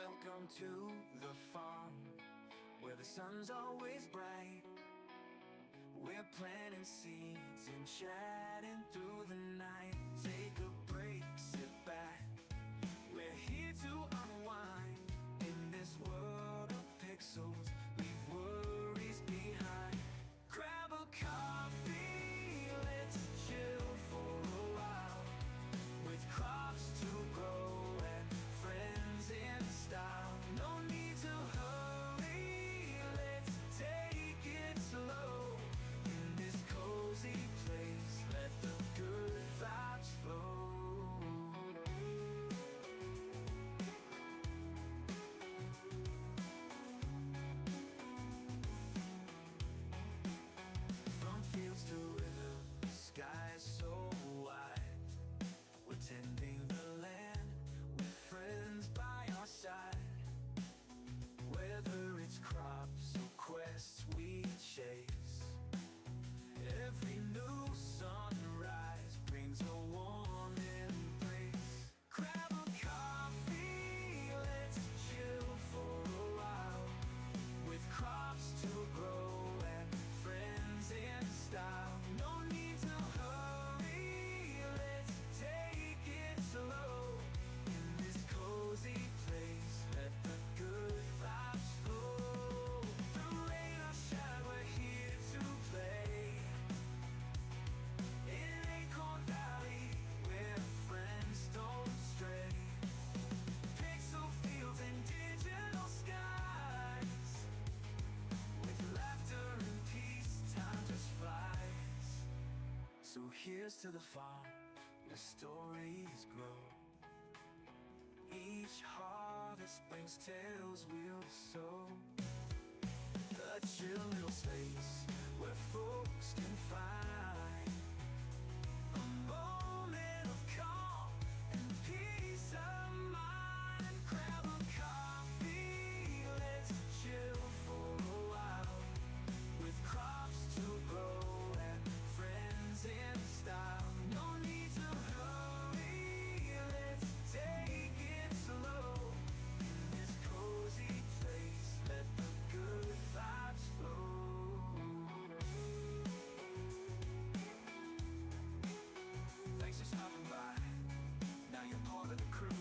Welcome to the farm, where the sun's always bright. We're planting seeds and chatting through the night. Take a break, sit back. We're here to unwind. In this world of pixels, leave worries behind. Grab a coffee, let's chill for a while. With crops to grow and friends in style. No need to hurry, let's take it slow. In this cozy place, let the good vibes flow. From fields to rivers, skies so wide. We're tending the land with friends by our side. Whether it's crops or quests we chase, every new sunrise brings a warm embrace. Grab a coffee, let's chill for a while. With crops to grow and friends in style. No need to hurry, let's take it slow. In this cozy place, let the good vibes flow. Through rain or shine, we're here to play. In Acorn Valley, where friends don't stray. Pixel fields and digital skies. With laughter and peace, time just flies. So here's to the farm, where stories grow. Each harvest brings tales we'll sow. A chill little space where folks can find a moment of calm and peace of mind. Grab a coffee, let's chill for a while. With crops to grow and friends in style. No need to hurry, let's take it slow. In this cozy place, let the good vibes flow. Thanks for stopping by, now you're part of the crew.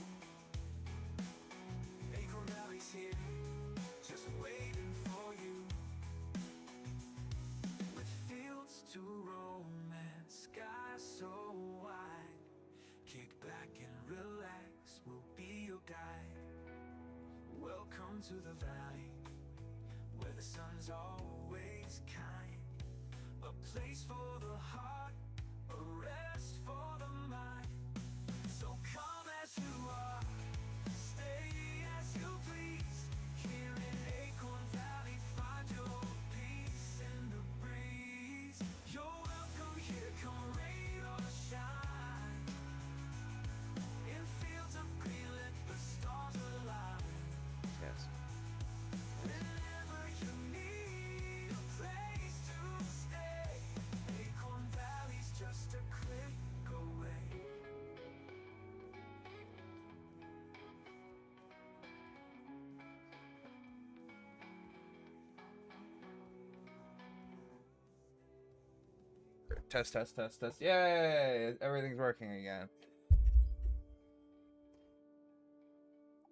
Acorn Valley's here, just waiting for you. With fields to roam and skies so wide, kick back and relax, we'll be your guide. Welcome to the valley, where the sun's always kind. A place for the heart, a rest for the mind. So come as you are, stay as you please. Here in Acorn Valley, find your peace in the breeze. You're welcome here, come rain or shine. In fields of green, let the stars align. Yes. Whenever you need a place to stay, Acorn Valley's just a click away. Test, test, test, test. Yay! Everything's working again.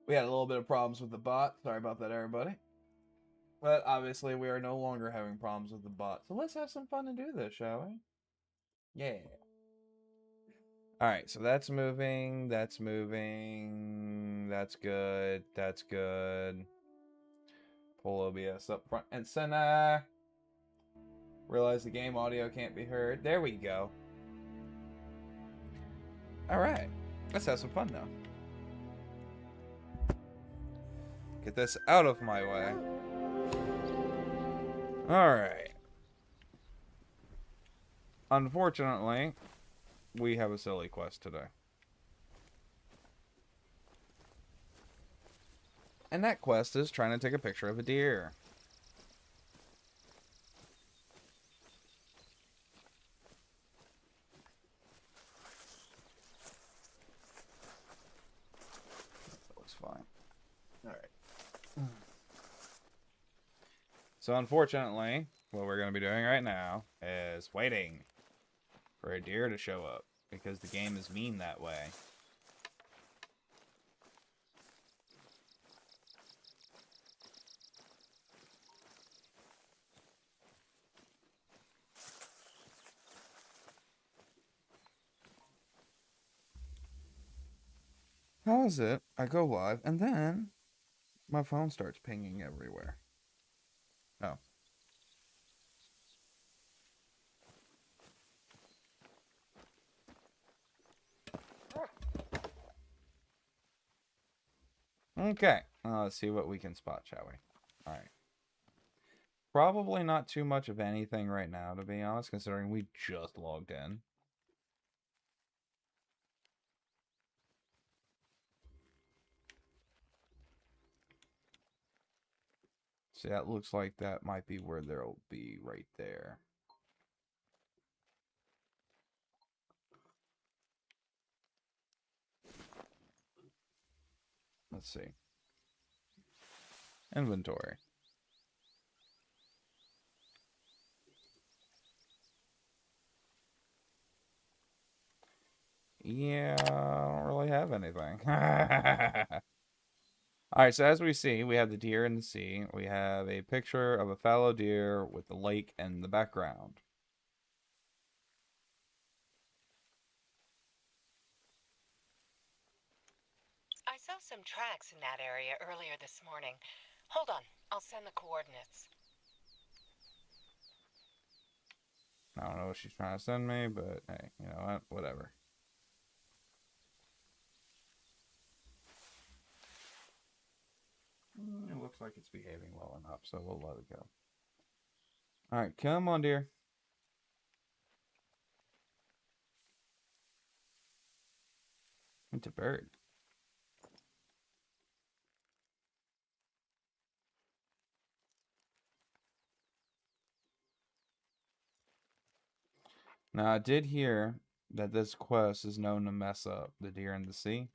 We had a little bit of problems with the bot. Sorry about that, everybody. But obviously, we are no longer having problems with the bot. So let's have some fun and do this, shall we? Yeah. Alright, so that's moving. That's moving. That's good. That's good. Pull OBS up front and center. Realize the game audio can't be heard. There we go. Alright. Let's have some fun now. Get this out of my way. Alright. Unfortunately, we have a silly quest today. And that quest is trying to take a picture of a deer. That looks fine. Alright. So unfortunately, what we're going to be doing right now is waiting for a deer to show up, because the game is mean that way. How is it? I go live, and then my phone starts pinging everywhere. Oh. Okay. Let's see what we can spot, shall we? Alright. Probably not too much of anything right now, to be honest, considering we just logged in. See, that looks like that might be where there'll be right there. Let's see. Inventory. Yeah, I don't really have anything. Alright, so as we see, we have the deer in the sea. We have a picture of a fallow deer with the lake in the background. I saw some tracks in that area earlier this morning. Hold on, I'll send the coordinates. I don't know what she's trying to send me, but hey, you know what? Whatever. It looks like it's behaving well enough, so we'll let it go. Alright, come on, dear. It's a bird. Now, I did hear that this quest is known to mess up the deer in the sea.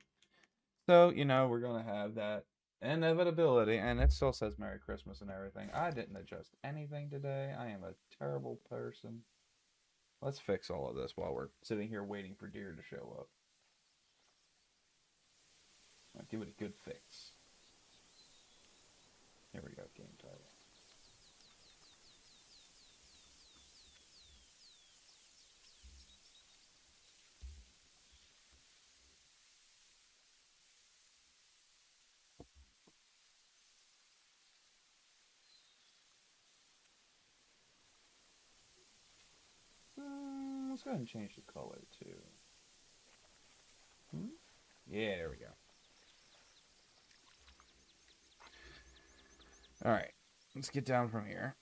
So, you know, we're going to have that inevitability. And it still says Merry Christmas and everything. I didn't adjust anything today. I am a terrible person. Let's fix all of this while we're sitting here waiting for deer to show up. I'll give it a good fix. Here we go, game title. Let's go ahead and change the color too. Yeah, there we go. Alright, let's get down from here.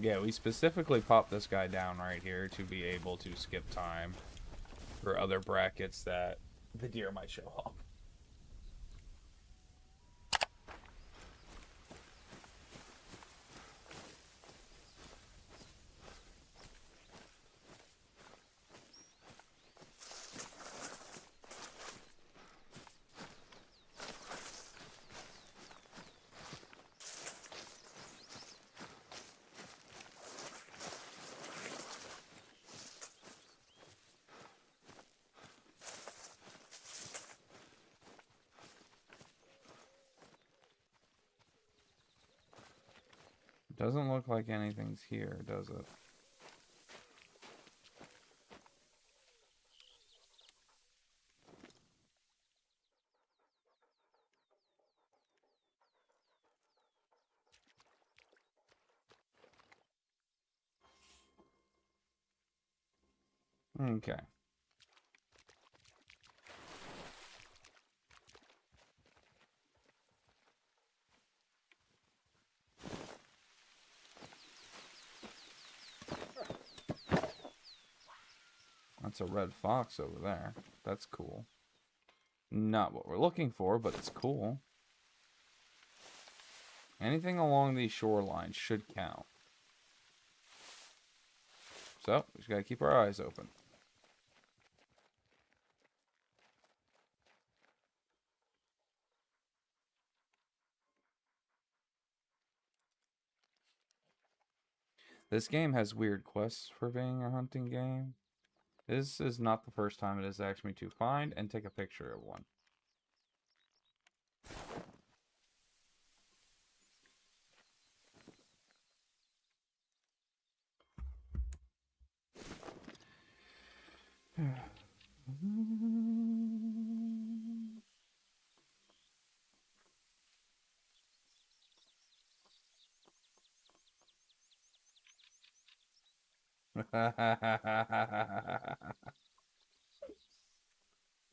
Yeah, we specifically popped this guy down right here to be able to skip time for other brackets that the deer might show up. Doesn't look like anything's here, does it? Okay. That's That's a red fox over there. That's cool. Not what we're looking for, but it's cool. Anything along these shorelines should count. So, we just gotta keep our eyes open. This game has weird quests for being a hunting game. This is not the first time it has asked me to find and take a picture of one.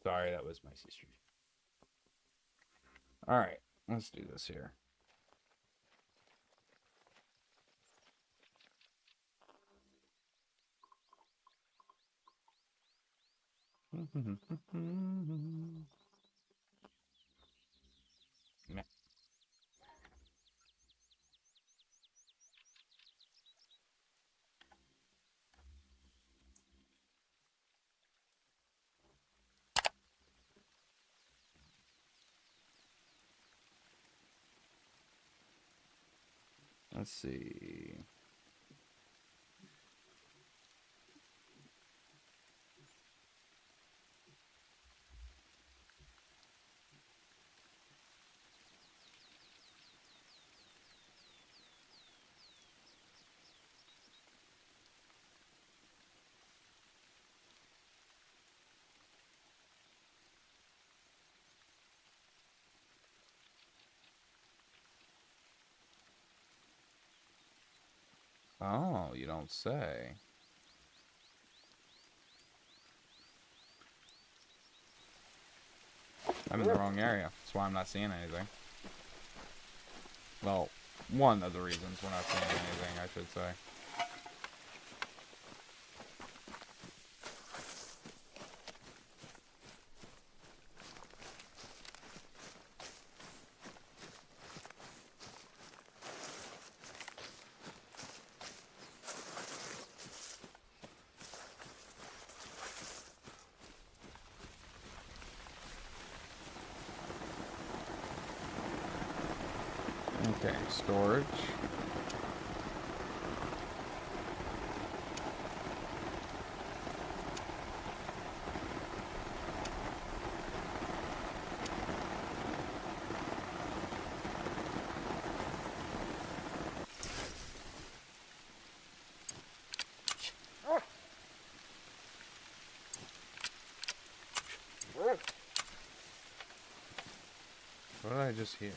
Sorry, that was my sister. Alright, let's do this here. Meh. Let's see. Oh, you don't say. I'm in the wrong area. That's why I'm not seeing anything. Well, one of the reasons we're not seeing anything, I should say. Okay, storage. What did I just hear?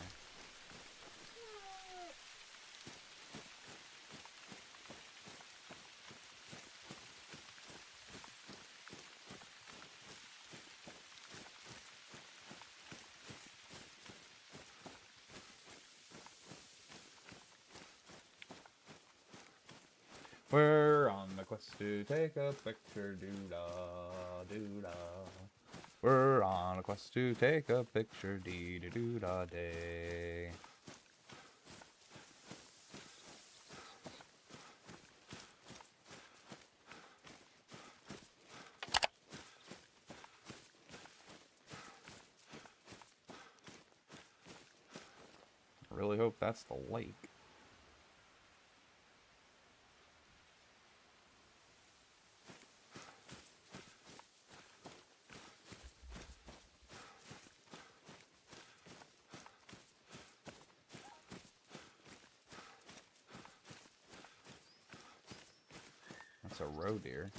We're on the quest to take a picture, doo-da, doo-da. We're on a quest to take a picture, dee-da-doo-da day. I really hope that's the lake. That's a roe deer.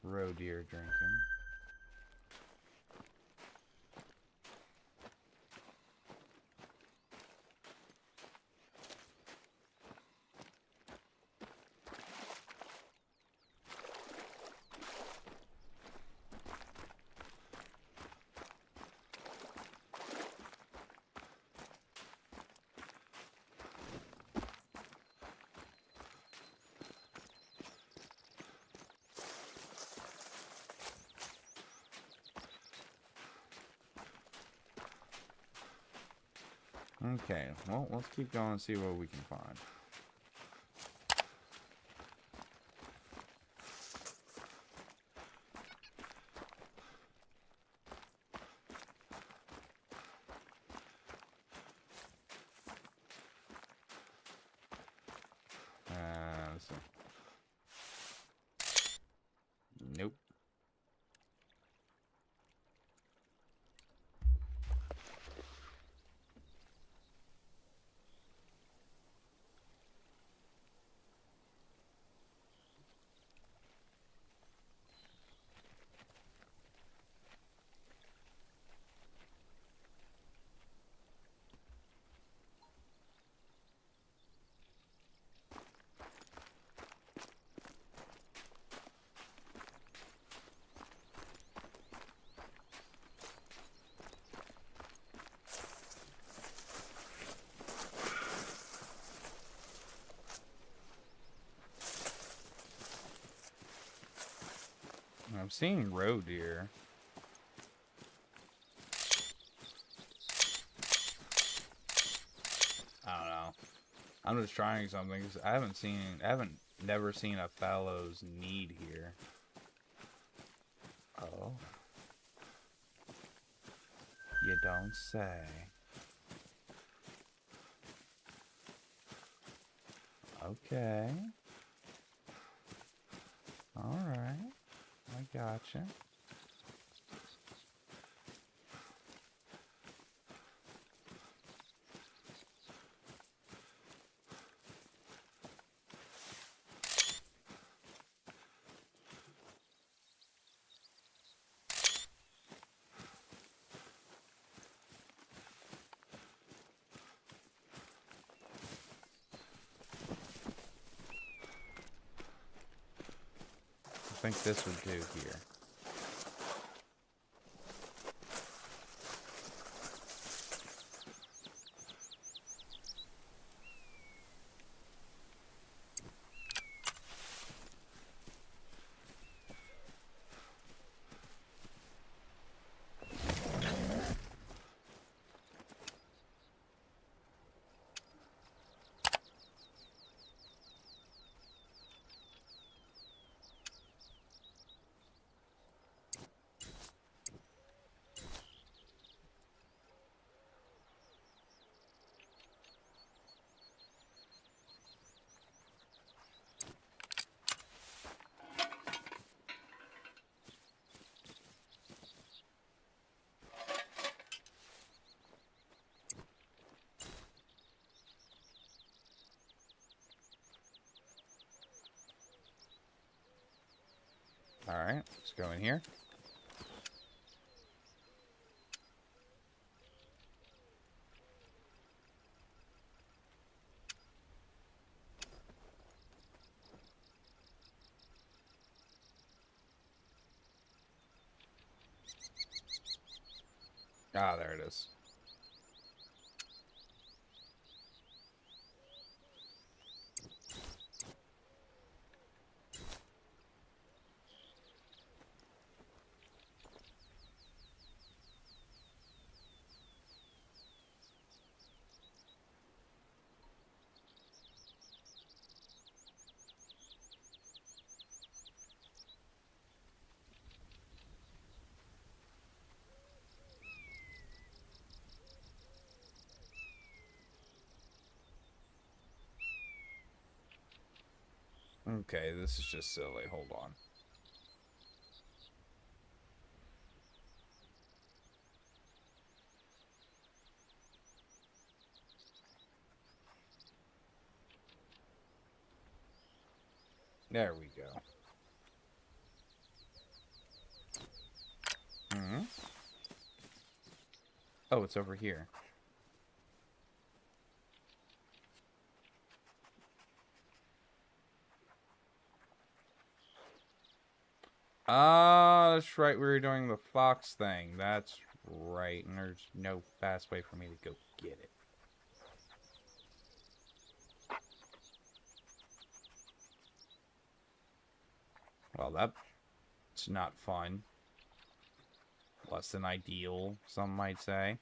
roe deer drinking. Okay, well, let's keep going and see what we can find. Let's see. Nope. I'm seeing roe deer. I don't know. I'm just trying something 'cause I haven't never seen a fallows need here. Oh. You don't say. Okay. Alright. I gotcha. I think this would do here. Alright, let's go in here. Ah, there it is. Okay, this is just silly. Hold on. There we go. Oh, it's over here. Ah, that's right. We were doing the fox thing. That's right. And there's no fast way for me to go get it. Well, that's not fun. Less than ideal, some might say.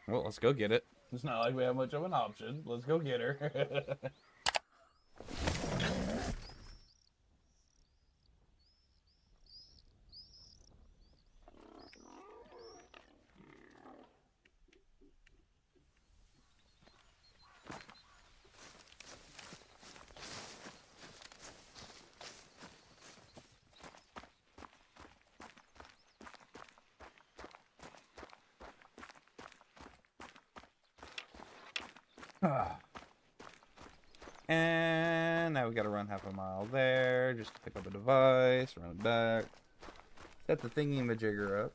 Well, let's go get it. It's not like we have much of an option. Let's go get her. And now we gotta run half a mile there just to pick up a device, run it back. Set the thingy-majigger up.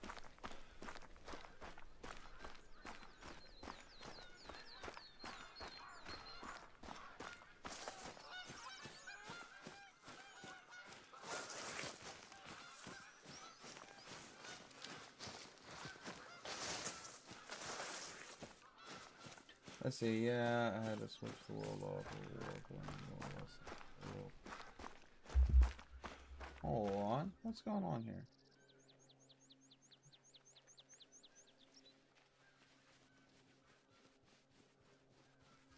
Let's see, yeah, I had to switch the world off. Hold on, what's going on here?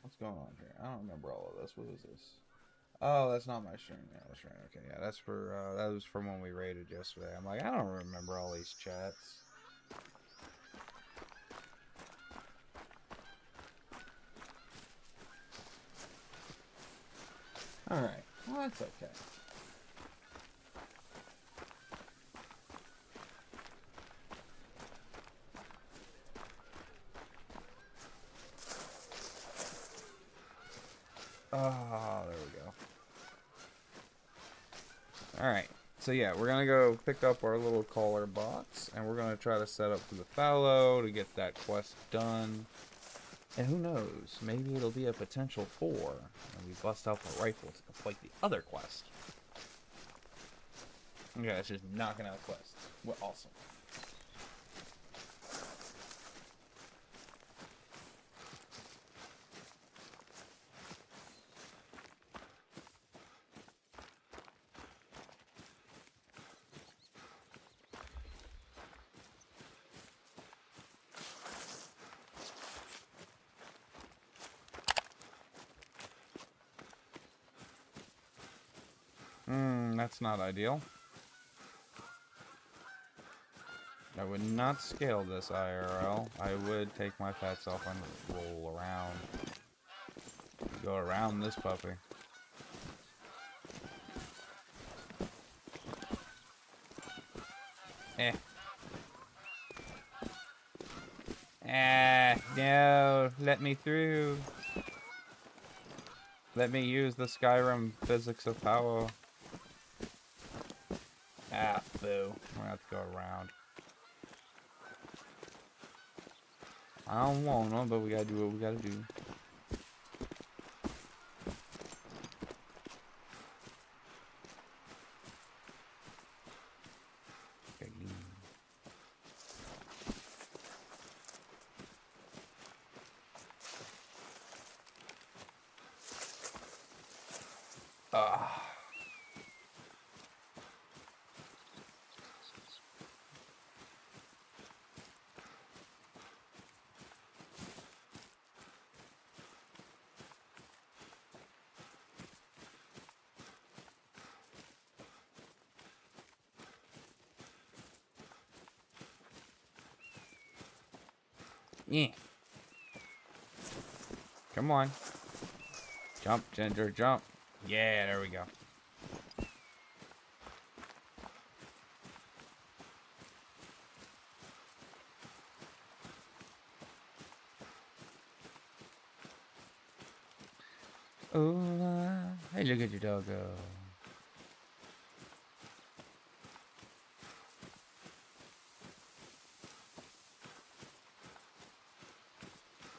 What's going on here? I don't remember all of this. What is this? Oh, that's not my stream. Yeah, that's right. Okay, yeah, that's for, that was from when we raided yesterday. I'm like, I don't remember all these chats. Alright, well, that's okay. Oh, there we go. Alright, so yeah, we're gonna go pick up our little caller box, and we're gonna try to set up for the fallow to get that quest done. And who knows, maybe it'll be a potential 4, and we bust out the rifle to complete the other quest. Okay, it's just knocking out quests. What awesome. That's not ideal. I would not scale this IRL. I would take my fat self and roll around. Go around this puppy. No, let me through. Let me use the Skyrim physics of power. Ah, boo. We're gonna have to go around. I don't wanna, but we gotta do what we gotta do. Okay. Yeah. Come on. Jump, Ginger, jump. Yeah, there we go. Oh, hey, look at your doggo.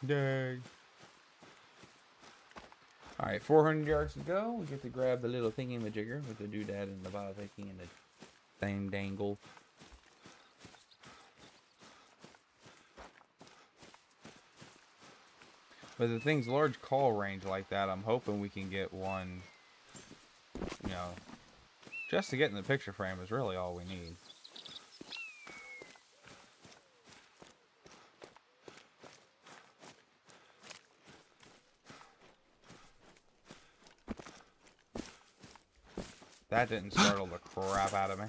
Dang. Alright, 400 yards to go. We get to grab the little thingy-majigger with the doodad and the bottle thingy and the thing dangle. But the thing's large call range like that, I'm hoping we can get one, you know, just to get in the picture frame is really all we need. That didn't startle the crap out of me.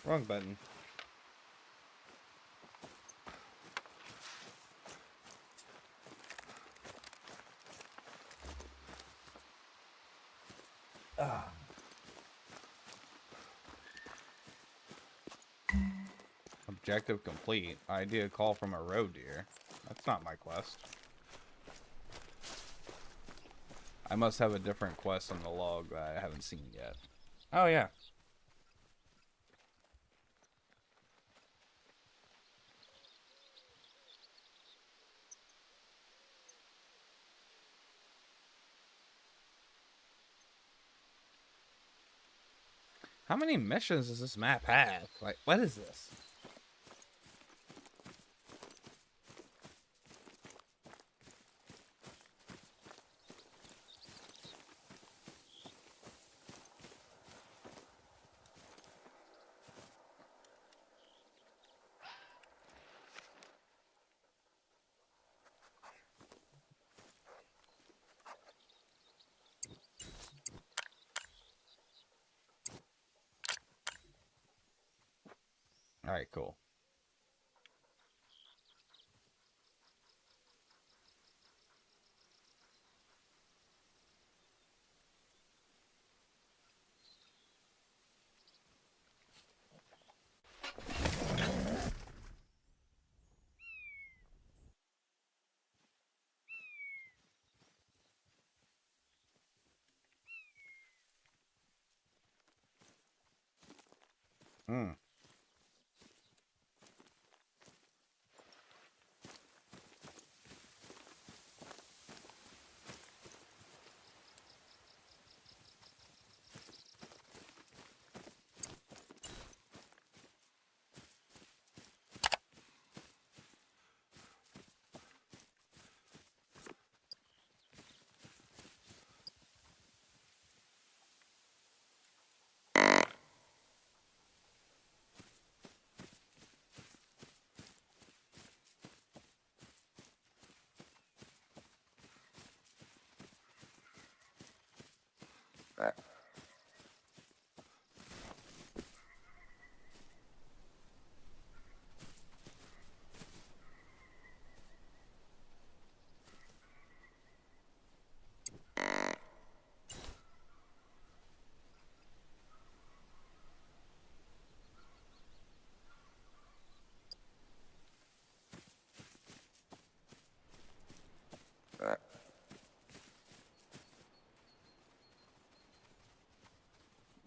Wrong button. Ah. Objective complete. Idea call from a roe deer. That's not my quest. I must have a different quest on the log that I haven't seen yet. Oh, yeah. How many missions does this map have? Like, what is this? Alright, cool. Hmm.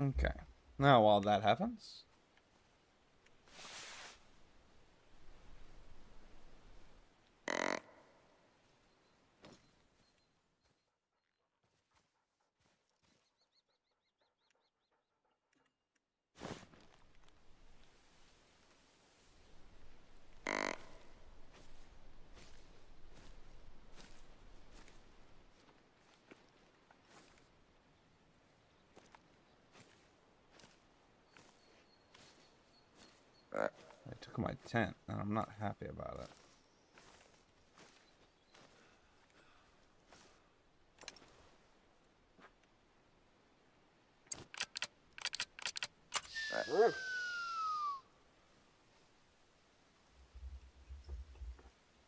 Okay. Now, while that happens... I took my tent, and I'm not happy about it.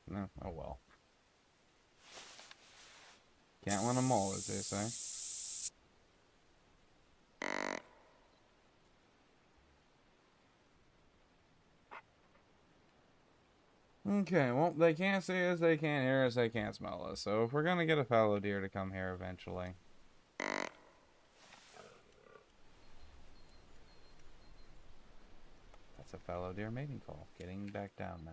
No, oh well. Can't win them all, as they say. Okay, well, they can't see us, they can't hear us, they can't smell us. So if we're gonna get a fallow deer to come here eventually. That's a fallow deer mating call. Getting back down now.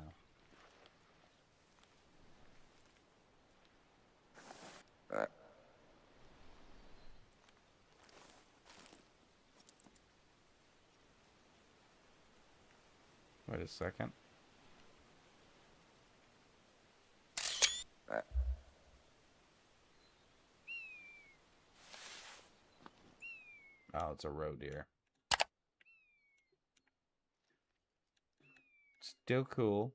Wait a second. Oh, it's a roe deer. Still cool.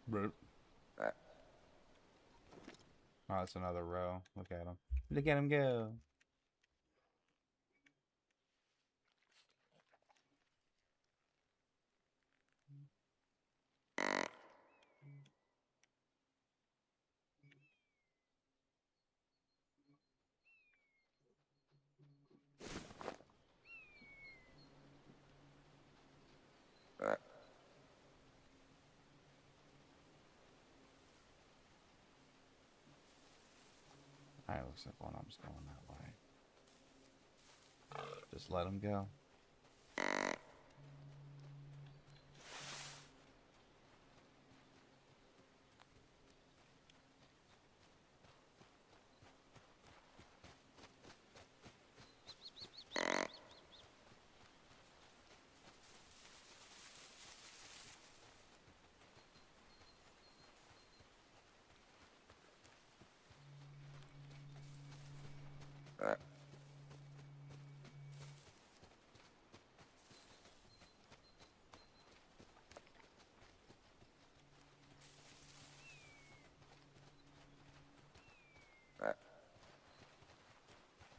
But oh, it's another roe. Look at him. Look at him go. Alright, looks like one of them's going that way. Just let him go.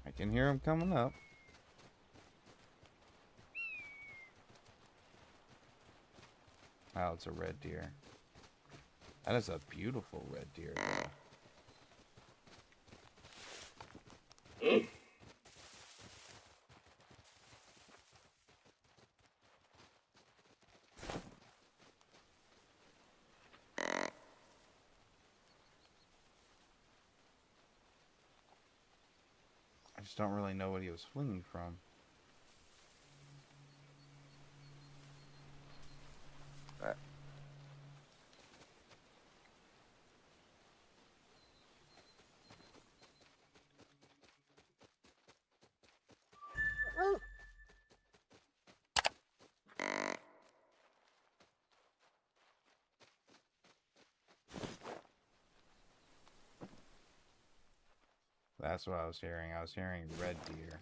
I can hear him coming up. Oh, it's a red deer. That is a beautiful red deer, though. I just don't really know what he was fleeing from. That's what I was hearing. I was hearing red deer.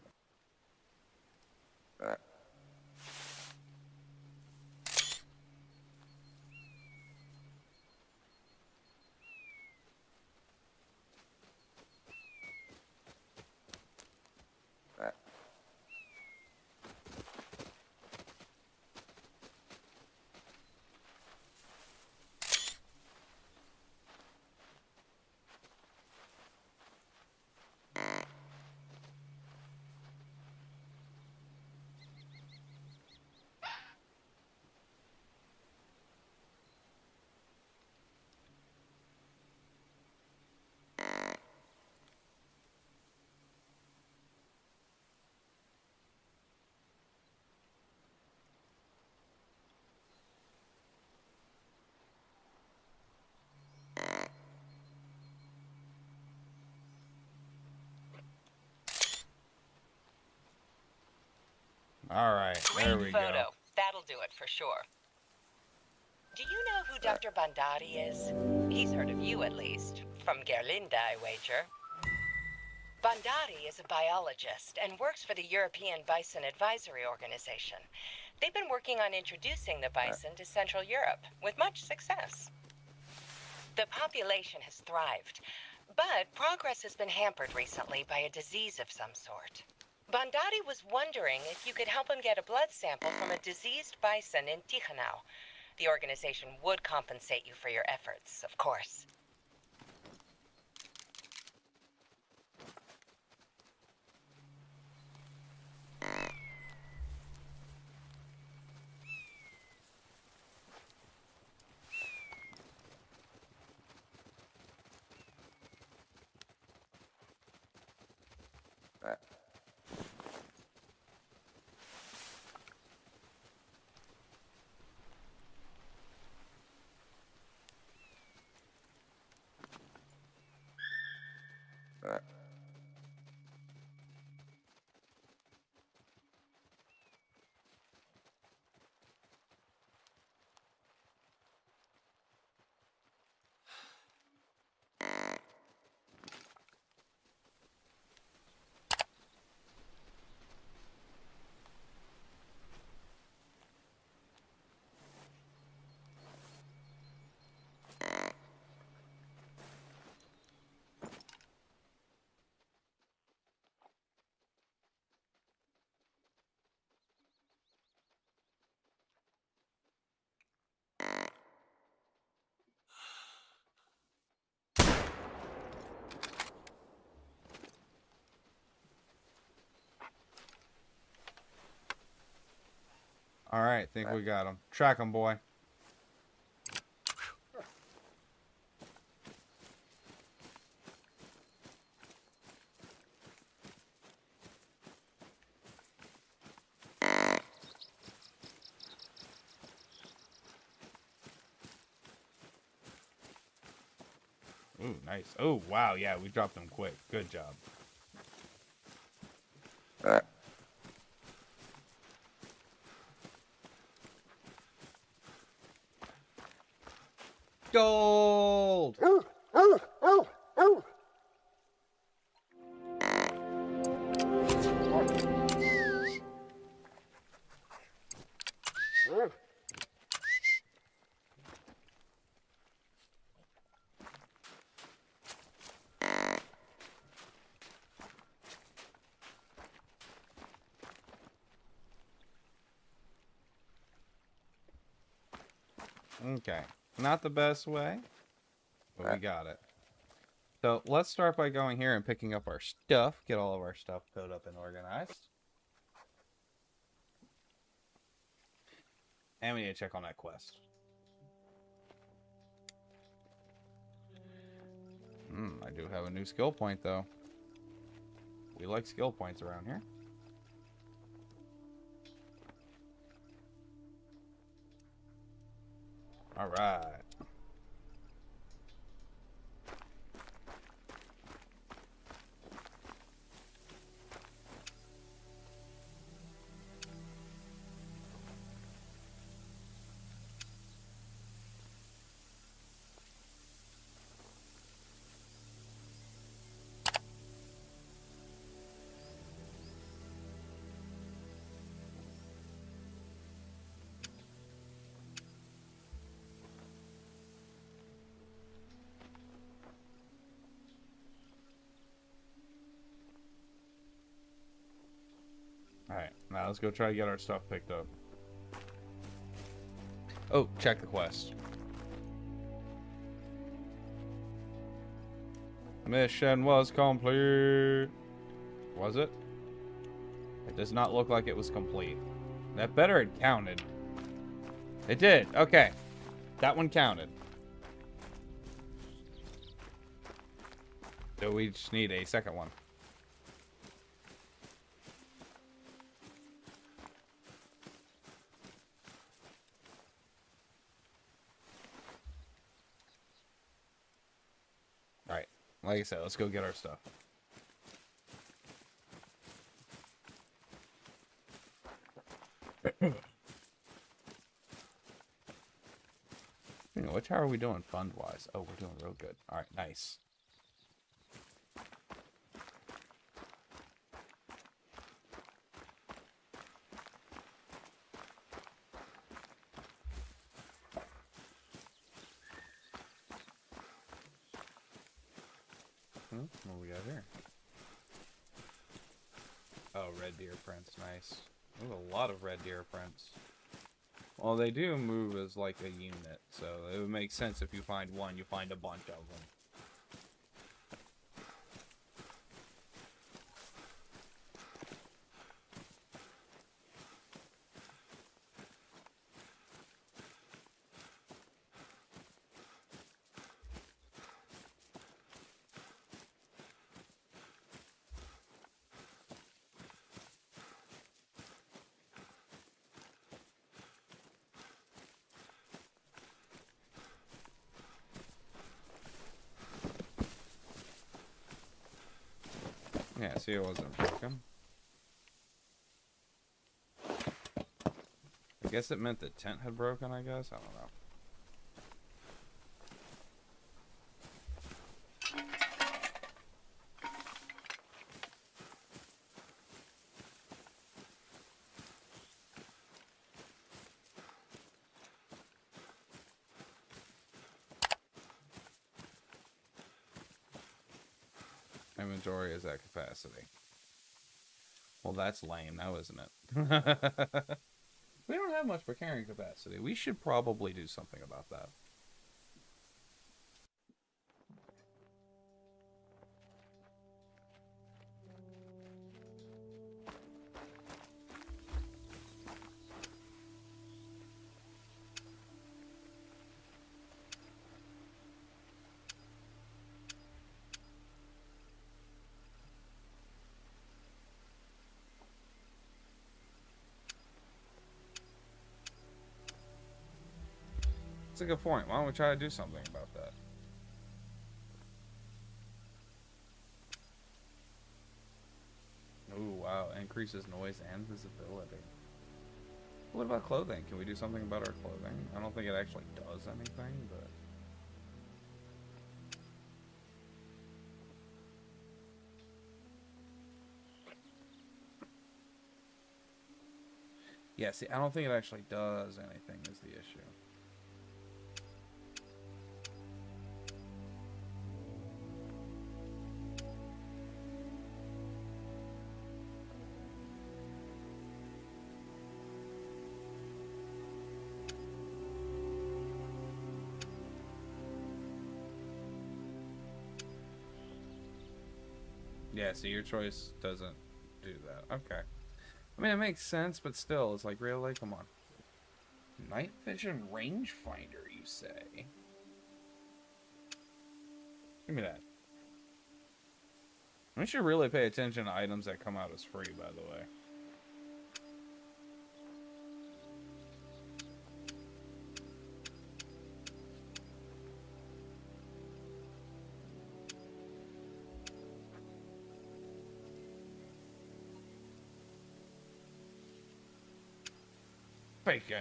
Alright, there we Great photo. go. That'll do it for sure. Do you know who Dr. Bandari is? He's heard of you, at least. From Gerlinda, I wager. Bandari is a biologist and works for the European Bison Advisory Organization. They've been working on introducing the bison to Central Europe with much success. The population has thrived, but progress has been hampered recently by a disease of some sort. Bondati was wondering if you could help him get a blood sample from a diseased bison in Tichenau. The organization would compensate you for your efforts, of course. Alright, think we got him. Track him, boy. Ooh, nice. Oh, wow, yeah, we dropped him quick. Good job. Gold! Okay. Not the best way, but we got it. So let's start by going here and picking up our stuff. Get all of our stuff put up and organized. And we need to check on that quest. I do have a new skill point, though. We like skill points around here. All right. Alright, now let's go try to get our stuff picked up. Oh, check the quest. Mission was complete. Was it? It does not look like it was complete. That better had counted. It did. Okay. That one counted. So we just need a second one. Alright. Like I said, let's go get our stuff. Which how are we doing fund-wise? Oh, we're doing real good. Alright, nice. What we got here? Oh, red deer prints. Nice. There's a lot of red deer prints. Well, they do move as like a unit, so it would make sense if you find one, you find a bunch of them. Yeah, see, it wasn't broken. I guess it meant the tent had broken, I guess? I don't know. Inventory is at capacity. Well, that's lame now, isn't it? We don't have much for carrying capacity. We should probably do something about that. That's a good point. Why don't we try to do something about that? Ooh, wow. Increases noise and visibility. What about clothing? Can we do something about our clothing? I don't think it actually does anything, but... yeah, see, I don't think it actually does anything is the issue. Yeah, so your choice doesn't do that. Okay. I mean, it makes sense, but still, it's like, really? Come on. Night vision rangefinder, you say? Give me that. We should really pay attention to items that come out as free, by the way. Bacon.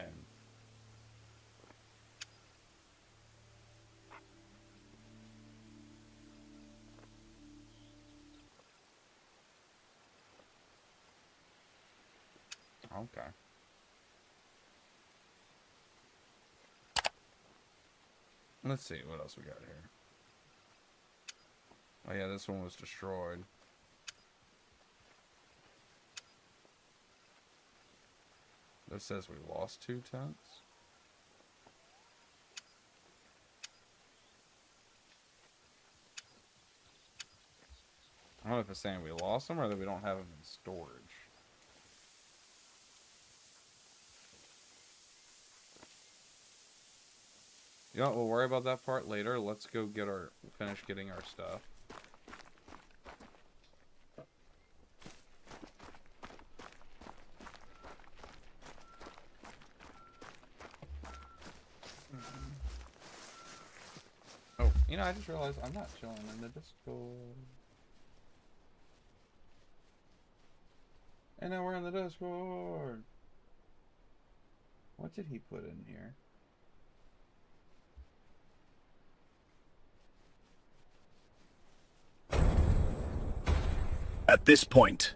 Okay. Let's see what else we got here. Oh yeah, this one was destroyed. This says we lost 2 tents. I don't know if it's saying we lost them or that we don't have them in storage. You know what, we'll worry about that part later. Let's go get finish getting our stuff. Oh, you know, I just realized I'm not chilling in the Discord. And now we're in the Discord. What did he put in here? At this point,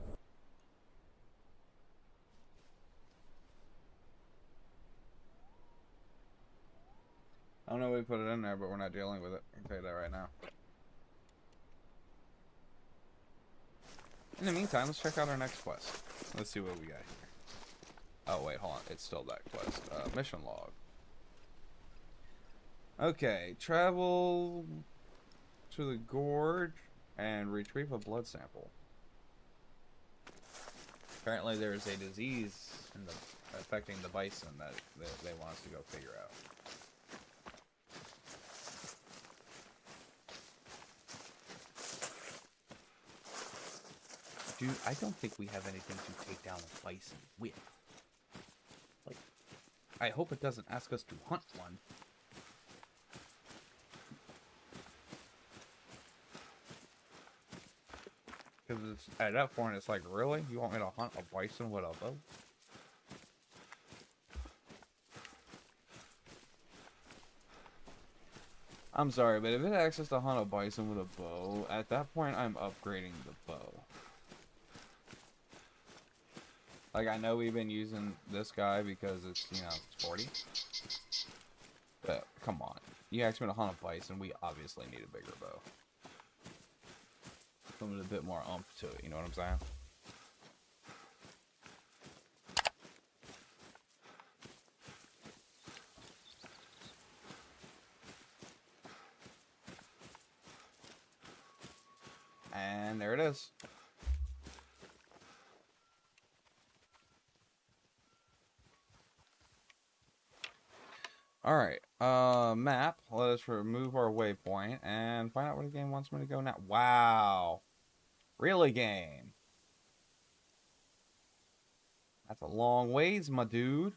I don't know if we put it in there, but we're not dealing with it. I can tell you that right now. In the meantime, let's check out our next quest. Let's see what we got here. Oh, wait, hold on. It's still that quest. Mission log. Okay, travel to the gorge and retrieve a blood sample. Apparently there's a disease affecting the bison that they want us to go figure out. Dude, I don't think we have anything to take down a bison with. Like, I hope it doesn't ask us to hunt one. Because at that point, it's like, really? You want me to hunt a bison with a bow? I'm sorry, but if it asks us to hunt a bison with a bow, at that point, I'm upgrading the bow. Like, I know we've been using this guy because it's, you know, it's 40. But, come on. You asked me to hunt a bison, we obviously need a bigger bow. Something with a bit more oomph to it, you know what I'm saying? And there it is. Alright, map. Let us remove our waypoint and find out where the game wants me to go now. Wow. Really, game? That's a long ways, my dude.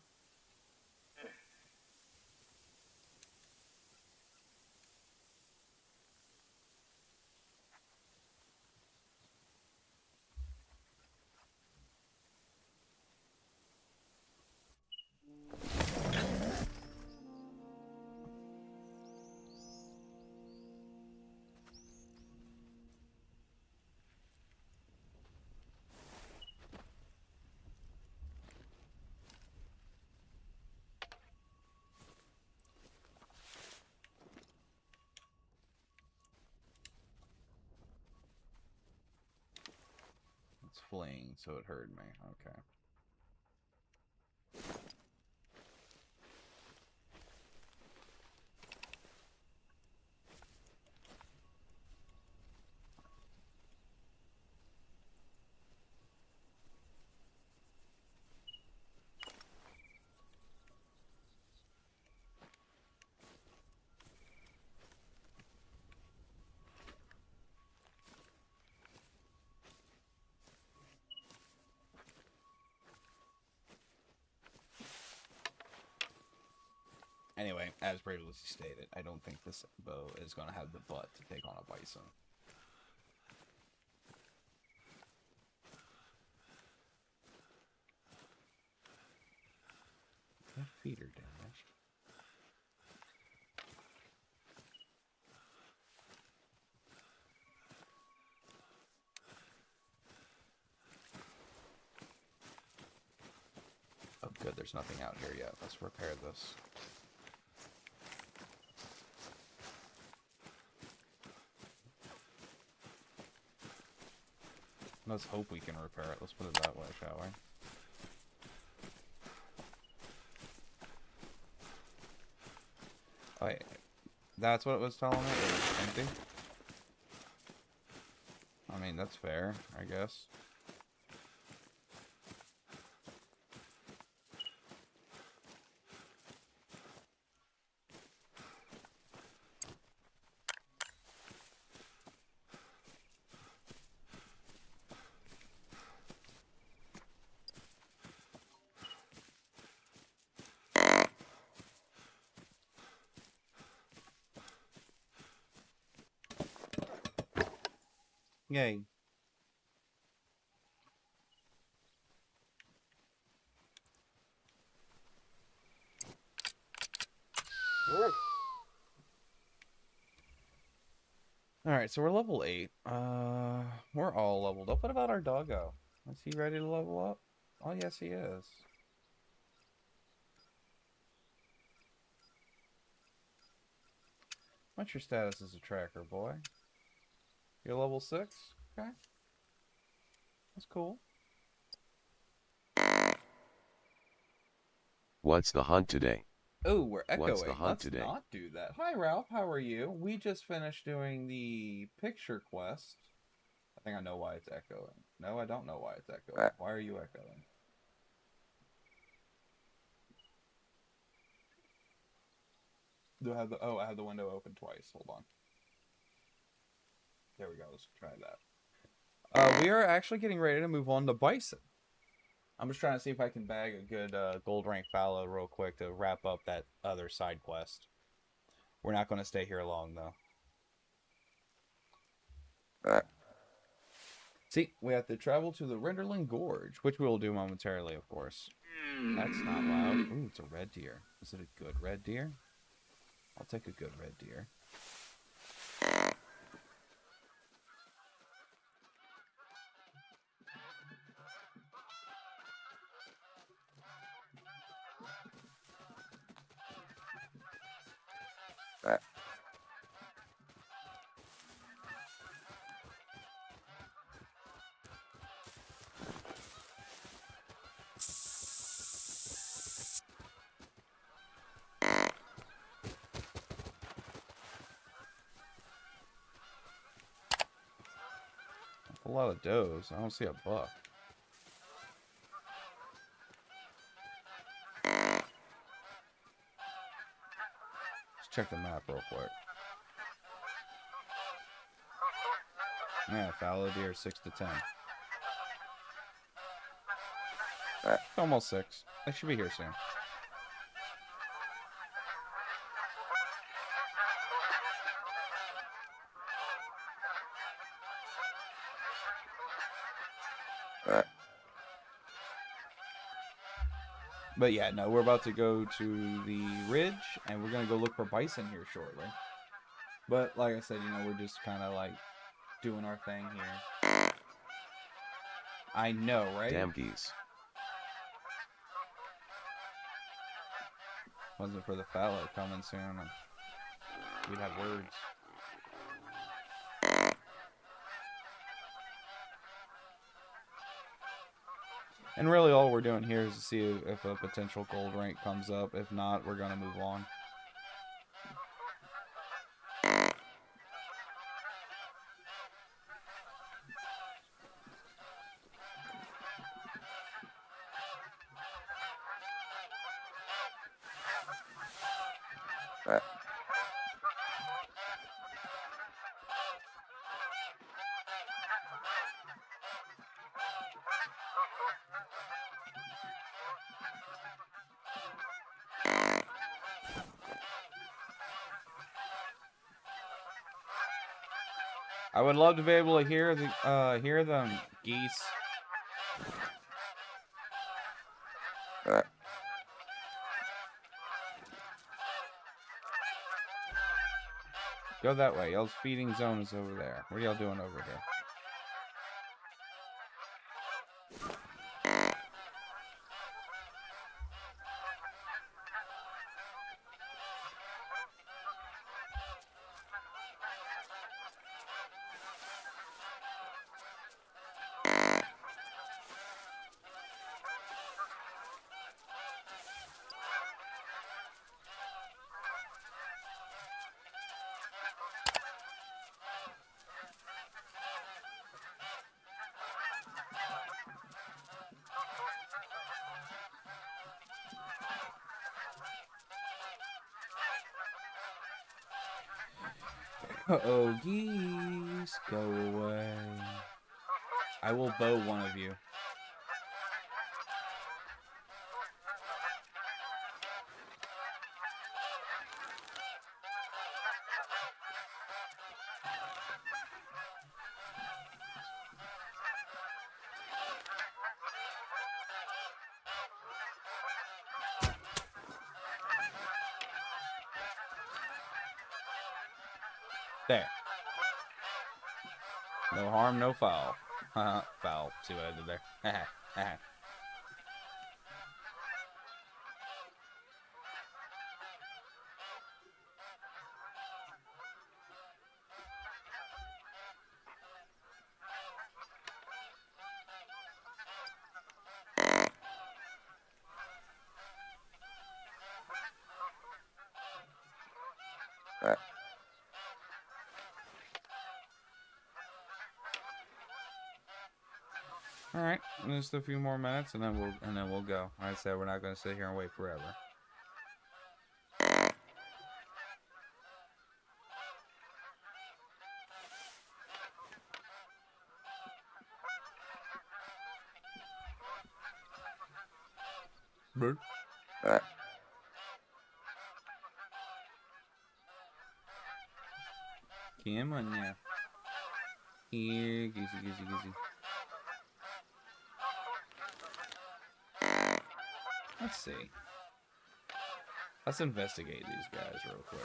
It's fleeing, so it heard me. Okay. Anyway, as previously stated, I don't think this bow is going to have the butt to take on a bison. That feeder damage. Oh good, there's nothing out here yet. Let's repair this. Let's hope we can repair it. Let's put it that way, shall we? Oh, wait. That's what it was telling me? It was empty? I mean, that's fair, I guess. Yay. Alright, so we're level 8. We're all leveled up. What about our doggo? Is he ready to level up? Oh, yes, he is. What's your status as a tracker, boy? You're level 6? Okay. That's cool. What's the hunt today? Oh, we're echoing. What's the hunt Let's today? not do that. Hi, Ralph. How are you? We just finished doing the picture quest. I think I know why it's echoing. No, I don't know why it's echoing. Why are you echoing? Do I have the... Oh, I have the window open twice. Hold on. There we go. Let's try that. We are actually getting ready to move on to Bison. I'm just trying to see if I can bag a good gold rank fallow real quick to wrap up that other side quest. We're not going to stay here long, though. See, we have to travel to the Renderling Gorge, which we will do momentarily, of course. That's not loud. Ooh, it's a red deer. Is it a good red deer? I'll take a good red deer. A lot of does. I don't see a buck. Let's check the map real quick. Yeah, fallow deer 6 to 10. Almost 6. They should be here soon. But yeah, no, we're about to go to the ridge, and we're going to go look for bison here shortly. But like I said, you know, we're just kind of like doing our thing here. I know, right? Damn geese. Wasn't for the fallow coming soon, and we'd have words. And really all we're doing here is to see if a potential gold rank comes up. If not, we're going to move on. I would love to be able to hear them geese. Go that way. Y'all's feeding zone is over there. What are y'all doing over here? Uh-oh, geese, go away. I will bow one of you. There. No harm, no foul. Haha, foul. See what I did there? Haha. All right, just a few more minutes, and then we'll go. Like I said, we're not going to sit here and wait forever. Bird. Come on now. Here, goosey, goosey, goosey. Let's see. Let's investigate these guys real quick.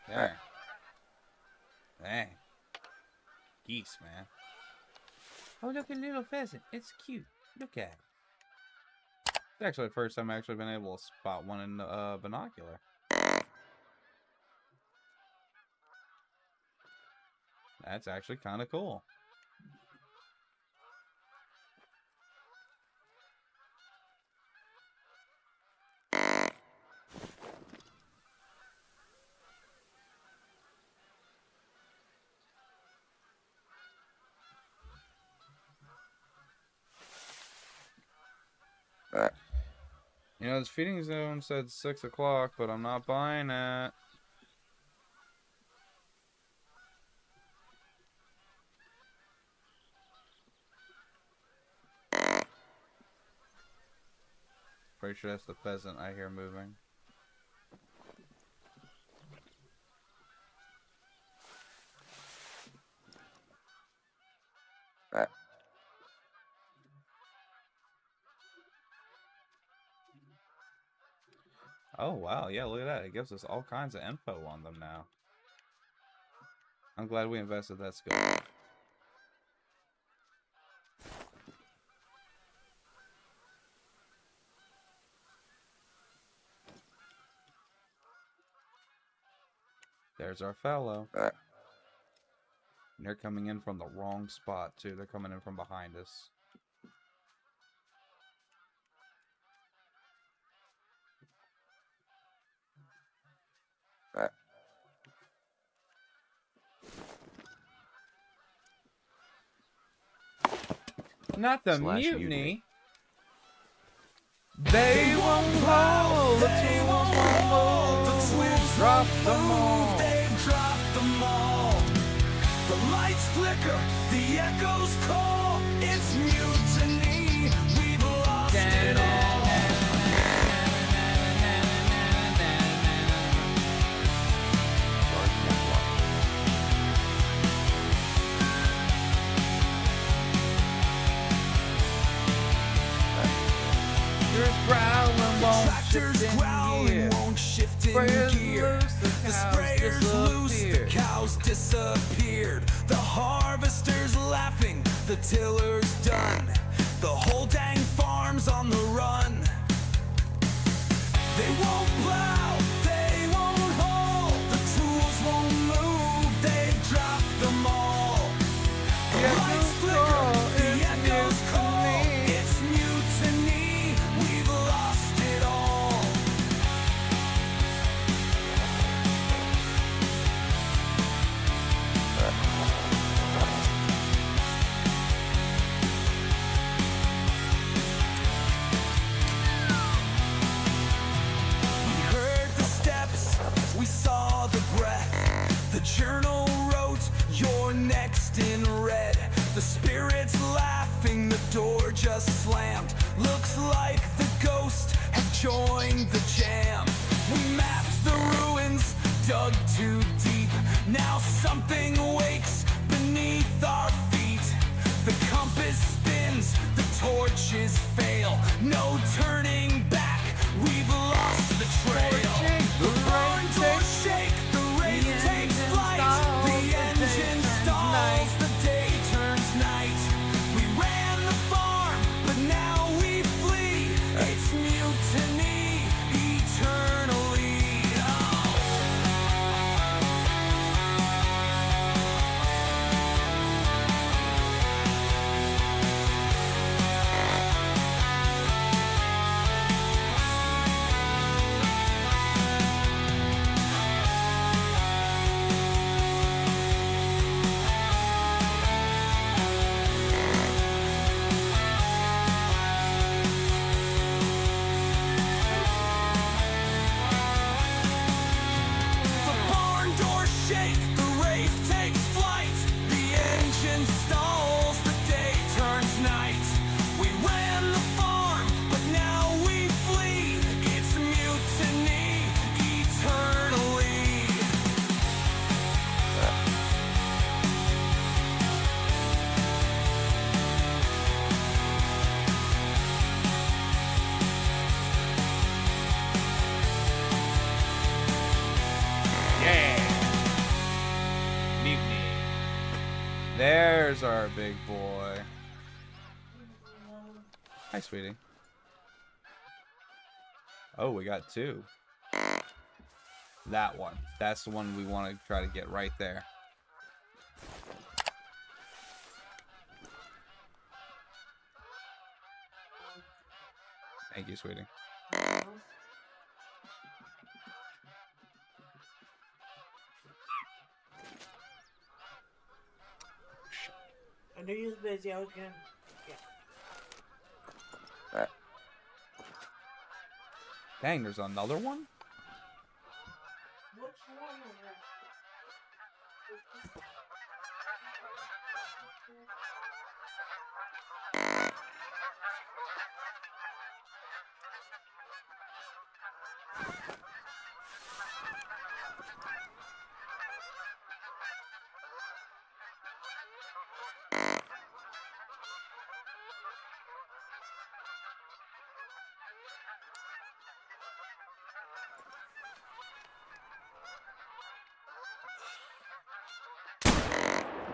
There. Dang. Geese, man. Oh, look at little pheasant. It's cute. Look at it. It's actually the first time I've actually been able to spot one in the binocular. That's actually kind of cool. You know, this feeding zone said 6 o'clock, but I'm not buying it. Pretty sure that's the pheasant I hear moving. Oh, wow. Yeah, look at that. It gives us all kinds of info on them now. I'm glad we invested that skill. There's our fellow. And they're coming in from the wrong spot, too. They're coming in from behind us. Not the mutiny. They won't hold. The tools won't hold. The tools drop them all. They've dropped them all. The lights flicker. The echoes call. It's mutiny. We've lost it all. Tractors growling won't shift in gear. The sprayer's loose, the cows disappeared. The harvester's laughing, the tiller's done. The whole dang farm's on the run. They won't plow, they won't haul. The tools won't move, they've dropped them all. The lights flicker, the echoes call. It's mutiny, we've lost it all. We heard the steps, we saw the breath. The journal wrote, you're next in red. The spirit's laughing, the door just slammed. Looks like the ghost have joined the jam. We mapped the ruins, dug too deep. Now something wakes beneath our feet. The compass spins, the torches fail. No turning back, we've lost the trail. The barn doors shake, the wraith takes flight. The engine stalls, the day turns night. We ran the farm, but now we flee. It's mutiny eternally. Oh. The barn doors shake, the wraith takes flight. The engine stalls, the day turns night. We ran the farm, but now we flee. It's mutiny eternally. Yeah. Mutiny. There's our big boy. Hi, sweetie. Oh, we got two. That one. That's the one we want to try to get right there. Thank you, sweetie. I knew you was busy. I was gonna. Dang, there's another one? Which one was that?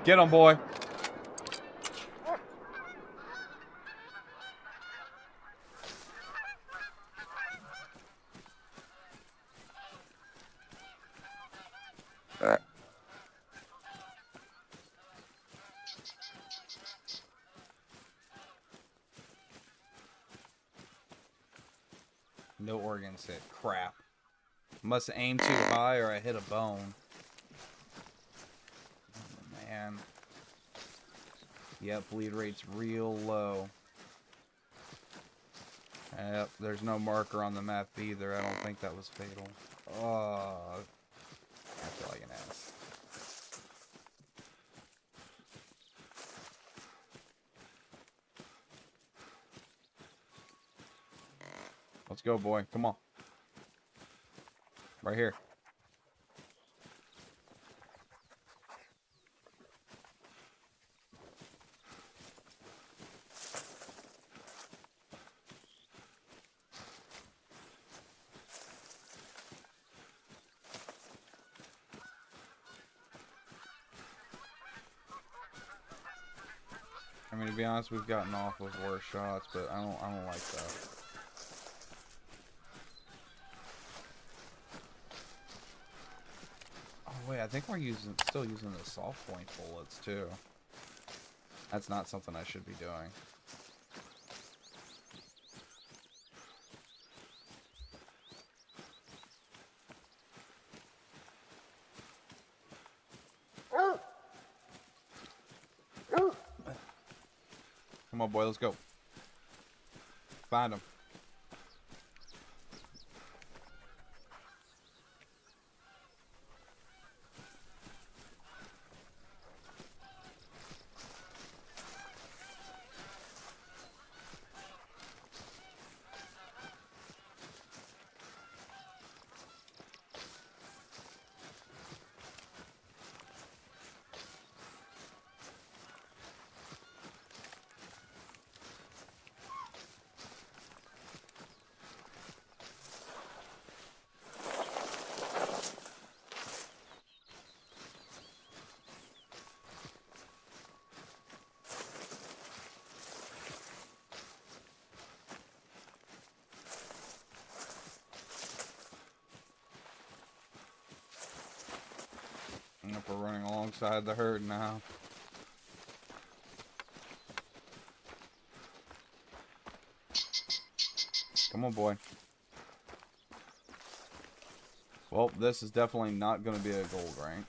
Get him, boy. No organs hit. Crap. Must aim too high or I hit a bone. Oh, man. Yep, bleed rate's real low. Yep, there's no marker on the map either. I don't think that was fatal. Oh, I feel like an ass. Let's go, boy. Come on. Right here. I mean, to be honest, we've gotten off with worse shots, but I don't like that. Oh wait, I think we're still using the soft point bullets too. That's not something I should be doing. Come on, boy, let's go. Find him. if we're running alongside the herd now. Come on, boy. Well, this is definitely not going to be a gold rank.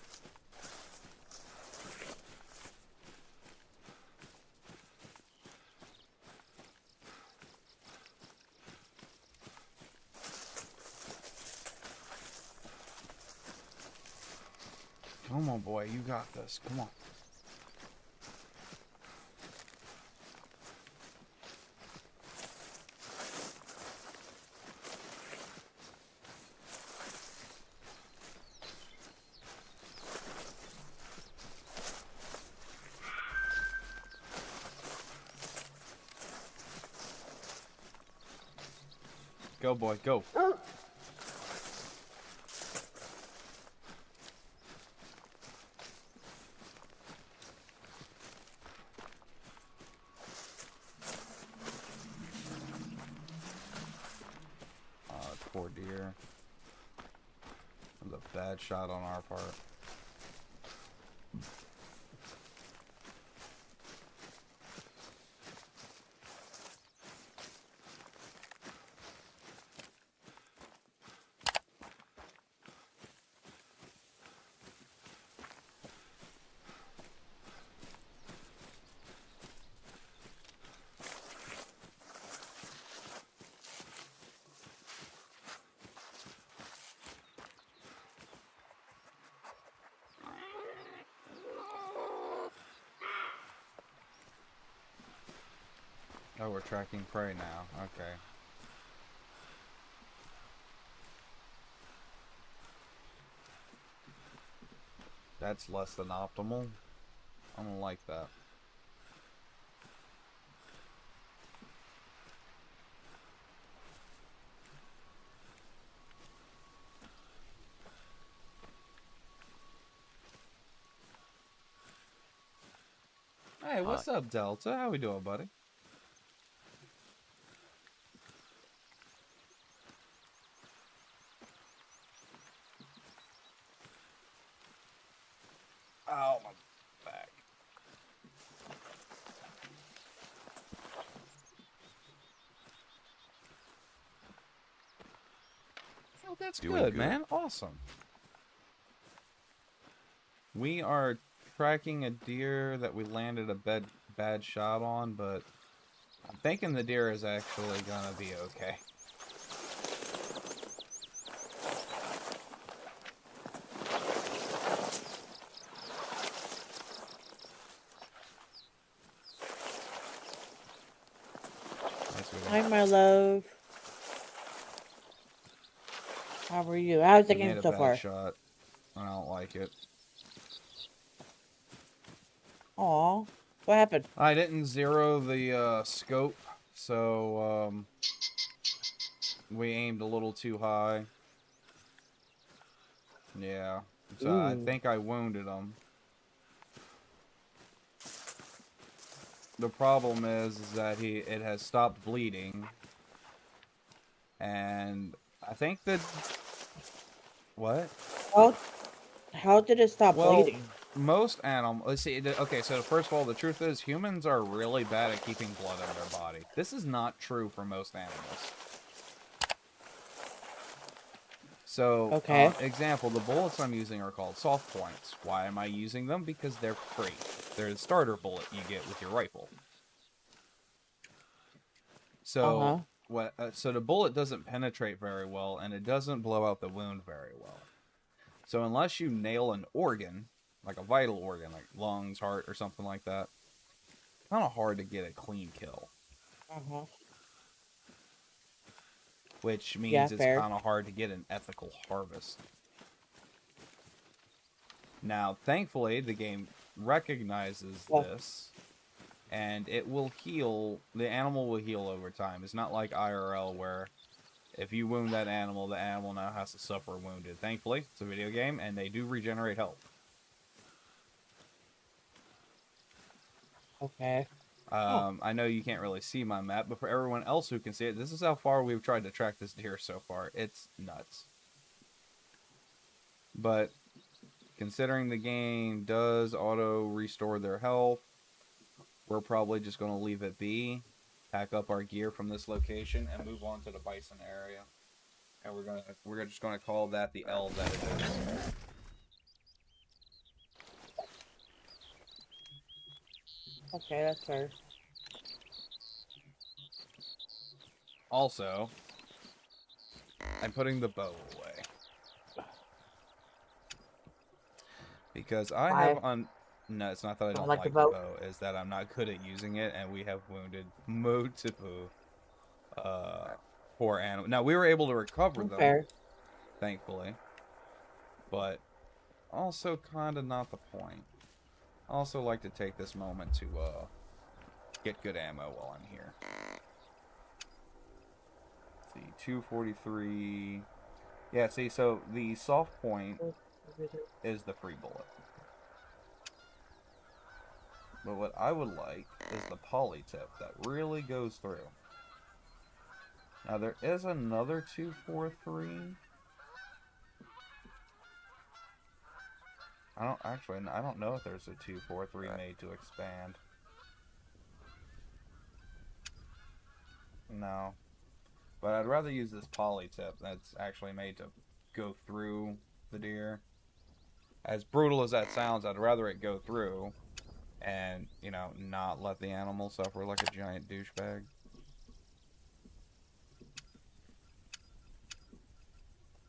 Come on, boy. You got this. Come on. Go, boy, go. Poor deer. That was a bad shot on our part. Oh, we're tracking prey now. Okay. That's less than optimal. I don't like that. Hey, what's up, Delta? How we doing, buddy? Oh, my back. Oh, that's good, man. Awesome. We are tracking a deer that we landed a bad shot on, but I'm thinking the deer is actually gonna be okay. Hi, my love. How are you? How's the game so far? Shot. I don't like it. Aw, what happened? I didn't zero the scope, so we aimed a little too high. Yeah, so I think I wounded him. The problem is that it has stopped bleeding, and I think that what? How did it stop bleeding? Most animals, let's see, okay, so first of all, the truth is humans are really bad at keeping blood in their body. This is not true for most animals. So, example, the bullets I'm using are called soft points. Why am I using them? Because they're free. They're the starter bullet you get with your rifle. So, so the bullet doesn't penetrate very well, and it doesn't blow out the wound very well. So unless you nail an organ, like a vital organ, like lungs, heart, or something like that, it's kind of hard to get a clean kill. Which means it's kind of hard to get an ethical harvest. Now, thankfully, the game recognizes this, and it will heal. The animal will heal over time. It's not like IRL where if you wound that animal, the animal now has to suffer wounded. Thankfully, it's a video game, and they do regenerate health. Okay. I know you can't really see my map, but for everyone else who can see it, this is how far we've tried to track this deer so far. It's nuts. But considering the game does auto restore their health, we're probably just going to leave it be, pack up our gear from this location, and move on to the bison area. And we're just gonna call that the L that it is. Okay, that's fair. Also, I'm putting the bow away. Because I Why? have no, it's not that I don't like like the the bow? bow, it's that I'm not good at using it, and we have wounded multiple poor animals. Now, we were able to recover them, Fair. thankfully. But also kind of not the point. I also like to take this moment to get good ammo while I'm here. Let's see, 243. Yeah, see, so the soft point is the free bullet. But what I would like is the poly tip that really goes through. Now there is another 243. I don't know if there's a 243 made to expand. No. But I'd rather use this poly tip that's actually made to go through the deer. As brutal as that sounds, I'd rather it go through and, you know, not let the animal suffer like a giant douchebag.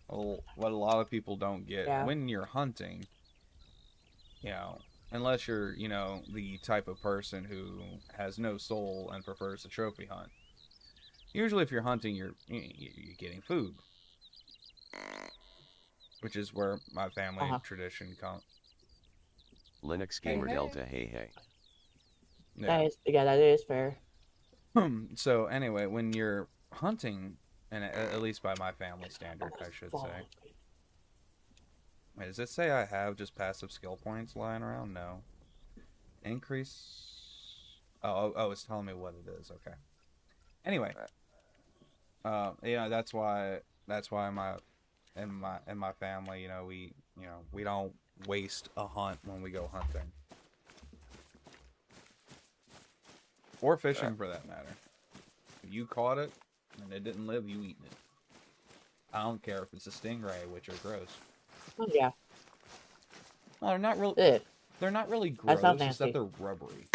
Well, what a lot of people don't get, when you're hunting, you know, unless you're, you know, the type of person who has no soul and prefers to trophy hunt. Usually if you're hunting, you're getting food. Which is where my family tradition comes. Linux Gamer Delta, hey. Yeah. That is fair. So anyway, when you're hunting, and at least by my family standard, I should say. Wait, does it say I have just passive skill points lying around? No. Increase. Oh, it's telling me what it is. Okay. Anyway, yeah, that's why in my family, you know, we don't waste a hunt when we go hunting. Or fishing, for that matter. If you caught it and it didn't live, you eating it. I don't care if it's a stingray, which are gross. Oh, yeah. Well, they're not really. They're not really gross. It's that they're rubbery.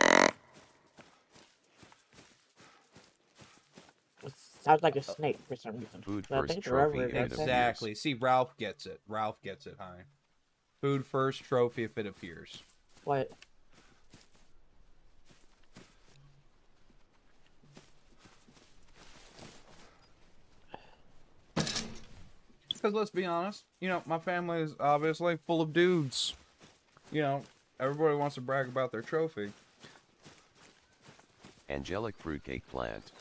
It sounds like a snake for some reason. Food first trophy. Exactly. See, Ralph gets it. Ralph gets it, honey. Food first trophy if it appears. What? Because let's be honest, you know, my family is obviously full of dudes. You know, everybody wants to brag about their trophy. Angelic fruitcake plant.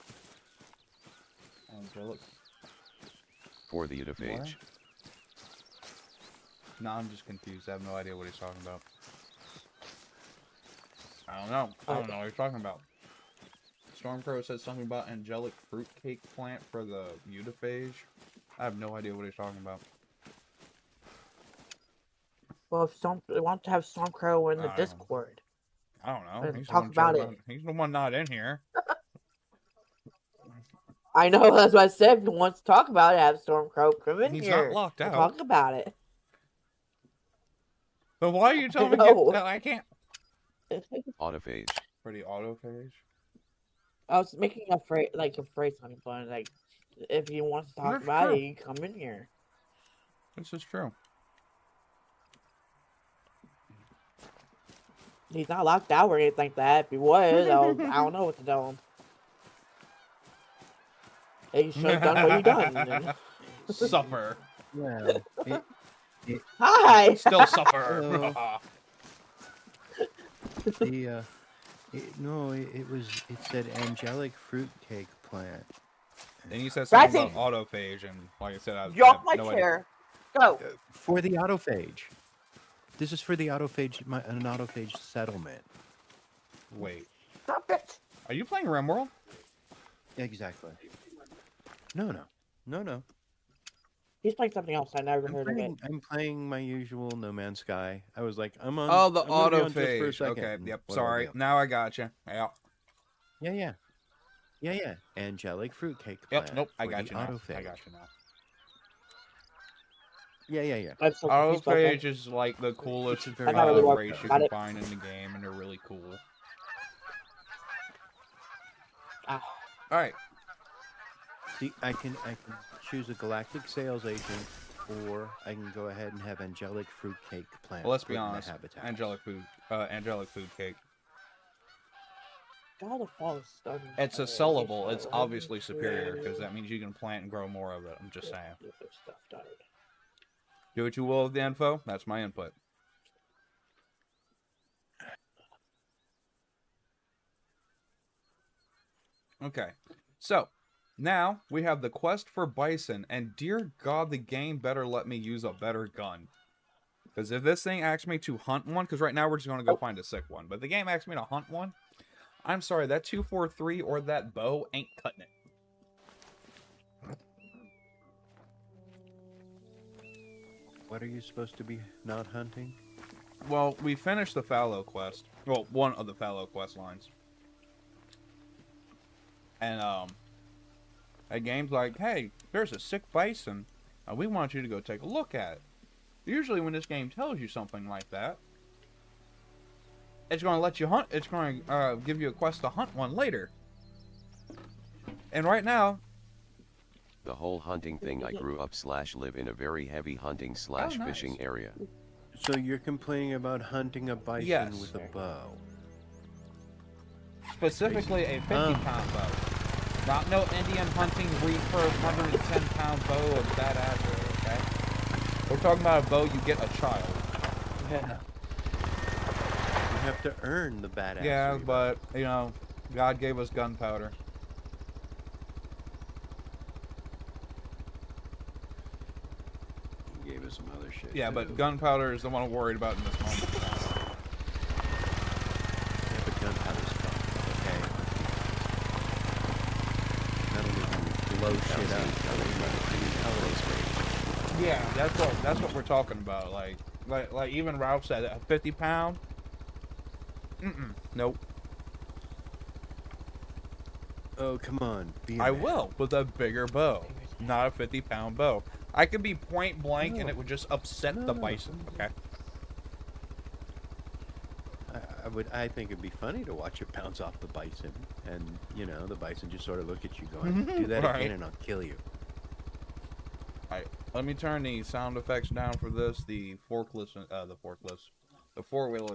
Angelic? For the Utophage. No, I'm just confused. I have no idea what he's talking about. I don't know. I don't know what he's talking about. Stormcrow said something about angelic fruitcake plant for the Utophage. I have no idea what he's talking about. Well, if they want to have Stormcrow in the Discord. I don't know. He's talk about it. He's the one not in here. I know, that's what I said. If he wants to talk about it, have Stormcrow come in here. He's not locked out. Talk about it. But why are you telling me I can't? Autophage. For the autophage? I was making a phrase something fun. Like, if he wants to talk about it, he can come in here. This is true. He's not locked out or anything like that. If he was, I don't know what to tell him. He should have done what he done. Suffer. Well, Hi! Still suffer. It said angelic fruitcake plant. Then you said something about autophage, and like I said, I Drop have my no chair. Idea. Go. For the autophage. This is for the autophage, an autophage settlement. Wait. Stop it. Are you playing RimWorld? Exactly. No. He's playing something else. I never heard of it. I'm playing my usual No Man's Sky. I was like, I'm on. Oh, the I'm gonna be on just for a autophage. second, Okay, and yep. what do I Sorry. do? Now I got you. Yeah. Yeah. Angelic fruitcake Yep. plant. Nope. I for got the you now. autophage. I got you now. Yeah. I'm so confused about that. Autophage is like the coolest It's a very I'm not really cool worried race you about can it. find in the game, and they're really cool. Ah, All right. See, I can choose a galactic sales agent, or I can go ahead and have angelic fruitcake plant. Well, let's be put in the honest. habitat. Angelic food cake. God of Fall is starting. It's a sellable. It's obviously superior because that means you can plant and grow more of it. I'm just saying. Stuff died. Do what you will with the info. That's my input. Okay. So, now we have the quest for bison, and dear God, the game better let me use a better gun. Because if this thing asks me to hunt one, because right now we're just going to go find a sick one, but the game asks me to hunt one, I'm sorry, that 243 or that bow ain't cutting it. What are you supposed to be not hunting? Well, we finished the fallow quest. Well, one of the fallow quest lines. And, a game's like, hey, there's a sick bison. We want you to go take a look at it. Usually when this game tells you something like that, it's going to let you hunt. It's going to give you a quest to hunt one later. And right now... The whole hunting thing, I grew up / live in a very heavy hunting / nice. fishing area. So you're complaining about hunting a bison Yes. with a bow? Specifically a 50-pound bow. Not no Indian hunting reefer 110-pound bow of that address, okay? We're talking about a bow you get a child. Yeah. You have to earn the badass. Yeah, but, you know, God gave us gunpowder. He gave us some other shit. Yeah, too. but gunpowder is the one I'm worried about in this moment. Yeah, but gunpowder's fun. Okay. Not only can you blow shit up, Yeah, that's what we're talking about. Like even Ralph said, a 50-pound. Nope. Oh, come on. Be a I man. will with a bigger bow, not a 50-pound bow. I could be point blank and it would just upset the bison. Okay. I think it'd be funny to watch it bounce off the bison, and you know the bison just sort of look at you, going, "Do that Right. again, and I'll kill you." Alright, let me turn the sound effects down for this. The four-wheelers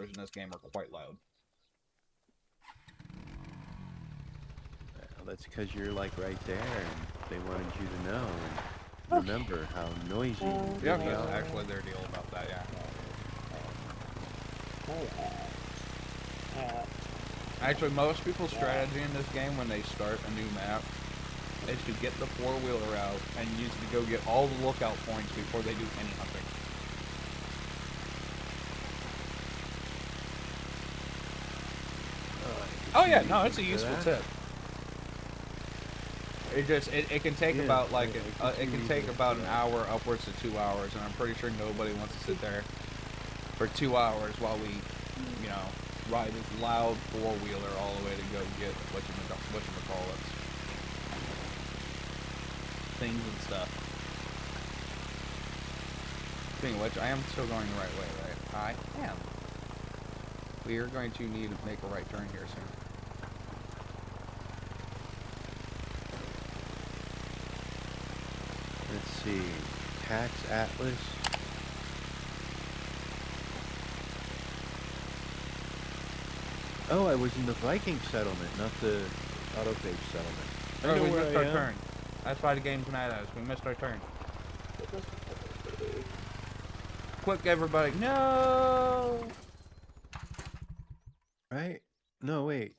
in this game are quite loud. Well, that's because you're like right there, and they wanted you to know and remember how noisy. you Yeah, really that's are. actually their deal about that. Yeah. Actually, most people's strategy in this game when they start a new map is to get the four-wheeler out and use it to go get all the lookout points before they do any hunting. Oh yeah, no, it's a useful tip. It can take Yeah, about like yeah, it can take about an hour upwards to 2 hours, and I'm pretty sure nobody wants to sit there for 2 hours while we, you know, ride this loud four-wheeler all the way to go get whatchamacallits, things and stuff. Speaking of which, I am still going the right way, right? I am. We are going to need to make a right turn here soon. Let's see, Tax Atlas. Oh, I was in the Viking settlement, not the autophage settlement. I know we where missed I our am. turn. That's why the game's mad at us. We missed our turn. Quick, everybody. No! Right? No, wait.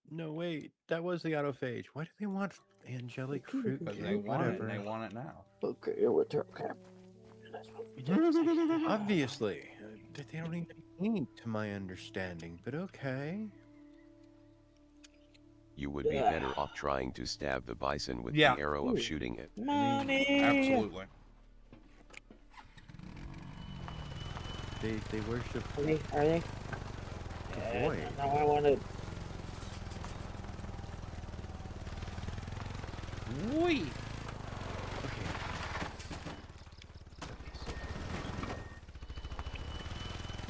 No, wait. That was the autophage. Why do they want angelic fruit? Because cake? they want it, Whatever. and they want it now. Okay, it would turn okay. That's what we did. Obviously. They don't even need, to my understanding, but okay. you would be better off trying to stab the bison with Yeah. the arrow of shooting it. Money. Absolutely. They worship Are they? the void. No, I wanted. Wee. Okay.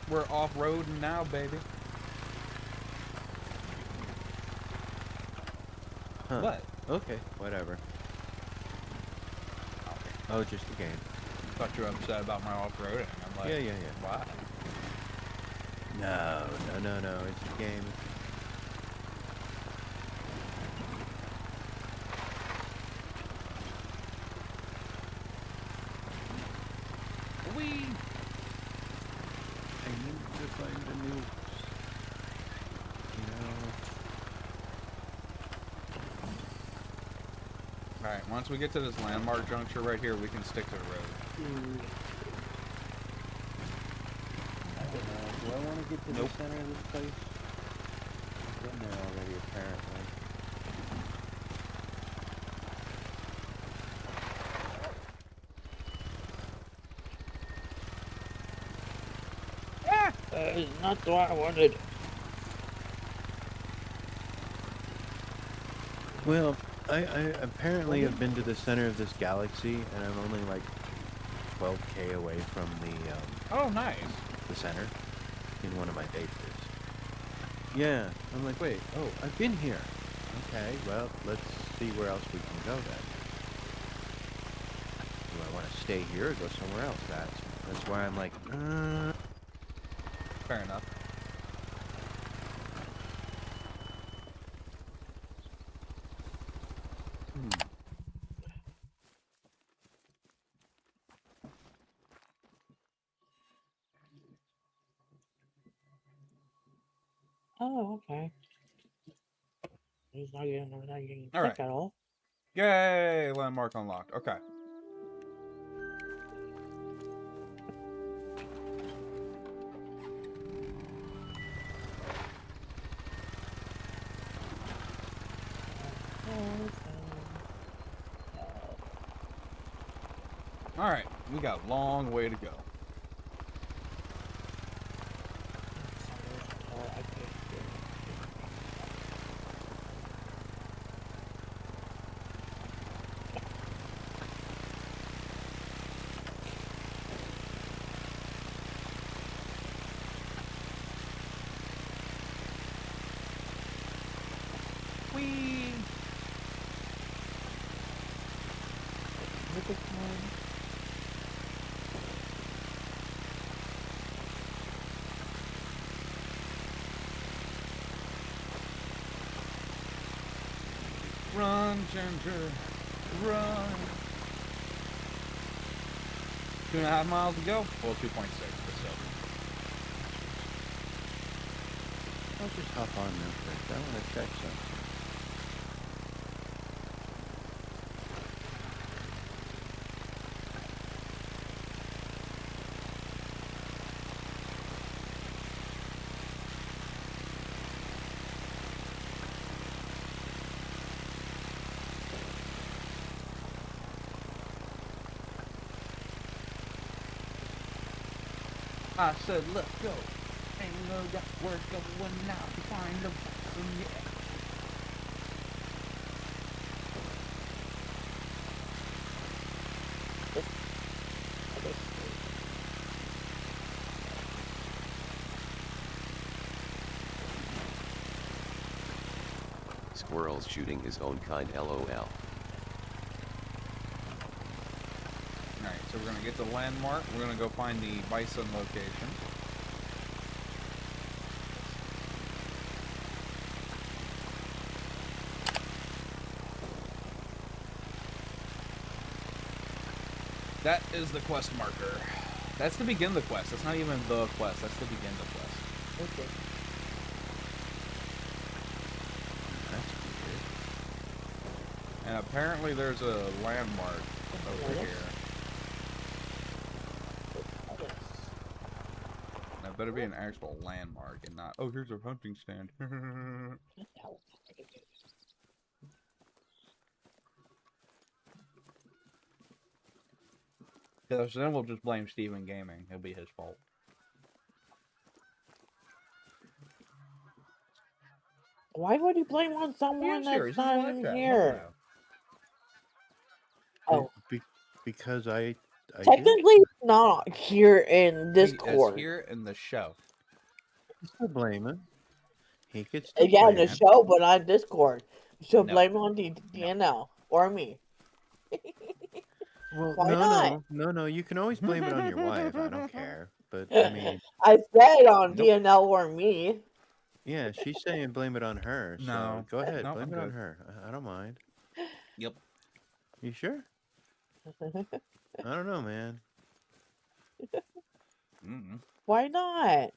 We're off-roading now, baby. Huh. What? Okay, whatever. Oh, just the game. Thought you were upset about my off-roading. I'm like, Yeah. why? No. It's a game. Wee. I need to find the nukes. Alright, once we get to this landmark juncture right here, we can stick to the road. I don't know. Do I want to get to Nope. the center of this place? I've been there already, apparently. That is not what I wanted. Well, I apparently have been to the center of this galaxy, and I'm only like 12K away from Oh, nice. the center in one of my bases. Yeah, I'm like, wait, oh, I've been here. Okay, well, let's see where else we can go then. Do I want to stay here or go somewhere else? That's why I'm like, Fair enough. Oh, okay. He's not getting All sick right. at all. Yay! Landmark unlocked. Okay. Alright, we got a long way to go. Whee! Run, Ginger, run. 2.5 miles to go. Well, 2.6, but still. I'll just hop on real quick. I want to check something. I said, let's go. Ain't no doubt we're going now to find the bison, yeah. Squirrels shooting his own kind, LOL. Alright, so we're gonna get the landmark. We're gonna go find the bison location. That is the quest marker. That's to begin the quest. That's not even the quest. That's to begin the quest. Okay. That's weird. And apparently there's a landmark over Yes. here. That better be an actual landmark and not, oh, here's a hunting stand. Yeah, so then we'll just blame Steven Gaming. It'll be his fault. Why would you blame on someone serious, that's this is not live in chat, let here? me know. Oh, Because I do? technically not here in It's Discord. here in the show. He still blame him. He could still Yeah, in blame the him. show, but not Discord. So No. blame it on DNL or me. Well, Why not? no. You can always blame it on your wife. I don't care. But I mean, I said on Nope. DNL or me. yeah, she's saying blame it on her. So No. go ahead, No, blame I'm it on good. her. I don't mind. Yep. You sure? I don't know, man. Mm-mm. Why not?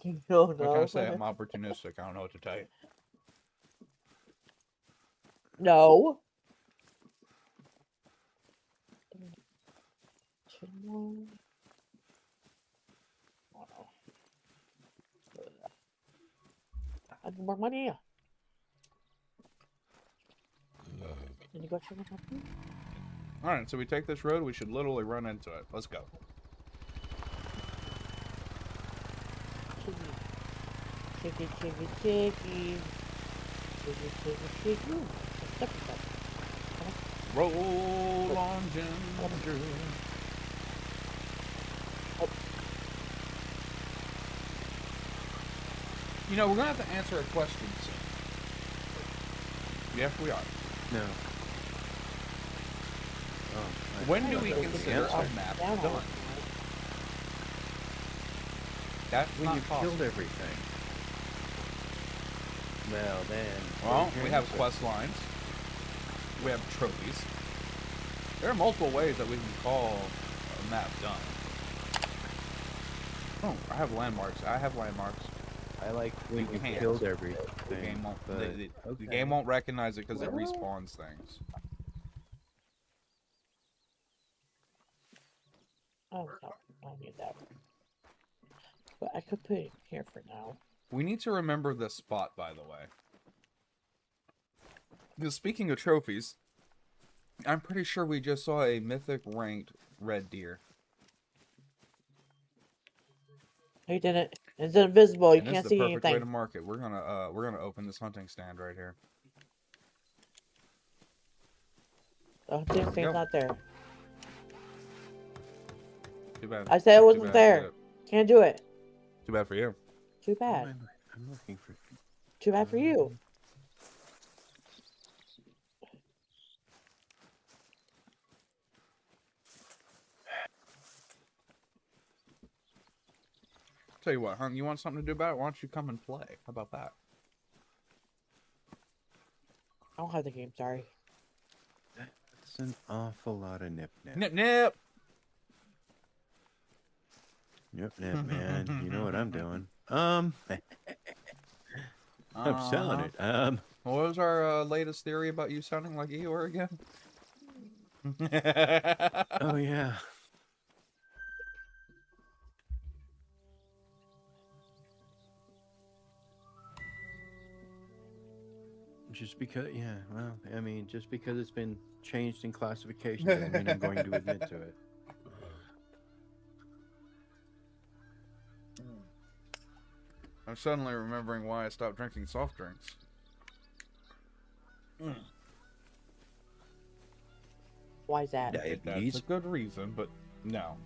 You don't What can I know. say? I'm opportunistic. I don't know what to tell you. No. I need more money. Did you go check it out? Alright, so we take this road, we should literally run into it. Let's go. Chicky, chicky, chicky. Chicky, chicky, chicky. Ooh, step, step. Roll on ginger. You know, we're gonna have to answer a question soon. Yes, we are. No. Oh, When do we thought consider that was a map Down done? on it. That's when not you've possible. killed everything. Well, then. Well, we have quest lines. We have trophies. There are multiple ways that we can call a map done. Oh, I have landmarks. I like when You you've can't. killed everything. The game won't. but- The okay. game won't recognize it because it respawns things. Oh, no, I don't need that. But I could put it here for now. We need to remember this spot, by the way. Because speaking of trophies, I'm pretty sure we just saw a mythic ranked red deer. You didn't. It's invisible. You And this can't is the see perfect way to anything. mark it. We're gonna open this hunting stand right here. The thing's Yep. not there. Too bad. I said it Too wasn't bad. there. Can't do it. Too bad for you. Too What bad. am I'm looking for. Too bad for you. Tell you what, huh? You want something to do about it? Why don't you come and play? How about that? I don't have the game. Sorry. That's an awful lot of nip nip. Nip nip. Nip nip, man. You know what I'm doing. I'm selling it. What was our latest theory about you sounding like Eeyore again? Oh yeah. Just because, yeah, well, I mean, just because it's been changed in classification doesn't mean I'm going to admit to it. I'm suddenly remembering why I stopped drinking soft drinks. Why is that? Yeah. That's Diabetes? a good reason, but no.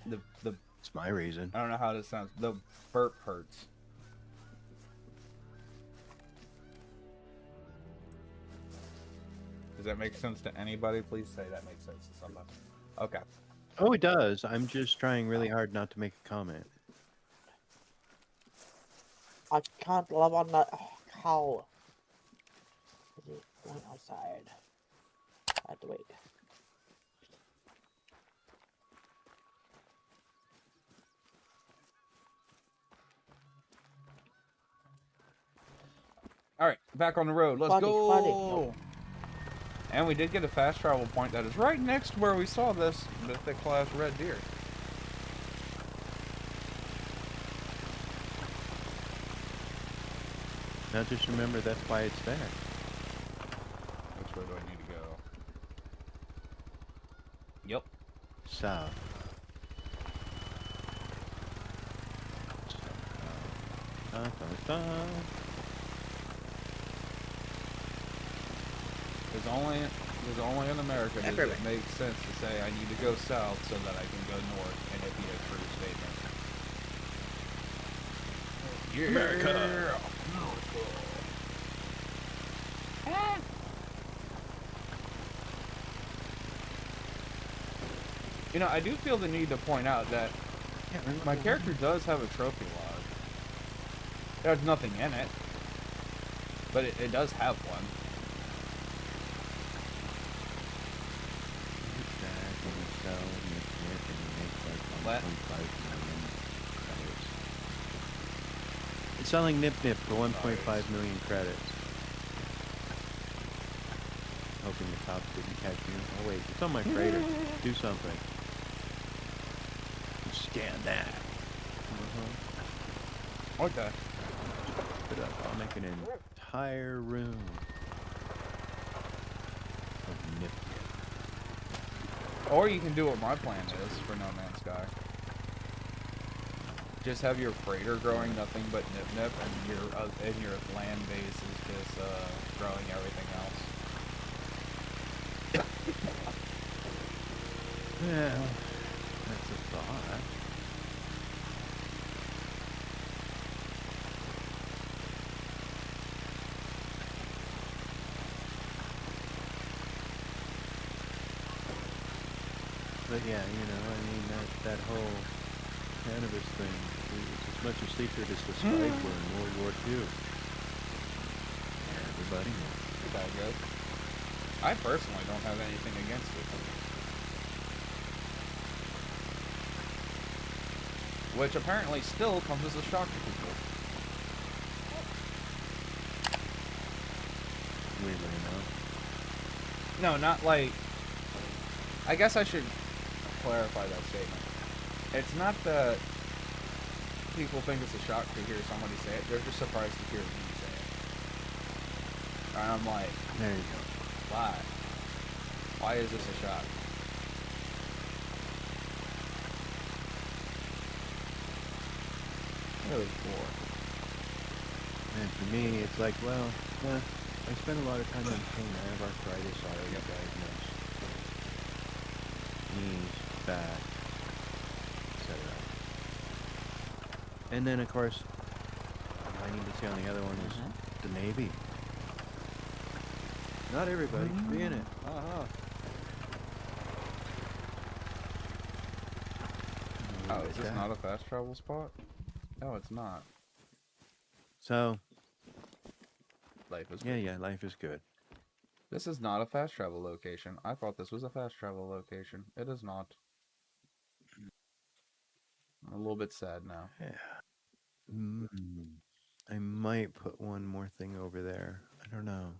The It's my reason. I don't know how this sounds. The burp hurts. Does that make sense to anybody? Please say that makes sense to somebody. Okay. Oh, it does. I'm just trying really hard not to make a comment. I can't live on that. Oh, how? Is it going outside? I have to wait. All right, back on the road. Let's Buddy, go. buddy. And we did get a fast travel point that is right next to where we saw this mythic class red deer. Now just remember that's why it's there. Which way do I need to go? Yep. South. There's only in America does it make sense to say I need to go south so that I can go north and it be a true statement. Yeah. America. You know, I do feel the need to point out that my character does have a trophy log. There's nothing in it, but it does have one. What? It's selling Nip Nip for 1.5 million credits. Hoping the cops didn't catch you. Oh wait, it's on my freighter. Do something. Scan that. Okay. Put it up. I'll make an entire room of Nip Nip. Or you can do what my plan is for No Man's Sky. Just have your freighter growing nothing but Nip Nip, and your land base is just growing everything else. Yeah, that's a thought. But yeah, you know, I mean, that whole cannabis thing is as much a secret as the spike were in World War II. Everybody knows. It's all good. I personally don't have anything against it. Which apparently still comes as a shock to people. Weirdly enough. No, not like... I guess I should clarify that statement. It's not that people think it's a shock to hear somebody say it. They're just surprised to hear me say it. And I'm like... There you go. Why? Why is this a shock? Really poor. And for me, it's like, well, I spend a lot of time in pain. I have arthritis already diagnosed. Knees, back, etc. And then, of course, I need to see on the other one is the Navy. Not everybody can be in it. Oh, is this not a fast travel spot? No, it's not. So, Life is yeah, good. life is good. This is not a fast travel location. I thought this was a fast travel location. It is not. I'm a little bit sad now. Yeah. I might put one more thing over there. I don't know.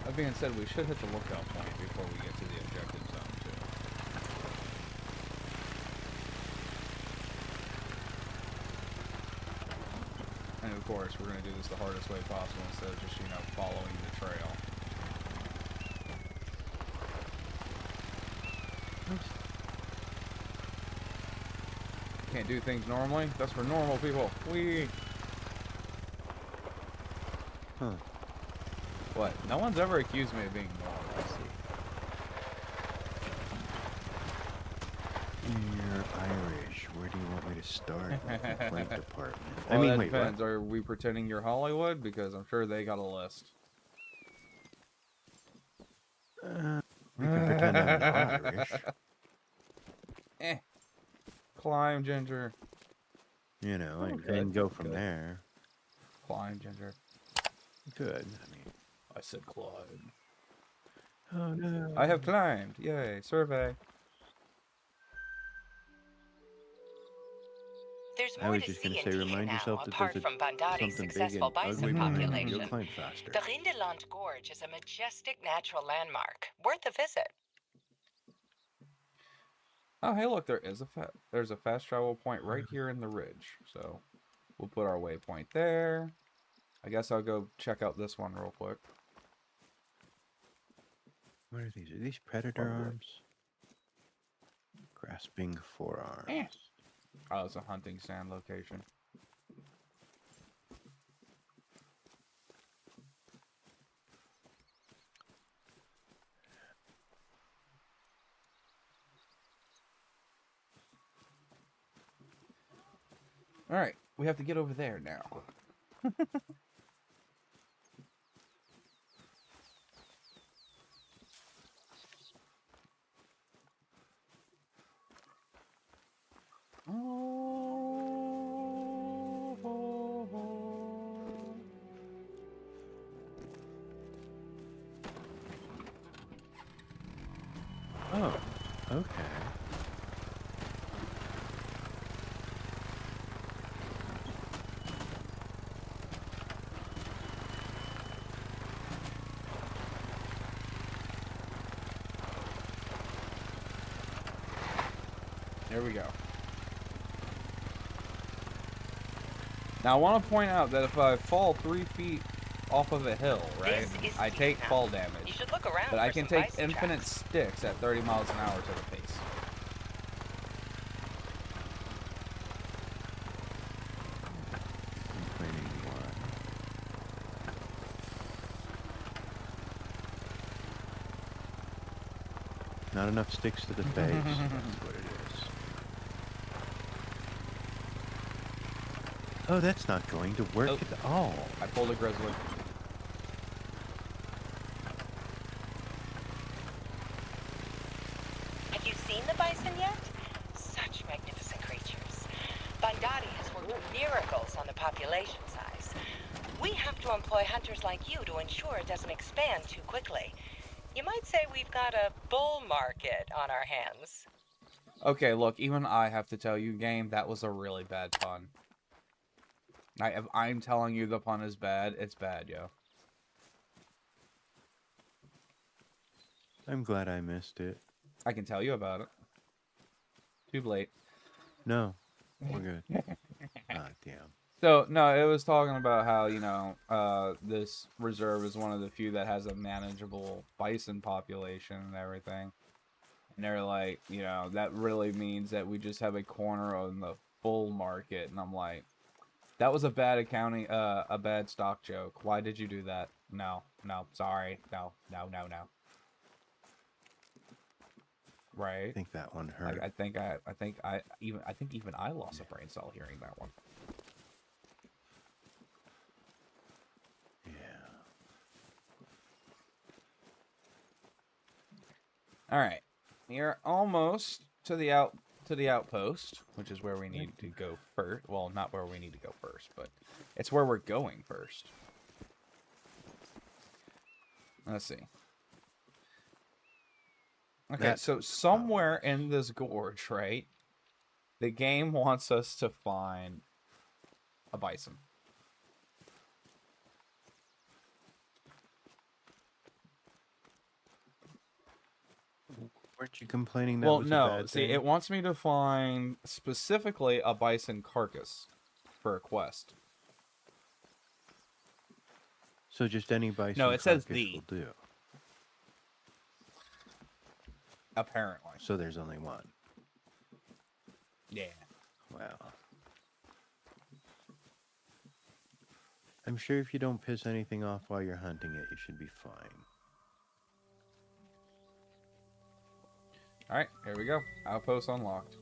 That being said, we should hit the lookout point before we get to the objective zone, too. And of course, we're going to do this the hardest way possible instead of just, following the trail. Can't do things normally? That's for normal people. Huh. What? No one's ever accused me of being normal. Let's see. You're Irish. Where do you want me to start with the complaint department? Well, I mean, that wait, depends. what? Are we pretending you're Hollywood? Because I'm sure they got a list. We can pretend I'm not Irish. Climb, Ginger. You know, and Okay, then go from good. there. Climb, Ginger. Good. I mean, I said climb. oh no. I have climbed. Yay. Survey. There's There's I more was to just see gonna in say, Dia remind now, yourself that apart there's from Bandari's something big successful and bison ugly behind you. population. You'll climb faster. The Rindeland Gorge is a majestic natural landmark, worth a visit. Oh, hey, look, there's a fast travel point right here in the ridge. So we'll put our waypoint there. I guess I'll go check out this one real quick. What are these? Are these predator Probably. arms? Grasping forearms. Eh. Oh, it's a hunting stand location. Alright, we have to get over there now. Oh, okay. There we go. Now I want to point out that if I fall 3 feet off of a hill, right, This is I take Vietnam. fall You damage. should look around But for I can some take bison infinite tracks. sticks at 30 miles an hour to the pace. Complaining why. Not enough sticks to the face. That's what it is. Oh, that's not going to work Oh. at all. I pulled a grizzly. Have you seen the bison yet? Such magnificent creatures. Bandari has worked miracles on the population size. We have to employ hunters like you to ensure it doesn't expand too quickly. You might say we've got a bull market on our hands. Okay, look, even I have to tell you, game, that was a really bad pun. If I'm telling you the pun is bad, it's bad, yo. I'm glad I missed it. I can tell you about it. Too late. No, we're good. Ah, damn. So, no, it was talking about how, you know, this reserve is one of the few that has a manageable bison population and everything. And they're like, you know, that really means that we just have a corner on the bull market. And I'm like, that was a bad accounting, a bad stock joke. Why did you do that? No, sorry. No. Right? I think that one hurt. I think even I lost a brain cell hearing that one. Yeah. All right, you're almost to the outpost, which is where we need to go first. Well, not where we need to go first, but it's where we're going first. Let's see. Okay, That's so what's somewhere in this gorge, right? The game wants us to find a bison. Weren't you complaining that Well, was a no. bad See, thing? it wants me to find specifically a bison carcass for a quest. So just any bison No, it says carcass the. will do. Apparently. So there's only one. Yeah. Wow. I'm sure if you don't piss anything off while you're hunting it, you should be fine. Alright, here we go. Outpost unlocked.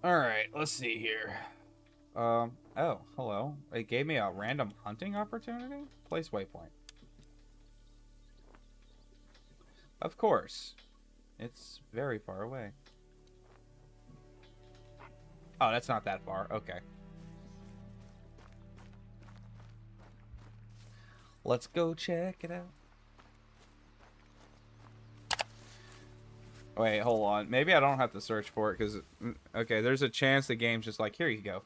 Alright, let's see here. Oh, hello. It gave me a random hunting opportunity? Place waypoint. Of course. It's very far away. Oh, that's not that far. Okay. Let's go check it out. Wait, hold on. Maybe I don't have to search for it because, okay, there's a chance the game's just like, here you go.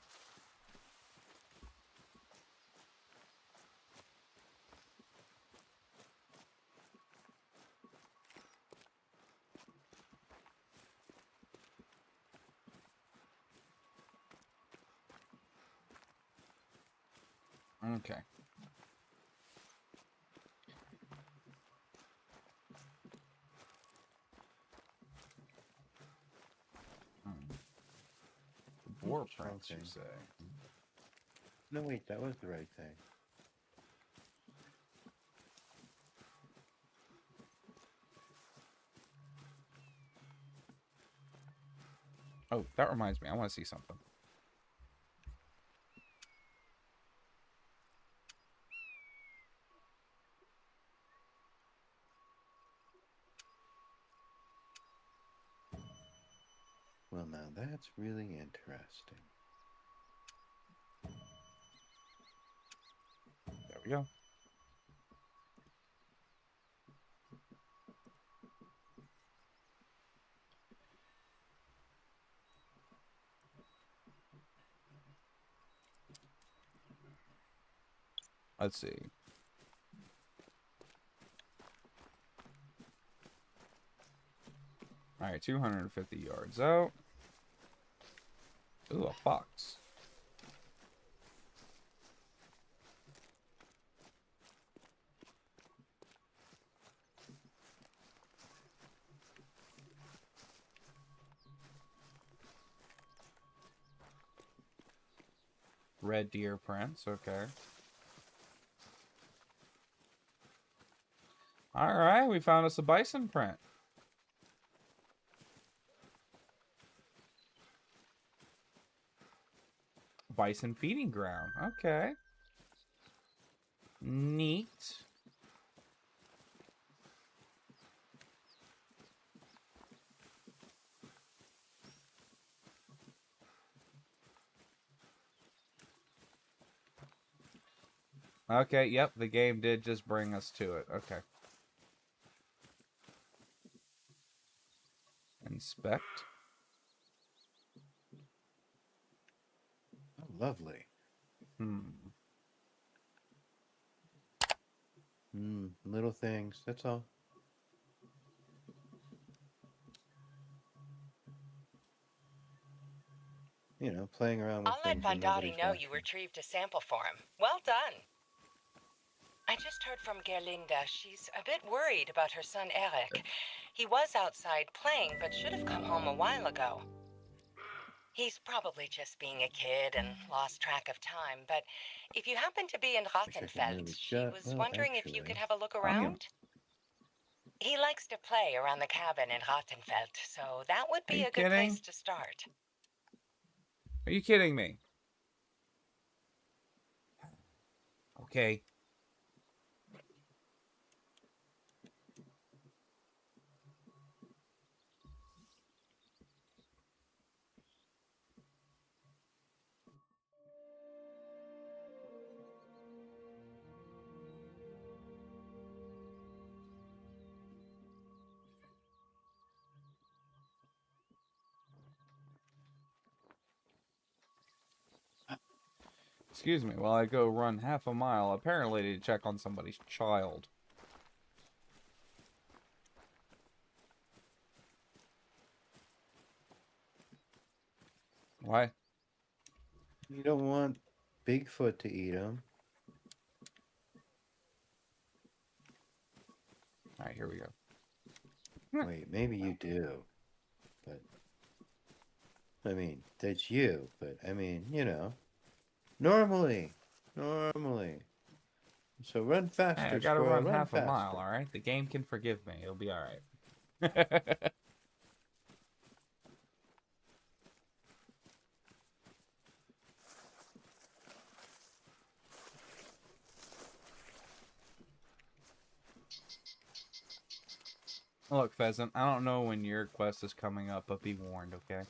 Okay. War prints, you Okay. say? No, wait, that was the right thing. Oh, that reminds me. I want to see something. Well, now that's really interesting. There we go. Let's see. All right, 250 yards out. Ooh, a fox. Red deer prints, okay. All right, we found us a bison print. Bison feeding ground, okay. Neat. Okay, yep, the game did just bring us to it. Okay. Inspect. Oh, lovely. Little things, that's all. You know, playing around with I'll let things when nobody's Bandari know you watching. retrieved a sample for him. Well done. I just heard from Gerlinda. She's a bit worried about her son Eric. He was outside playing, but should have come home a while ago. He's probably just being a kid and lost track of time, but if you happen to be in Wish I could Rothenfeld, move it she shut. was Well, wondering if you actually, could have a look I am. around. He likes to play around the cabin in Rothenfeld, so that would Are be you a good kidding? place to start. Are you kidding me? Okay. Excuse me, while I go run half a mile, apparently to check on somebody's child. Why? you don't want Bigfoot to eat them. Alright, here we go. Wait, maybe you do. But, I mean, that's you. But, I mean, you know. Normally. So run faster, Hey, I gotta squirrel. run Run half a faster. mile, alright? The game can forgive me. It'll be alright. Look, Pheasant, I don't know when your quest is coming up, but be warned, okay?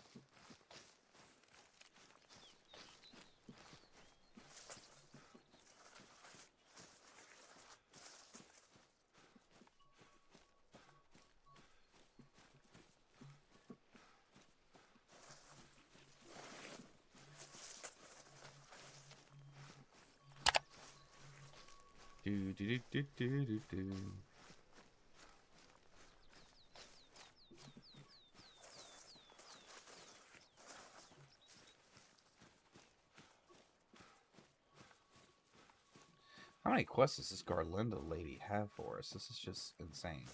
Do do do do do do do. How many quests does this Garlinda lady have for us? This is just insane.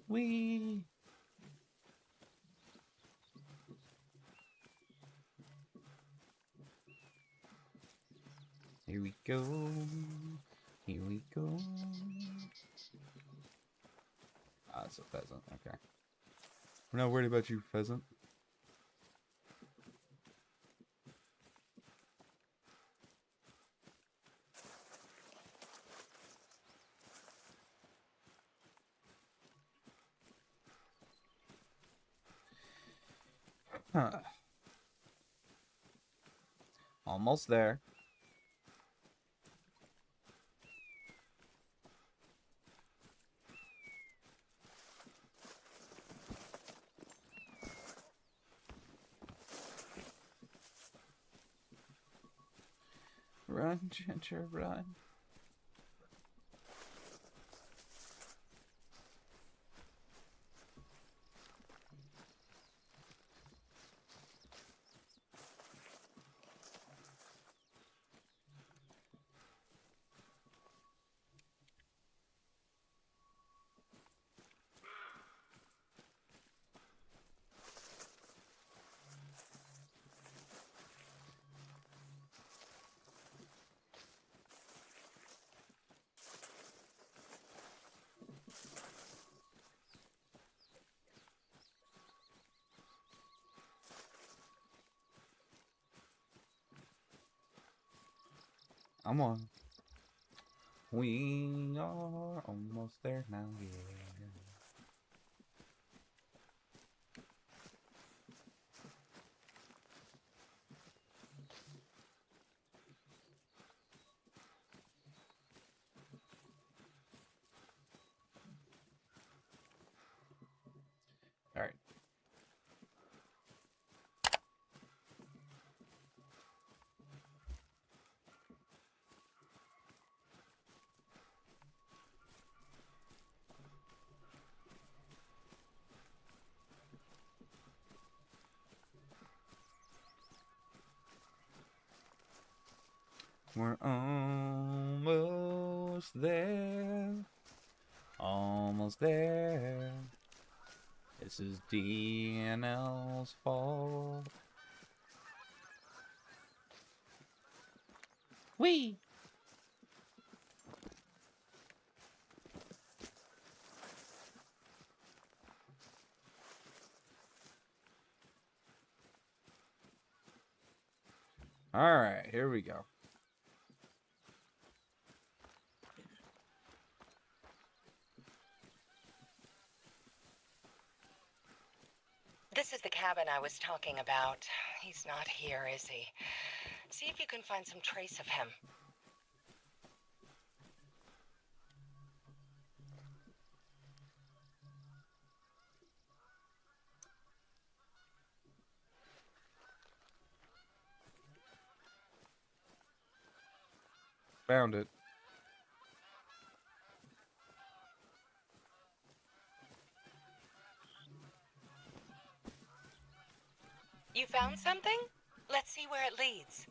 Wee. Here we go. Here we go. Ah, it's a pheasant. Okay. We're not worried about you, pheasant. Huh. Almost there. Run, Ginger, run. I'm on. We are almost there now, yeah. All right. We're almost there. Almost there. This is DNL's fault. Wee! Alright, here we go. This is the cabin I was talking about. He's not here, is he? See if you can find some trace of him. Found it. You found something? Let's see where it leads.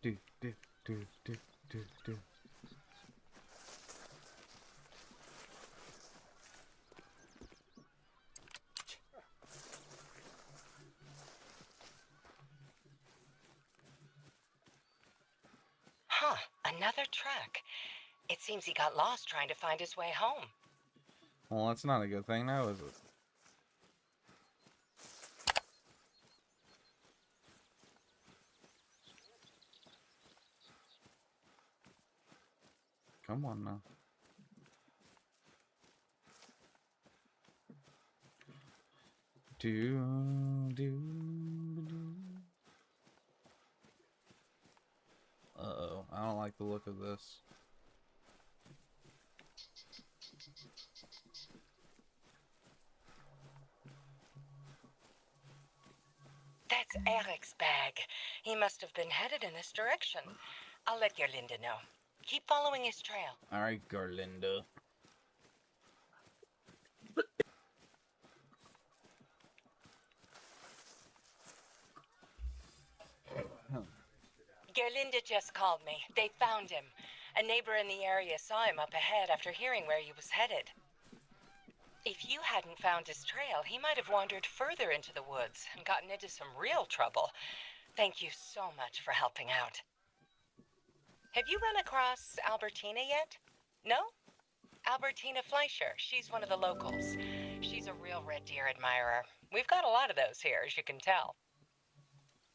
Do, do, do, do, do, do. Huh, another track. It seems he got lost trying to find his way home. Well, that's not a good thing now, is it? Come on now. Uh-oh, I don't like the look of this. That's Eric's bag. He must have been headed in this direction. I'll let Gerlinda know. Keep following his trail. All right, Gerlinda. Gerlinda just called me. They found him. A neighbor in the area saw him up ahead after hearing where he was headed. If you hadn't found his trail, he might have wandered further into the woods and gotten into some real trouble. Thank you so much for helping out. Have you run across Albertina yet? No? Albertina Fleischer. She's one of the locals. She's a real red deer admirer. We've got a lot of those here, as you can tell.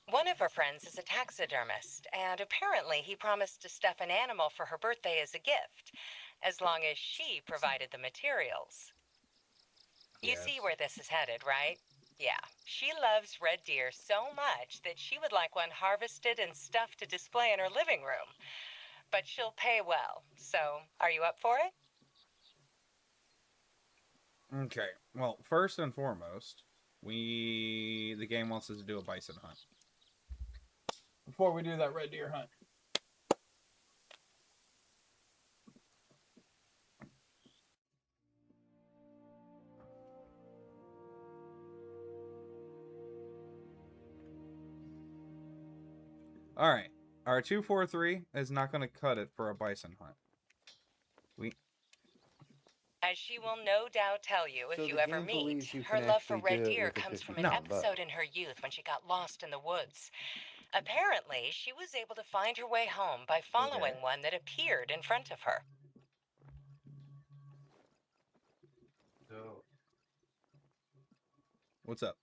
One of her friends is a taxidermist, and apparently he promised to stuff an animal for her birthday as a gift, as long as she provided the materials. You see where this is headed, right? Yeah, she loves red deer so much that she would like one harvested and stuffed to display in her living room. But she'll pay well, so are you up for it? Okay, well, first and foremost, the game wants us to do a bison hunt. Before we do that red deer hunt. Alright, our 243 is not going to cut it for a bison hunt. As she will no doubt tell you if So you the ever game meet, believes you her can love for actually red do it deer with a comes from 50 an pound buck. episode in her youth when she got lost in the woods. Apparently, she was able to find her way home by following one that appeared in front of her. What's up?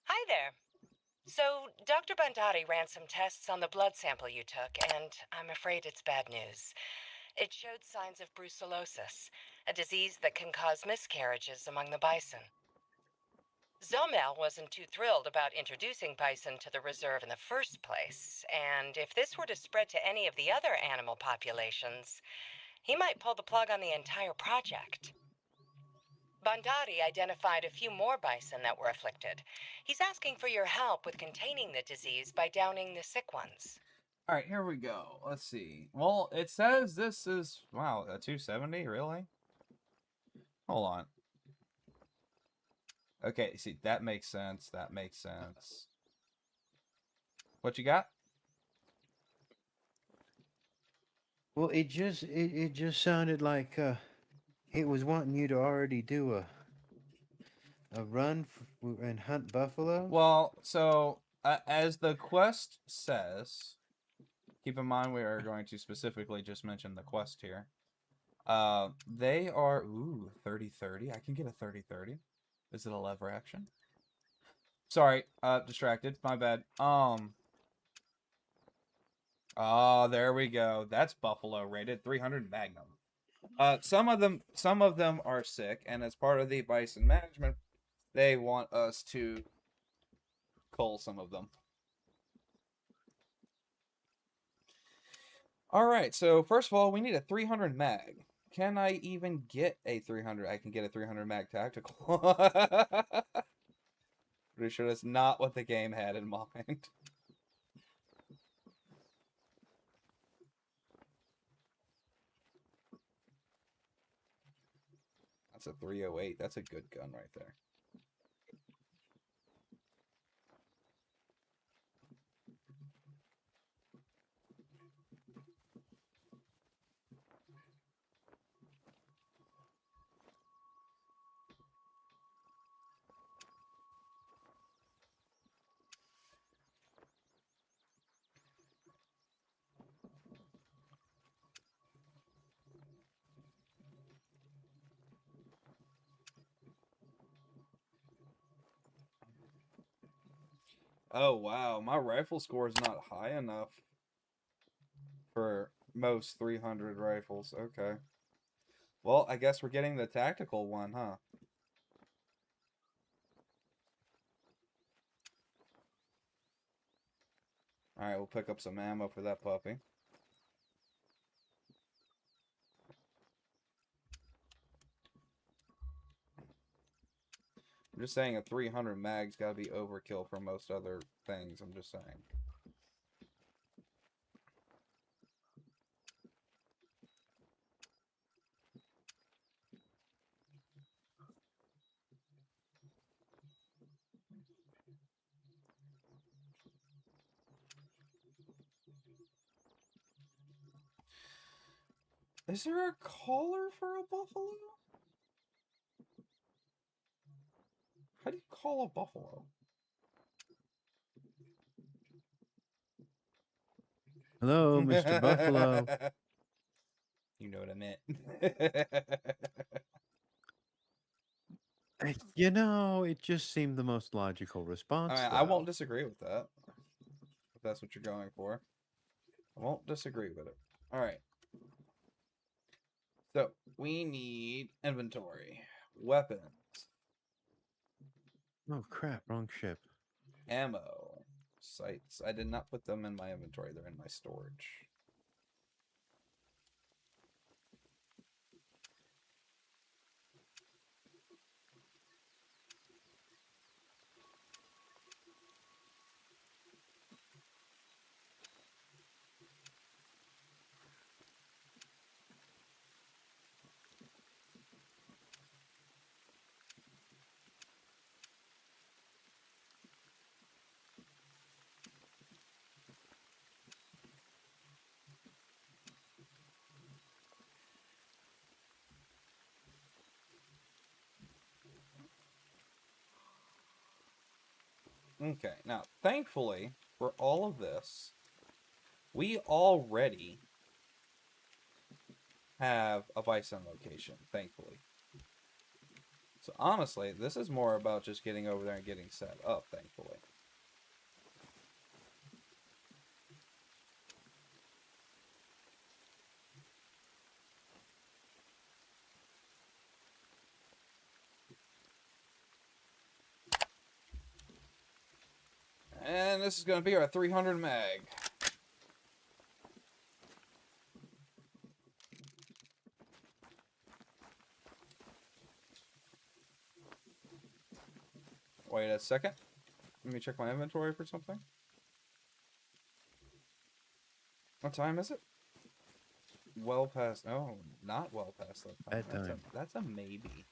Hi there. So, Dr. Bandari ran some tests on the blood sample you took, and I'm afraid it's bad news. It showed signs of brucellosis, a disease that can cause miscarriages among the bison. Zomel wasn't too thrilled about introducing bison to the reserve in the first place, and if this were to spread to any of the other animal populations, he might pull the plug on the entire project. Bandari identified a few more bison that were afflicted. He's asking for your help with containing the disease by downing the sick ones. All right, here we go. Let's see. Well, it says this is, wow, a 270, really? Hold on. Okay, see, that makes sense. That makes sense. What you got? Well, it just sounded like it was wanting you to already do a run and hunt buffalo. Well, so as the quest says, keep in mind we are going to specifically just mention the quest here. They are 30-30. I can get a 30-30. Is it a lever action? Sorry, distracted. My bad. There we go. That's buffalo rated 300 Magnum. Some of them are sick, and as part of the bison management, they want us to cull some of them. All right. So first of all, we need a 300 mag. Can I even get a 300? I can get a 300 mag tactical. Pretty sure that's not what the game had in mind. That's a 308. That's a good gun right there. Oh wow, my rifle score is not high enough for most 300 rifles. Okay. Well, I guess we're getting the tactical one, huh? Alright, we'll pick up some ammo for that puppy. I'm just saying a 300 mag's gotta be overkill for most other things. I'm just saying. Is there a collar for a buffalo? How do you call a buffalo? Hello, Mr. Buffalo. You know what I meant. You know, it just seemed the most logical response, I won't though. disagree with that. If that's what you're going for. I won't disagree with it. Alright. So, we need inventory. Weapons. Oh, crap. Wrong ship. Ammo. Sights. I did not put them in my inventory. They're in my storage. Okay, now, thankfully, for all of this, we already have a bison location, thankfully. So honestly, this is more about just getting over there and getting set up, thankfully. And this is going to be our 300 mag. Wait a second. Let me check my inventory for something. What time is it? Well past. Oh, not well past that time. Bedtime. That's a maybe.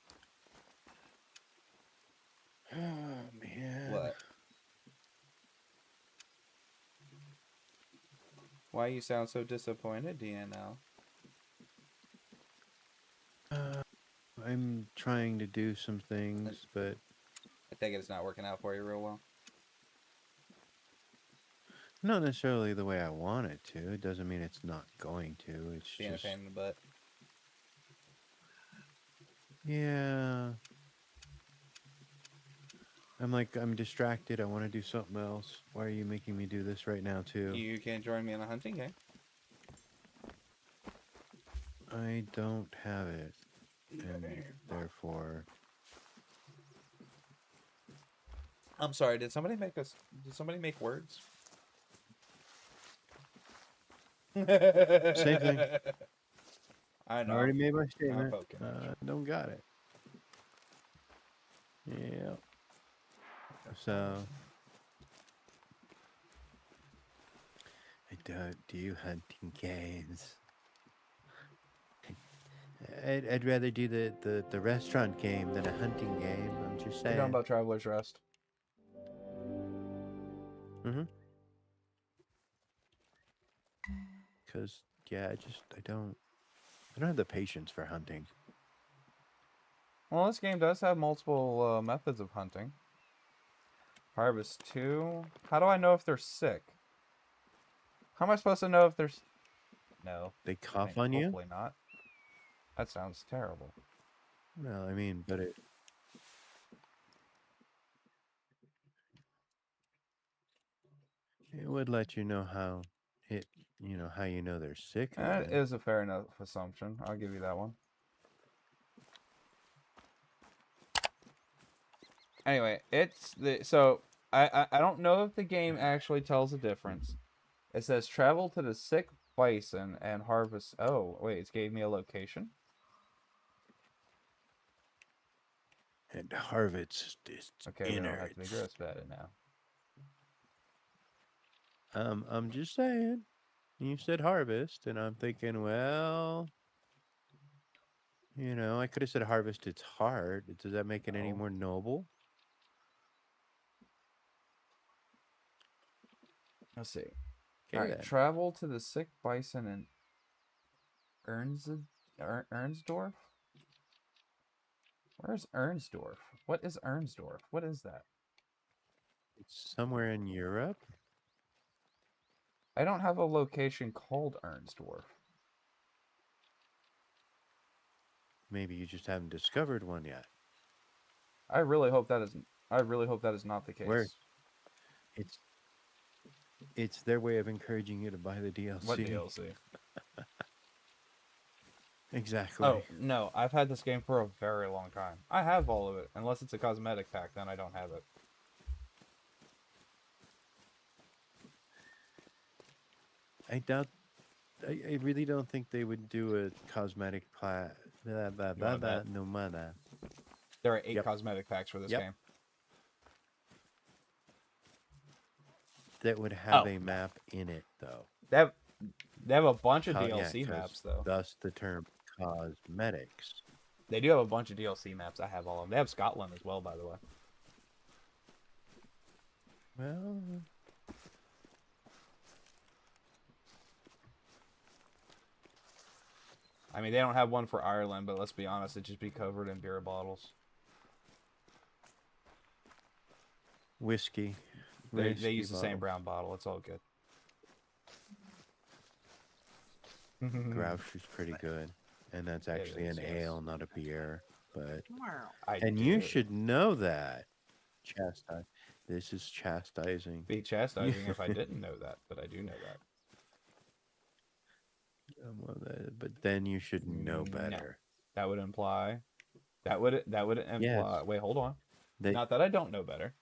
Oh, man. What? Why you sound so disappointed, DNL? I'm trying to do some things, but I take it it's not working out for you real well. not necessarily the way I want it to. It doesn't mean it's not going to. It's Being just... a pain in the butt. Yeah. I'm distracted. I want to do something else. Why are you making me do this right now, too? You can join me in a hunting game. I don't have it. And therefore... I'm sorry, did somebody make us... Did somebody make words? Same thing. I I know. already made my statement. poking at you. Don't got it. Yeah. So... I don't do hunting games. I'd rather do the restaurant game than a hunting game. I'm just We're saying. talking about Traveler's Rest. Because yeah, I don't have the patience for hunting. Well, this game does have multiple methods of hunting. Harvest 2. How do I know if they're sick? How am I supposed to know if they're... No. They cough I mean, on you? hopefully not. That sounds terrible. Well, I mean, but it... It would let you know how it, how you know they're sick. I That think. is a fair enough assumption. I'll give you that one. Anyway, I don't know if the game actually tells a difference. It says travel to the sick bison and harvest. Oh, wait, it gave me a location. And harvest its Okay, we don't have to be innards. gross about it now. I'm just saying. You said harvest, and I'm thinking, well, I could have said harvest its heart. Does that make it any No. more noble? Let's see. Okay, All right, then. travel to the sick bison in Ernsdorf. Where's Ernsdorf? What is Ernsdorf? What is that? It's somewhere in Europe. I don't have a location called Ernsdorf. Maybe you just haven't discovered one yet. I really hope that is. I really hope that is not the case. Where? It's their way of encouraging you to buy the DLC. What DLC? Exactly. Oh no, I've had this game for a very long time. I have all of it, unless it's a cosmetic pack. Then I don't have it. I doubt. I really don't think they would do a cosmetic no matter. There are 8 Yep. cosmetic packs for this Yep. game. That would have Oh. a map in it, though. They have a bunch of Yeah, DLC 'cause maps though. Thus the term cosmetics. They do have a bunch of DLC maps. I have all of them. They have Scotland as well, by the way. Well, I mean, they don't have one for Ireland, but let's be honest, it'd just be covered in beer bottles. whiskey. They Whiskey use the same bottles. brown bottle. It's all good. Grouch is pretty good, and that's It actually is, an yes. ale, not a beer. But And you should know that. This is chastising. be chastising if I didn't know that, but I do know that. But then you should know No. better. That would imply. That would imply. Yes. Wait, hold on. They, Not that I don't know better,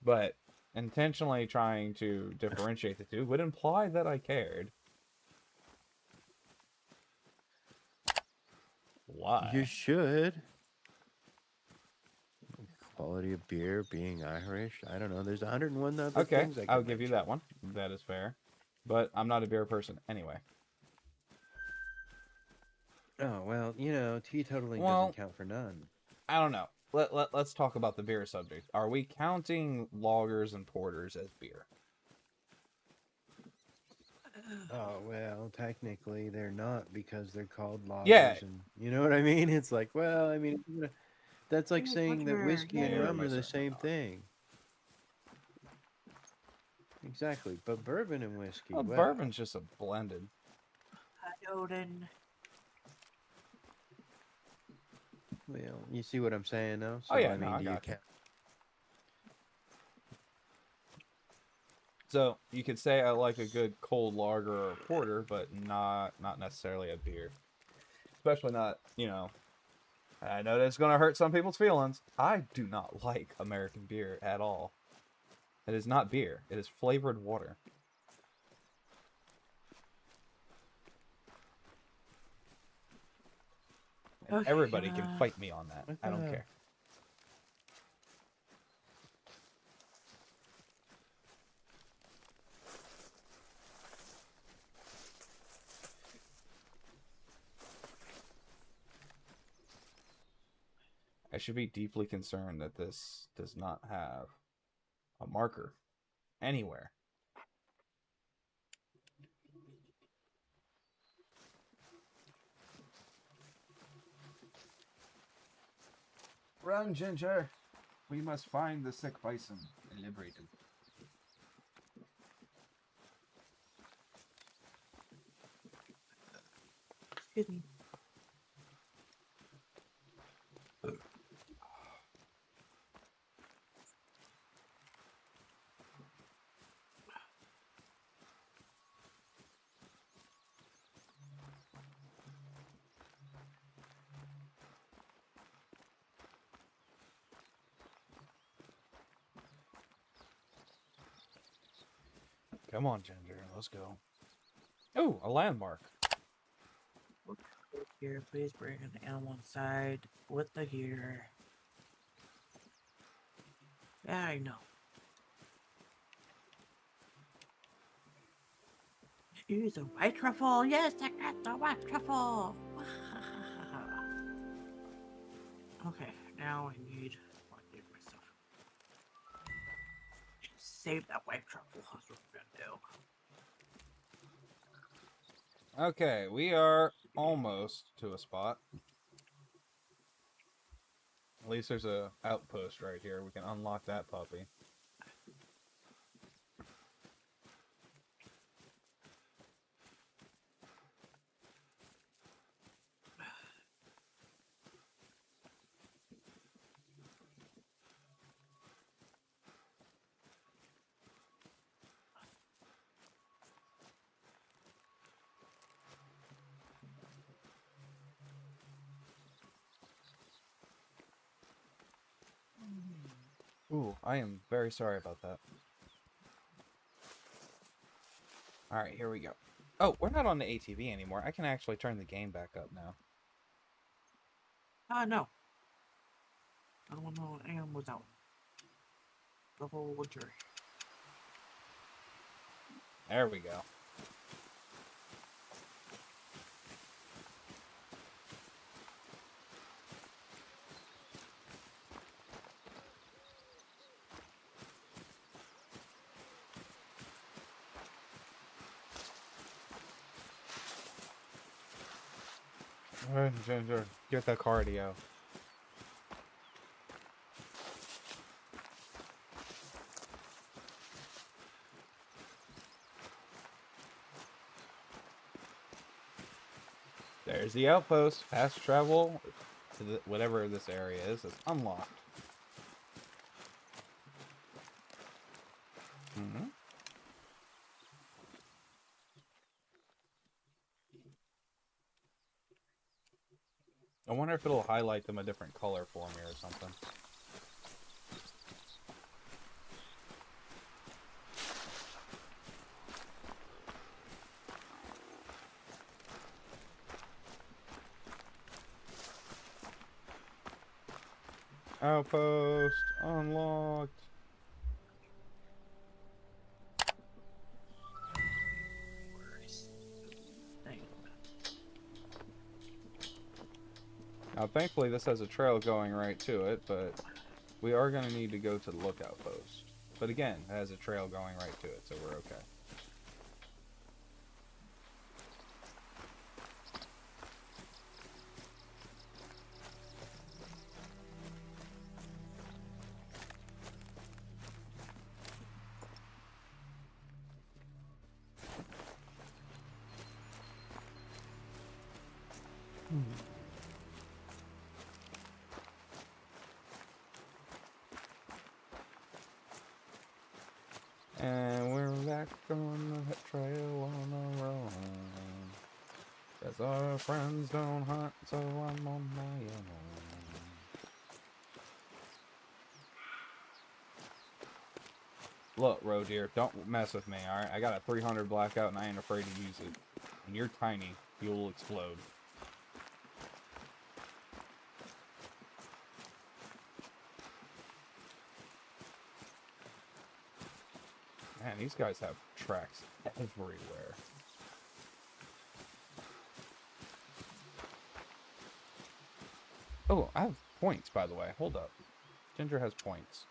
but intentionally trying to differentiate the two would imply that I cared. Why? you should. Quality of beer, being Irish. I don't know. There's 101 other Okay, things I I'll could give you mention. that one. That is fair. But I'm not a beer person anyway. Oh, well, teetotaling Well- doesn't count for none. I don't know. Let's talk about the beer subject. Are we counting lagers and porters as beer? Oh, well, technically they're not because they're called lagers. Yeah. And, you know what I mean? It's like, well, I mean, that's like Yeah, saying that whatever, whiskey and yeah. rum are Yeah, the certainly same not. thing. Exactly. But bourbon and whiskey. Well, well, bourbon's just a blended. Odin. Well, you see what I'm saying, though? Oh, yeah, I no, mean, I do you gotcha. count? So you could say I like a good cold lager or a porter, but not necessarily a beer. Especially not, I know that's gonna hurt some people's feelings. I do not like American beer at all. It is not beer. It is flavored water. And Okay, everybody can fight me on that. I don't Okay. care. I should be deeply concerned that this does not have a marker anywhere. Run, Ginger! We must find the sick bison and liberate him. Excuse me. Come on, Ginger. Let's go. Oh, a landmark. Here, please bring an animal inside with the heater. Yeah, I know. Use a white truffle. Yes, I got the white truffle. Okay, now I need my stuff. Save that white truffle. That's what we're gonna do. Okay, we are almost to a spot. At least there's a outpost right here. We can unlock that puppy. Ooh, I am very sorry about that. Alright, here we go. Oh, we're not on the ATV anymore. I can actually turn the game back up now. No. I don't want no animals out. The whole winter. There we go. Alright, Ginger, get that cardio. There's the outpost. Fast travel to whatever this area is unlocked. Mm-hmm. I wonder if it'll highlight them a different color for me or something. Outpost unlocked. Now, thankfully, this has a trail going right to it, but we are going to need to go to the lookout post. But again, it has a trail going right to it, so we're okay. And we're back on the trail on the run. 'Cause our friends don't hunt, so I'm on my own. Look, roe deer, don't mess with me, alright? I got a 300 blackout and I ain't afraid to use it. When you're tiny, you'll explode. Man, these guys have tracks everywhere. Oh, I have points, by the way. Hold up. Ginger has points.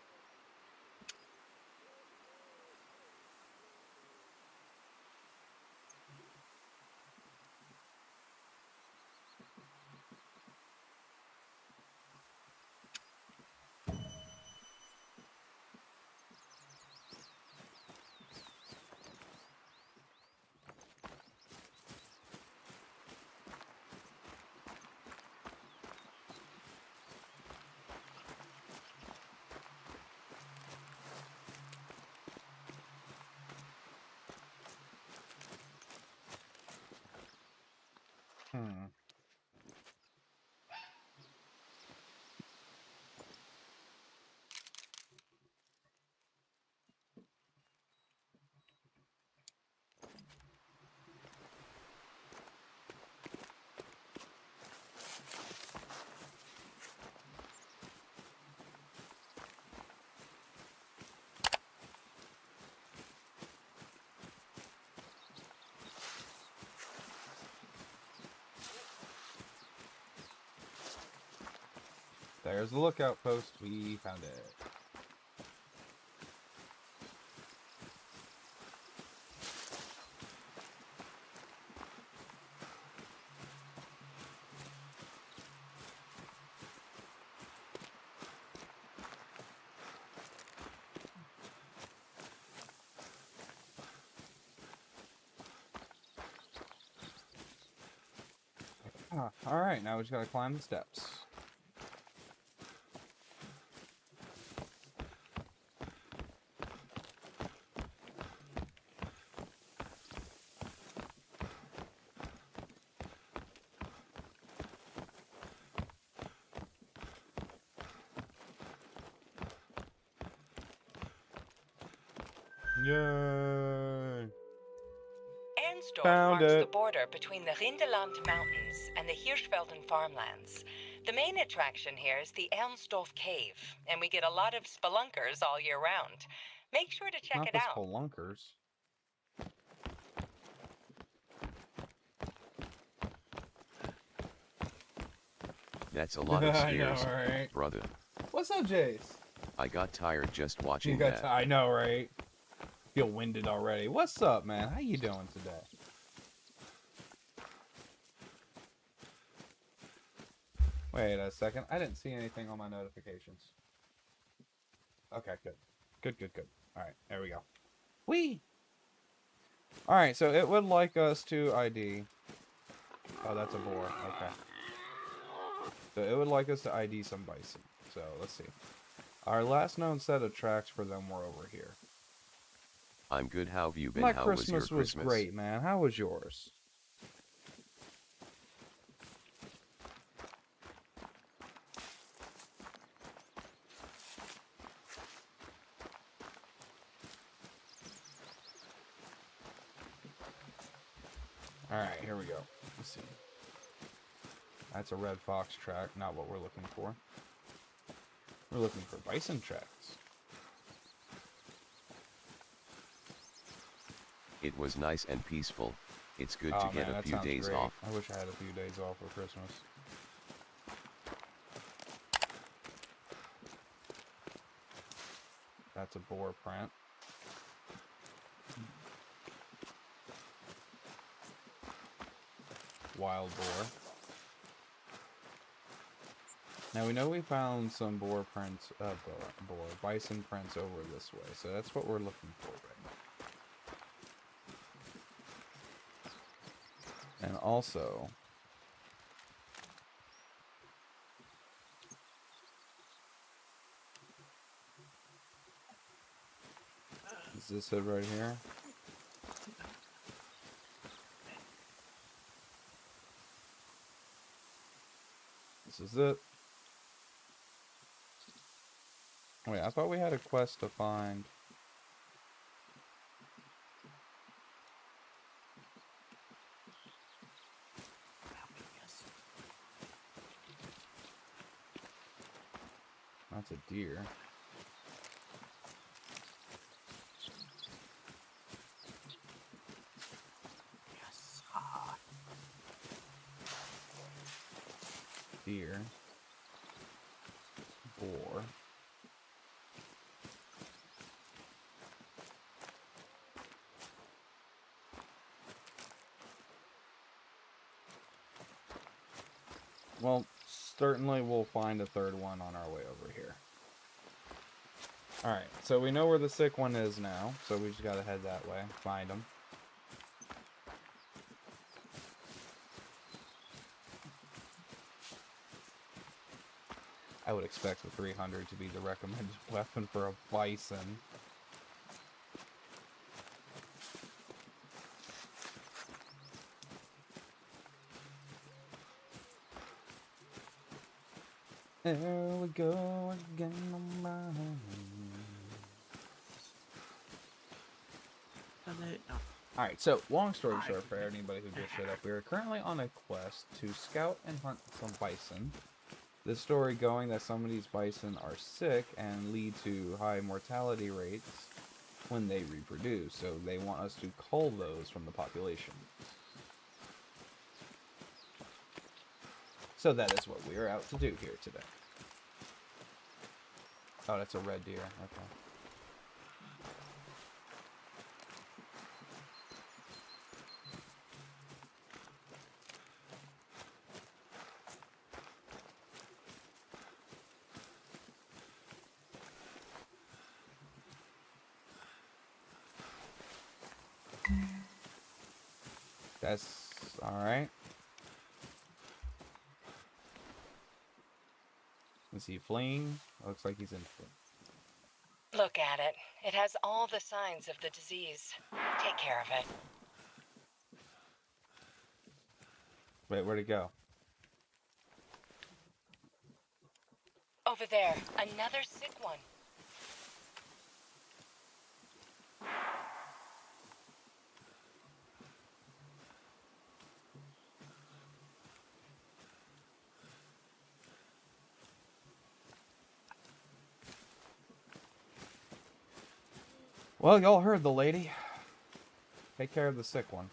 There's the lookout post. We found it. Alright, now we just gotta climb the steps. Yay! Arnsdorf Found marks the it. border between the Rindeland Mountains and the Hirschfelden farmlands. The main attraction here is the Arnsdorf Cave, and we get a lot of spelunkers all year round. Make sure to check Not it the out. spelunkers. That's a lot of I know, stairs, right? brother. What's up, Jace? I got tired just You watching got that. I know, right? Feel winded already. What's up, man? How you doing today? Wait a second. I didn't see anything on my notifications. Okay, good. Good. Alright, there we go. Whee! Alright, so it would like us to ID. Oh, that's a boar. Okay. So it would like us to ID some bison. So, let's see. Our last known set of tracks for them were over here. I'm good. How have you been? My How Christmas was your was Christmas? great, man. How was yours? Alright, here we go. Let's see. That's a red fox track, not what we're looking for. We're looking for bison tracks. It was nice and peaceful. It's good Oh, to get man, a that few sounds days great. off. I wish I had a few days off for Christmas. That's a boar print. Wild boar. Now we know we found some boar prints, bison prints over this way, so that's what we're looking for right now. And also, is this it right here? This is it. Wait, I thought we had a quest to find. That's a deer. Deer. Boar. Well, certainly we'll find a third one on our way over here. Alright, so we know where the sick one is now, so we just gotta head that way, find him. I would expect the 300 to be the recommended weapon for a bison. There we go again on my Alright, so long story short for anybody who just showed up, we are currently on a quest to scout and hunt some bison. This story going that some of these bison are sick and lead to high mortality rates when they reproduce, so they want us to cull those from the population. So that is what we are out to do here today. Oh, that's a red deer. Okay. That's alright. Is he fleeing? Looks like he's in fleeing. Look at it. It has all the signs of the disease. Take care of it. Wait, where'd it go? Over there, another sick one. Well, y'all heard the lady. Take care of the sick one.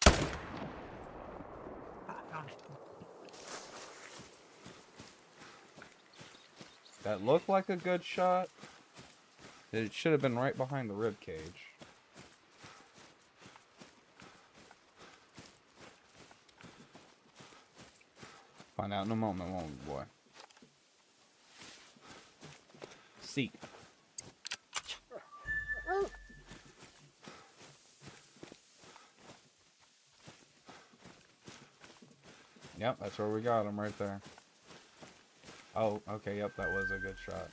I found it. That looked like a good shot. It should have been right behind the rib cage. Find out in a moment, won't we, boy? Seek. Yep, that's where we got him right there. Oh, okay, yep, that was a good shot.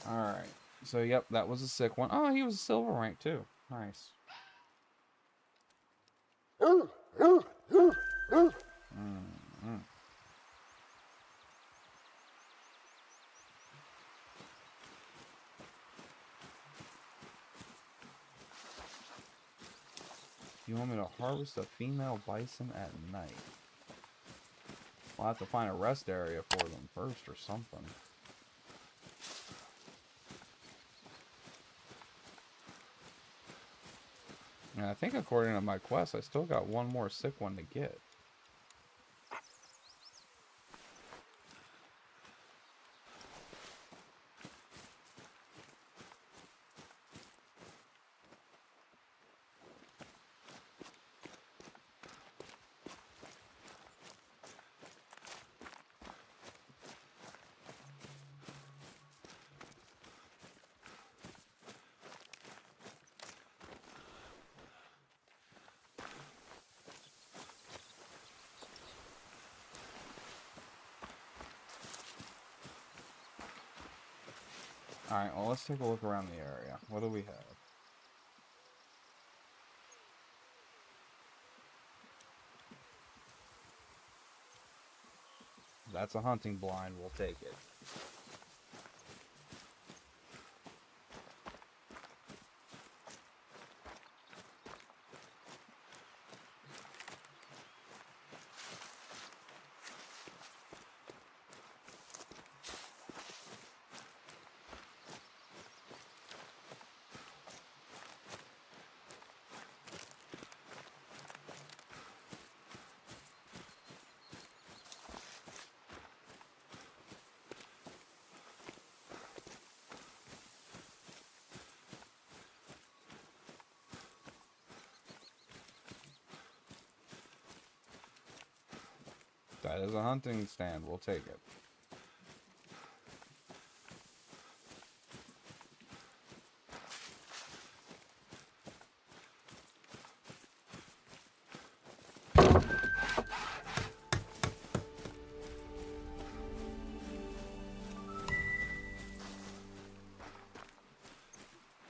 Alright, so yep, that was a sick one. Oh, he was a silver rank too. Nice. You want me to harvest a female bison at night? I'll have to find a rest area for them first or something. And I think according to my quest, I still got one more sick one to get. Alright, well, let's take a look around the area. What do we have? That's a hunting blind. We'll take it. That is a hunting stand. We'll take it.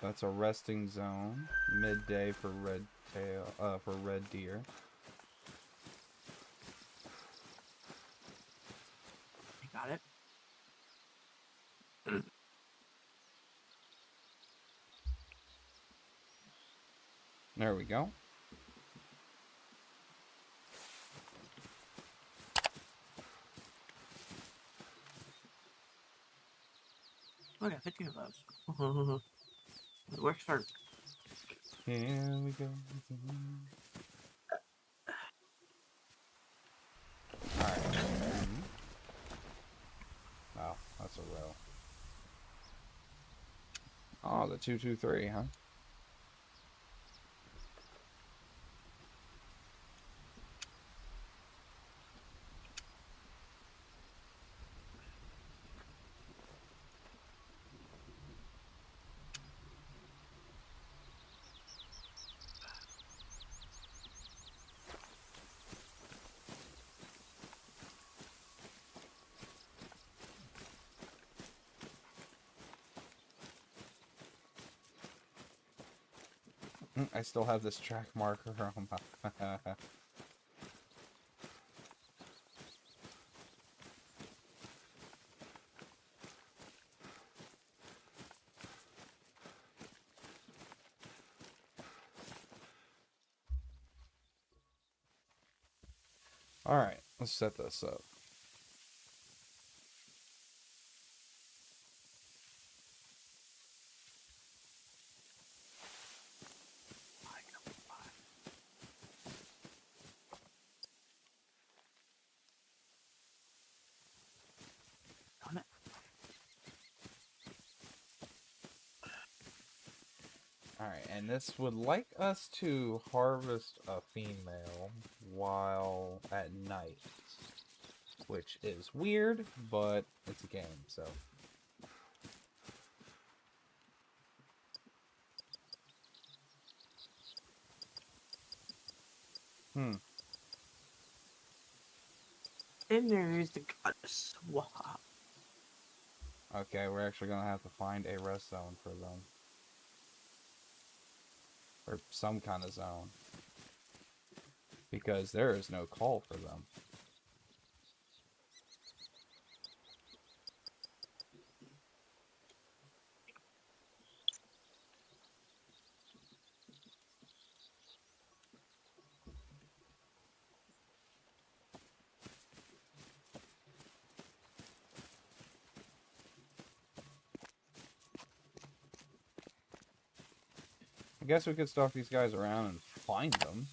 That's a resting zone. Midday for red deer. I got it. There we go. Oh, I got 15 of those. It works for. Here we go. Alright. Oh, that's a row. Oh, the 223, huh? I still have this track marker on my... Alright, let's set this up. Damn it. Alright, and this would like us to harvest a female while at night. Which is weird, but it's a game, so... And there's the goddess. Wow. Okay, we're actually gonna have to find a rest zone for them. Or some kind of zone. Because there is no call for them. I guess we could stalk these guys around and find them.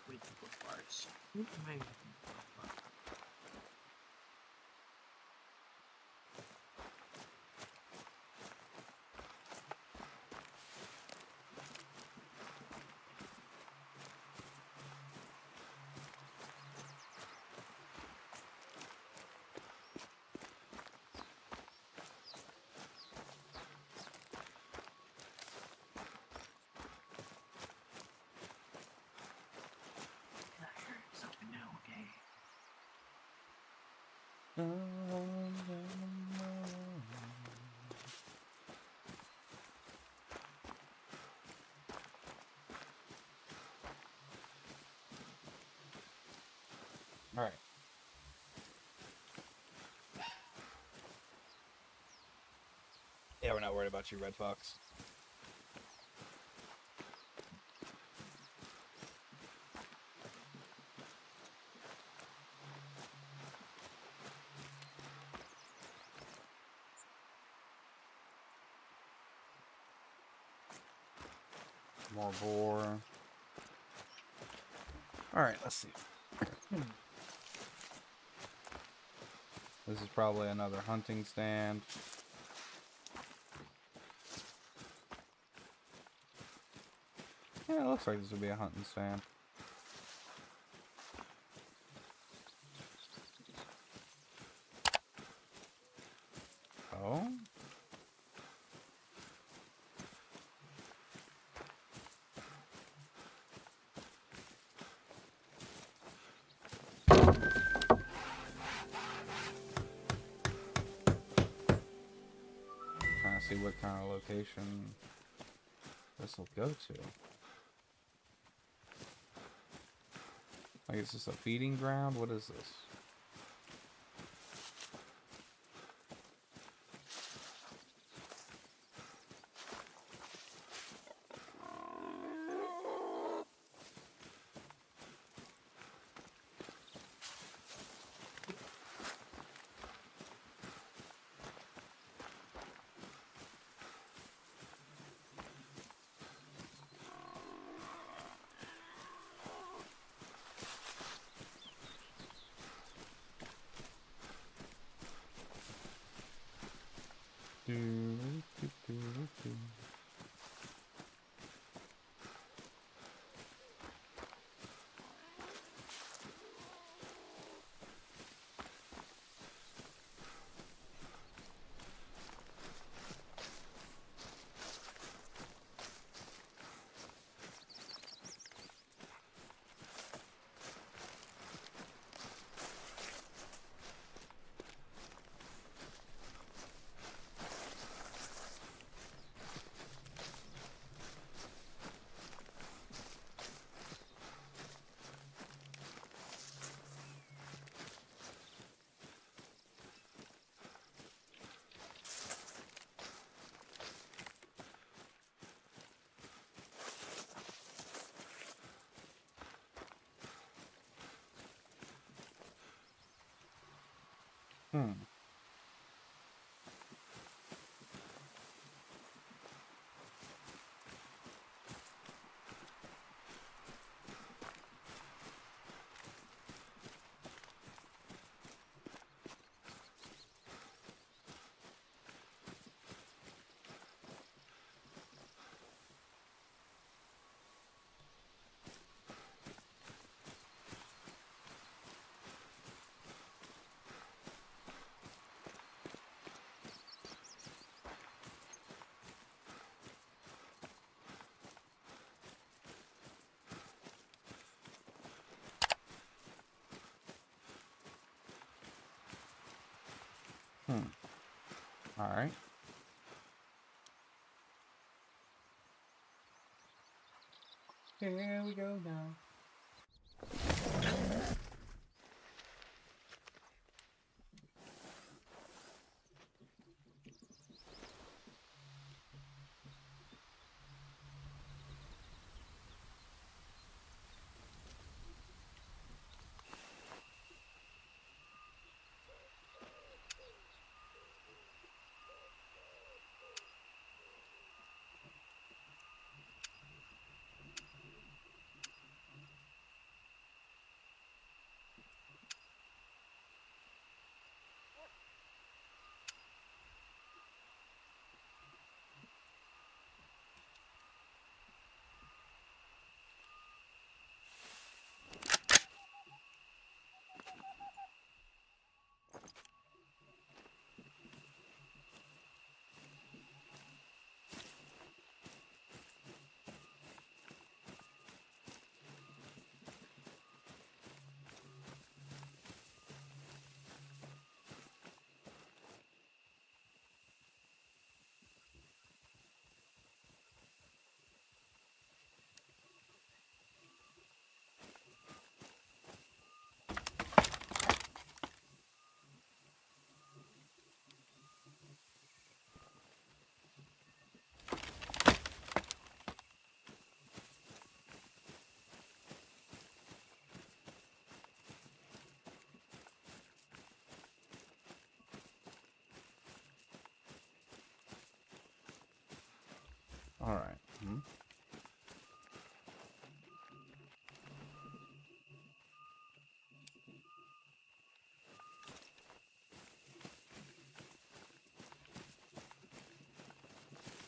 Wait, the bars. What am I- I heard something now, okay? Alright. Yeah, we're not worried about you, Red Fox. More boar. Alright, let's see. This is probably another hunting stand. Yeah, it looks like this would be a hunting stand. Oh? Trying to see what kind of location this will go to. Like, is this a feeding ground? What is this? Hmm. All right. Here we go now.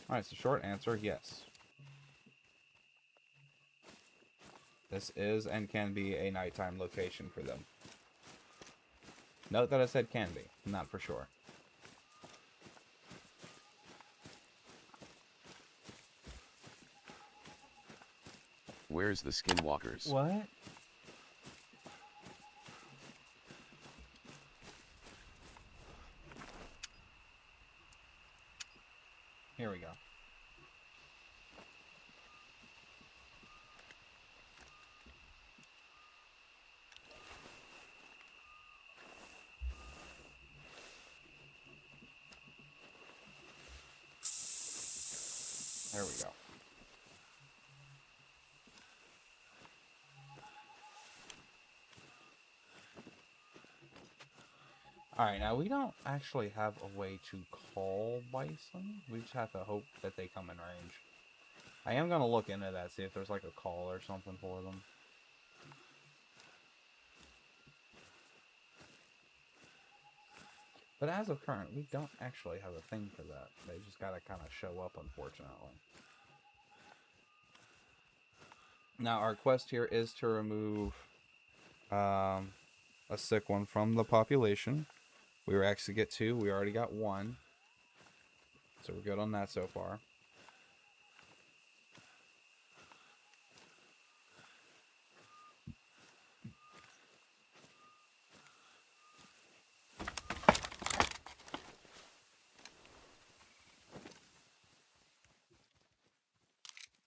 Alright, so short answer, yes. This is and can be a nighttime location for them. Note that I said can be, not for sure. Where's the skinwalkers? What? Here we go. There we go. Alright, now we don't actually have a way to call bison. We just have to hope that they come in range. I am going to look into that, see if there's like a call or something for them. But as of current, we don't actually have a thing for that. They just gotta kind of show up, unfortunately. Now, our quest here is to remove a sick one from the population. We were actually get 2. We already got 1. So we're good on that so far.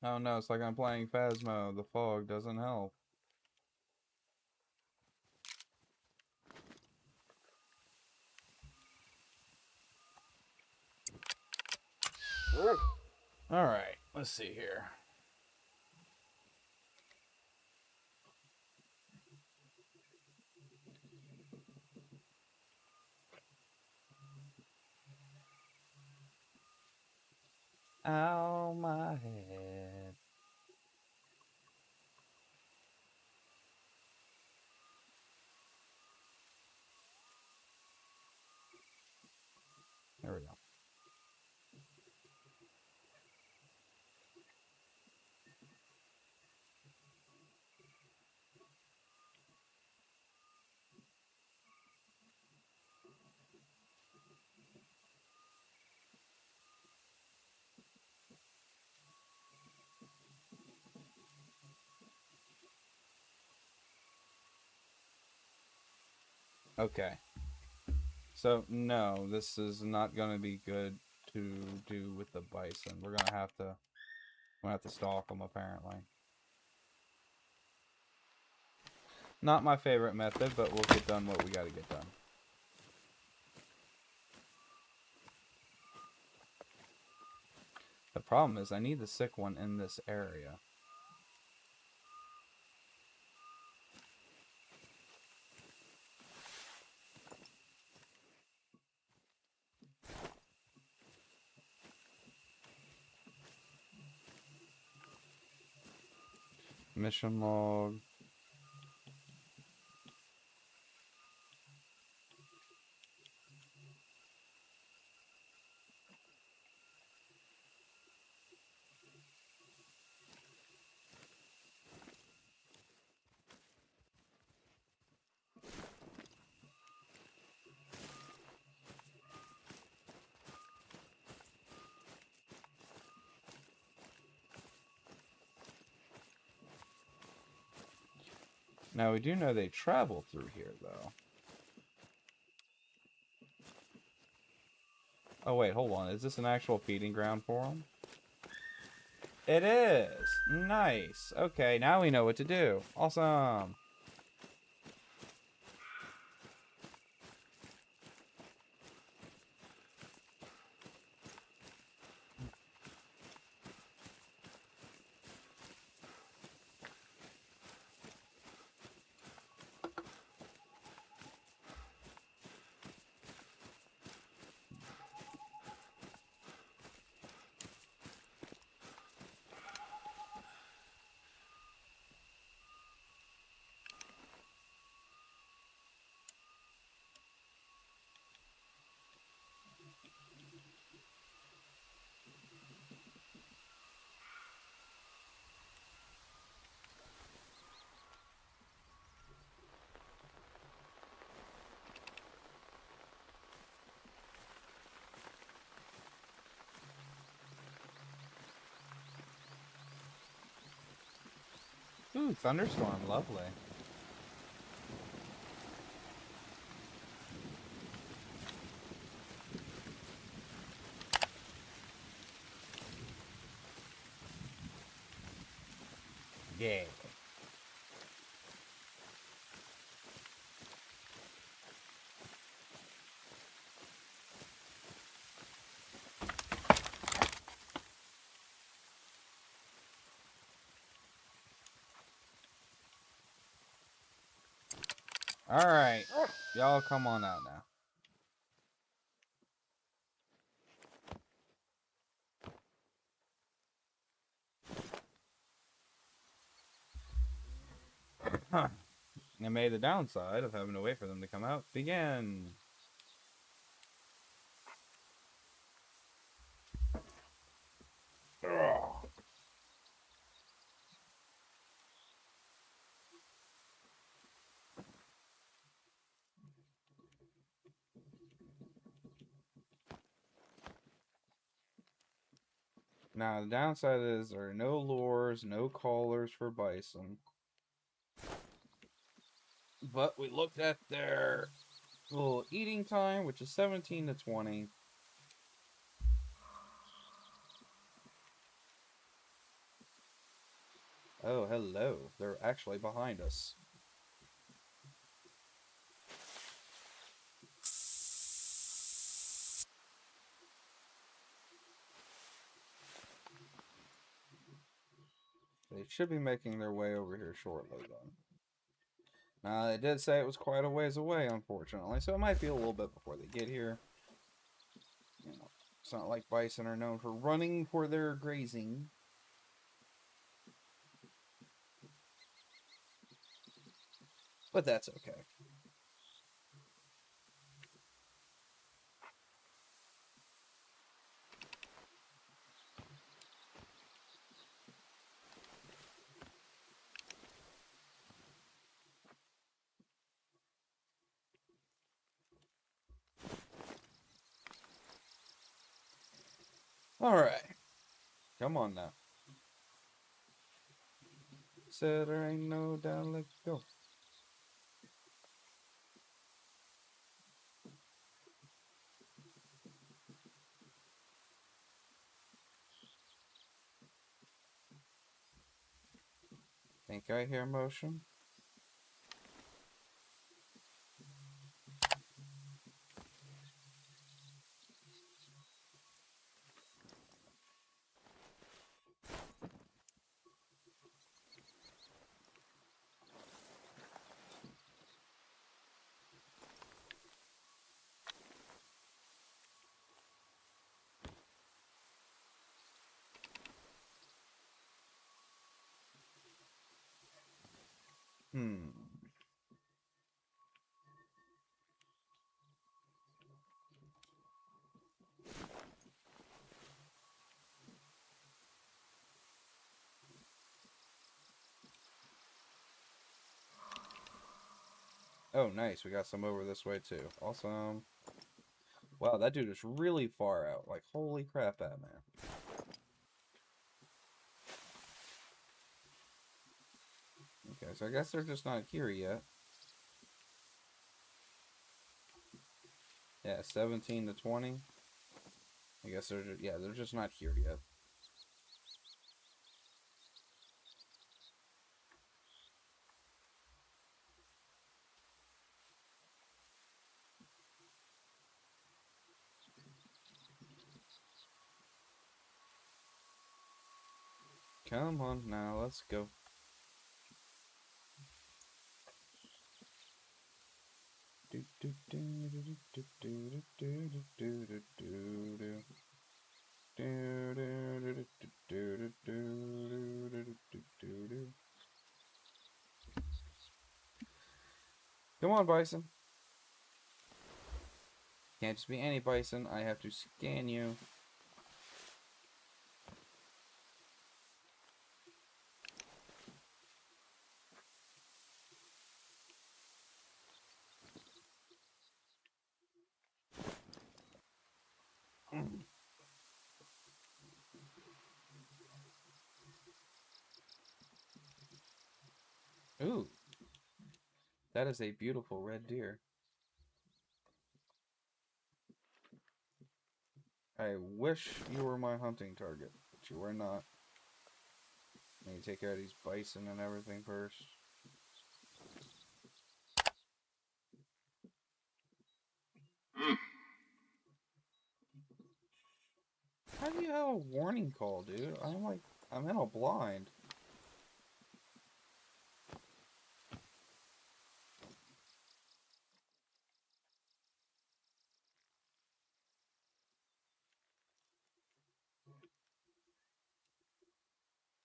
Oh no, it's like I'm playing Phasmo. The fog doesn't help. Alright, let's see here. Ow, my head. There we go. Okay. So, no, this is not going to be good to do with the bison. We're going to have to stalk them, apparently. Not my favorite method, but we'll get done what we got to get done. The problem is I need the sick one in this area. Mission log. Now, we do know they travel through here, though. Oh, wait, hold on. Is this an actual feeding ground for them? It is! Nice! Okay, now we know what to do. Awesome! Ooh, thunderstorm, lovely. Yeah. All right, y'all, come on out now. Huh. And may the downside of having to wait for them to come out begin. Ugh. Now, the downside is there are no lures, no collars for bison. But we looked at their little eating time, which is 17 to 20. Oh, hello. They're actually behind us. They should be making their way over here shortly, then. Now, they did say it was quite a ways away, unfortunately, so it might be a little bit before they get here. You know, it's not like bison are known for running for their grazing. But that's okay. Alright. Come on now. Said there ain't no down, let's go. Think I hear motion? Hmm. Oh, nice. We got some over this way, too. Awesome. Wow, that dude is really far out. Like, holy crap, Batman. Okay, so I guess they're just not here yet. Yeah, 17 to 20. I guess they're just, yeah, they're just not here yet. Come on now, let's go. Do do do do do do do do do do do do. Do do do do do do do do do do. Come on, bison. Can't just be any bison. I have to scan you. Ooh. That is a beautiful red deer. I wish you were my hunting target, but you are not. I need to take care of these bison and everything first. How do you have a warning call, dude? I'm in a blind.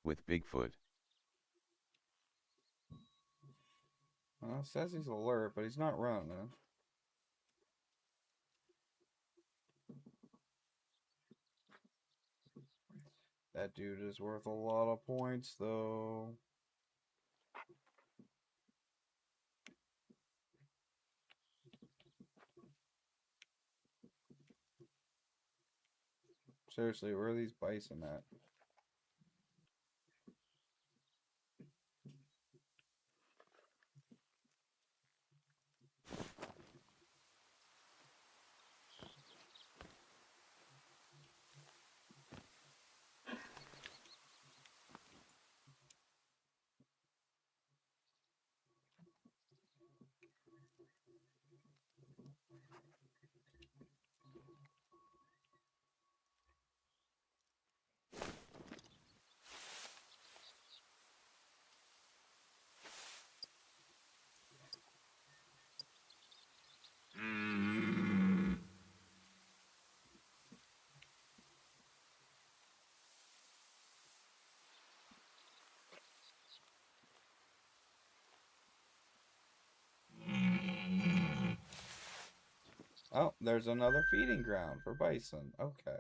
With Bigfoot. Well, it says he's alert, but he's not running. That dude is worth a lot of points, though. Seriously, where are these bison at? Oh, there's another feeding ground for bison. Okay.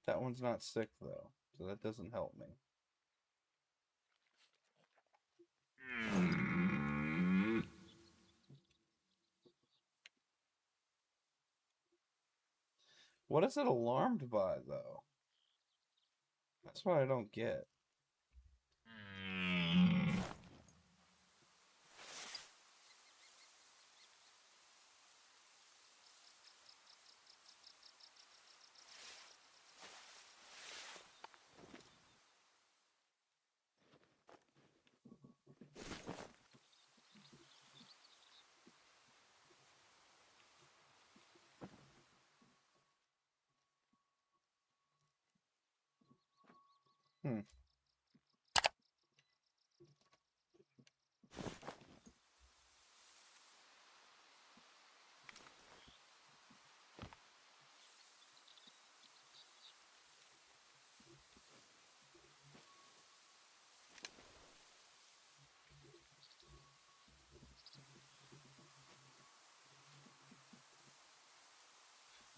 That one's not sick, though, so that doesn't help me. What is it alarmed by, though? That's what I don't get. Hmm.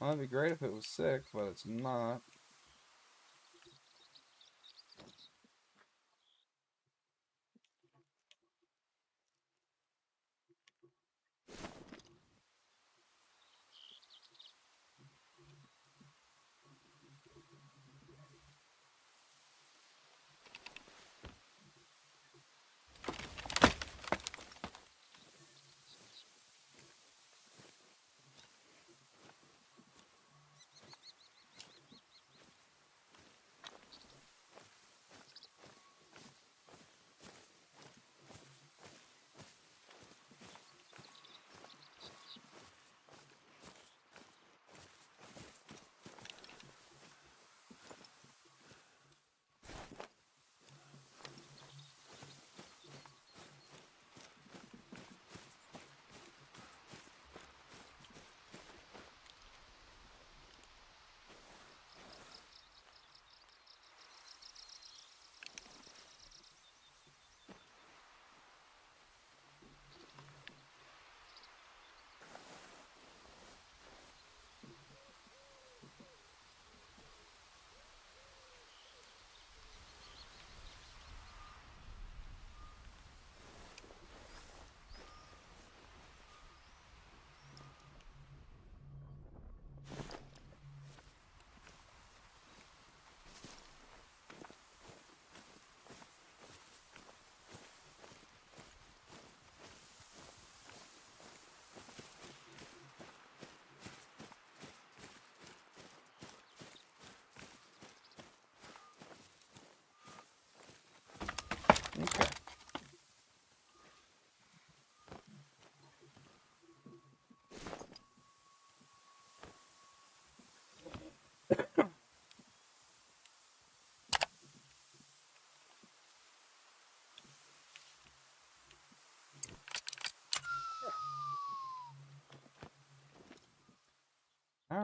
Well, it'd be great if it was sick, but it's not.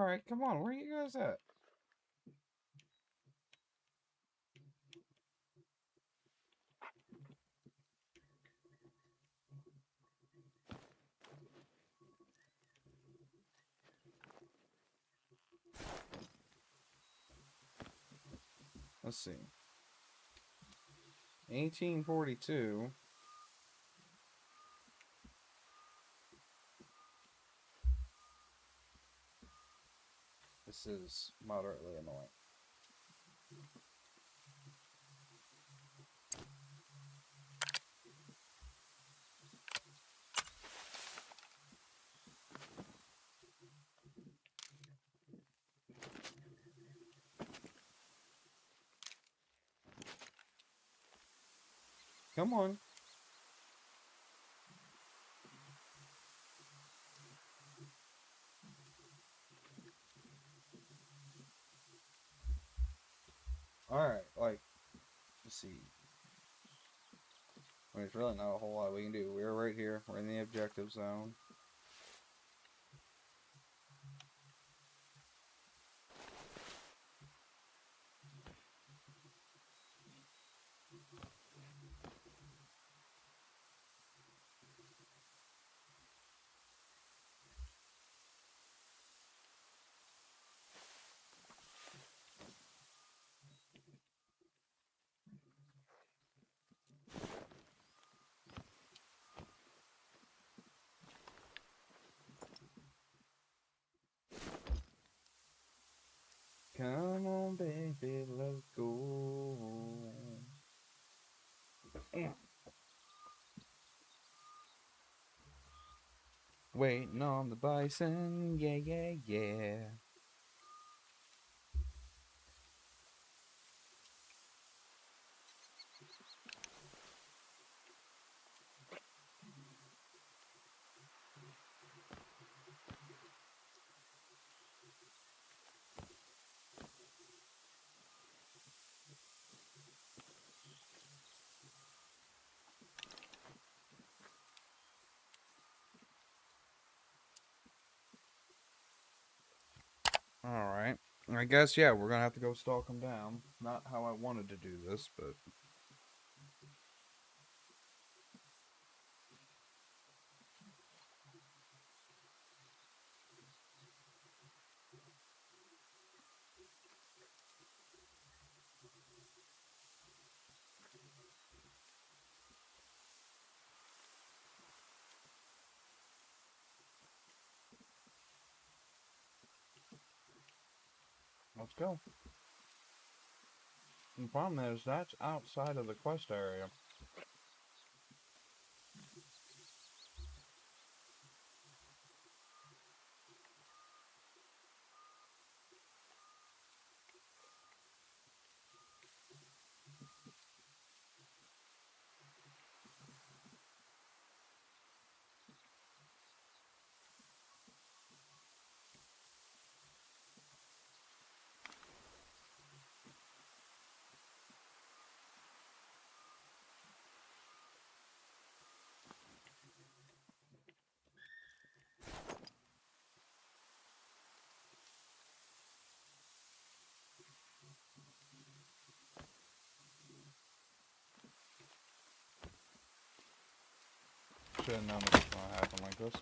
Alright, come on. Where are you guys at? Let's see. 1842. This is moderately annoying. Come on. Alright, like, let's see. I mean, there's really not a whole lot we can do. We're right here. We're in the objective zone. Come on, baby, let's go. Waiting on the bison, yeah, yeah, yeah. Alright. I guess, yeah, we're gonna have to go stalk them down. Not how I wanted to do this, but... let's go. And the problem is, that's outside of the quest area. Should have known it was gonna happen like this.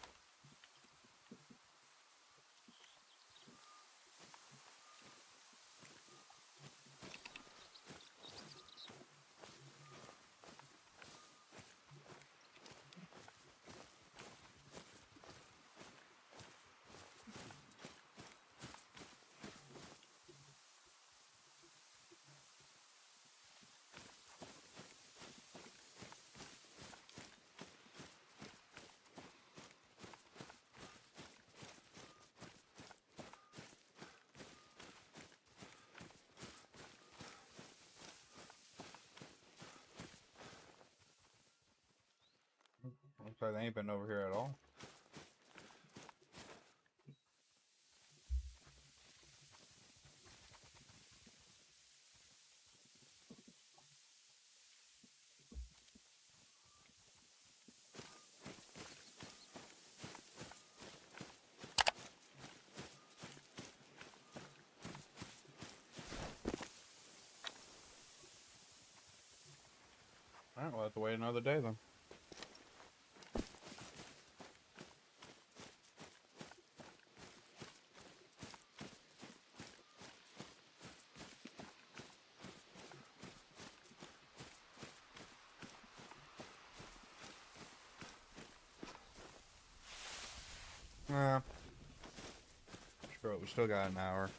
Looks like they ain't been over here at all. Alright, we'll have to wait another day then. Sure, we still got an hour.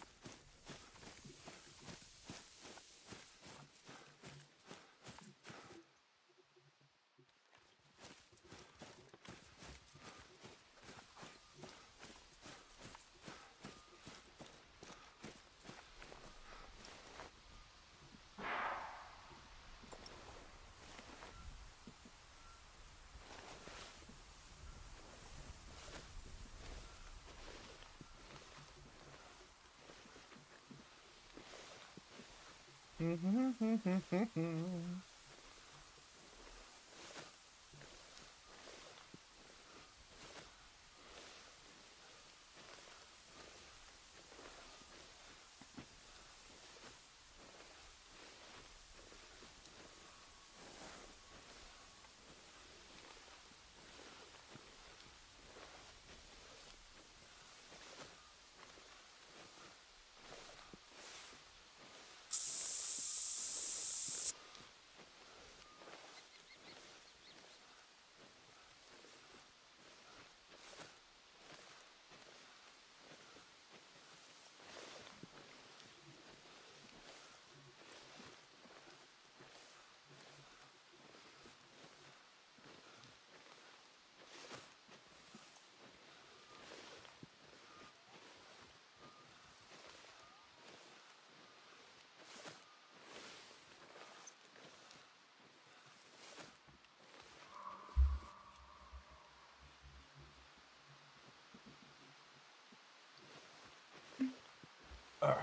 Alright.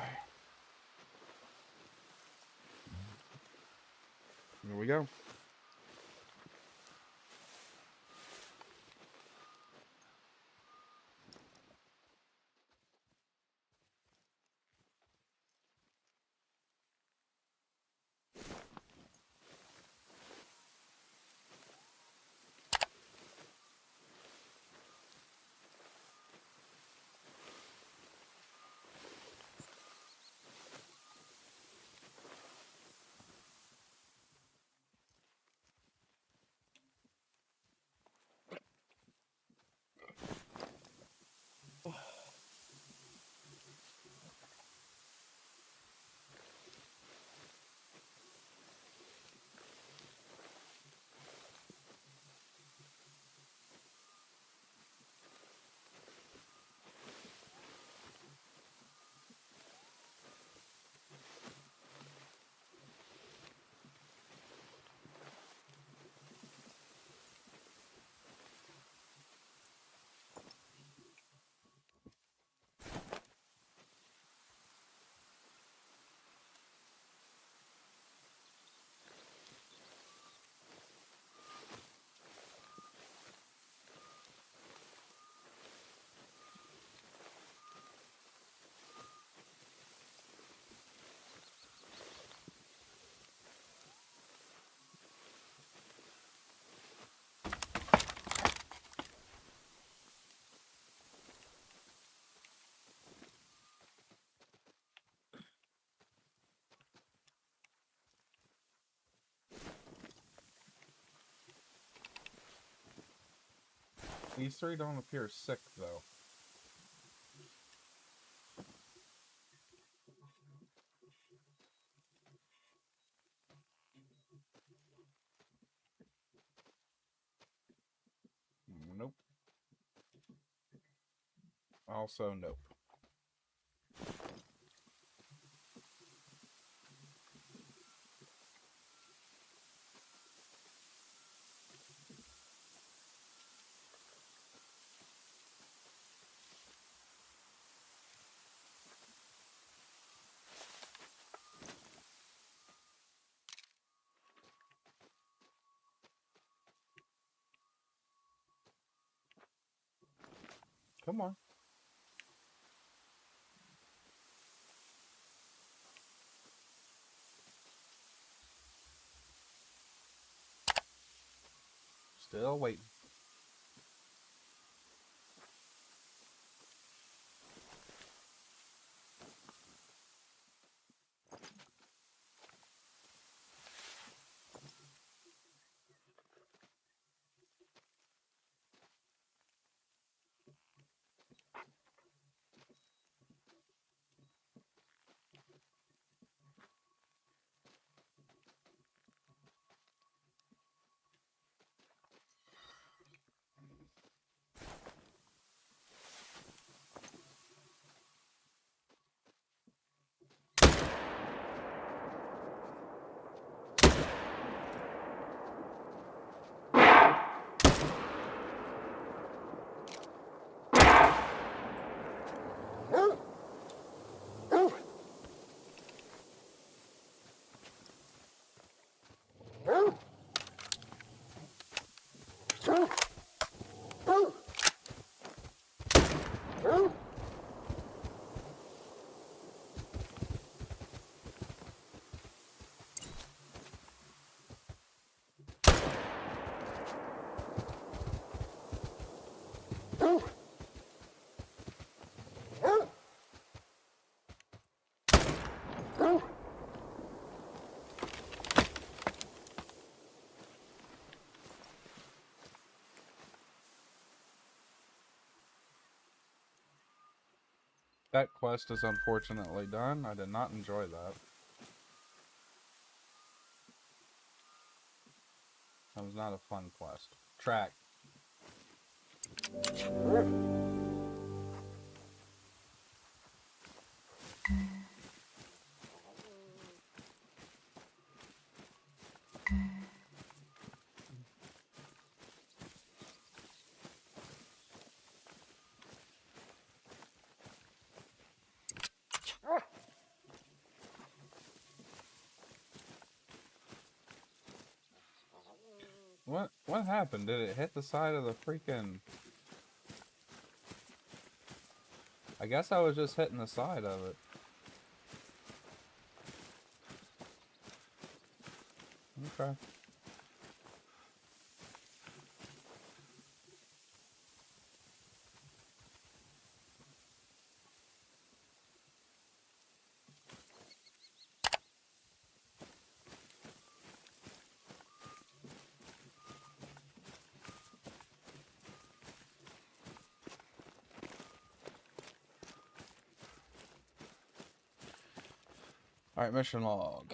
Here we go. These three don't appear sick, though. Nope. Also, nope. Come on. Still waiting. That quest is unfortunately done. I did not enjoy that. That was not a fun quest. Track. What happened? Did it hit the side of the freaking... I guess I was just hitting the side of it. Okay. Alright, mission log.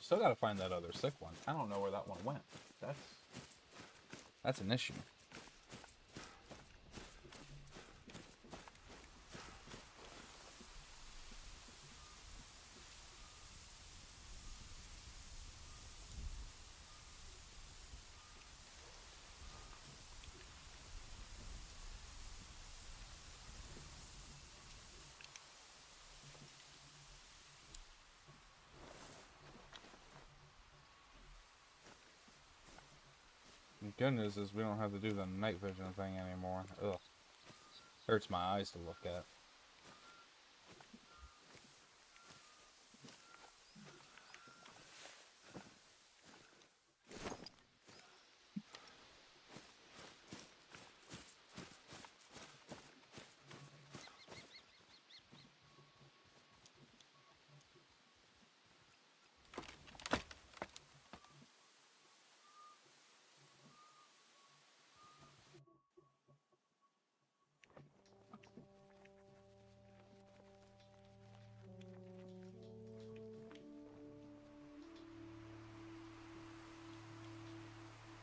Still gotta find that other sick one. I don't know where that one went. That's an issue. The good news is we don't have to do the night vision thing anymore. Ugh. Hurts my eyes to look at.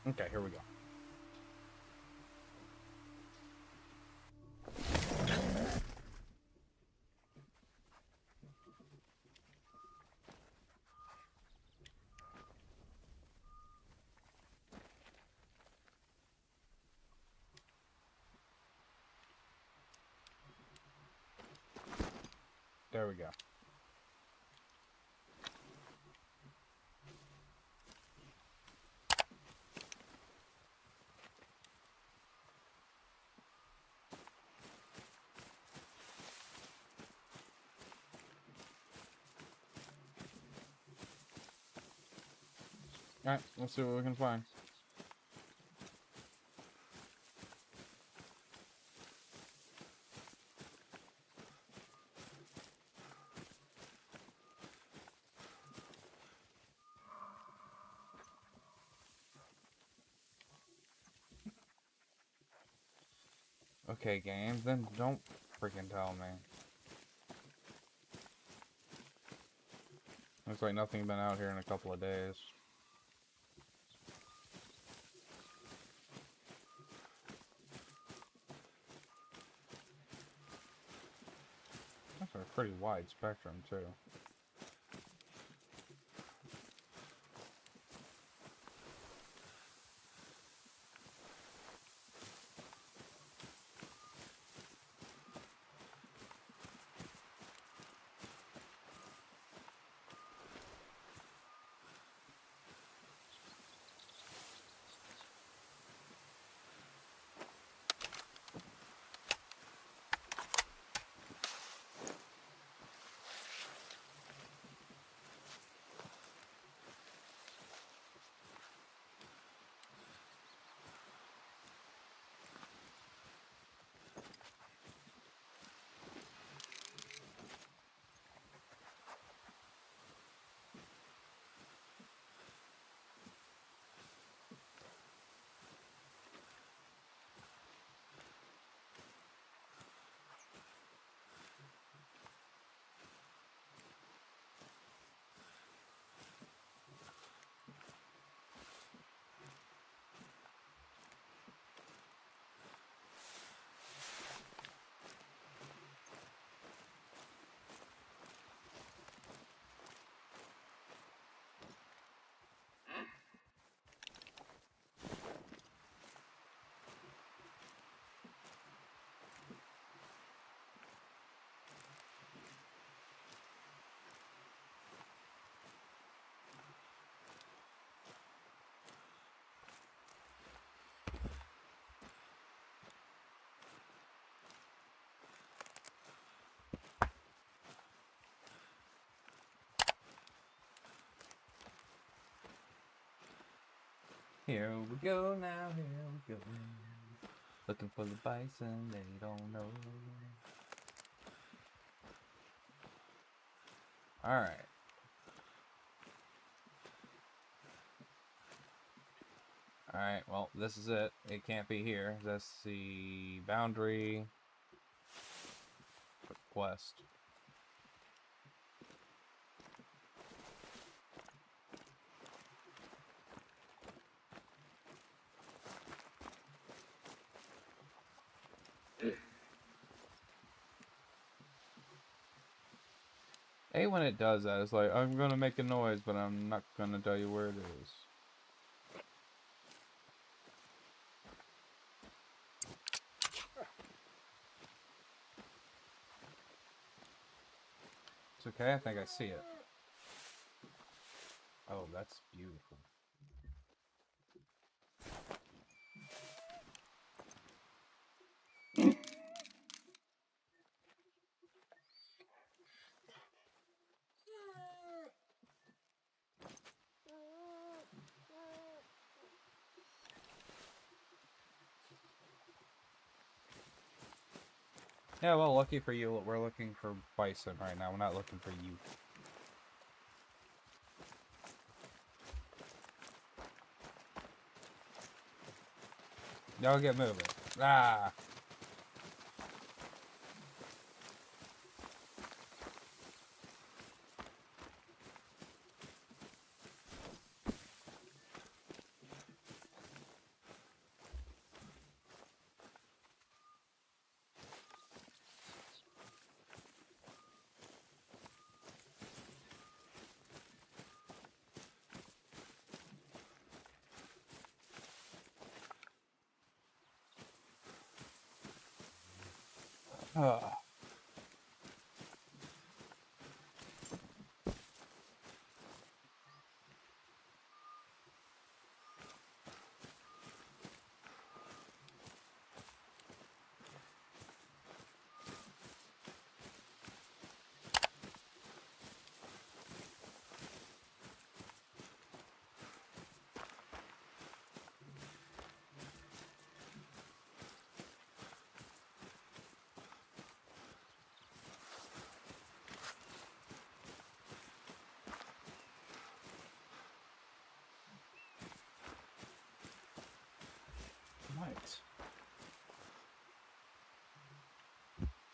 Okay, here we go. There we go. Alright, let's see what we can find. Okay, game, then don't freaking tell me. Looks like nothing's been out here in a couple of days. That's a pretty wide spectrum, too. Here we go now, here we go. Looking for the bison, they don't know. Alright. Alright, well, this is it. It can't be here. That's the boundary quest. When it does that, it's like, I'm gonna make a noise, but I'm not gonna tell you where it is. It's okay, I think I see it. Oh, that's beautiful. Yeah, well, lucky for you, we're looking for bison right now. We're not looking for you. Y'all get moving. Ah!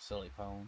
Silly phone.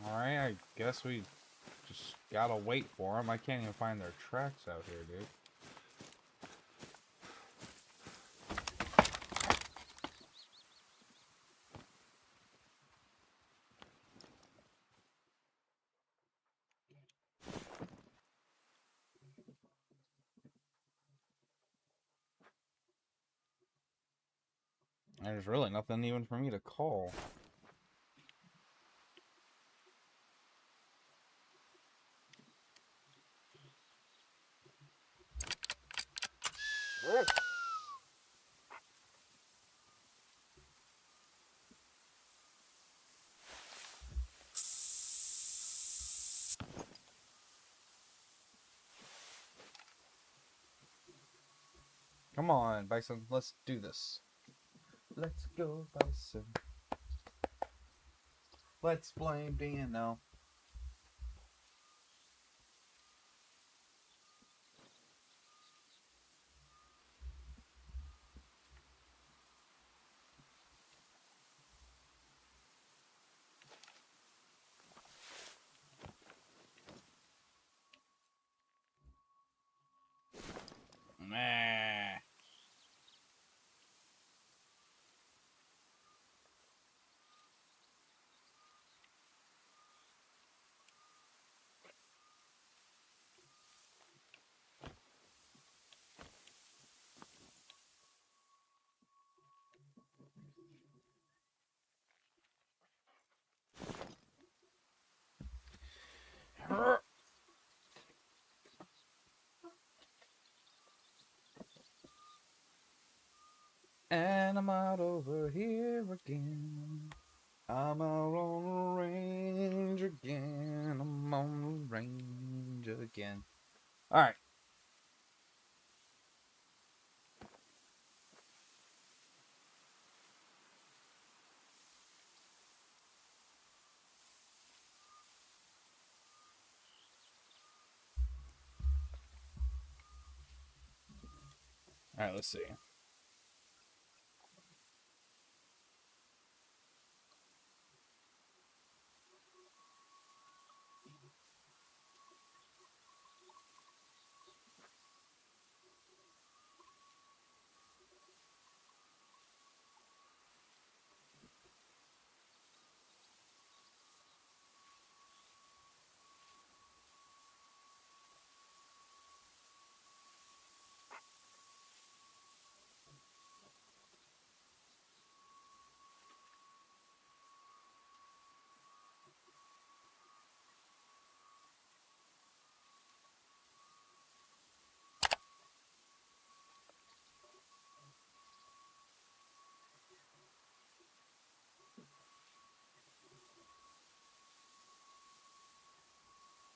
Alright, I guess we just gotta wait for them. I can't even find their tracks out here, dude. There's really nothing even for me to call. Come on, Bison, let's do this. Let's go, Bison. Let's blame Dano. Nah. And I'm out over here again. I'm out on the range again. I'm on the range again. Alright. Alright, let's see.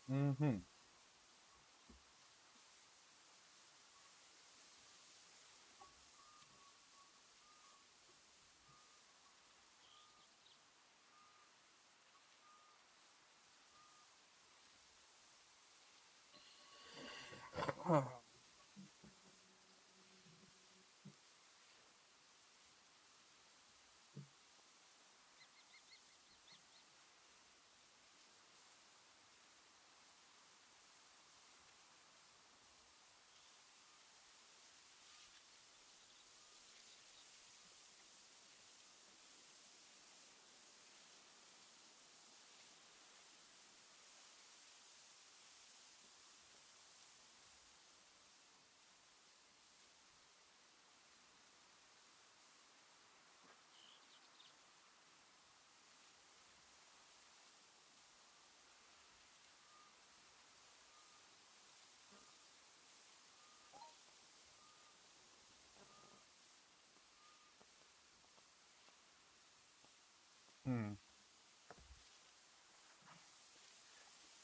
Mm-hmm. Hmm.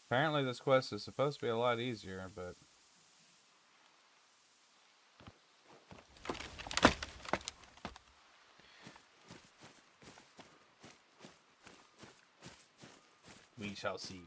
Apparently this quest is supposed to be a lot easier, but... we shall see.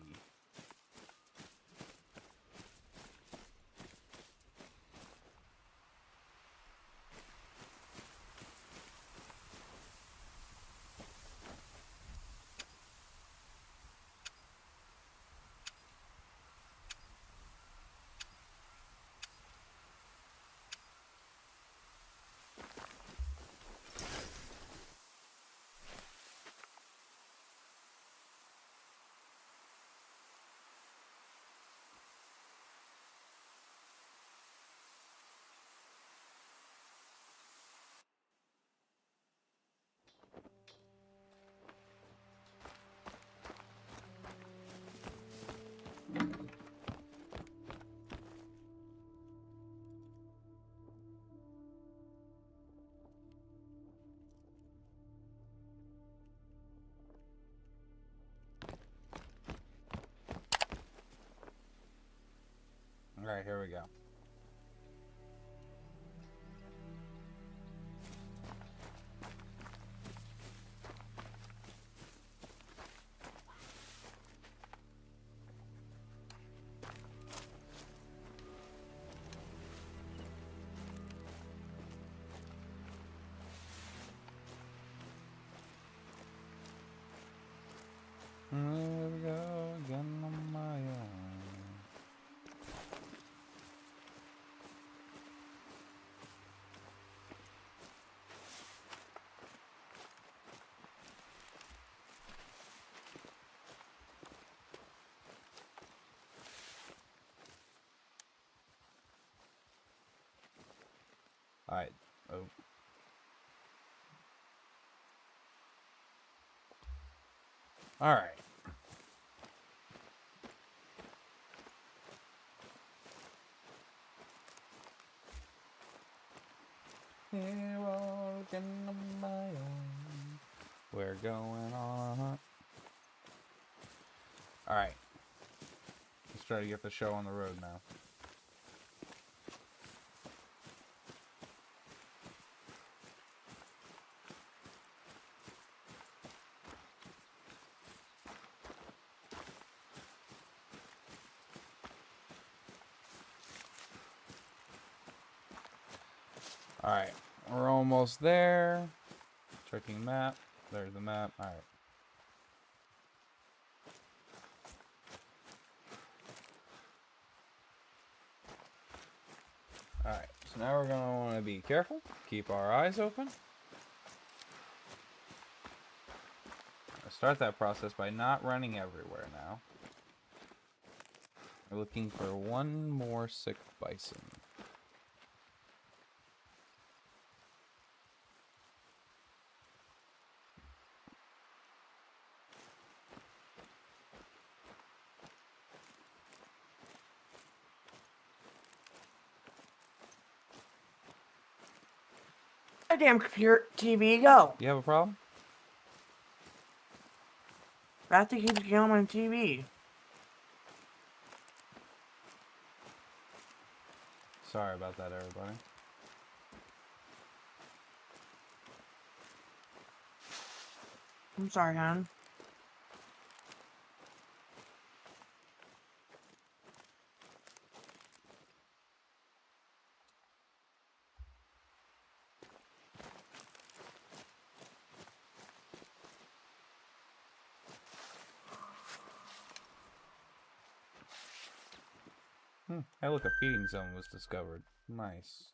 Alright, here we go. Here we go again on my own. Alright. Oh. Alright. Here walking on my own. We're going on a hunt. Alright. Let's try to get the show on the road now. Alright, we're almost there. Checking map. There's the map. Alright. Alright, so now we're going to want to be careful. Keep our eyes open. I'll start that process by not running everywhere now. We're looking for one more sick bison. Damn computer TV go. You have a problem? I have to keep going on my TV. Sorry about that, everybody. I'm sorry, hon. Hey, look, a feeding zone was discovered. Nice.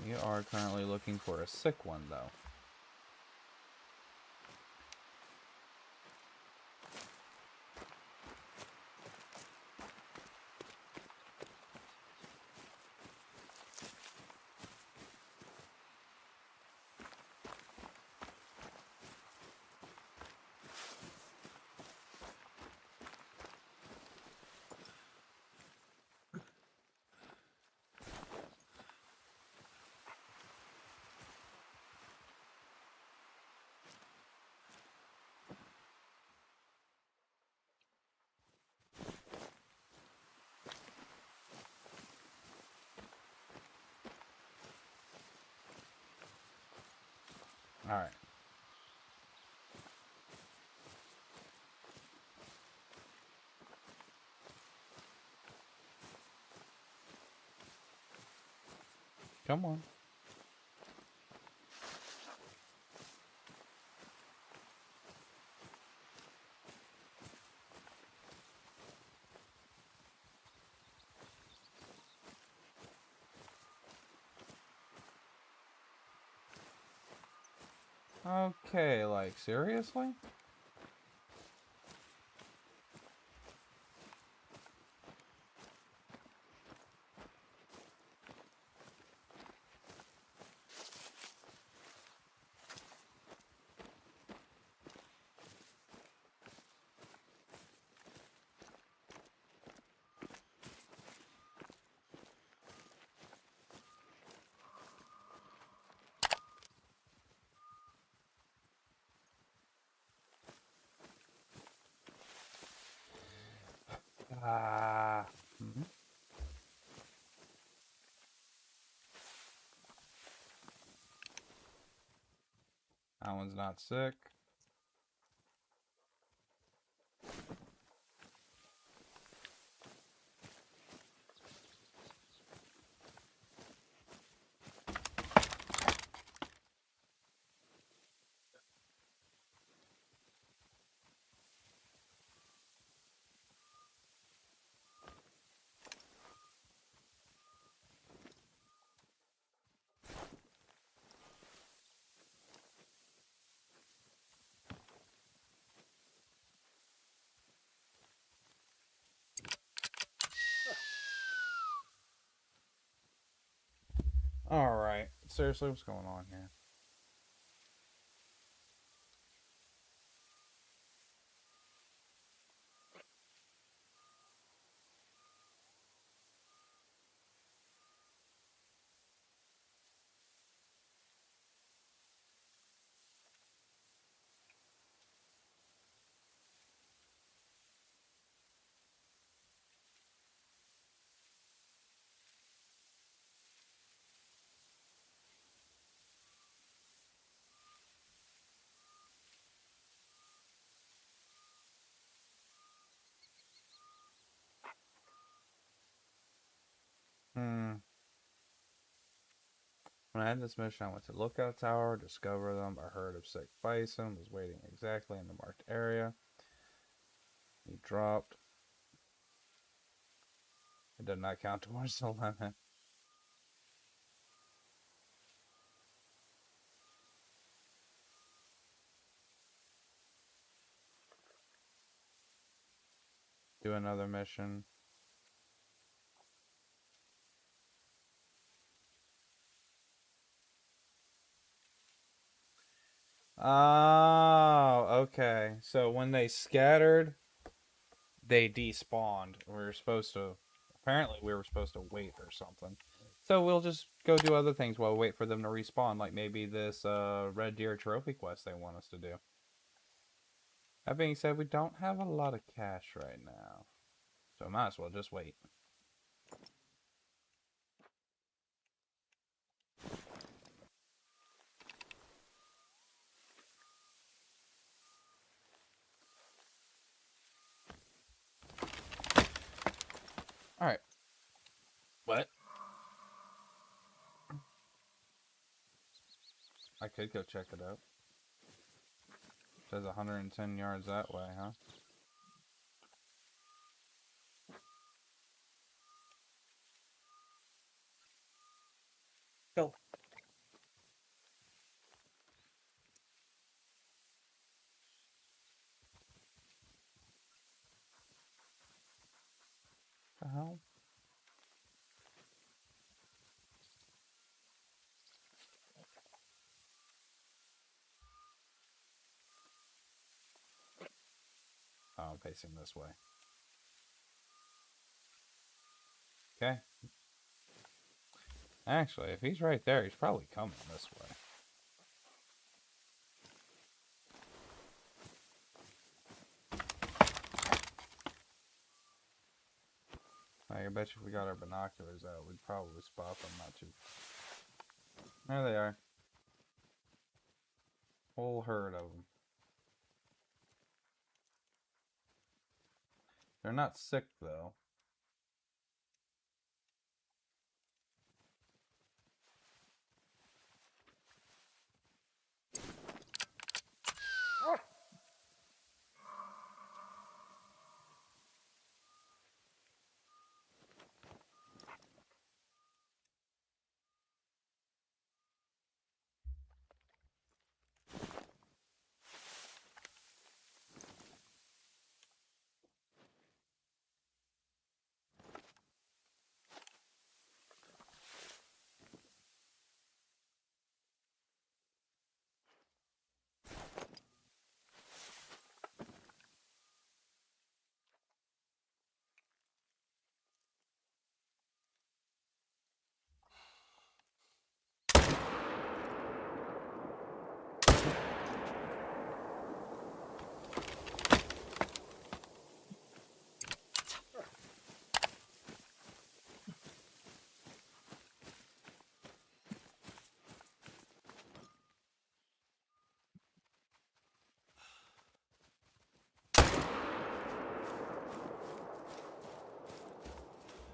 We are currently looking for a sick one, though. Alright. Come on. Okay, like, seriously? Ah. That one's not sick. Alright. Seriously, what's going on here? Hmm. When I had this mission, I went to Lookout Tower, discover them, a herd of sick bison was waiting exactly in the marked area. He dropped. It did not count towards the limit. Do another mission. Oh, okay. So when they scattered, they despawned. Apparently we were supposed to wait or something. So we'll just go do other things while we wait for them to respawn, like maybe this Red Deer trophy quest they want us to do. That being said, we don't have a lot of cash right now, so might as well just wait. What? I could go check it out. Says 110 yards that way, huh? Go. The hell? Oh, I'm facing this way. Okay. Actually, if he's right there, he's probably coming this way. I bet you if we got our binoculars out, we'd probably spot them not too. There they are. Whole herd of them. They're not sick, though.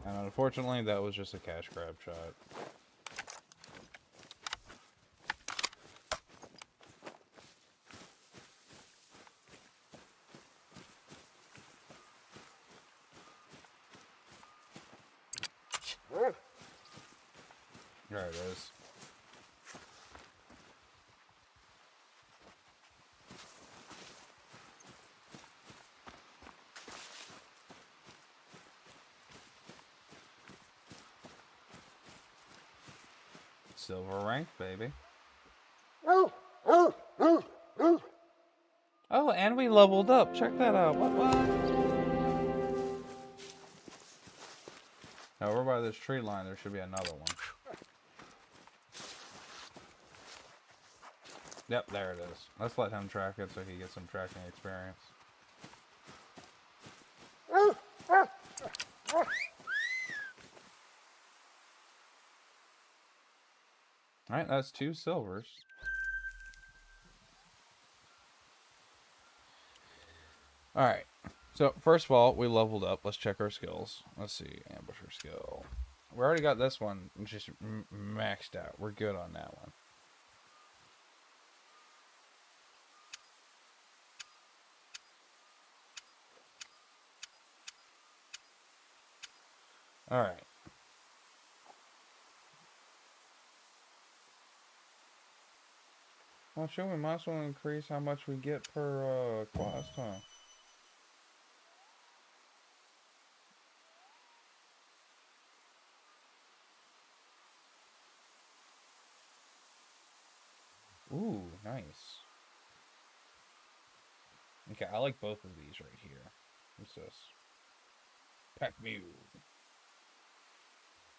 And unfortunately, that was just a cash grab shot. There it is. Silver rank, baby. Oh, and we leveled up. Check that out. What? Over by this tree line, there should be another one. Yep, there it is. Let's let him track it so he gets some tracking experience. Alright, that's 2 silvers. Alright. So, first of all, we leveled up. Let's check our skills. Let's see. Ambusher skill. We already got this one just maxed out. We're good on that one. Alright. Well, sure, we might as well increase how much we get per quest, huh? Ooh, nice. Okay, I like both of these right here. What's this? Pack Mule.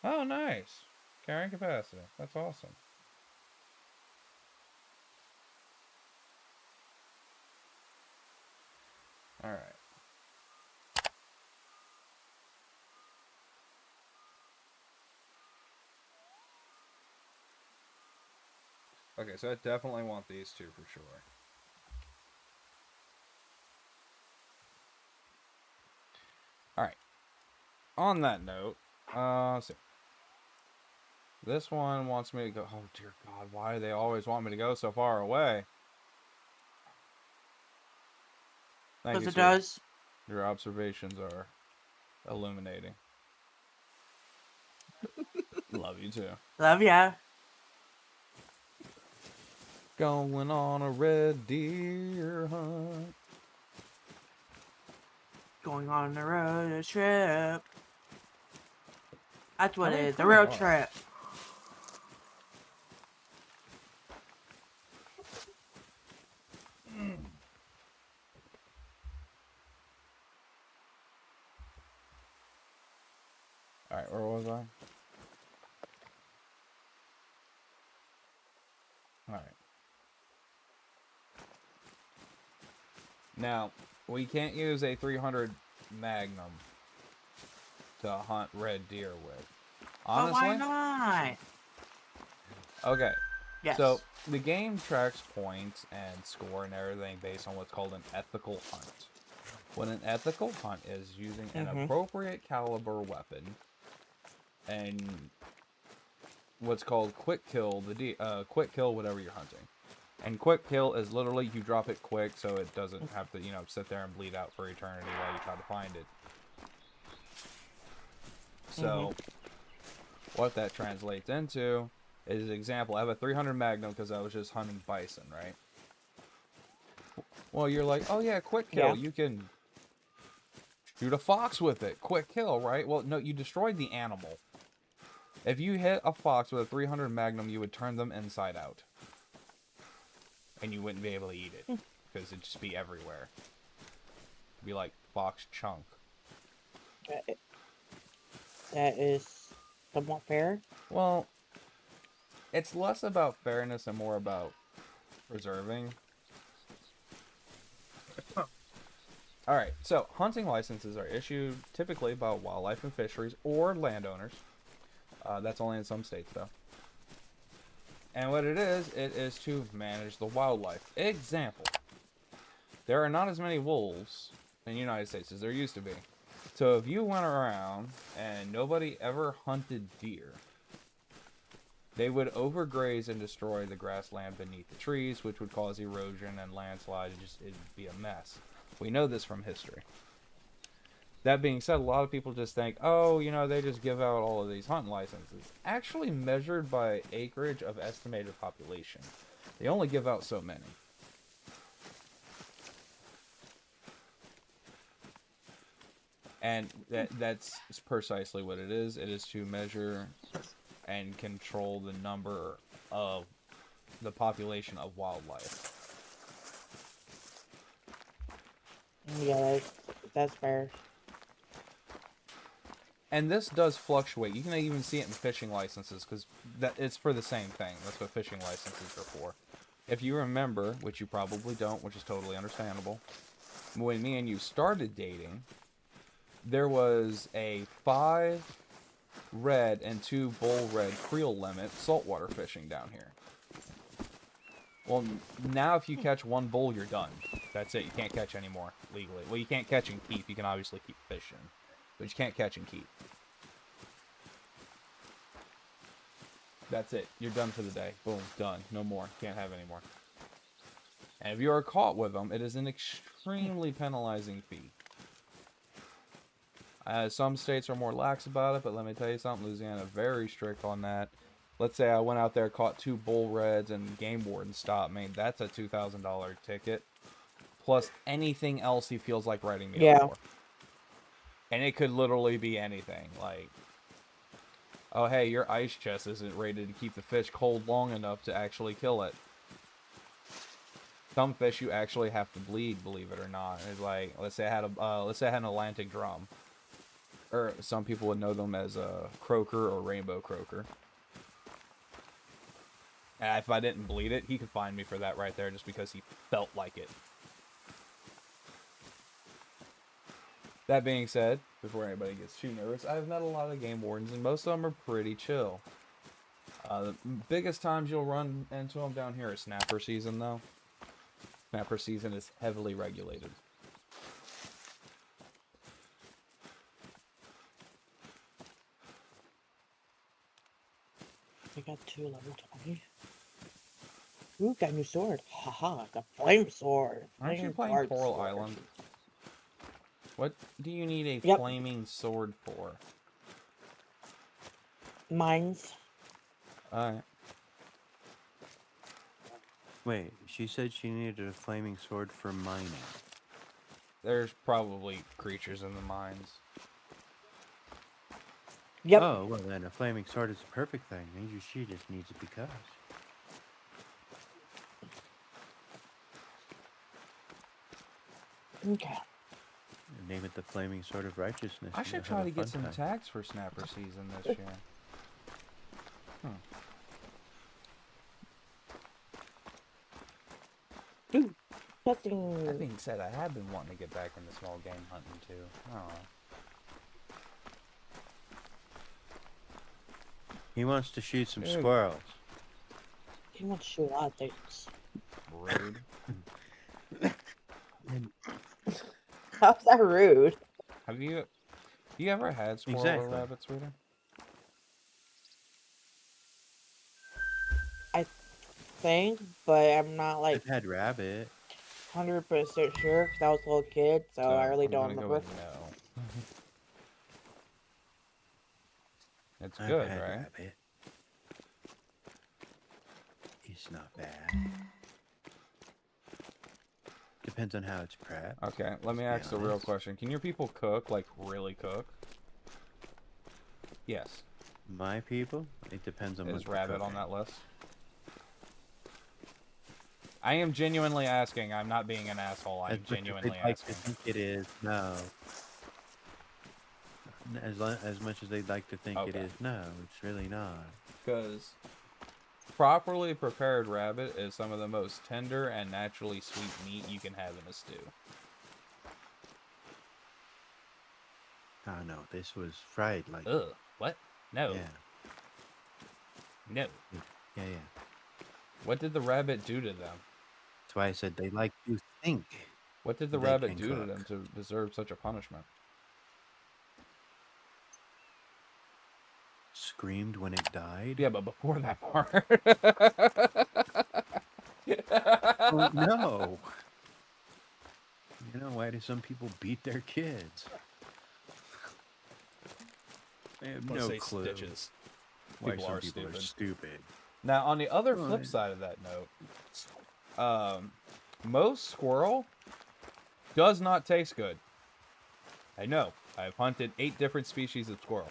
Oh, nice. Carrying capacity. That's awesome. Alright. Okay, so I definitely want these two for sure. Alright. On that note, let's see. This one wants me to go. Oh dear God, why do they always want me to go so far away? Thank Because you, it sir. does. Your observations are illuminating. Love you too. Love ya. Going on a red deer hunt. Going on the road trip. That's what How it many is. A cars road are? trip. Alright, where was I? Alright. Now, we can't use a 300 Magnum to hunt red deer with. But why Honestly? not? Okay. Yes. So, the game tracks points and score and everything based on what's called an ethical hunt. What an ethical hunt is using an appropriate caliber weapon and what's called quick kill quick kill whatever you're hunting. And quick kill is literally you drop it quick so it doesn't have to, you know, sit there and bleed out for eternity while you try to find it. So what that translates into is an example. I have a 300 Magnum because I was just hunting bison, right? Well, you're like, oh yeah, quick kill. Yeah. You can shoot a fox with it. Quick kill, right? Well, no, you destroyed the animal. If you hit a fox with a 300 Magnum, you would turn them inside out. And you wouldn't be able to eat it. Because it'd just be everywhere. It'd be like fox chunk. That is somewhat fair. Well, it's less about fairness and more about preserving. Alright, so hunting licenses are issued typically by wildlife and fisheries or landowners. That's only in some states, though. And what it is to manage the wildlife. Example, there are not as many wolves in the United States as there used to be. So if you went around and nobody ever hunted deer, they would overgraze and destroy the grassland beneath the trees, which would cause erosion and landslide. It'd be a mess. We know this from history. That being said, a lot of people just think, oh, you know, they just give out all of these hunting licenses. Actually measured by acreage of estimated population. They only give out so many. And that's precisely what it is. It is to measure and control the number of the population of wildlife. Yeah, that's fair. And this does fluctuate. You can even see it in fishing licenses because it's for the same thing. That's what fishing licenses are for. If you remember, which you probably don't, which is totally understandable, when me and you started dating, there was a 5 red and 2 bull red creel limit saltwater fishing down here. Well, now if you catch 1 bull, you're done. That's it. You can't catch any more legally. Well, you can't catch and keep. You can obviously keep fishing, but you can't catch and keep. That's it. You're done for the day. Boom. Done. No more. Can't have any more. And if you are caught with them, it is an extremely penalizing fee. Some states are more lax about it, but let me tell you something. Louisiana very strict on that. Let's say I went out there, caught 2 bull reds, and game warden stopped me. That's a $2,000 ticket. Plus anything else he feels like writing me up for. And it could literally be anything. Like, oh, hey, your ice chest isn't rated to keep the fish cold long enough to actually kill it. Some fish you actually have to bleed, believe it or not. It's like, let's say I had an Atlantic drum, or some people would know them as a croaker or rainbow croaker. And if I didn't bleed it, he could find me for that right there, just because he felt like it. That being said, before anybody gets too nervous, I've met a lot of game wardens, and most of them are pretty chill. The biggest times you'll run into them down here is snapper season, though. Snapper season is heavily regulated. got 2 level 20. Ooh, got a new sword. Haha, got flame sword. Aren't you Flame playing guard Coral sword. Island? What do you need a Yep. flaming sword for? Mines. Alright. Wait, she said she needed a flaming sword for mining. There's probably creatures in the mines. Yep. Oh, well then a flaming sword is the perfect thing. Maybe she just needs it because. Okay. Name it the flaming sword of righteousness. I and should you'll try have to a get fun some time. tags for Snapper season this year. Ooh. That Testing. being said, I have been wanting to get back into small game hunting too. Oh. He wants to shoot some Dude. squirrels. He wants to shoot a lot of things. Rude. How's that rude? Have you ever had squirrel Exactly. or rabbit, sweetie? Thing, but I'm not like I've had rabbit. 100% sure because I was a little kid, so I really I'm don't gonna go remember. with no. It's I've good, had right? rabbit. It's not bad. Depends on how it's prepped. Okay, let me Let's ask be the real honest. question. Can your people cook, like really cook? Yes. My people, it depends on what Is they're rabbit on cooking. that list? I am genuinely asking. I'm not being an asshole. I'm As much as genuinely they'd like to asking. think it is, no. As much as they'd like to think it Okay. is, no, it's really not. Because properly prepared rabbit is some of the most tender and naturally sweet meat you can have in a stew. Oh no, this was fried like. Ugh. What? No. Yeah, No. yeah. What did the rabbit do to them? That's why I said they like to think. What did the They rabbit can do to cook. them to deserve such a punishment? Screamed when it died. Yeah, but before that part. Oh, no. You know, why do some people beat their kids? They have Let's no say clue stitches. why People some are people are stupid. stupid. Now, on the other Well, flip side of that note, most squirrel does not taste good. I know. I've hunted 8 different species of squirrel.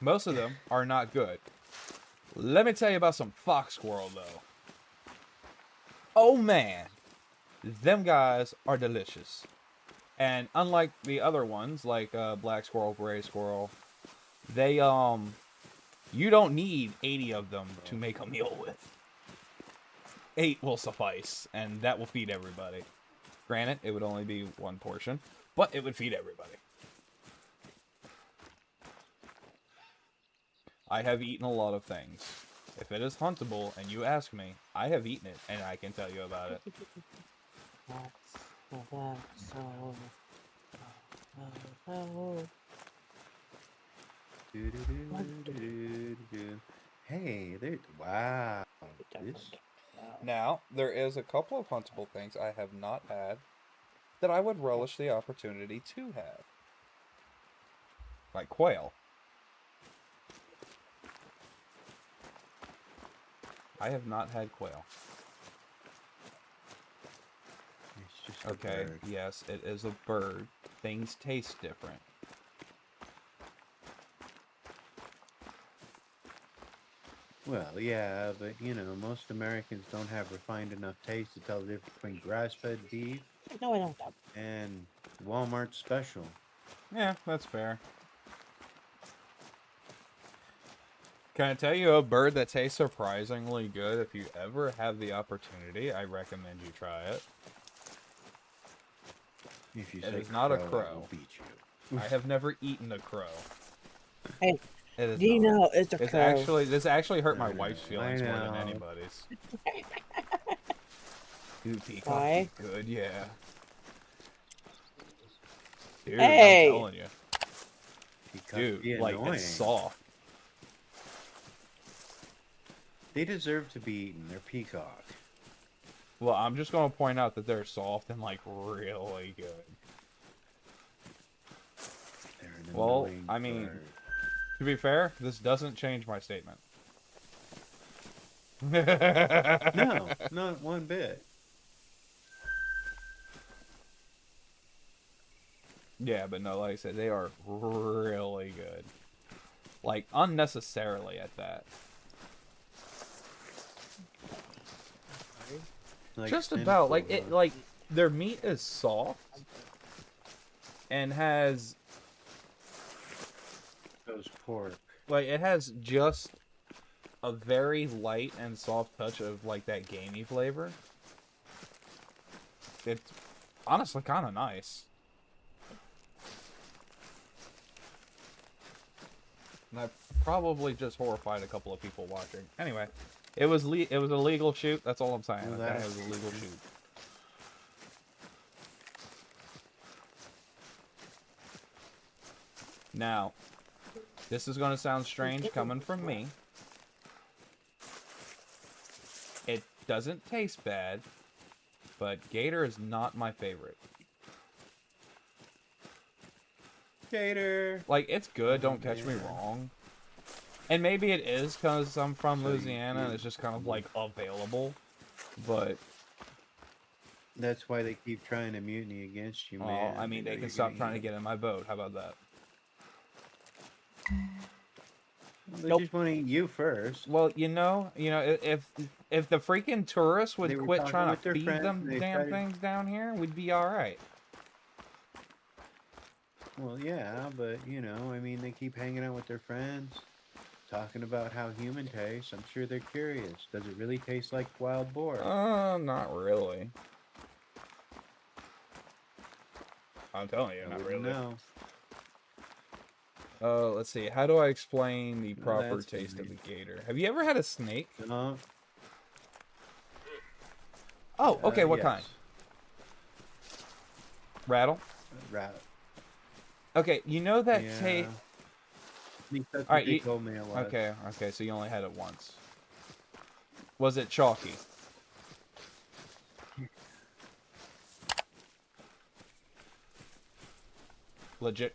Most of them are not good. Let me tell you about some fox squirrel, though. Oh, man. Them guys are delicious. And unlike the other ones, like black squirrel, gray squirrel, they, you don't need 80 of them to make a meal with. 8 will suffice, and that will feed everybody. Granted, it would only be 1 portion, but it would feed everybody. I have eaten a lot of things. If it is huntable and you ask me, I have eaten it, and I can tell you about it. Hey, there. Wow. This. Now, there is a couple of huntable things I have not had that I would relish the opportunity to have. Like quail. I have not had quail. It's just a Okay, bird. yes, it is a bird. Things taste different. Well, yeah, but you know, most Americans don't have refined enough taste to tell the difference between grass-fed beef No, I don't. and Walmart special. Yeah, that's fair. Can I tell you a bird that tastes surprisingly good? If you ever have the opportunity, I recommend you try it. If you It say is not a crow, I crow. will beat you. I have never eaten a crow. Hey, It is do you not. know it's a It's crow? actually this actually hurt my I wife's know, I feelings more than know. anybody's. Dude, peacock Why? is good, yeah. Dude, Hey! I'm telling you. Peacock be Dude, like annoying. it's soft. They deserve to be eaten. They're peacock. Well, I'm just gonna point out that they're soft and like really good. They're an Well, annoying I mean, bird. to be fair, this doesn't change my statement. No, not one bit. Yeah, but no, like I said, they are really good. Like, unnecessarily at that. Like Just about. Like, sinful, it, like, their meat is soft. And has, Those pork. like, it has just a very light and soft touch of, like, that gamey flavor. It's honestly kind of nice. And I probably just horrified a couple of people watching. Anyway, it was a legal shoot. That's all I'm saying. Well, Okay? It that's was a legal good. shoot. Now, this is going to sound strange coming from me. It doesn't taste bad, but gator is not my favorite. Gator. Like, it's good, don't catch me wrong. And maybe it is because I'm from So you Louisiana and it's just kind of, like, available. But, That's why they keep trying to mutiny against you, oh, man. I mean, know they can you're stop gonna trying to eat. get in my boat. How about that? They Nope. just want to eat you first. Well, if the freaking tourists They would were quit talking trying with to their feed friends, them they damn tried to- things down here, we'd be alright. Well, yeah, but I mean, they keep hanging out with their friends, talking about how human tastes. I'm sure they're curious. Does it really taste like wild boar? Not really. I'm telling you, I not wouldn't really. know. Let's see. How do I explain the Oh, proper that's taste of fine. a gator? Have you ever had a snake? Oh, okay. What kind? yes. Rattle. Rat. Okay, you know that Yeah. taste. I think that's what Alright, they you- told me it was. Okay. So you only had it once. Was it chalky? Legit.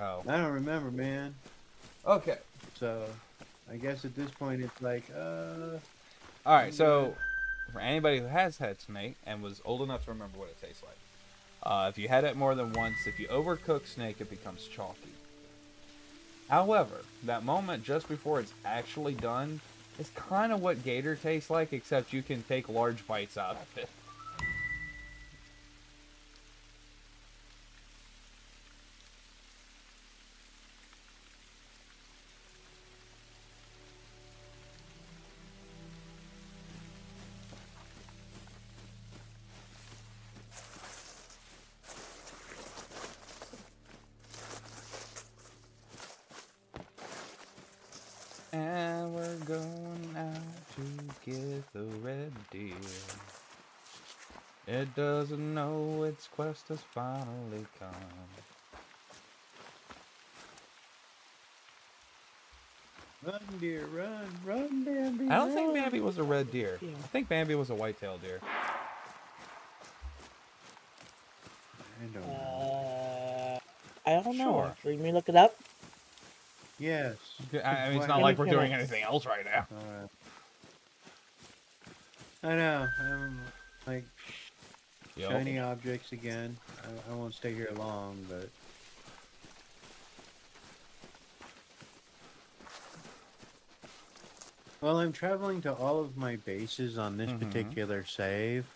Oh. I don't remember, man. Okay. So, I guess at this point it's like, All right. So, for anybody who has had snake and was old enough to remember what it tastes like, if you had it more than once, if you overcook snake, it becomes chalky. However, that moment just before it's actually done is kind of what gator tastes like, except you can take large bites out of it. And we're going out to get the red deer. It doesn't know its quest has finally come. run, deer, run, Bambi. I don't think run." Bambi was a red deer. Yeah. I think Bambi was a white-tailed deer. I don't know. I don't know. Sure. Actually, let me look it up. Yes. I mean, it's Why- not like we're doing Minutes. anything else right now. Alright. I know. I'm like Yo. shiny objects again. I won't stay here long, but well, I'm traveling to all of my bases on this Mhm. particular save.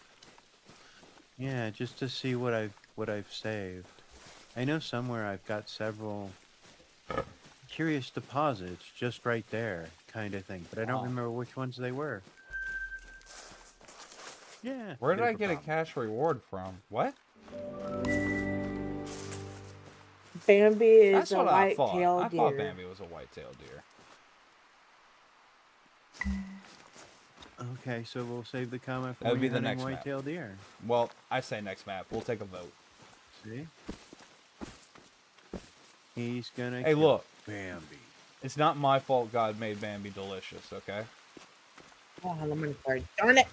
Yeah, just to see what I've saved. I know somewhere I've got several curious deposits just right there, kind of thing, but I don't Oh. remember which ones they were. Yeah. Where did bit I of get a problem. cash reward from? What? Bambi is That's a what I thought. white-tailed I deer. thought Bambi was a white-tailed deer. Okay, so we'll save the comment for That would when be you're the hunting next map. white-tailed deer. Well, I say next map. We'll take a vote. See? He's gonna Hey, kill look. Bambi. It's not my fault God made Bambi delicious, okay? Oh, I'm sorry. Darn it!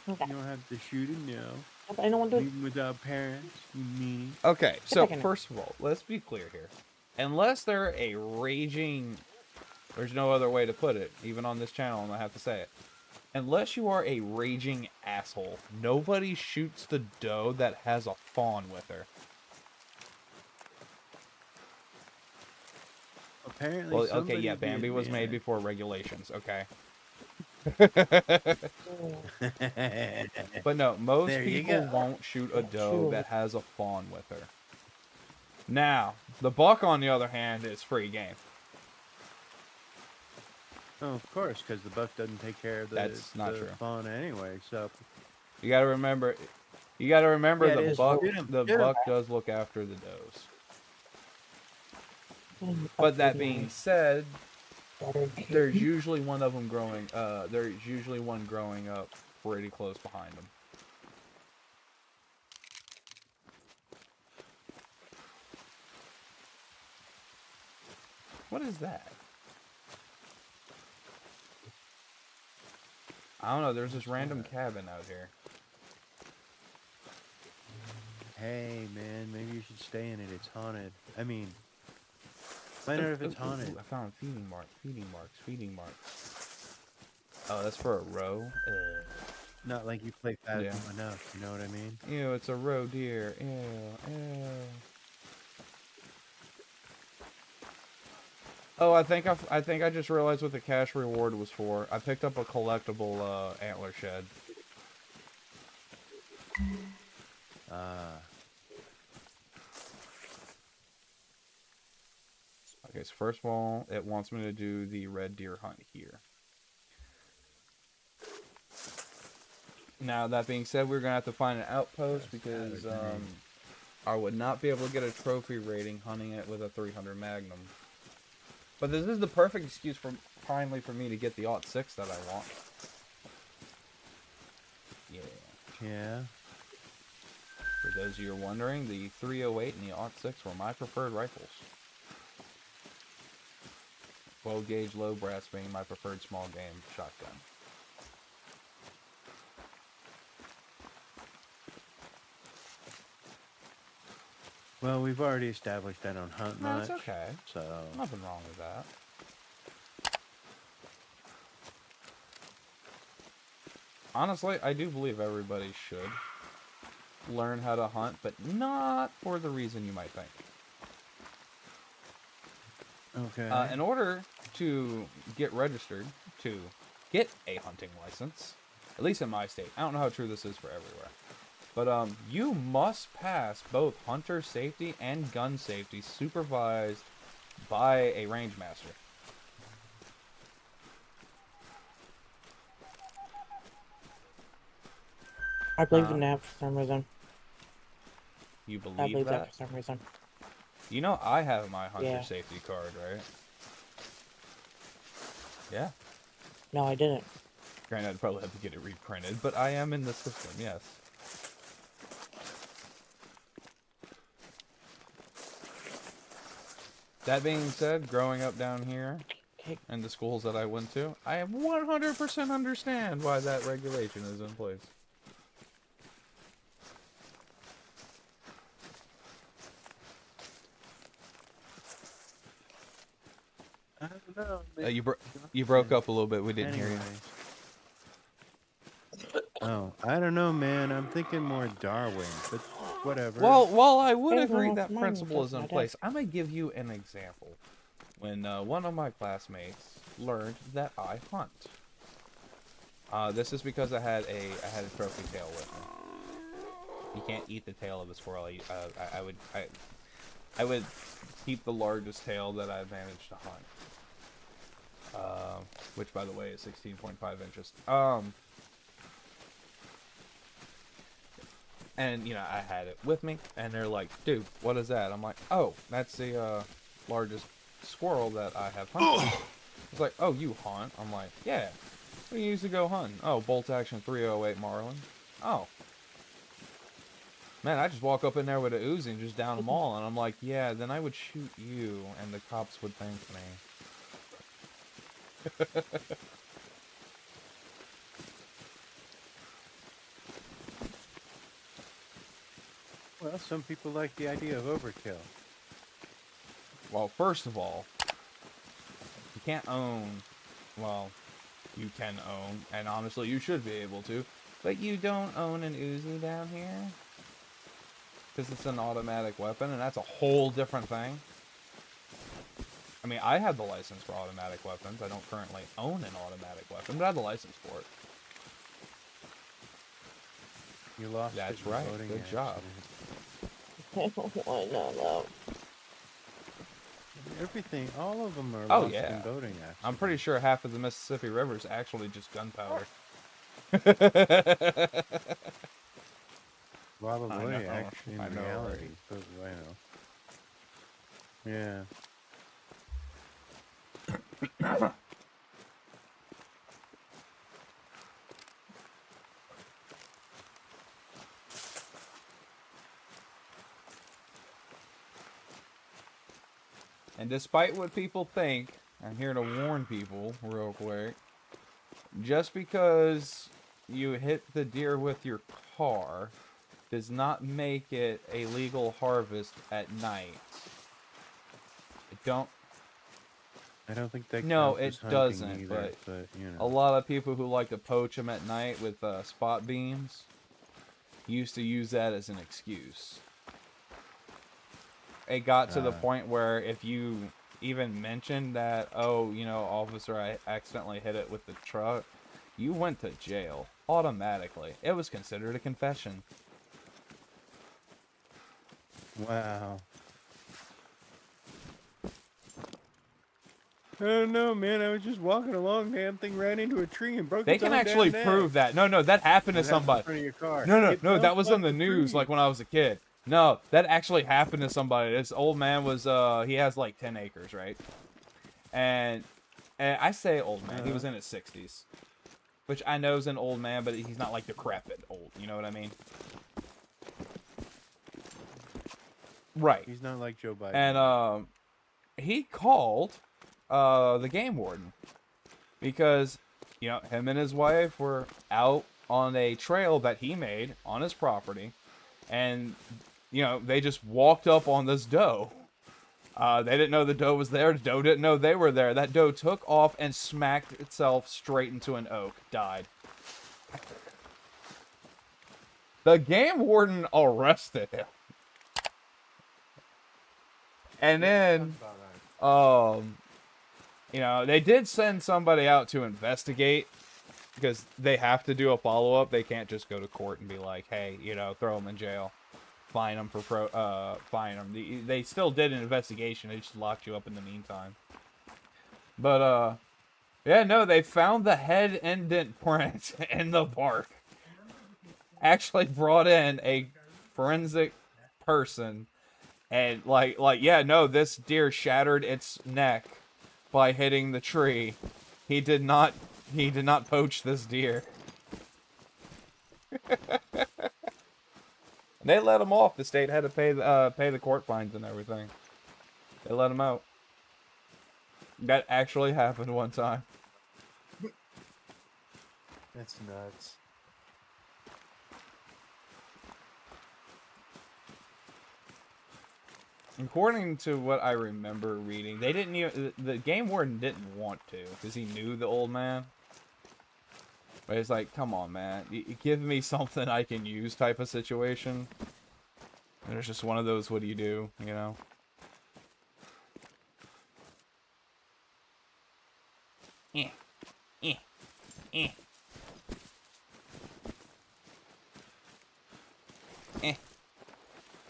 Okay. You don't have to shoot him now. But I don't want to do Leave him without parents, you meanie. Okay, so back in there. first of all, let's be clear here. Unless they're a raging... There's no other way to put it, even on this channel, and I have to say it. Unless you are a raging asshole, nobody shoots the doe that has a fawn with her. Apparently, Well, okay, somebody yeah, did, Bambi was made man. before regulations, okay? But no, most There you people go. won't shoot a doe Shoot. that has a fawn with her. Now, the buck, on the other hand, is free game. Oh, of course, because the buck doesn't take care of the, That's not the true. fauna anyway. So You gotta remember... You gotta remember Yeah, it the is. buck. Shoot 'em, The shoot 'em. buck does look after the does. it. But that being said, Better there's usually one of them growing. There's usually one growing up pretty close behind them. What is that? I don't know. There's this random cabin out here. hey, man, maybe you should stay in it. It's haunted. I mean, find out if it's haunted. I found feeding marks. Feeding marks. Feeding marks. Oh, that's for a roe. Not like you play Phasmo Yeah. enough. You know what I mean? Ew, it's a roe deer. Ew, ew. Oh, I think I just realized what the cash reward was for. I picked up a collectible antler shed. Okay, so first of all, it wants me to do the red deer hunt here. Now, that being said, we're gonna have to find an outpost because I would not be able to get a trophy rating hunting it with a 300 Magnum. But this is the perfect excuse for finally for me to get the .6 that I want. Yeah. Yeah. For those of you who are wondering, the 308 and the .6 were my preferred rifles. 12 gauge low brass being my preferred small game shotgun. Well, we've already established I don't hunt No, much. it's okay. So Nothing wrong with that. Honestly, I do believe everybody should learn how to hunt, but not for the reason you might think. okay. In order to get registered to get a hunting license, at least in my state, I don't know how true this is for everywhere, but you must pass both hunter safety and gun safety supervised by a range master. I believe in that for some reason. You I believe believe that that? for some reason. You know I have my hunter Yeah. safety card, right? Yeah. No, I didn't. Granted, I'd probably have to get it reprinted, but I am in the system, yes. That being said, growing up down here Okay. and the schools that I went to, I 100% understand why that regulation is in place. I don't know. Man. You broke up a little bit. We didn't hear you. Anyways. Oh, I don't know, man. I'm thinking more Darwin, but whatever. Well, while I would Hey, agree well, that mine principle was is in my place, desk. I'm going to give you an example. When one of my classmates learned that I hunt. This is because I had a trophy tail with me. You can't eat the tail of a squirrel. I would keep the largest tail that I managed to hunt. Which, by the way, is 16.5 inches. And, you know, I had it with me, and they're like, dude, what is that? I'm like, oh, that's the largest squirrel that I have hunted. It's like, oh, you hunt? I'm like, yeah. What do you use to go hunting? Oh, bolt action 308 Marlin. Oh. Man, I just walk up in there with a Uzi and just down them all, and I'm like, yeah, then I would shoot you, and the cops would thank me. Well, some people like the idea of overkill. Well, first of all, you can't own, well, you can own, and honestly you should be able to, but you don't own an Uzi down here? Because it's an automatic weapon, and that's a whole different thing. I mean, I have the license for automatic weapons. I don't currently own an automatic weapon, but I have the license for it. You lost. That's it in right. voting Good job. accident. Why not? No. Everything, all of them are Oh, lost yeah. in voting accidents. I'm pretty sure half of the Mississippi River is actually just gunpowder. Probably, I know. actually, in I know, reality. right? But, I know. Yeah. And despite what people think, I'm here to warn people real quick. Just because you hit the deer with your car does not make it a legal harvest at night. I don't think that No, counts as it hunting doesn't, either, but you a know. lot of people who like to poach them at night with spot beams used to use that as an excuse. It got to the point where if you even mentioned that, oh, you know, officer, I accidentally hit it with the truck, you went to jail automatically. It was considered a confession. Wow. I don't know, man. I was just walking along, damn thing ran into a tree and broke They its can own actually damn prove that. No, that happened to neck. It happened in somebody. front of your car. No, It that fell was in off the news, tree. like when I was a kid. No, that actually happened to somebody. This old man was, he has like 10 acres, right? And I say old man, he was in his 60s. Which I know is an old man, but he's not like decrepit old, you know what I mean? Right. He's not like Joe Biden. And he called the game warden because, you know, him and his wife were out on a trail that he made on his property, and, you know, they just walked up on this doe. They didn't know the doe was there. The doe didn't know they were there. That doe took off and smacked itself straight into an oak. Died. The game warden arrested him. And then, you know, they did send somebody out to investigate because they have to do a follow-up. They can't just go to court and be like, hey, you know, throw them in jail. Fine them for fine them. They still did an investigation. They just locked you up in the meantime. But yeah, no, they found the head indent print in the bark. Actually brought in a forensic person, and like yeah, no, this deer shattered its neck by hitting the tree. He did not poach this deer. They let him off. The state had to pay the court fines and everything. They let him out. That actually happened one time. That's nuts. According to what I remember reading, they didn't even, the game warden didn't want to because he knew the old man. But it's like, come on, man, give me something I can use type of situation. And it's just one of those, what do you do, you know?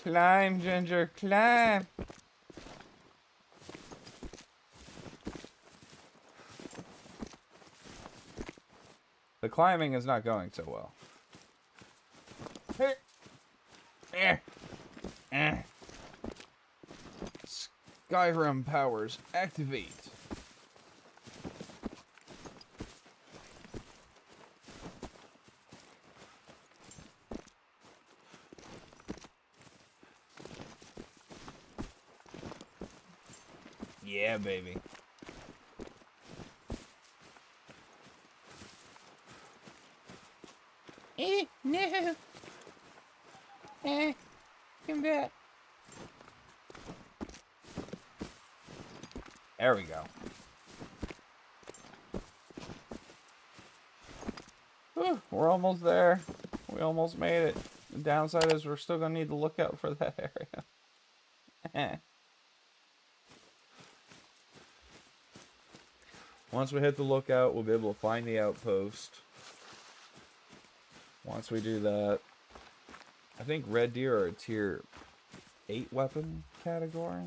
Climb, Ginger, climb! The climbing is not going so well. Skyrim powers activate. Yeah, baby. No. fucking bit. There we go. Whew, we're almost there. We almost made it. The downside is we're still gonna need to look out for that area. Once we hit the lookout, we'll be able to find the outpost. Once we do that, I think red deer are a tier 8 weapon category.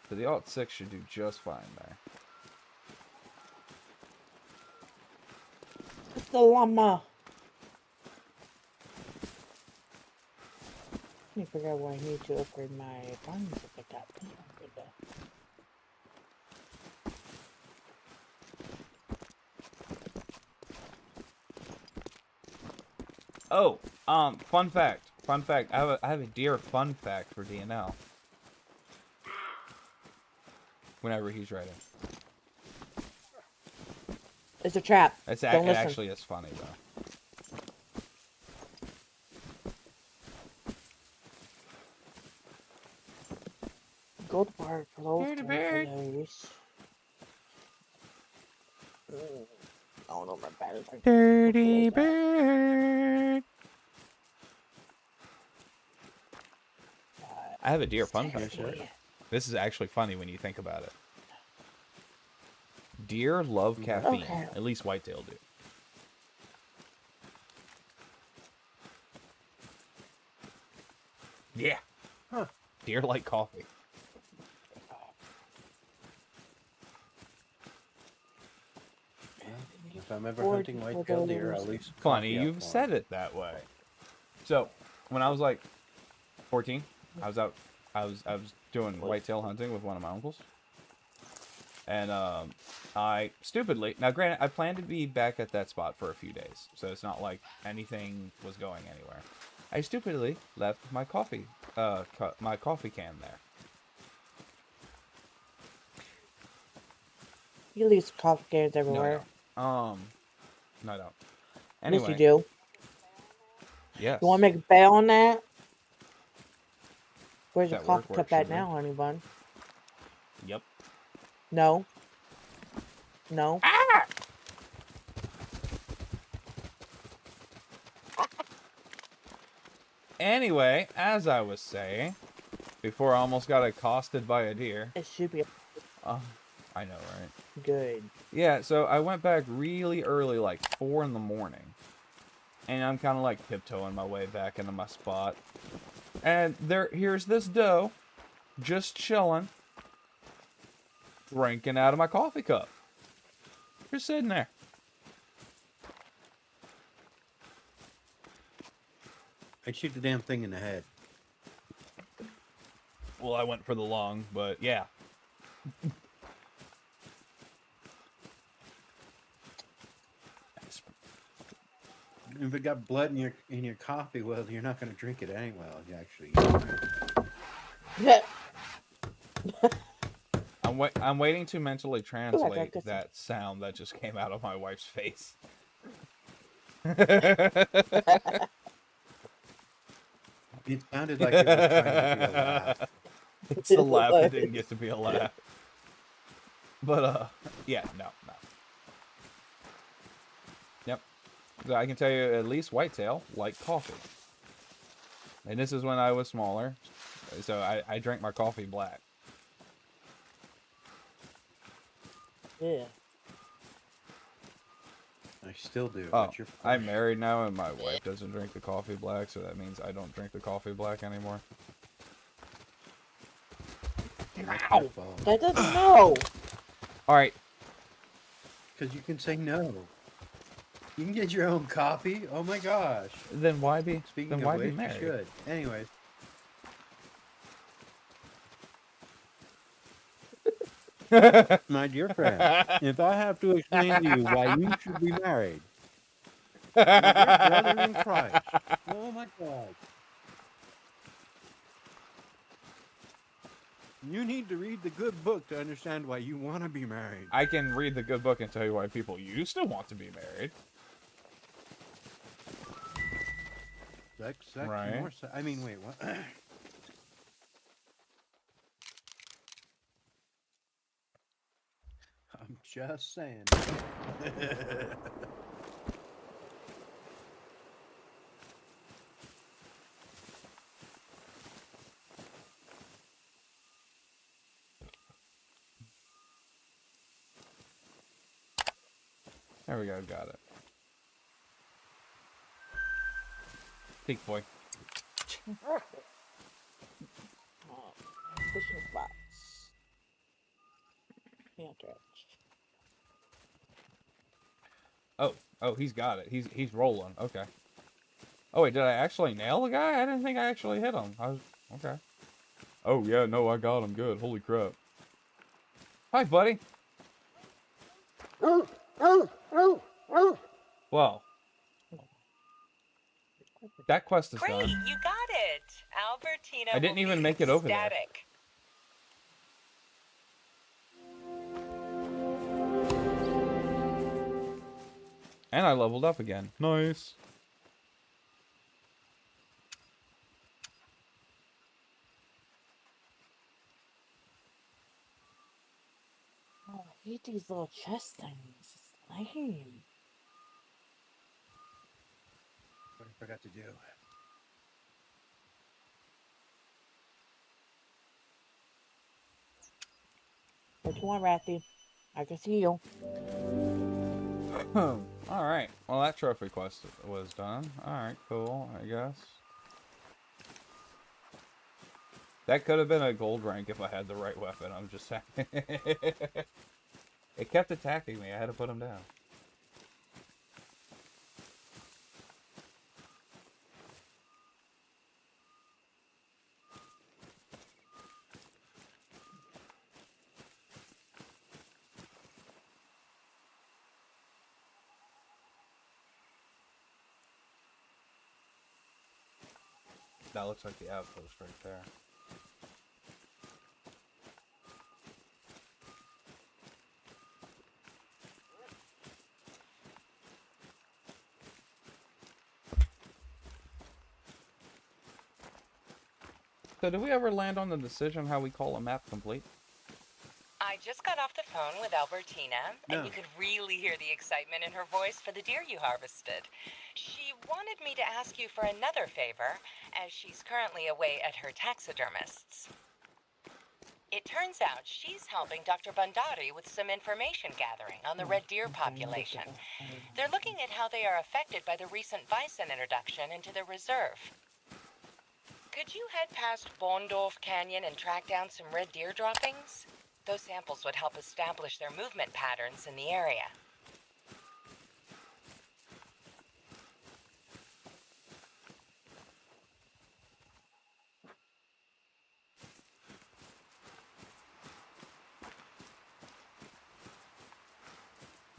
So the alt 6 should do just fine there. It's the llama. Let me figure out why I need to upgrade my farming certificate. Oh, fun fact. Fun fact. I have a deer fun fact for DNL. Whenever he's ready. It's a trap. It Don't listen. actually is funny though. Gold bar for those. Dirty bird. Oh no, my batteries are Dirty bird. I have a deer fun fact for you. This is actually funny when you think about it. Deer love caffeine. Okay. At least whitetail do. Yeah. Huh. Deer like coffee. If I'm ever hunting white-tailed deer, I'll leave some Funny, coffee out you've for 'em. said it that way. So, when I was like 14, I was doing whitetail hunting with one of my uncles. And I stupidly, now granted, I planned to be back at that spot for a few days, so it's not like anything was going anywhere. I stupidly left my coffee can there. You leave coffee cans everywhere. No, I don't. Anyway, Yes, you do. yes. You want to make a bail on that? Where's your That coffee work, cup at sugar. now, honey bun? Yep. No. No. Anyway, as I was saying, before I almost got accosted by a deer. It should be I know, right? good. Yeah, so I went back really early, like 4 in the morning. And I'm kind of like tiptoeing my way back into my spot. And here's this doe, just chilling, drinking out of my coffee cup. Just sitting there. I'd shoot the damn thing in the head. Well, I went for the lung, but yeah. If it got blood in your coffee, well, you're not going to drink it anyway. You actually. Yeah. I'm waiting to mentally translate this. that sound that just came out of my wife's face. It sounded like it was trying to be a laugh. It's the laugh that didn't get to be a laugh. But, yeah, no. Yep. So I can tell you at least whitetail like coffee. And this is when I was smaller. So I drank my coffee black. Yeah. I still do. Oh, but you're I'm married now and my wife doesn't drink the coffee black, so that means I don't drink the coffee black anymore. Ow! That doesn't know. Alright, Because you can say no. You can get your own coffee. Oh my gosh. then why be Speaking then of why which, be married? you should. Anyways. My dear friend, if I have to explain to you why you should be married, your brother in Christ. Oh my God. You need to read the good book to understand why you want to be married. I can read the good book and tell you why people used to want to be married. section Right. more. I mean, wait, what? I'm just saying. There we go, got it. Peak boy. Fishing spots. Can't catch. Oh, he's got it. He's rolling. Okay. Oh wait, did I actually nail the guy? I didn't think I actually hit him. I was okay. Oh yeah, no, I got him good. Holy crap. Hi, buddy. Well, that quest is Great, done. you got it. Albertina I didn't will even be make it over there. ecstatic. And I leveled up again. Nice. Oh, I hate these little chest things. It's lame. What I forgot to do. What do you want, Rathy? I can see you. Alright. Well, that trophy quest was done. Alright, cool, I guess. That could have been a gold rank if I had the right weapon, I'm just saying. It kept attacking me, I had to put him down. That looks like the outpost right there. So did we ever land on the decision how we call a map complete? I just got off the phone with Albertina, and No. you could really hear the excitement in her voice for the deer you harvested. She wanted me to ask you for another favor, as she's currently away at her taxidermist's. It turns out she's helping Dr. Bandari with some information gathering on the red deer population. They're looking at how they are affected by the recent bison introduction into the reserve. Could you head past Bondorf Canyon and track down some red deer droppings? Those samples would help establish their movement patterns in the area.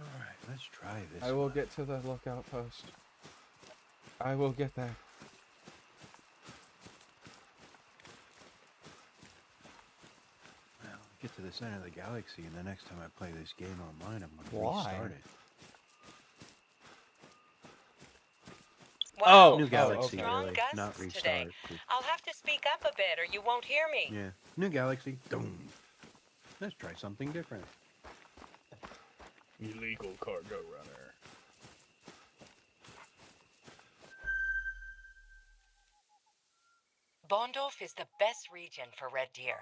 Alright, let's try this. I will one. get to the lookout post. I will get there. Well, get to the center of the galaxy, and the next time I play this game online, I'm gonna Why? restart it. Wow, Oh, New okay. galaxy, strong really, gusts not today. restart. I'll have to speak up a bit or you won't hear me. Yeah, new galaxy. Boom. Let's try something different. Illegal cargo runner. Bondorf is the best region for red deer.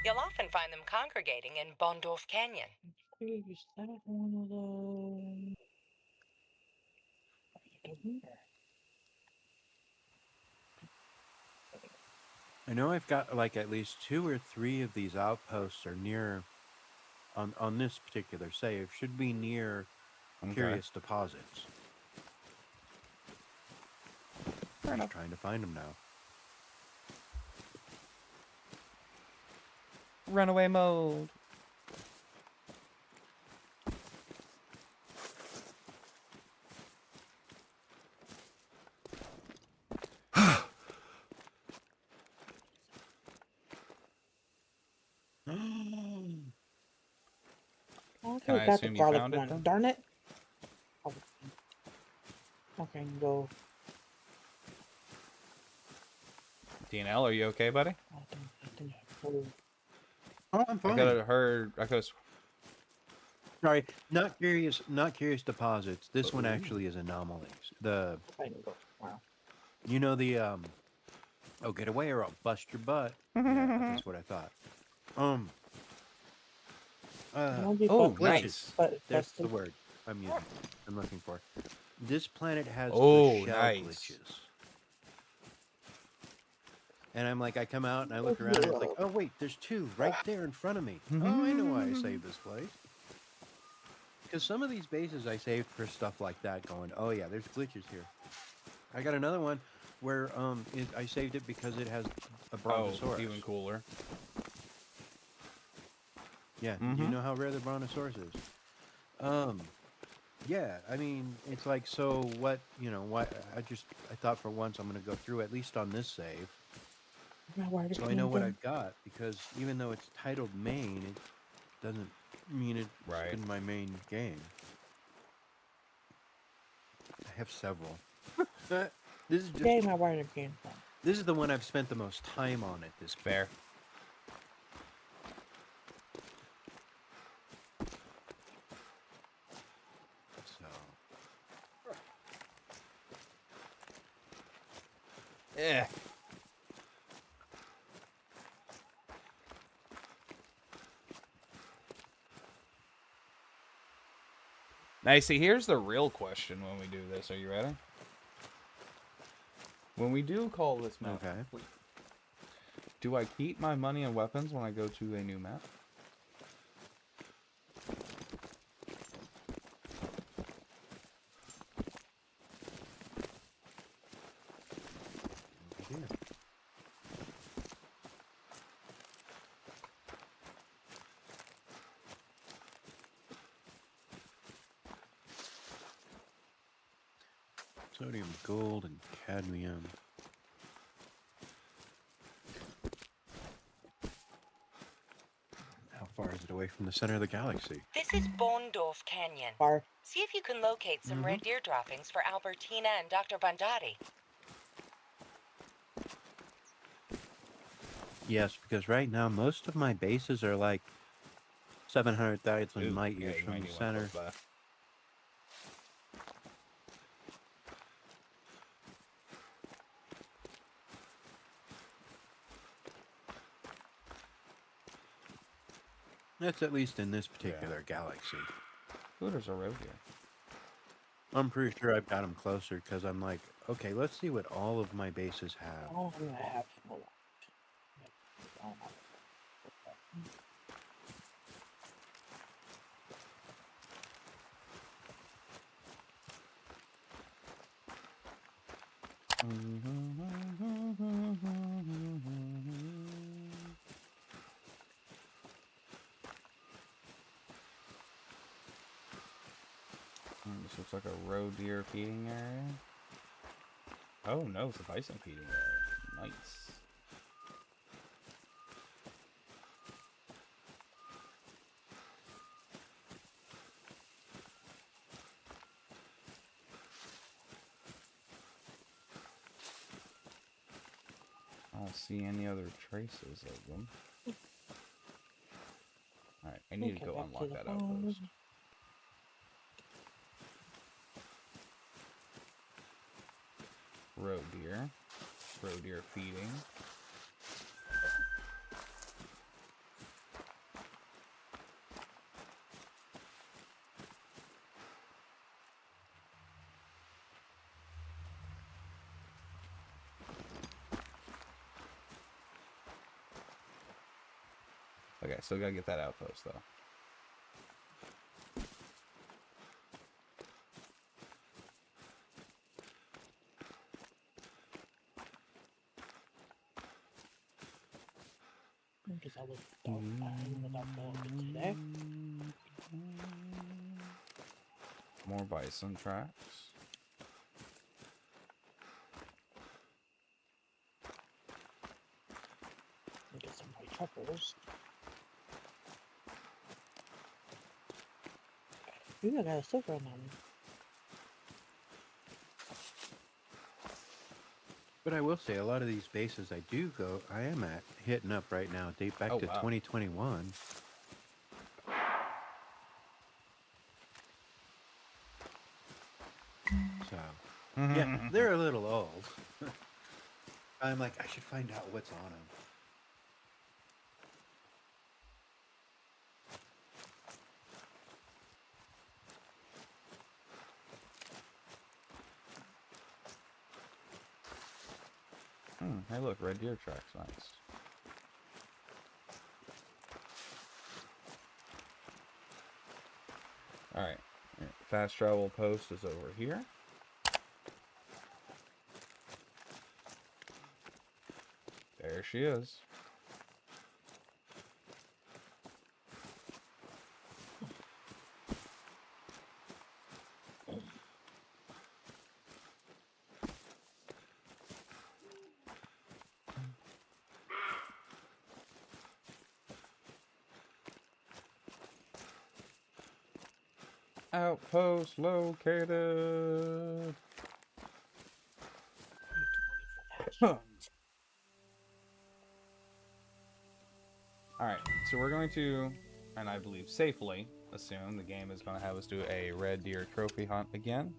You'll often find them congregating in Bondorf Canyon. Please, I don't want to. Get here. I know I've got like at least 2 or 3 of these outposts are near on this particular save should be near Okay. curious deposits. Fair I'm enough. trying to find them now. Runaway mode. Oh, Can okay, I got assume the you garlic found it, one. then? Darn it. Oh. Okay, go. DNL, are you okay, buddy? I think I pulled. Oh, I'm I fine. could have heard. I could have. Sorry, not curious. Not curious deposits. This one Ooh. actually is anomalies. The I can go. Wow. you know the oh, get away or I'll bust your butt. Yeah, that's what I thought. Won't be Oh, fucked, nice. But That's that's the word I'm looking for. This planet has Oh, the shell nice. glitches. And I'm like, I come out and I look around and it's like, oh wait, there's two right there in front of me. Oh, I know why I saved this place. Because some of these bases I saved for stuff like that going, oh yeah, there's glitches here. I got another one where I saved it because it has a Oh, brontosaurus. even cooler. Yeah, do you know how rare the brontosaurus is? Yeah, I mean, it's like, so what, why, I thought for once I'm going to go through at least on this save, so I know what I've got, because even though it's titled main, it doesn't mean it's Right. in my main game. I have several. This is just, game I wired up game from. this is the one I've spent the most time on at this point. Fair. So, Yeah. Now, see, here's the real question when we do this. Are you ready? When we do call this map, okay. do I keep my money and weapons when I go to a new map? Yeah. Sodium, gold, and cadmium. How far is it away from the center of the galaxy? This is Bondorf Canyon. Far. See if you can locate some red deer droppings for Albertina and Dr. Bandati. Yes, because right now most of my bases are like 700,000 Ooh, light yeah, years you from might the need one center. close by. That's at least in this particular galaxy. Ooh, there's a road here. I'm pretty sure I've got them closer because I'm like, okay, let's see what all of my bases have. All I'm gonna have. Hold on. I don't have it. This looks like a roe deer feeding area. Oh no, it's a bison feeding area. Nice. I don't see any other traces of them. Alright, I need to Okay, go back to unlock the that phone. outpost. Roe deer feeding. Okay, still gotta get that outpost though. Because I was today. More bison tracks. Get some white truffles. Ooh, I got a silver on them. But I will say, a lot of these bases I am at hitting up right now date back Oh, to wow. 2021. So, yeah, they're a little old. I'm like, I should find out what's on them. Hey, look, red deer tracks, nice. Alright, fast travel post is over here. There she is. Outpost located. Alright, so we're going to, and I believe safely, assume the game is going to have us do a red deer trophy hunt again.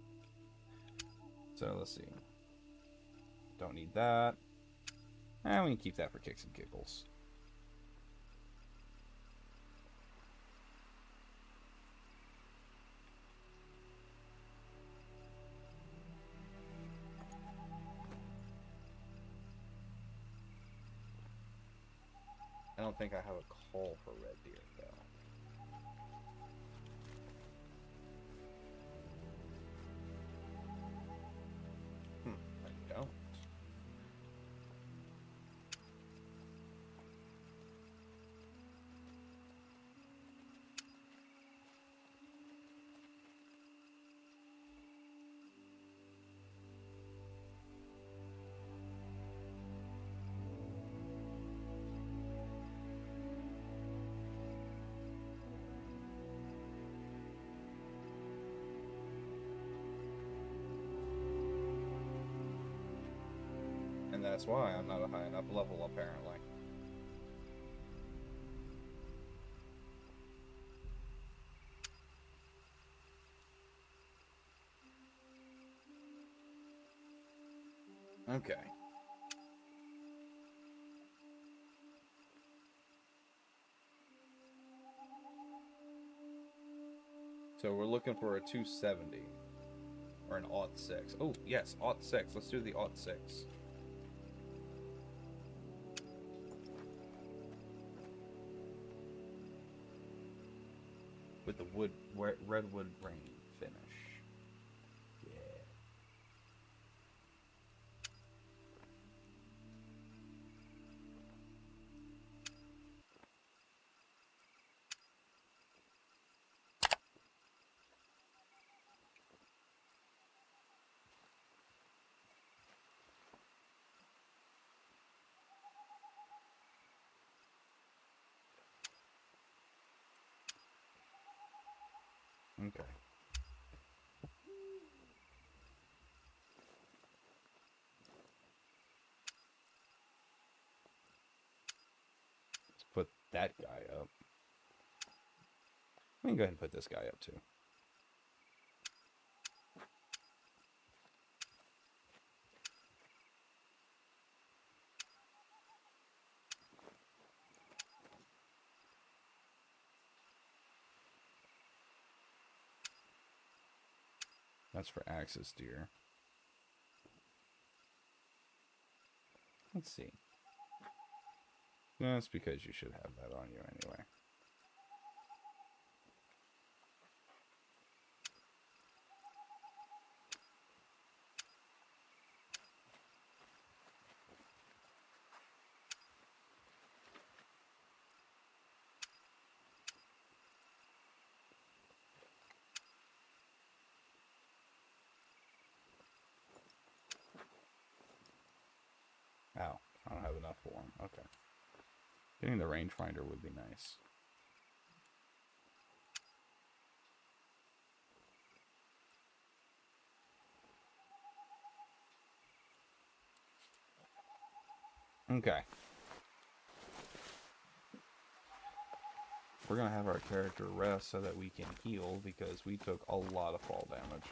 So let's see. Don't need that. And we can keep that for kicks and giggles. I don't think I have a call for red deer, though. I don't. And that's why I'm not a high enough level, apparently. Okay. So we're looking for a 270. Or an aught 6. Oh, yes, aught 6. Let's do the aught 6. With the redwood grain finish. Yeah. Okay. Let's put that guy up. We can go ahead and put this guy up too. That's for axis deer. Let's see. That's because you should have that on you anyway. Ow, I don't have enough for him. Okay. Getting the rangefinder would be nice. Okay. We're gonna have our character rest so that we can heal because we took a lot of fall damage.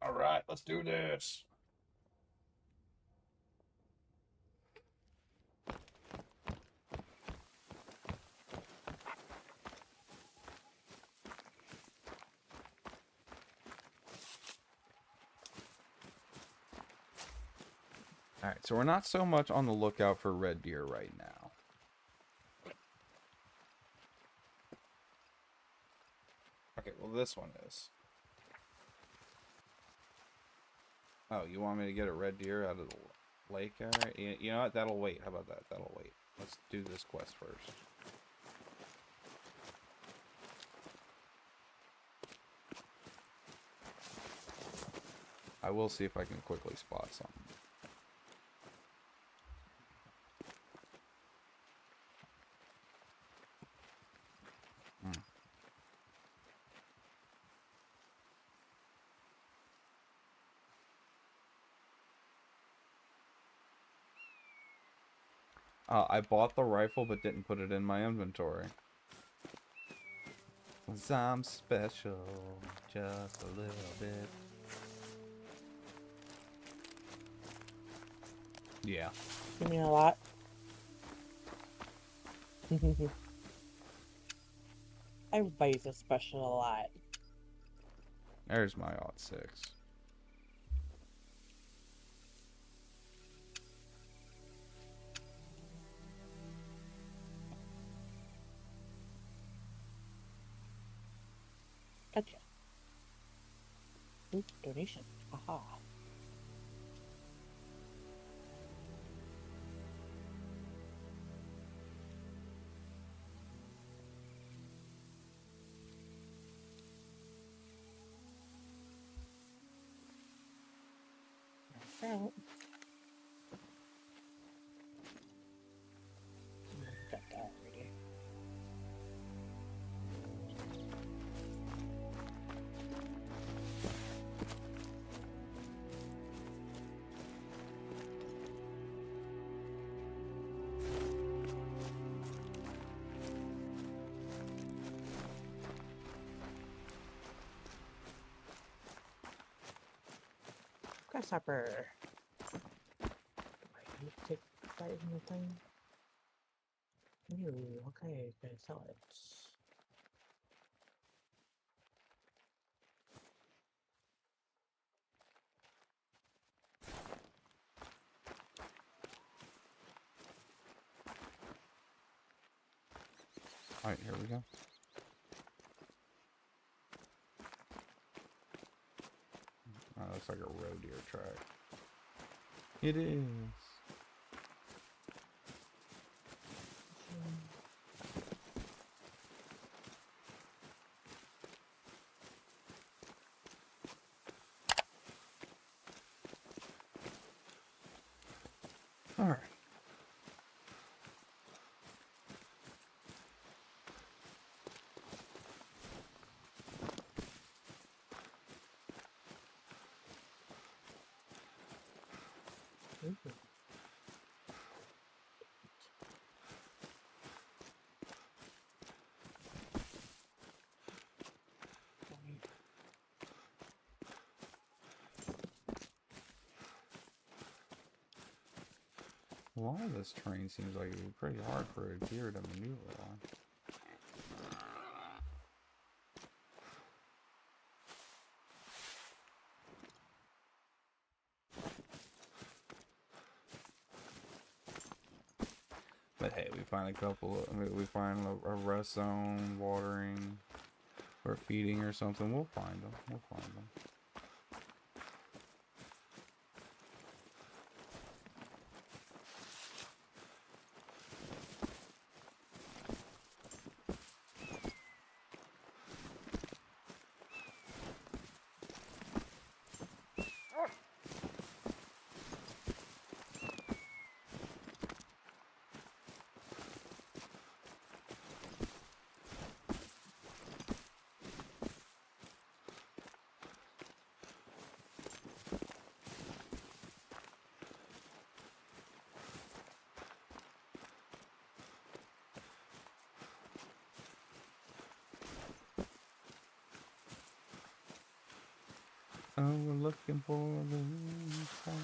Alright, let's do this. Alright, so we're not so much on the lookout for red deer right now. Okay, well this one is. Oh, you want me to get a red deer out of the lake area? You know what? That'll wait. How about that? That'll wait. Let's do this quest first. I will see if I can quickly spot something. I bought the rifle but didn't put it in my inventory. 'Cause I'm special, just a little bit. Yeah. You mean a lot? Everybody's a special a lot. There's my odd 6. Gotcha. Ooh, donation. Aha. Out. Got that already. Grasshopper. Do I need to take that in the thing? Ooh, okay, gonna sell it. Alright, here we go. Oh, looks like a roe deer track. It is. Alright. Ooh. A lot of this terrain seems like it would be pretty hard for a deer to maneuver on. But hey, we find a couple of, I mean, we find a rest zone, watering, or feeding or something. We'll find them. We'll find them. Oh, we're looking for the tracks.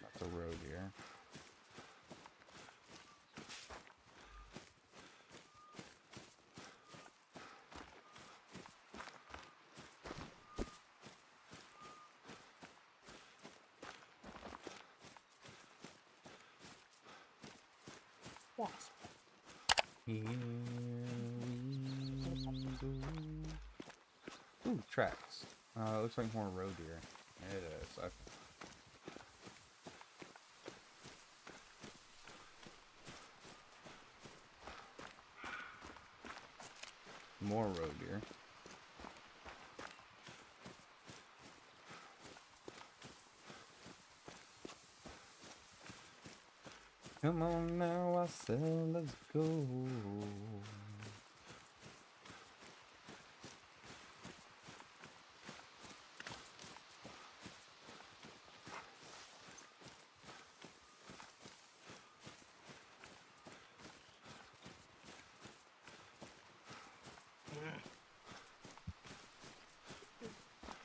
That's a road here. Wasp. Here we go. Ooh, tracks. It looks like more road here. It is. More road here. Come on now, I said let's go.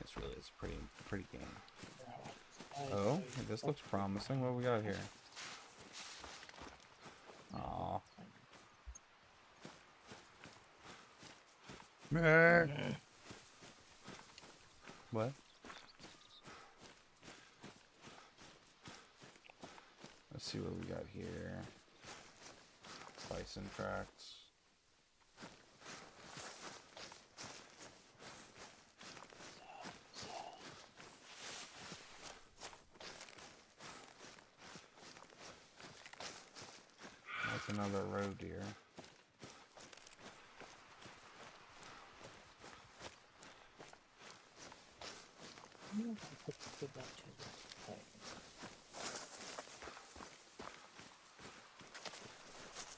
This really is a pretty game. Oh, this looks promising. What we got here? Aw. What? Let's see what we got here. Bison tracks. That's another road deer.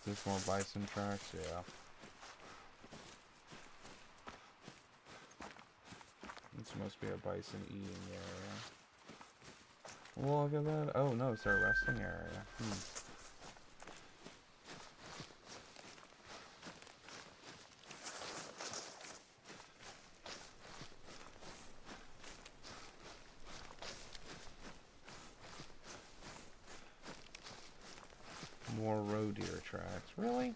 Is this more bison tracks? Yeah. This must be a bison eating area. Well, look at that. Oh no, it's their resting area. More roe deer tracks. Really?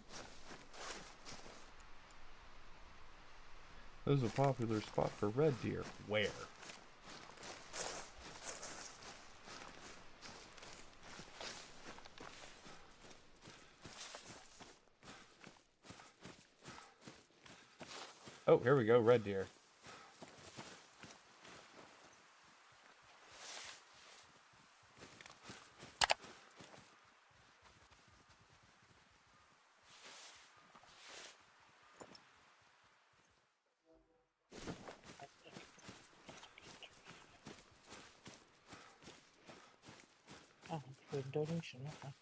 This is a popular spot for red deer. Where? Oh, here we go, red deer. Oh, good donation. Okay.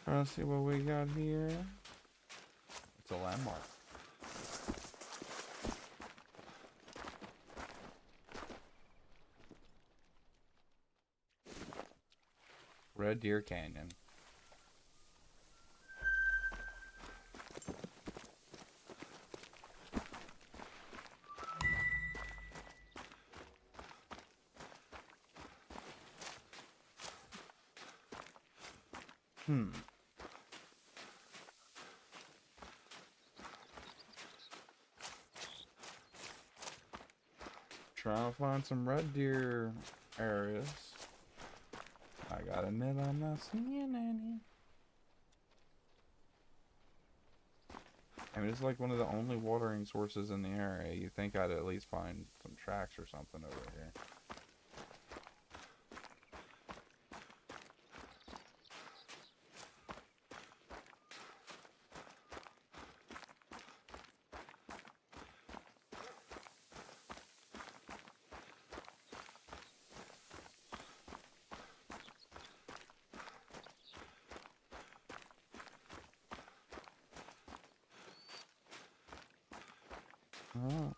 Let's see what we got here. It's a landmark. Red Deer Canyon. Trying to find some red deer areas. I gotta admit I'm not seeing any. I mean, it's like one of the only watering sources in the area. You think I'd at least find some tracks or something over here. Oh,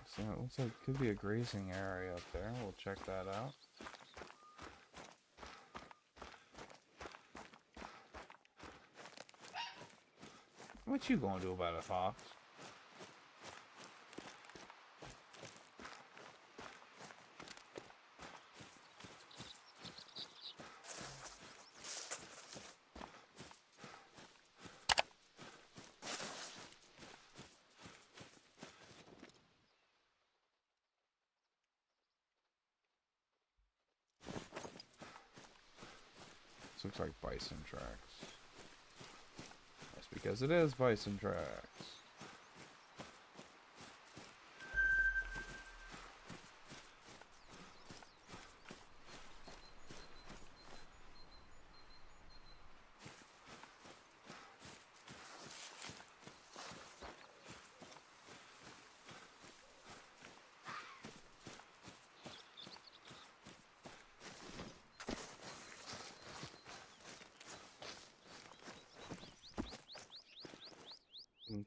so it looks like it could be a grazing area up there. We'll check that out. What you gonna do about a fox? This looks like bison tracks. That's because it is bison tracks.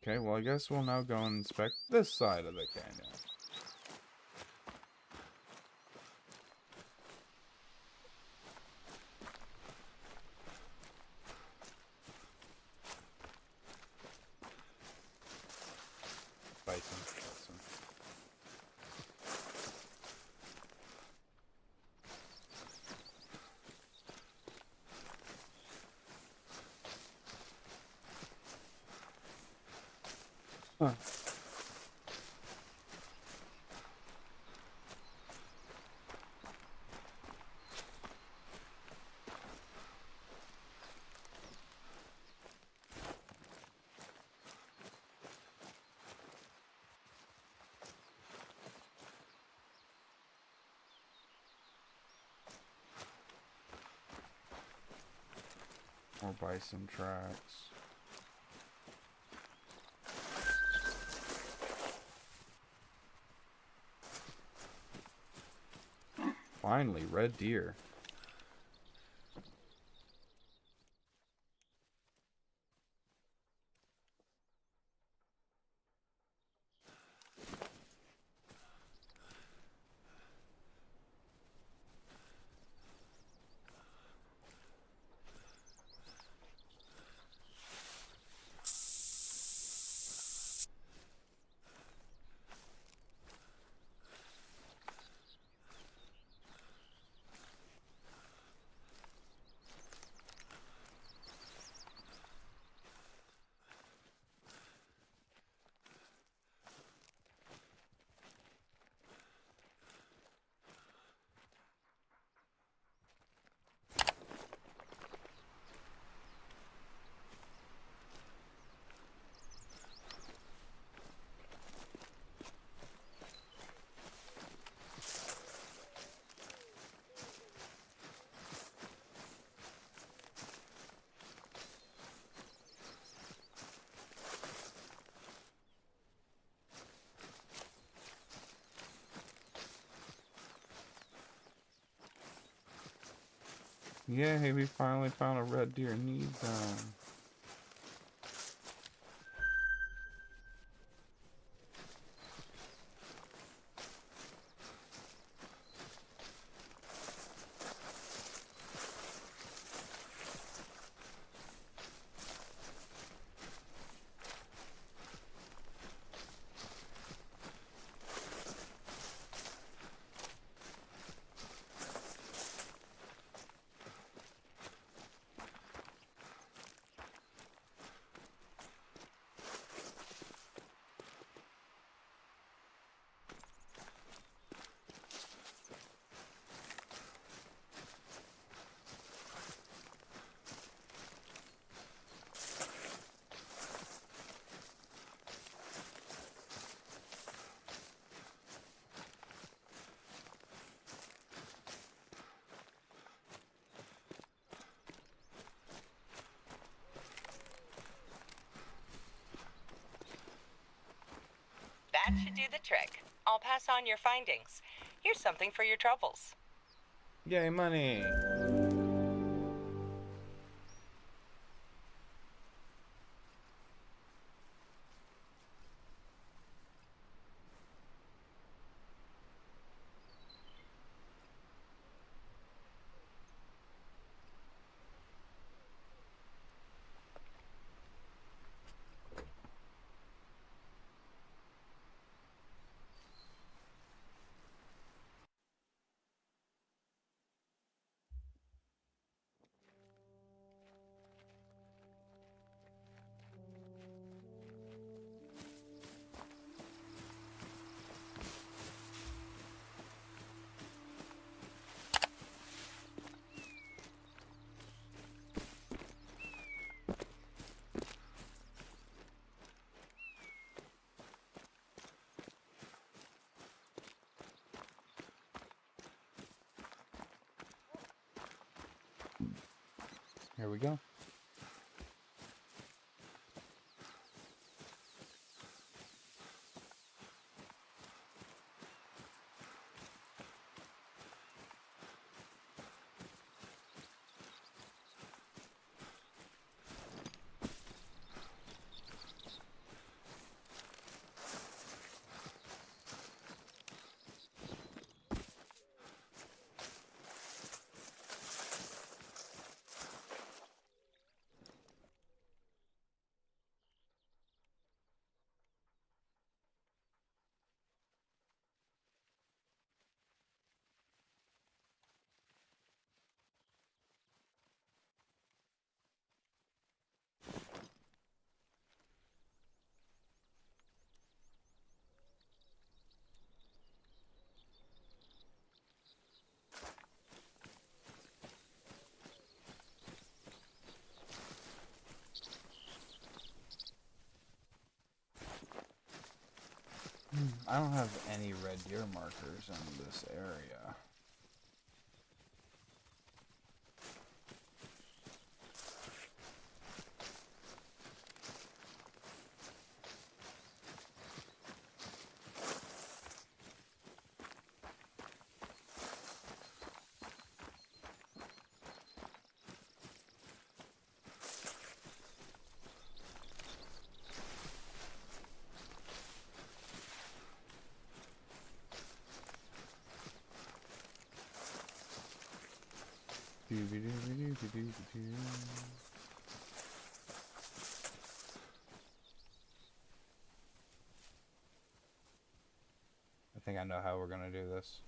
Okay, well I guess we'll now go and inspect this side of the canyon. Bison, bison. Huh. More bison tracks. Finally, red deer. Yay, we finally found a red deer need zone. That should do the trick. I'll pass on your findings. Here's something for your troubles. Yay, money! Here we go. I don't have any red deer markers in this area. I think I know how we're gonna do this.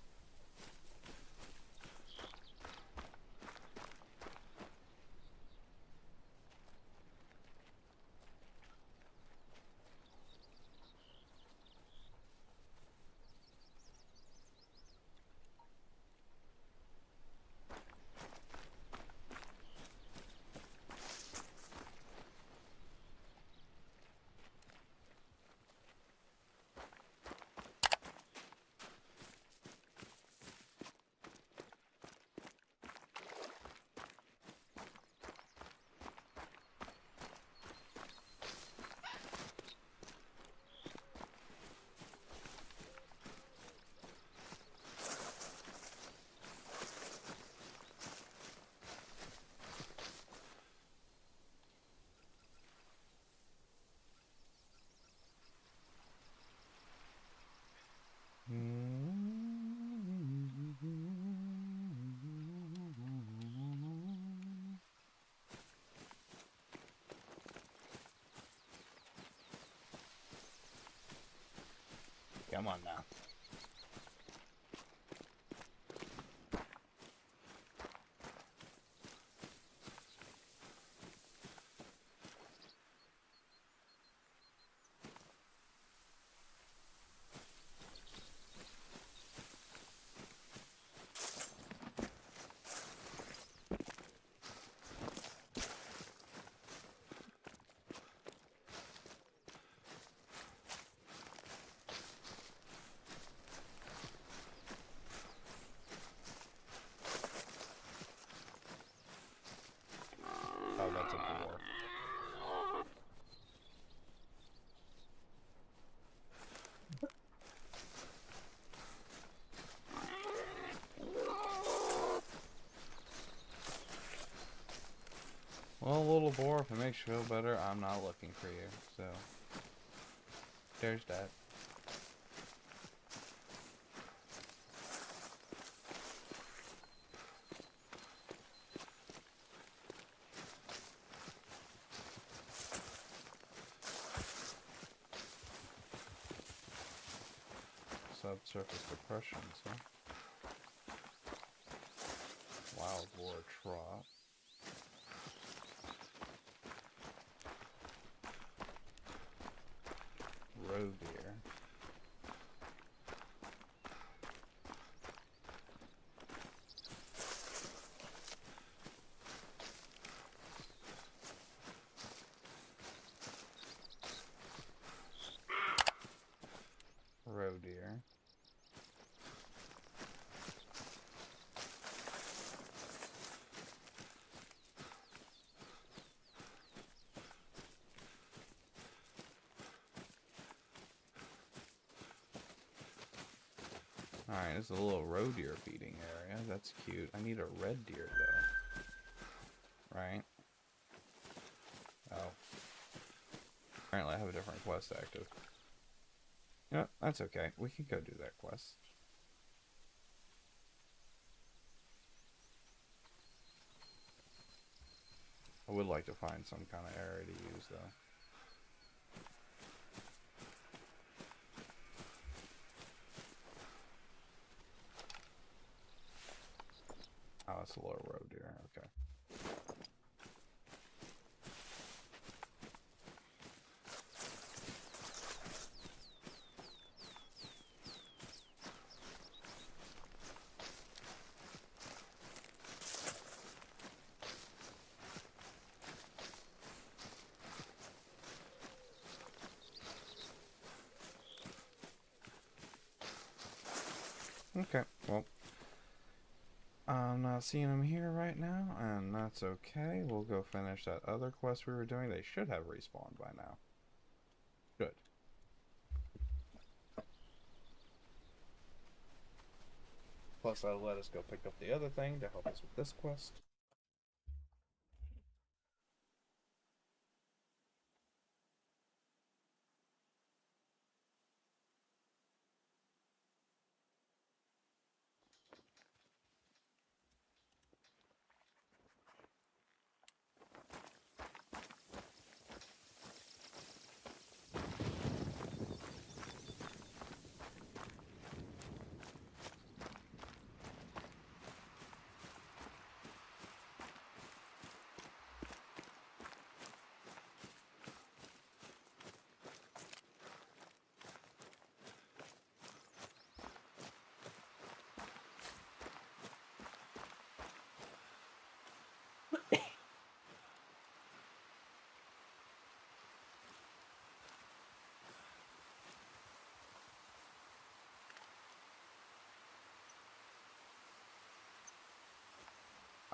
Come on now. Oh, that's a boar. Well, little boar, if it makes you feel better, I'm not looking for you, so there's that. Subsurface depressions, huh? Wild boar trot. Roe deer. Roe deer. Alright, there's a little roe deer feeding area. That's cute. I need a red deer, though. Right? Oh. Apparently I have a different quest active. You know, that's okay. We can go do that quest. I would like to find some kind of area to use, though. Oh, it's a lower roe deer. Okay. Okay, well, I'm not seeing them here right now, and that's okay. We'll go finish that other quest we were doing. They should have respawned by now. Good. Plus, that'll let us go pick up the other thing to help us with this quest.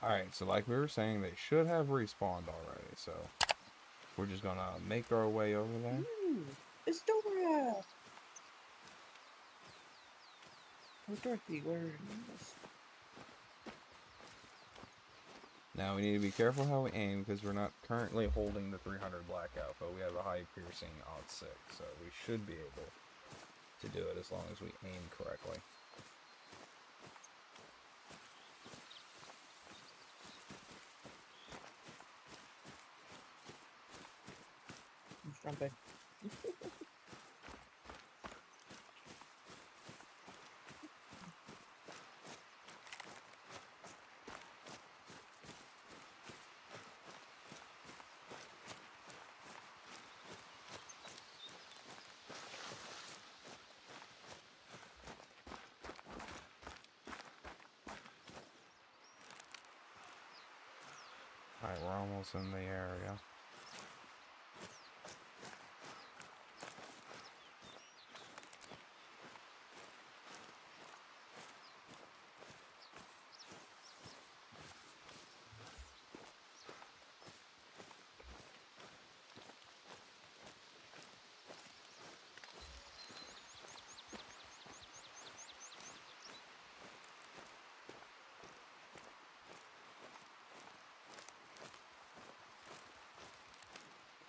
Alright, so like we were saying, they should have respawned already, so we're just gonna make our way over there. Ooh, it's Dora! Oh, Dorothy, where is Now we need to be careful how we aim, because we're not currently holding the 300 blackout, but we have a high piercing odd 6, so we should be able to do it as long as we aim correctly. I'm jumping. Alright, we're almost in the area.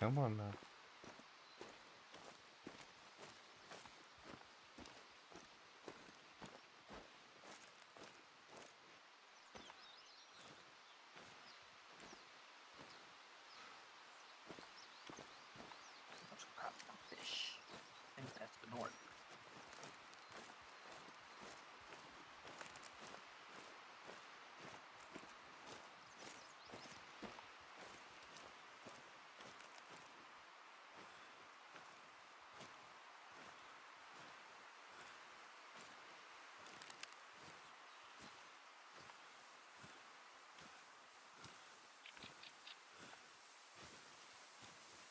Come on now. Let's grab some fish. I think that's the north.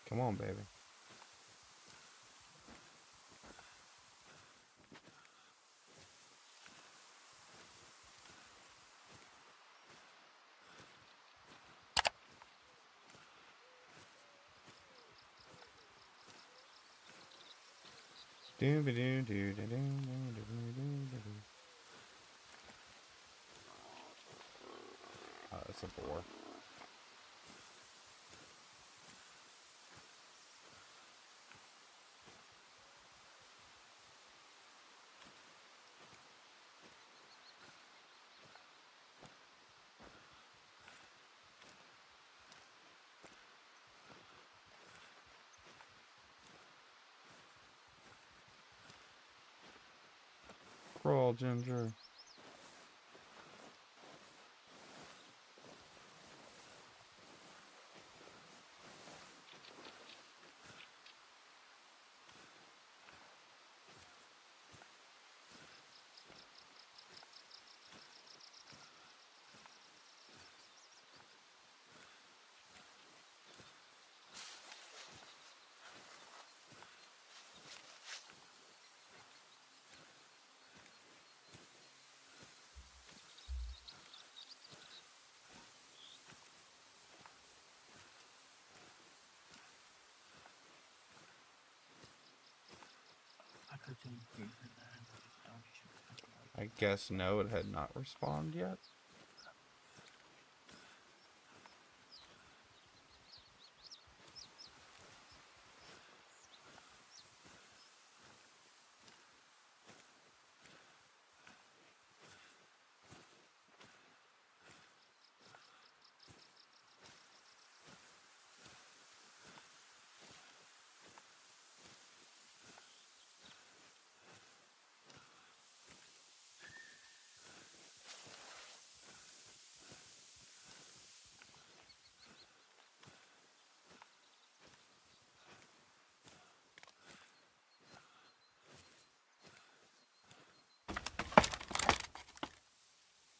Come on, baby. That's a bore. Crawl, Ginger. I guess no, it had not respawned yet.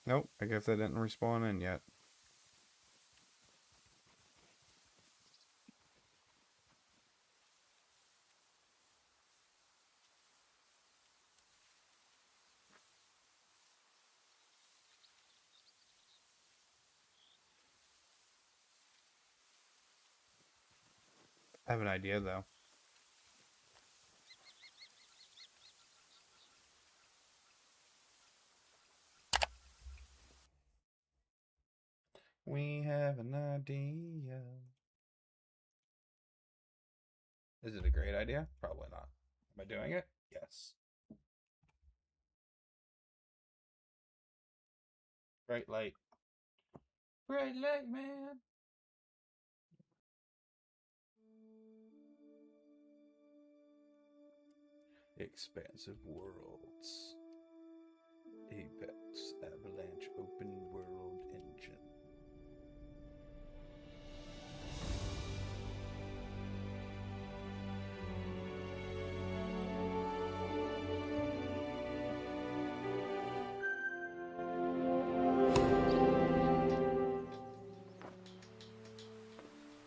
Nope, I guess I didn't respawn in yet. I have an idea though. We have an idea. Is it a great idea? Probably not. Am I doing it? Yes. Bright light. Bright light, man. Expansive worlds. Apex Avalanche open world engine.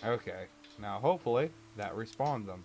Okay, now hopefully that respawns them.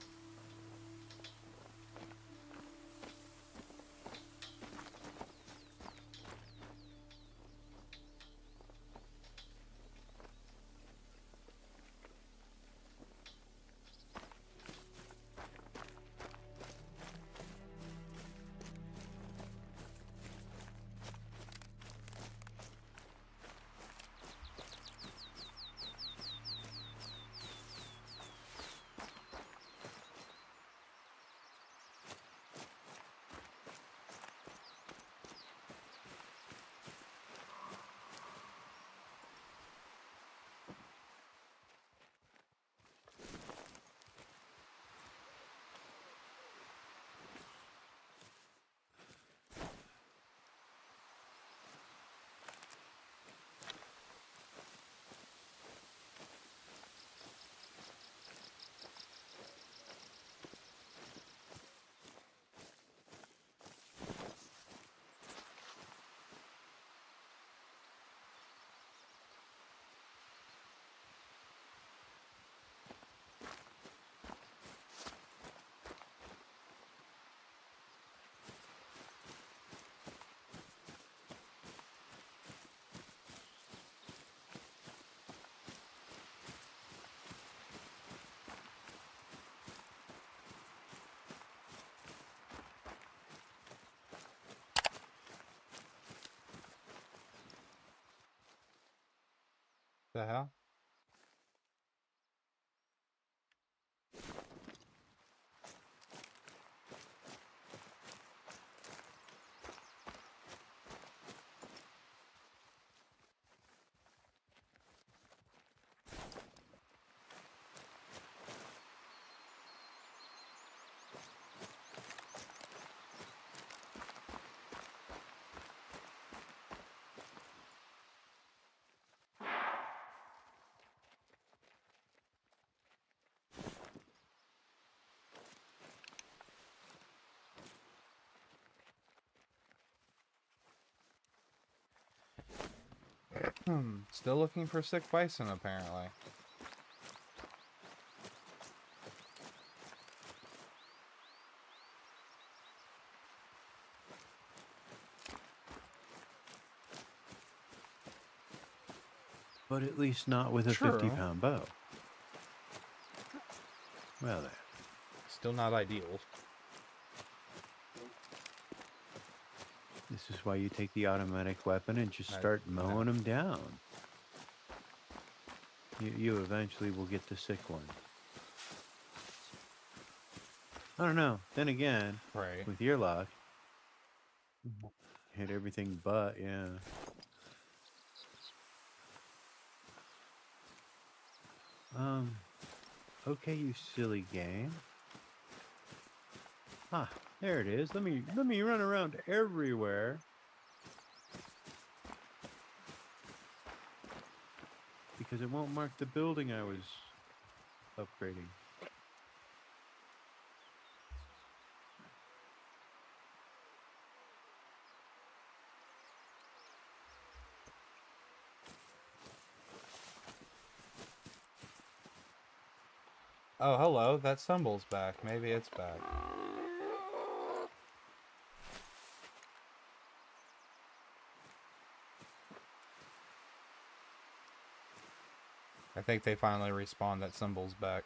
the hell? Still looking for sick bison, apparently. But at least not with a True. 50-pound bow. Well then. Still not ideal. This is why you take the automatic weapon and just I start know. mowing them down. You eventually will get the sick one. I don't know. Then again, Right. with your luck, hit everything but, yeah. Okay, you silly game. Ah, there it is. Let me run around everywhere. Because it won't mark the building I was upgrading. Oh, hello. That symbol's back. Maybe it's back. I think they finally respawned. That symbol's back.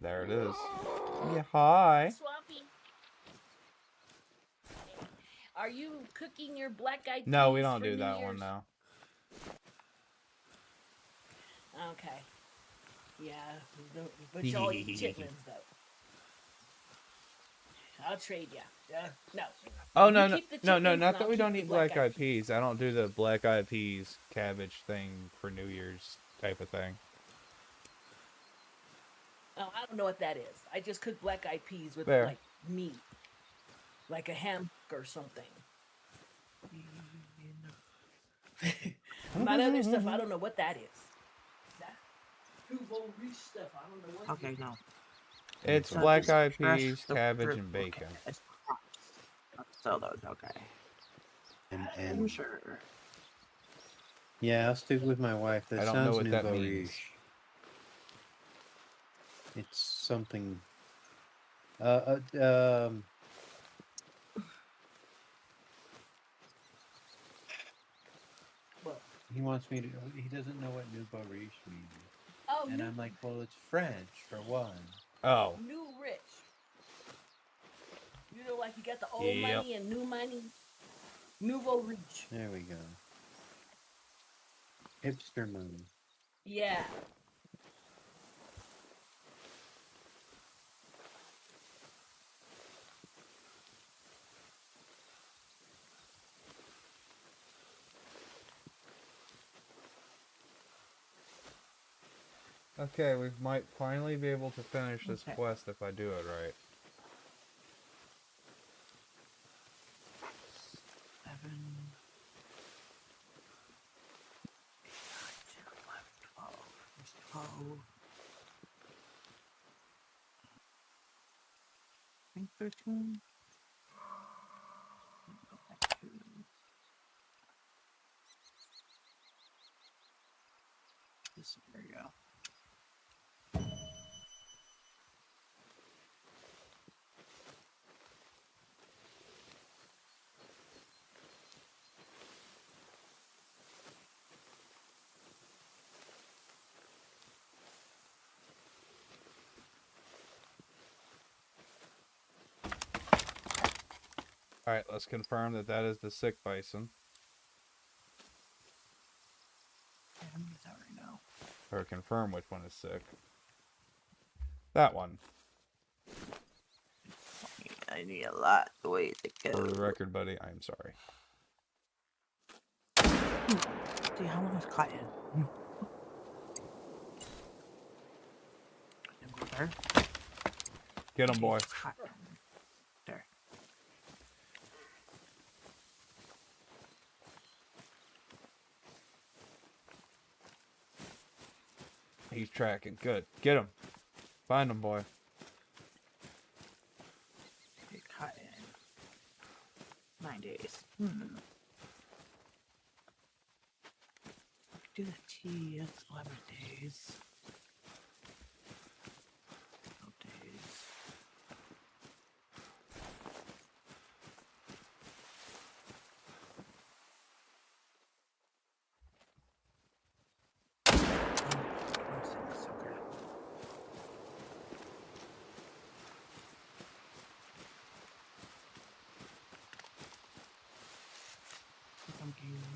There it is. Yeah, hi. Swampy. Are you cooking your black-eyed peas? No, we don't for do New that Year's? one now. Okay. Yeah, but y'all eat chitlins though. I'll trade ya. No. Oh, You no, no, keep the no, chitlins no, and not I'll that we keep don't the eat black-eyed peas. I don't do the black-eyed peas cabbage thing for New Year's type of thing. Oh, I don't know what that is. I just cook black-eyed peas with There. like meat, like a ham or something. My other stuff, I don't know what that is. That nouveau riche stuff, I don't know what. Okay, no. It's So black-eyed just fresh peas, the cabbage, fruit. and bacon. Okay, it's crops. So those, okay. I'm And sure. yeah, I'll stick with my wife. That I don't know sounds what that nouveau means. riche. It's something. Well, He wants me to. He doesn't know what nouveau riche means, oh, and I'm like, well, it's French for one. Oh, new rich. You know, like you got the old Yep. money and new money. Nouveau riche. There we go. Hipster money. Yeah. okay, we might finally be able to finish this Okay. quest if I do it right. 7, 8, 9, 10, 11, 12. There's 12. 13. Go back to this. There we go. All right, let's confirm that that is the sick bison. Yeah, I'm gonna do that right now. Or confirm which one is sick. That one. I need a lot of ways to go. For the record, buddy, I'm sorry. See how long is cotton? There. Get him, boy. Cotton. There. He's tracking. Good. Get him. Find him, boy. Okay, cotton. 9 days. Do the tea. That's 11 days. 12 days.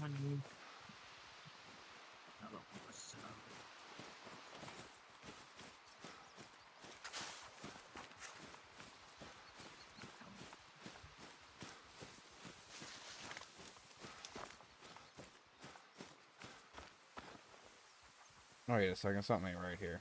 Money. Oh, wait a second. Something ain't right here.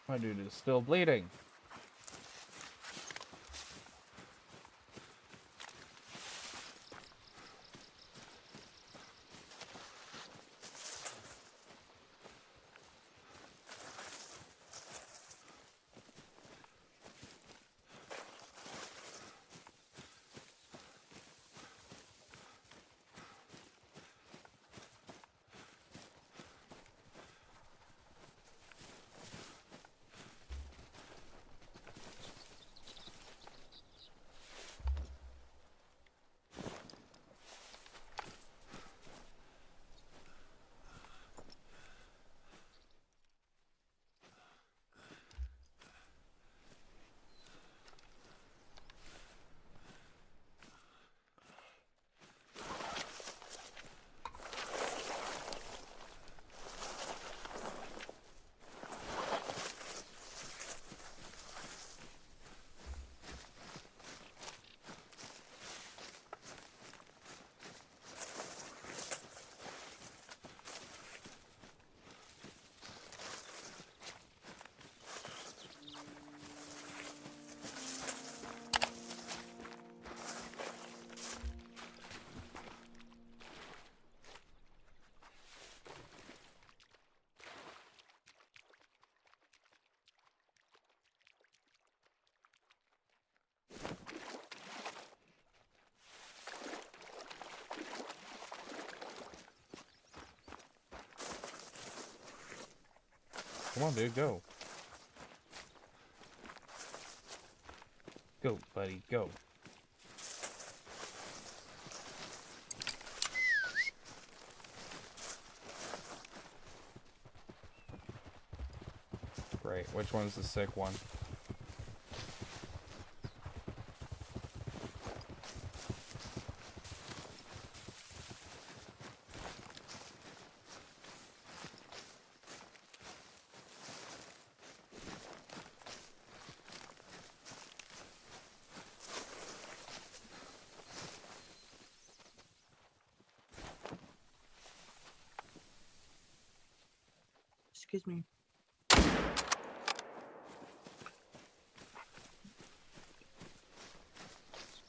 My dude is still bleeding. Come on, dude, go. Go, buddy, go. Great. Which one's the sick one? Excuse me.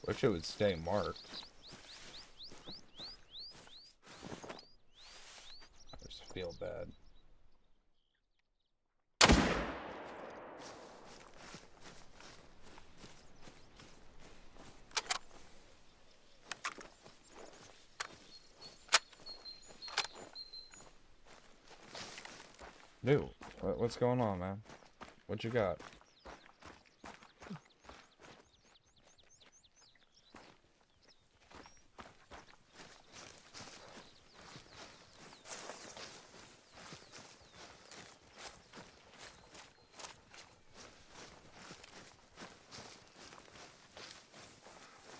Wish it would stay marked. I just feel bad. Dude, what's going on, man? What you got?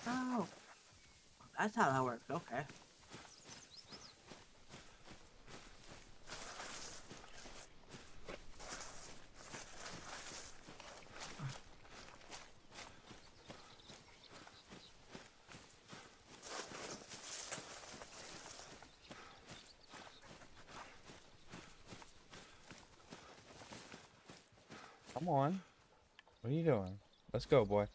Oh, that's how that works. Okay. Come on. What are you doing? Let's go, boy.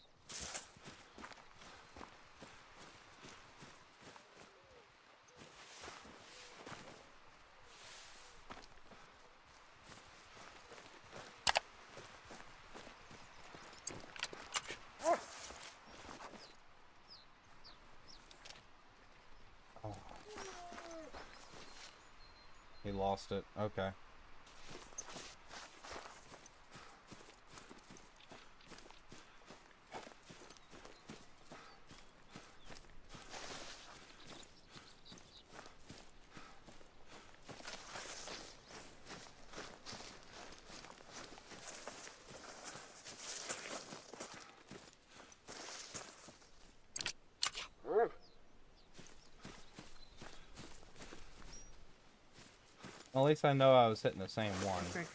Oh. He lost it. Okay. Well, at least I know I was hitting the same one.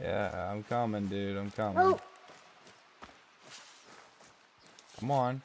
Yeah, I'm coming, dude. I'm coming. Come on.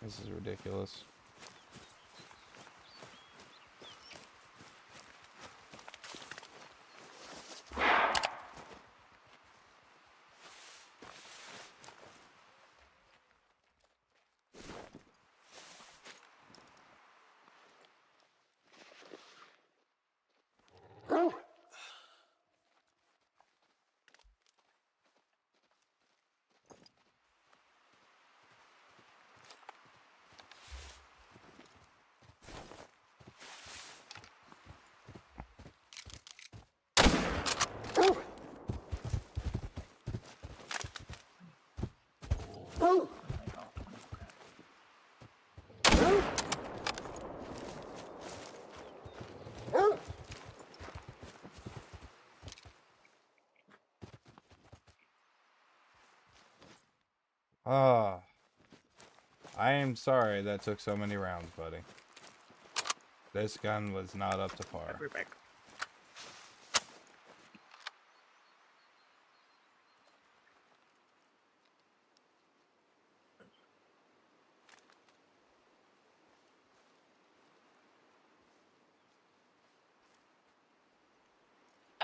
This is ridiculous. Ah. I am sorry that took so many rounds, buddy. This gun was not up to par. We're back.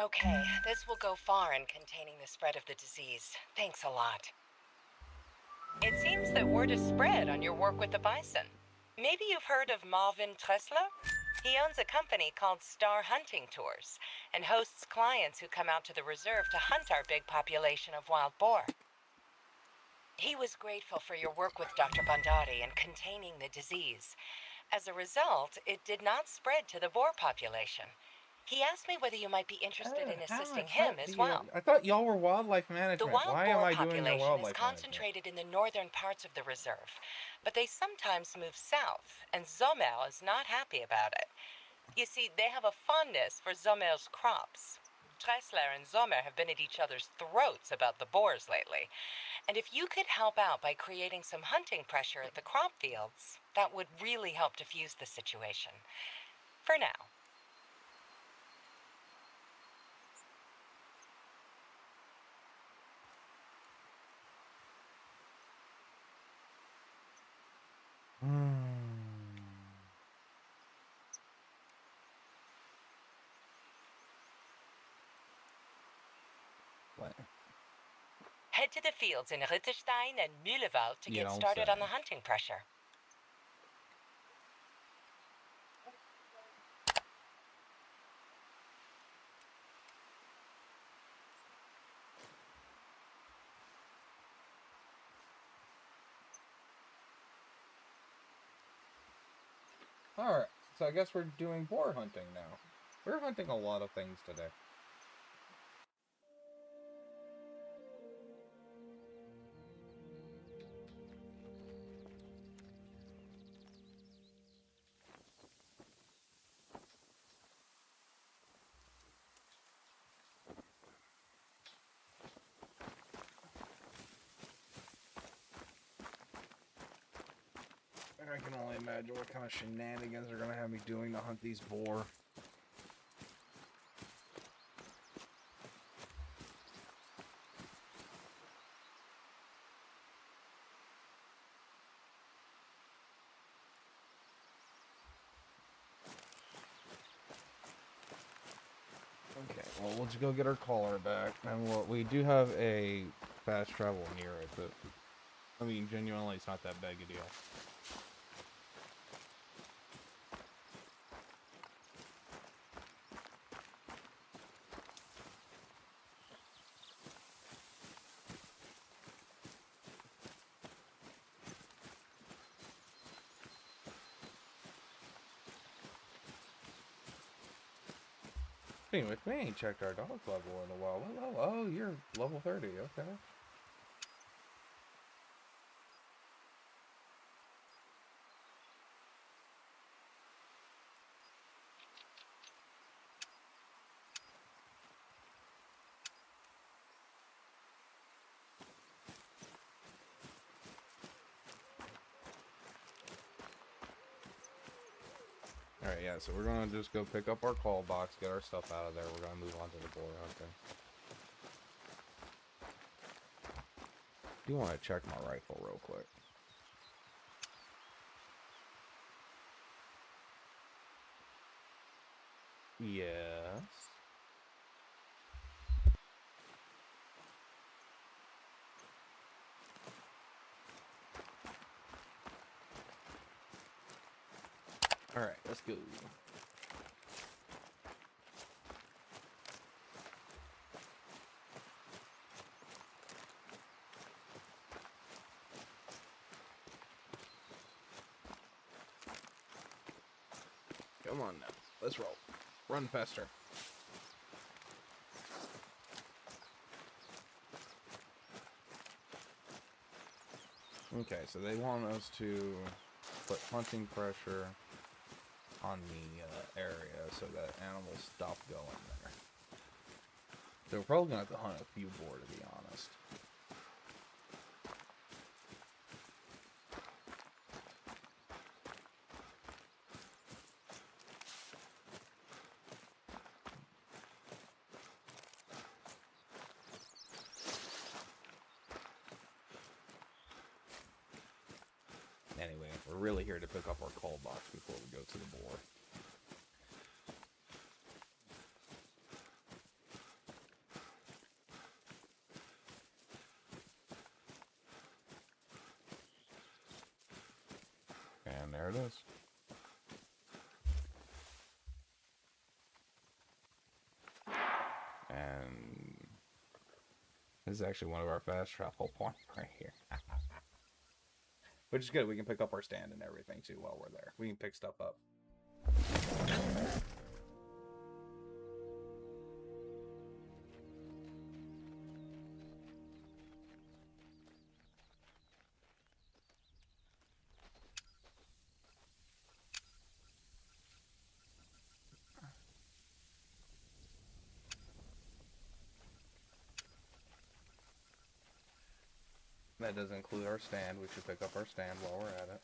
Okay, this will go far in containing the spread of the disease. Thanks a lot. It seems that word has spread on your work with the bison. Maybe you've heard of Marvin Tressler? He owns a company called Star Hunting Tours and hosts clients who come out to the reserve to hunt our big population of wild boar. He was grateful for your work with Dr. Bandari in containing the disease. As a result, it did not spread to the boar population. He asked me whether you might be interested in assisting him as well. I thought y'all were wildlife management. The wild Why am boar I doing your population is wildlife management? concentrated in the northern parts of the reserve, but they sometimes move south, and Zomel is not happy about it. You see, they have a fondness for Zomel's crops. Tressler and Zomer have been at each other's throats about the boars lately, and if you could help out by creating some hunting pressure at the crop fields, that would really help diffuse the situation. For now. What? Head to the fields in Ritterstein and Mühlewald to You get don't started say. on the hunting pressure. Alright, so I guess we're doing boar hunting now. We're hunting a lot of things today. I can only imagine what kind of shenanigans they're gonna have me doing to hunt these boar. Okay, well, let's go get our collar back, and we do have a fast travel near it, but I mean, genuinely, it's not that big a deal. Being with me, ain't checked our dog level in a while. Oh, you're level 30, okay. Alright, yeah, so we're gonna just go pick up our call box, get our stuff out of there. We're gonna move on to the boar hunting. Do want to check my rifle real quick. Yes. Alright, let's go. Come on now. Let's roll. Run faster. Okay, so they want us to put hunting pressure on the area so that animals stop going there. So we're probably gonna have to hunt a few boar, to be honest. We're really here to pick up our coal box before we go to the boar. And there it is. And this is actually one of our fast travel points right here. Which is good. We can pick up our stand and everything too while we're there. We can pick stuff up. That does include our stand. We should pick up our stand while we're at it.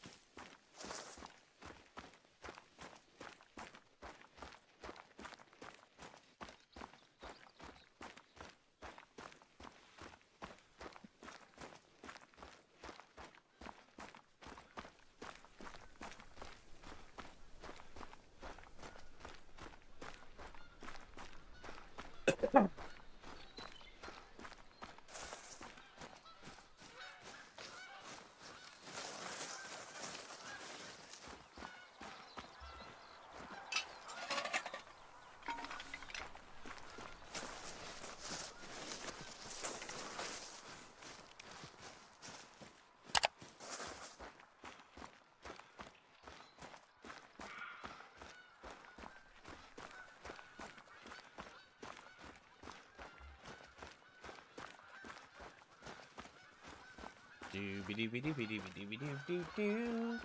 Doo-be-doo-be-doo-be-doo-be-doo-be-doo-be-doo.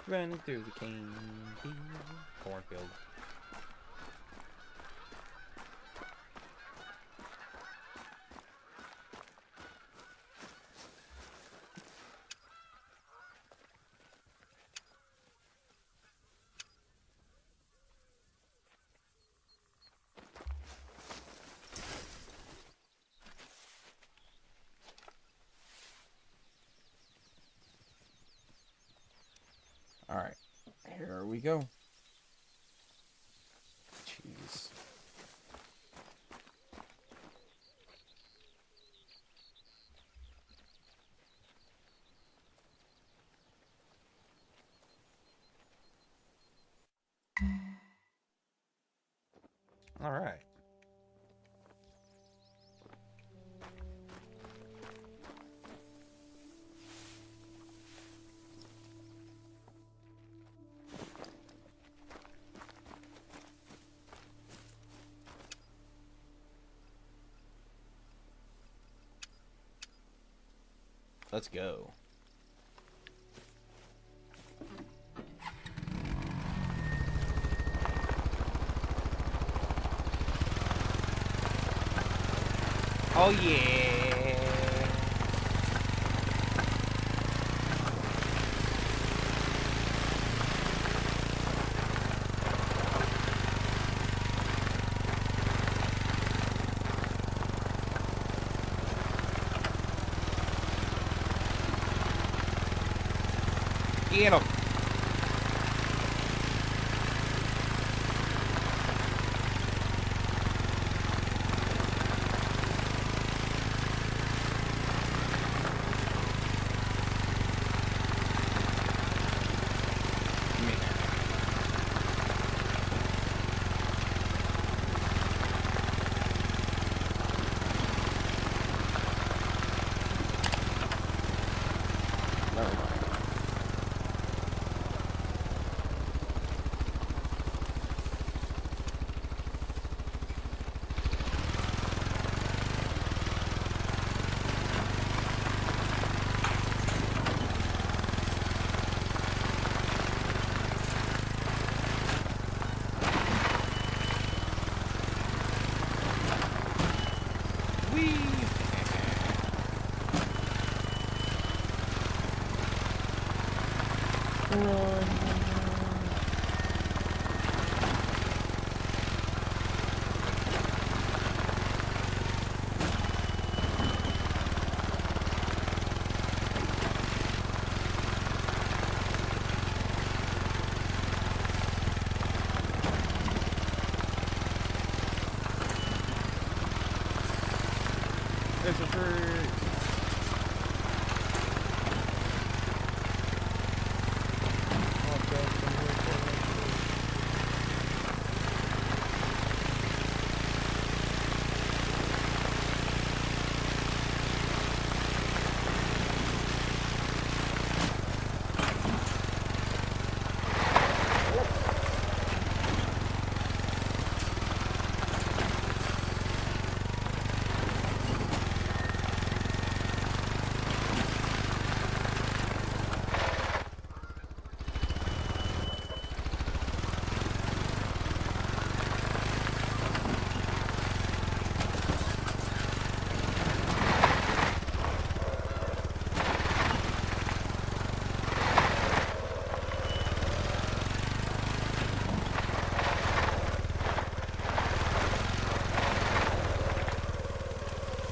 Running through the candy cornfield. Alright, here we go. Jeez. Alright. Let's go. Oh yeah. Get him. It's a tree.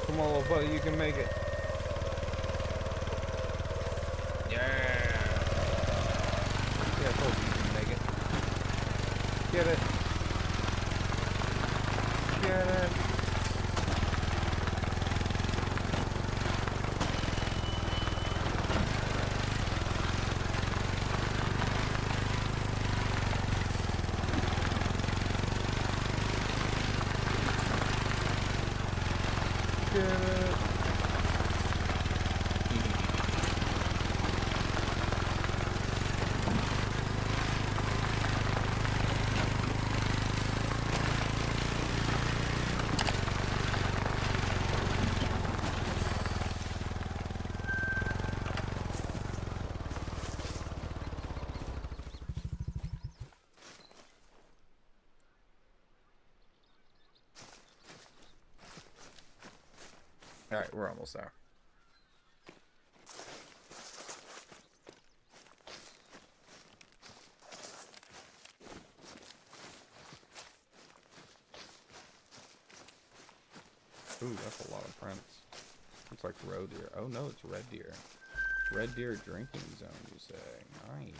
Come on, little buddy, you can make it. Yeah. Yeah, I told you you can make it. Get it. Get it. Get it. Alright, we're almost there. Ooh, that's a lot of prints. Looks like roe deer. Oh no, it's red deer. Red deer drinking zone, you say. Nice.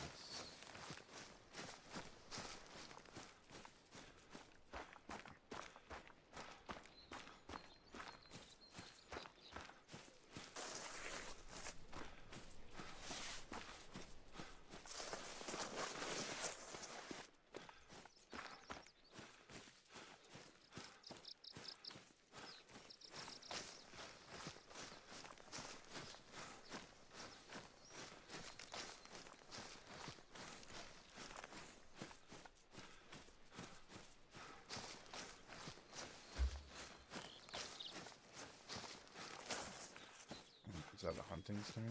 Is that a hunting stand?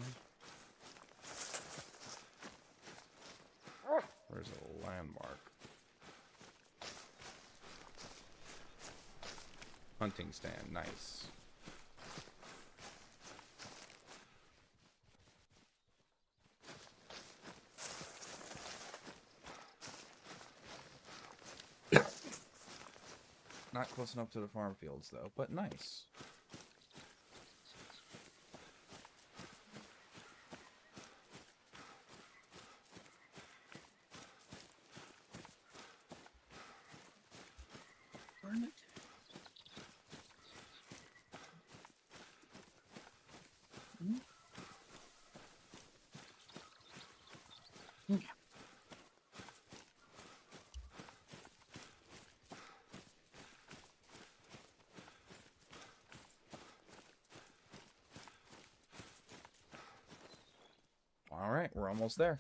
Where's a landmark? Hunting stand, nice. Not close enough to the farm fields though, but nice. Darn it. Alright, we're almost there.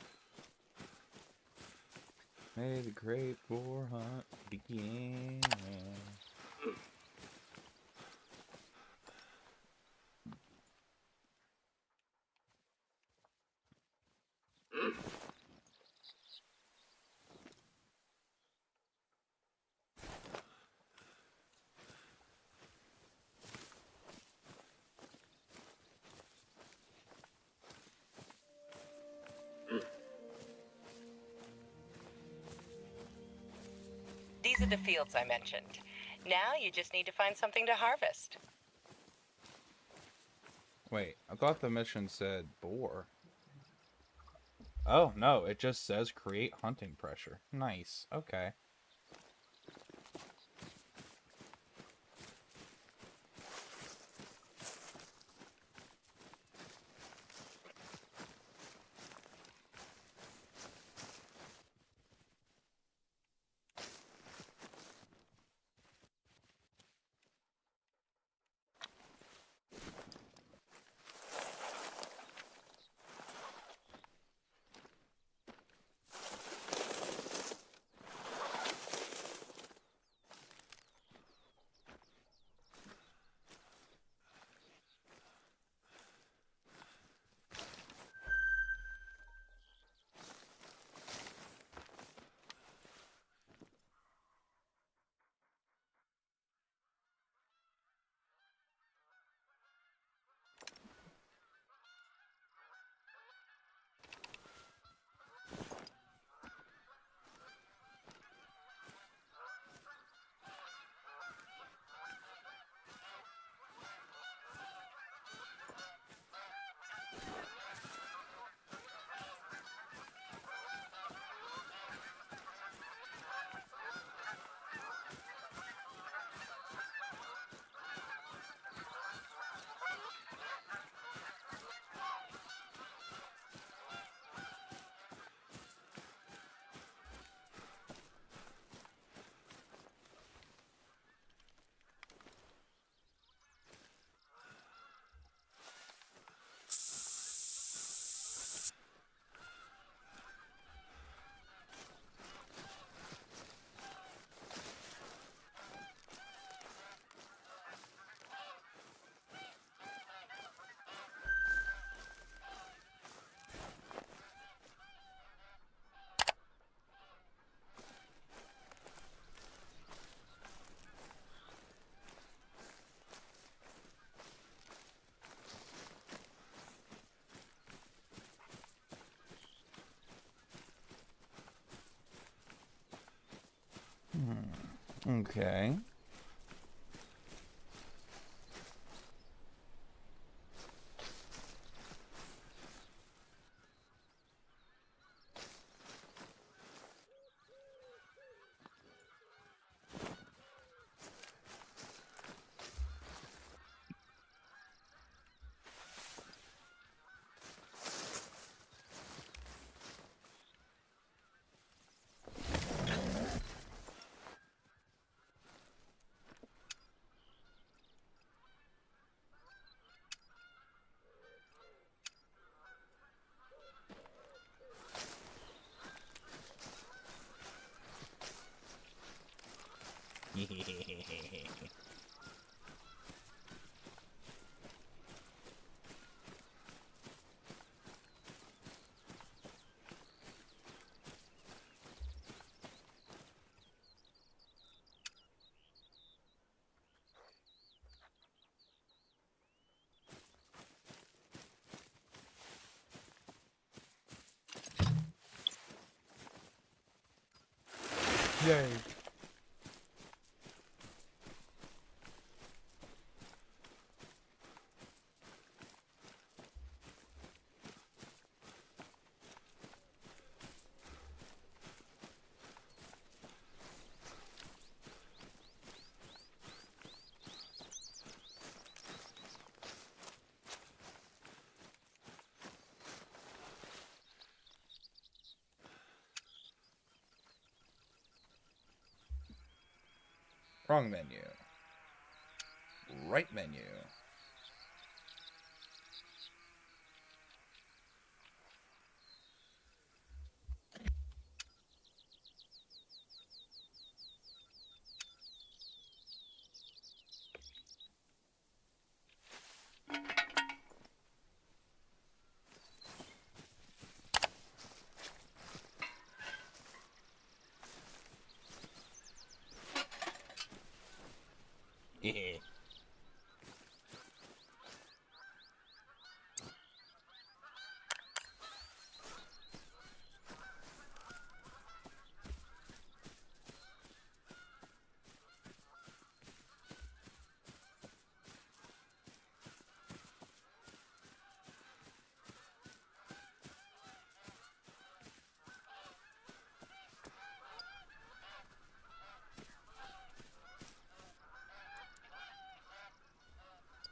May the great boar hunt begin. These are the fields I mentioned. Now you just need to find something to harvest. Wait, I thought the mission said boar. Oh, no, it just says create hunting pressure. Nice, okay. Okay. Yay. Wrong menu. Right menu. Yeah.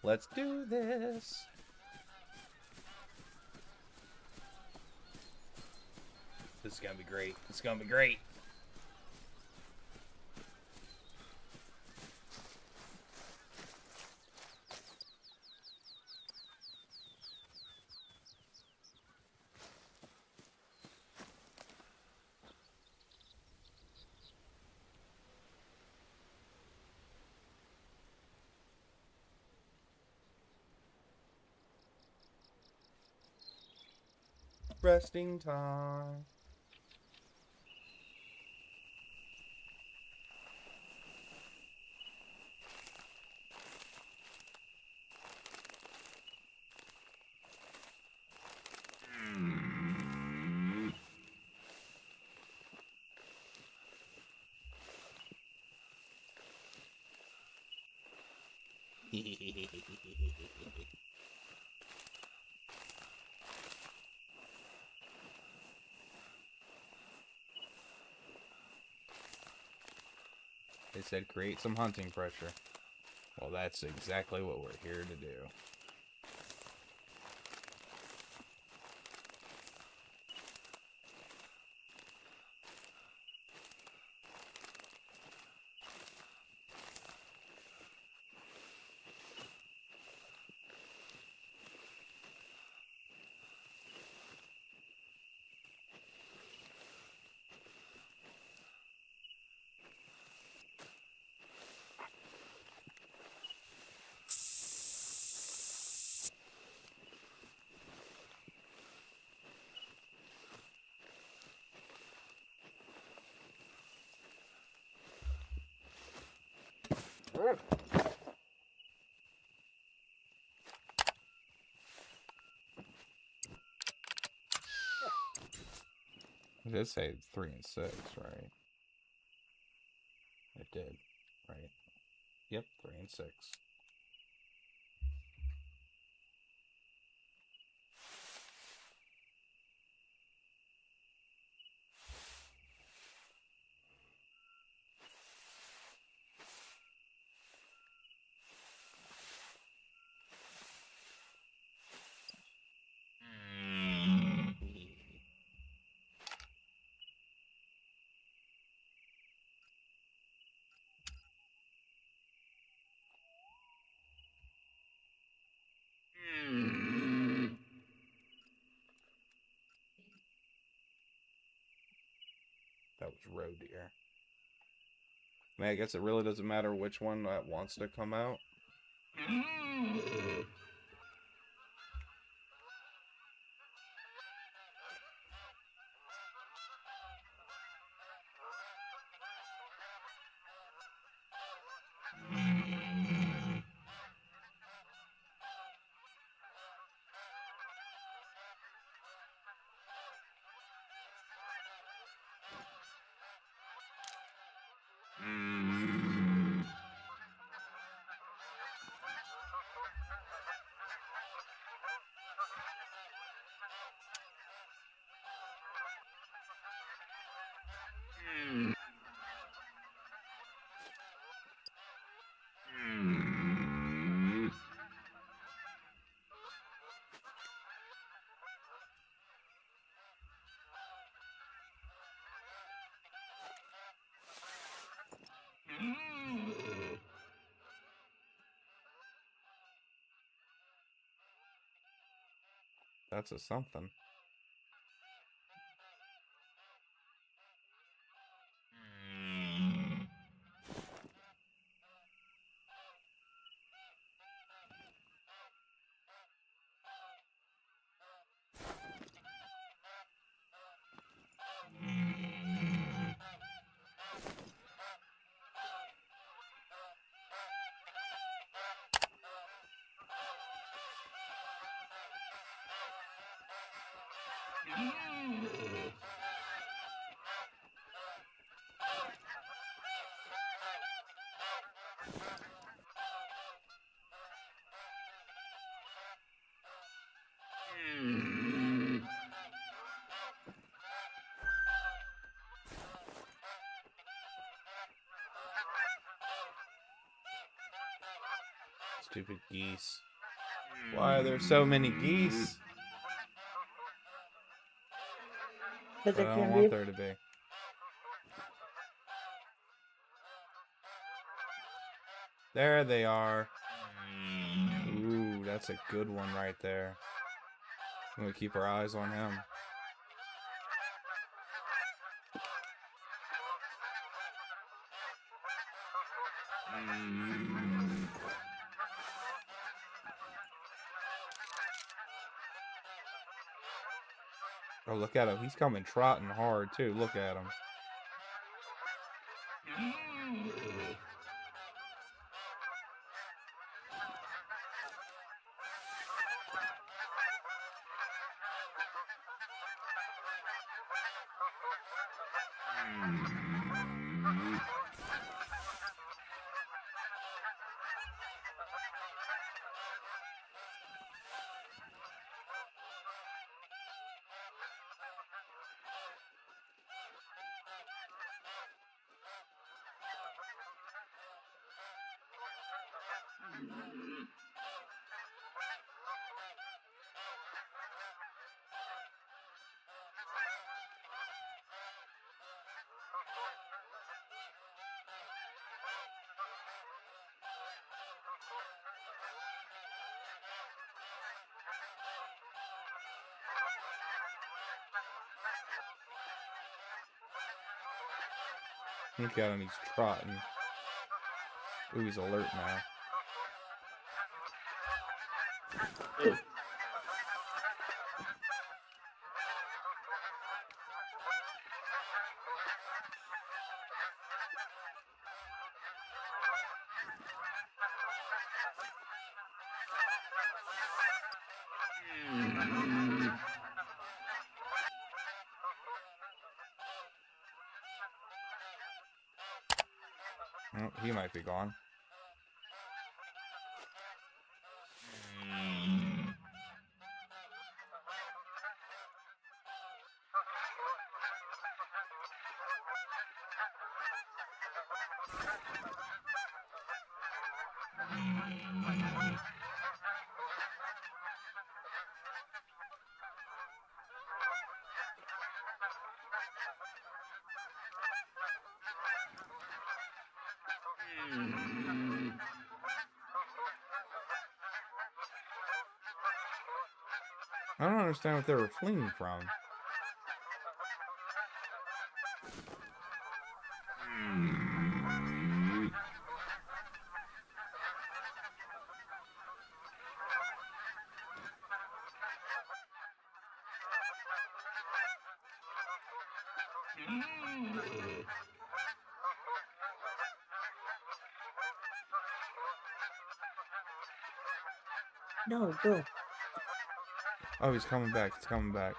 Let's do this. This is gonna be great. It's gonna be great. Resting time. They said create some hunting pressure. Well, that's exactly what we're here to do. It did say 3 and 6, right? It it did, right? Yep, 3 and 6. That was roe deer. I mean, I guess it really doesn't matter which one that wants to come out. That's a something. Stupid geese. Why are there so many geese? Because I there don't can want be. there to be. There they are. Ooh, that's a good one right there. I'm gonna keep our eyes on him. Oh, look at him. He's coming trotting hard, too. Look at him. Look at him. He's trotting. Ooh, he's alert now. he might be gone. I don't understand what they were fleeing from. No, go. Oh, he's coming back. He's coming back.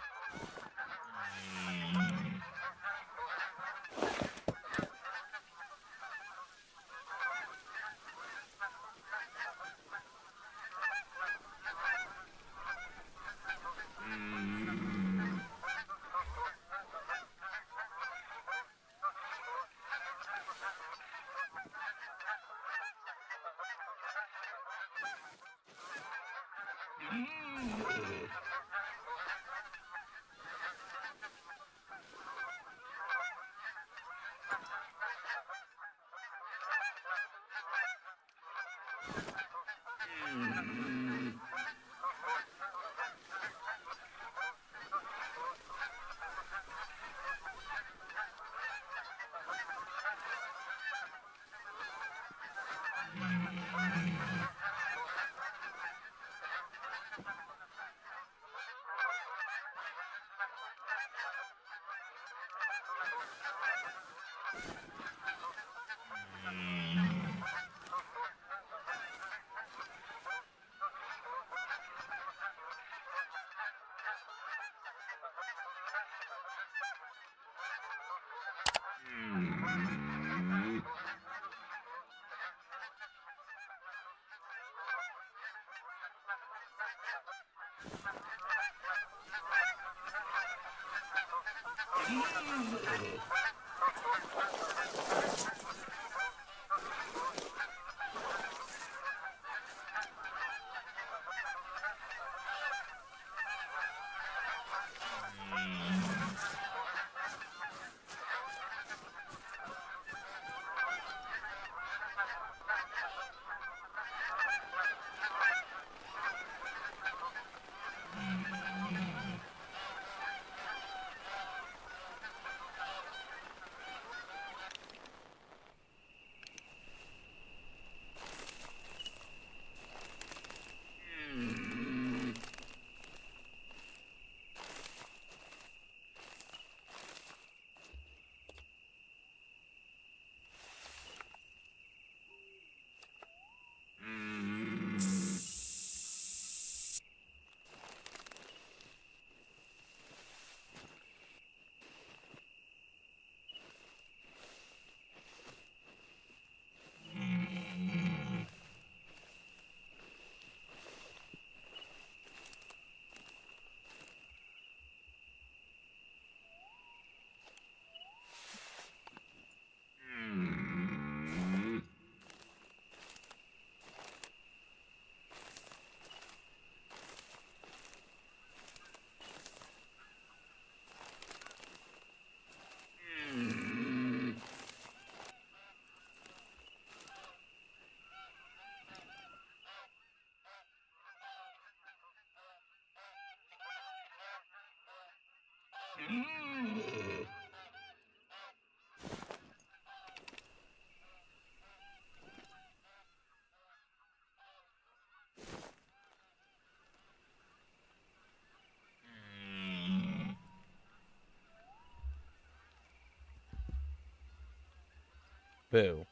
Boo.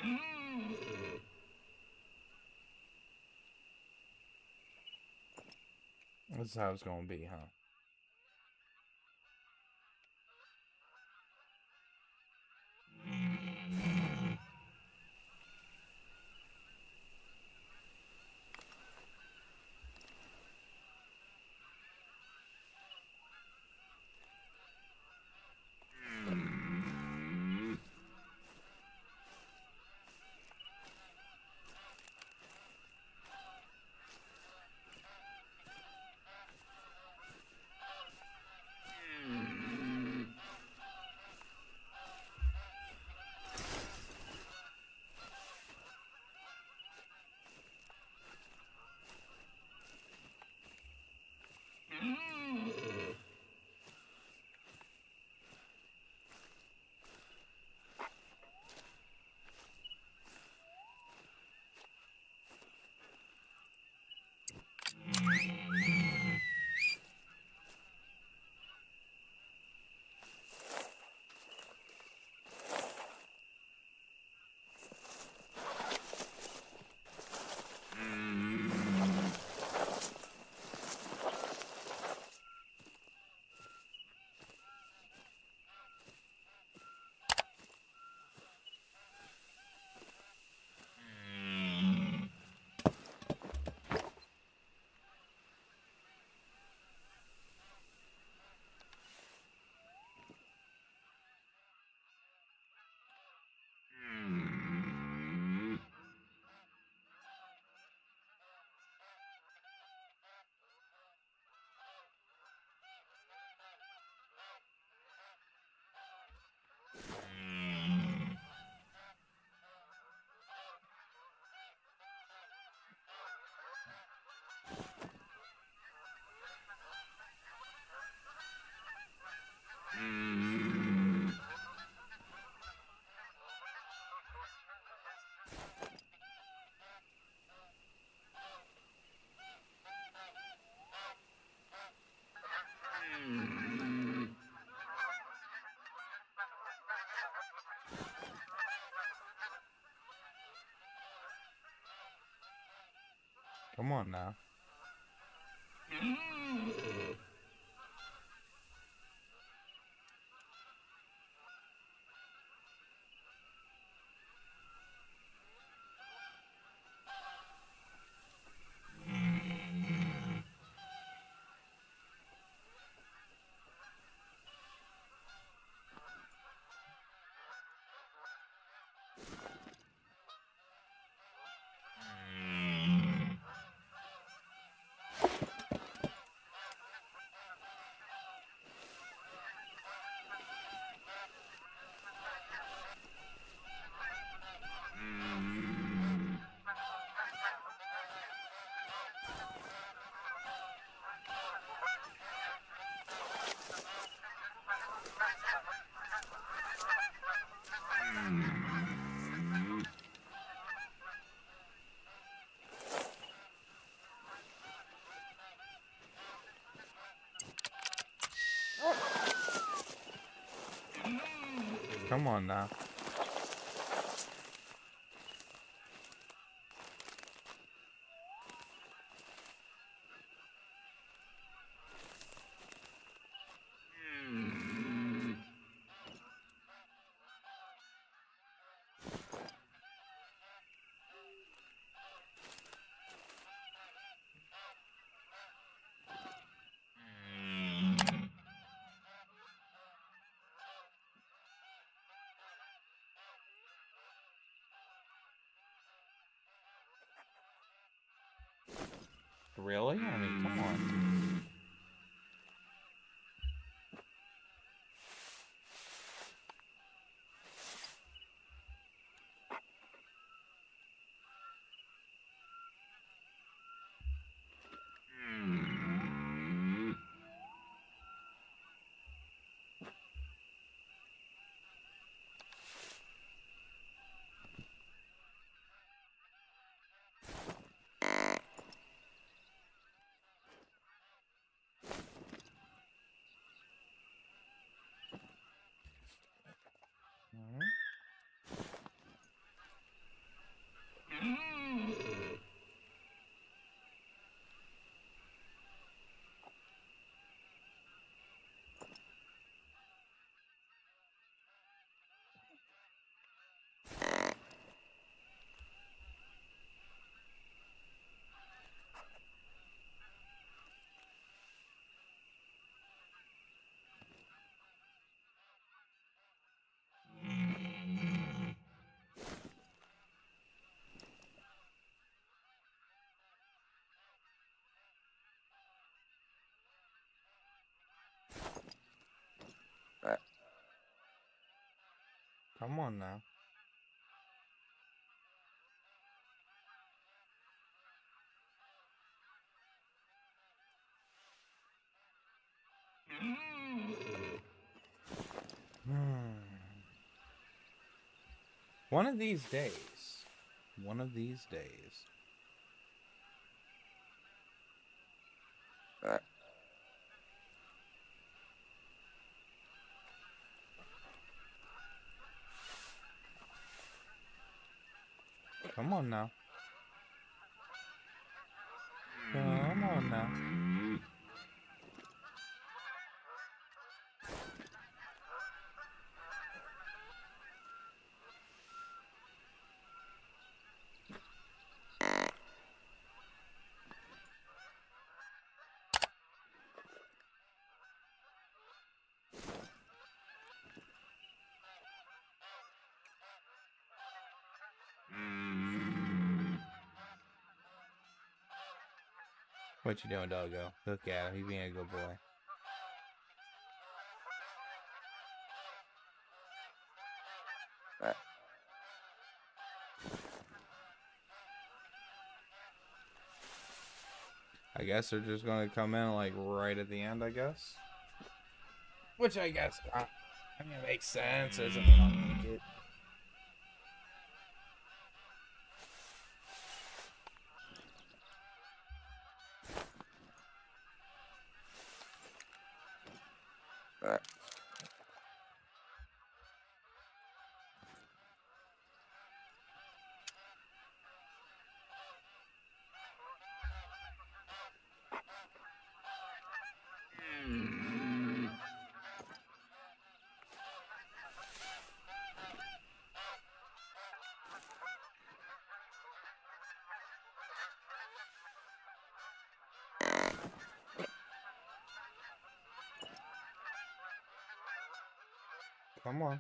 This is how it's gonna be, huh? Come on now. Come on now. Really? I mean, come on. Come on now. One of these days. One of these days. Come on now. Come on now. What you doing, doggo? Look at him. He's being a good boy. I guess they're just gonna come in like right at the end, I guess. Which I guess, I mean, it makes sense. It doesn't mean I'll make it. Come on.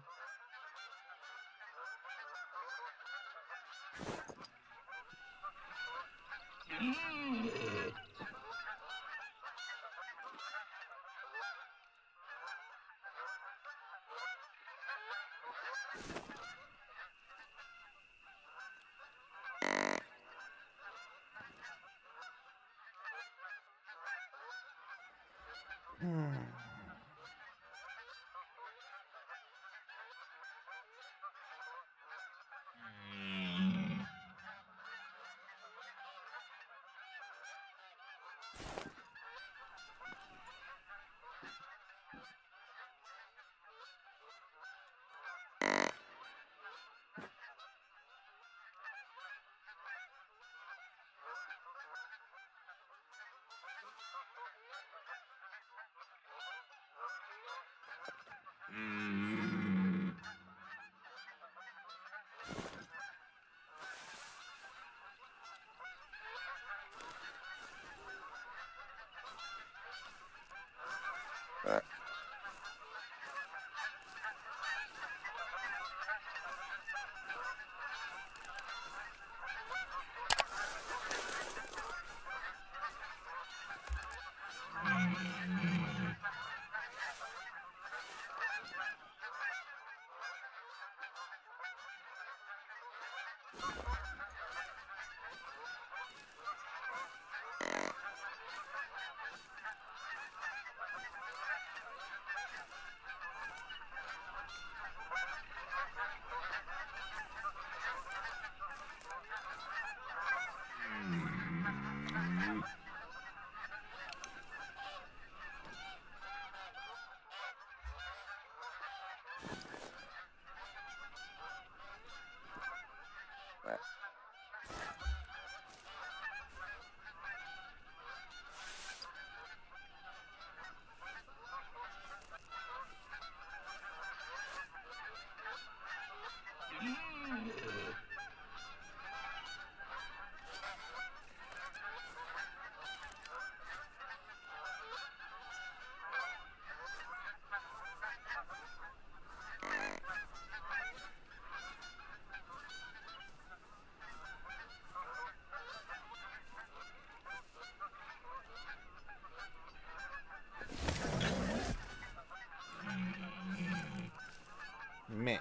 Man.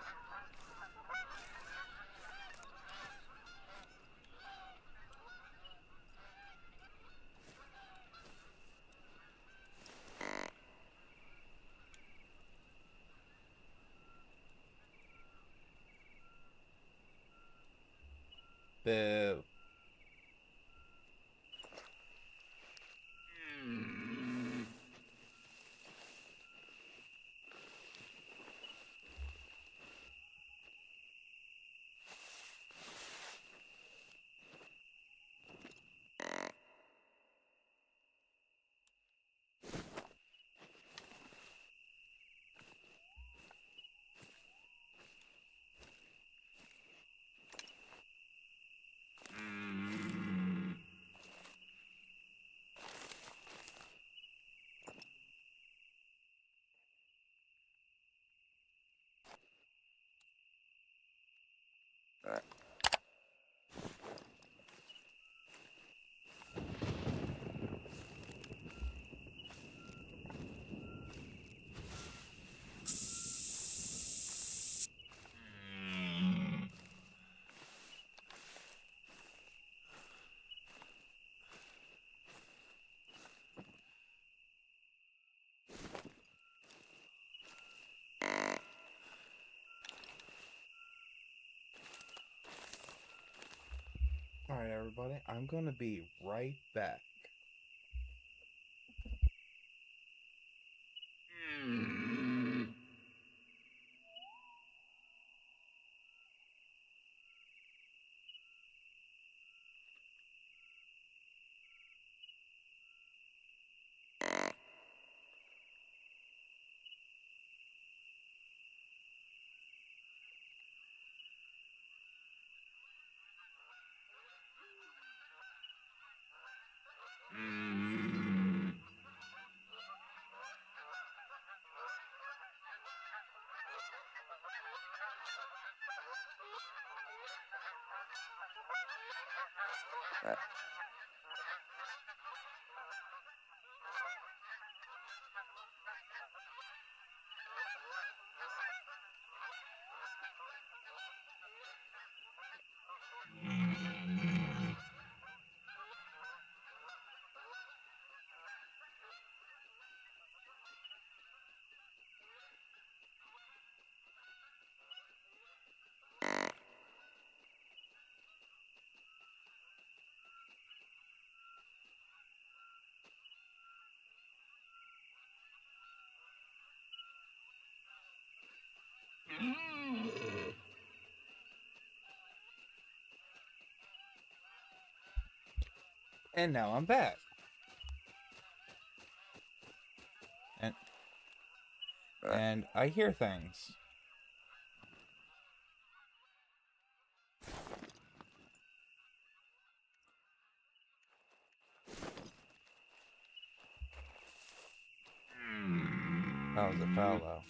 Boo. Alright, everybody, I'm gonna be right back. And now I'm back. And I hear things. That was a foul, though.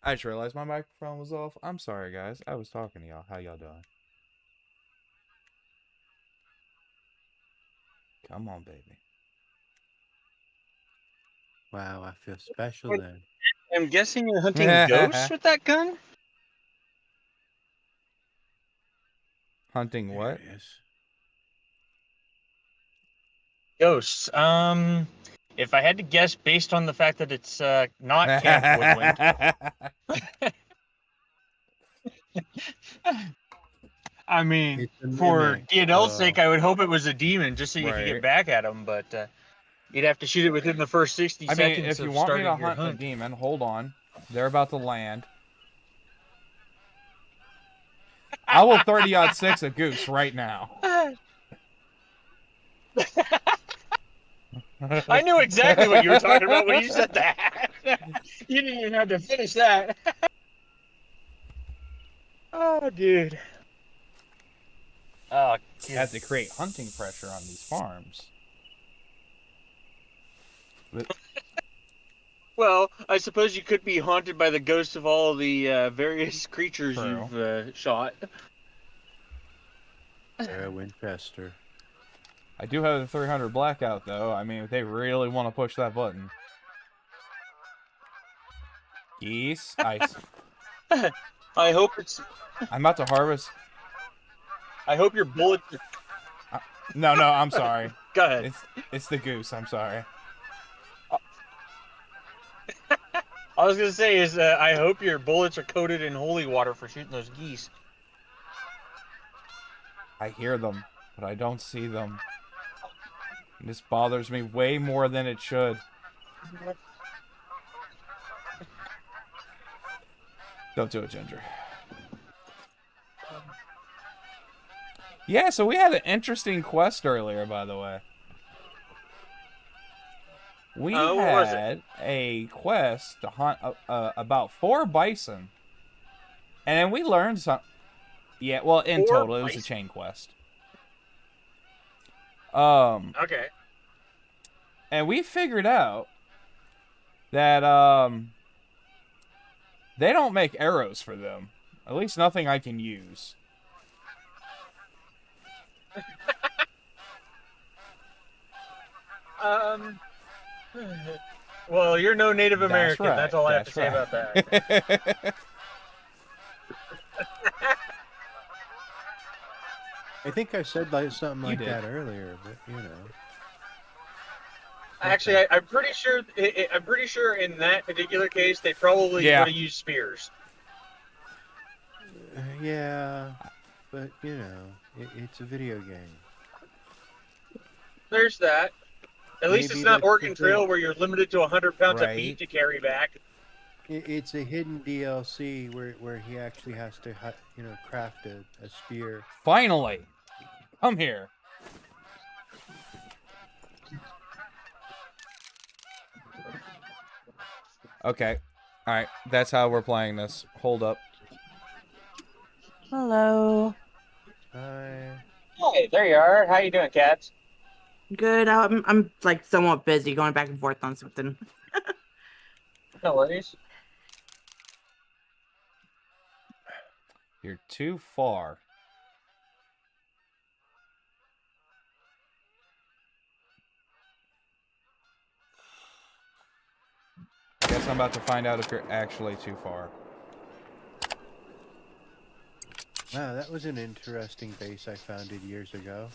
I just realized my microphone was off. I'm sorry, guys. I was talking to y'all. How y'all doing? Come on, baby. Wow, I feel special then. I'm guessing you're hunting ghosts with that gun? Hunting There what? it is. Ghosts. If I had to guess based on the fact that it's not Camp Woodland, I mean, It's a for mimic, DNL's so- sake, I would hope it was a demon just so you could Right. get back at him, but you'd have to shoot it within the first 60 I mean, seconds if you of want me starting to your hunt a hunt. demon, hold on. They're about to land. I will 30-06 a goose right now. I knew exactly what you were talking about when you said that. You didn't even have to finish that. Oh, dude. Oh, You have to create hunting pressure on these farms. well, I suppose you could be haunted by the ghosts of all the various creatures True. you've shot. Sarah Winchester. I do have the 300 blackout, though. I mean, if they really want to push that button. Geese? I hope it's. I'm about to harvest. I hope your bullets. No, I'm sorry. Go ahead. It's the goose. I'm sorry. I was gonna say is I hope your bullets are coated in holy water for shooting those geese. I hear them, but I don't see them. And this bothers me way more than it should. Don't do it, Ginger. Yeah, so we had an interesting quest earlier, by the way. We what was it? had a quest to hunt about 4 bison. And then we learned some... Yeah, well, in 4 total, it was a bison? chain quest. Okay. And we figured out that, they don't make arrows for them. At least nothing I can use. Well, you're no Native American. Right, That's all I have to say right. about that. I think I said like something You like did. that earlier, but you know. Actually, I'm pretty sure. I'm pretty sure in that particular case, they probably Yeah. would have used spears. Yeah, but you know, it's a video game. There's that. At least Maybe it's not that's Oregon the Trail thing. where you're limited to 100 pounds of Right. meat to carry back. It's a hidden DLC where he actually has to craft a spear. Finally! Come here. Okay. Alright, that's how we're playing this. Hold up. Hello. Hi. Hey, there you are. How you doing, Cats? Good. I'm like somewhat busy going back and forth on something. No worries. You're too far. I guess I'm about to find out if you're actually too far. Wow, that was an interesting base I founded years ago.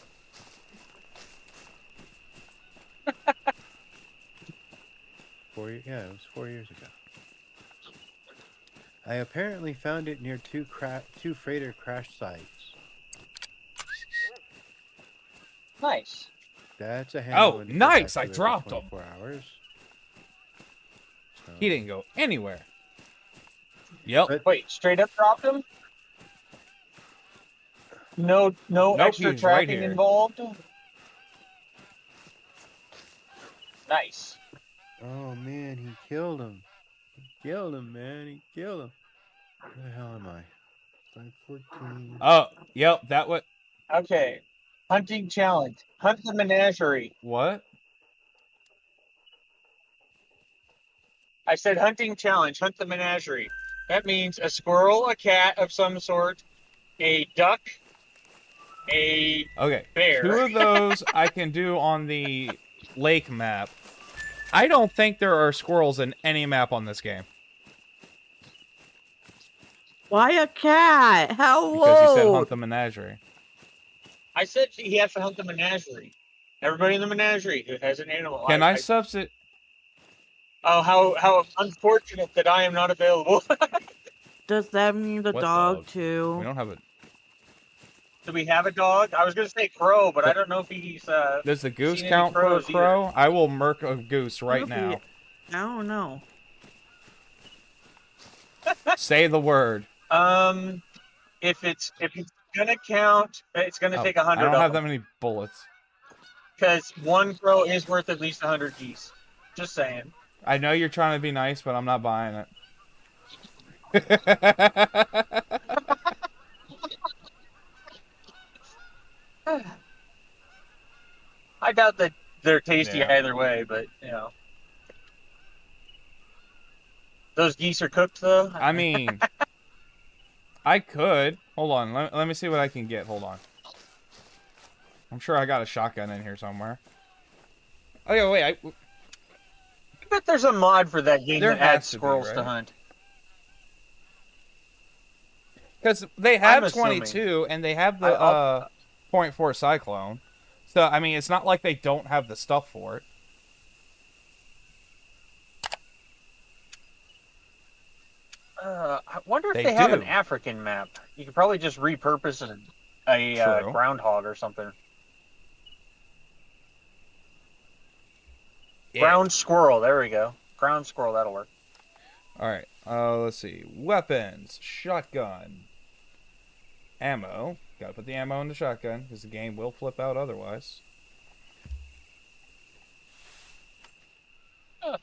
Yeah, it was 4 years ago. I apparently found it near two freighter crash sites. Nice. That's a handle. Oh, nice! I dropped him. 24 hours. So, He didn't go anywhere. Yep. But- Wait, straight up dropped him? No Nope, extra he's right tracking here. involved? Nice. Oh man, he killed him. He killed him, man. He killed him. Where the hell am I? 514. Oh, yep, that what? Okay. Hunting challenge. Hunt the menagerie. What? I said hunting challenge. Hunt the menagerie. That means a squirrel, a cat of some sort, a duck, a Okay. bear. 2 of those I can do on the lake map. I don't think there are squirrels in any map on this game. Why a cat? How Because you said old? hunt the menagerie. I said he has to hunt the menagerie. Everybody in the menagerie who has an animal. Can I substitute? Oh, how unfortunate that I am not available. Does that mean the What dog dog? too? We don't have a... Do we have a dog? I was gonna say crow, but I don't know if he's Does the goose seen any count for a crows either. crow? I will murk a goose right Maybe. now. I don't know. Say the word. If it's gonna count, it's gonna Oh, take I 100 don't of have that them. many bullets. Because one crow is worth at least 100 geese. Just saying. I know you're trying to be nice, but I'm not buying it. I doubt that they're tasty Yeah. either way, but you know. Those geese are cooked though. I mean, I could. Hold on. Let me see what I can get. Hold on. I'm sure I got a shotgun in here somewhere. Oh, yeah, wait. I bet there's a mod for that game There that adds has to be, squirrels to right? hunt. Because they have assuming. 22, and they have the .4 Cyclone. So, I mean, it's not like they don't have the stuff for it. I wonder if They they have an do. African map. You could probably just repurpose a True. groundhog or something. Yeah. Ground squirrel. There we go. Ground squirrel. That'll work. Alright, let's see. Weapons. Shotgun. Ammo. Gotta put the ammo in the shotgun, because the game will flip out otherwise.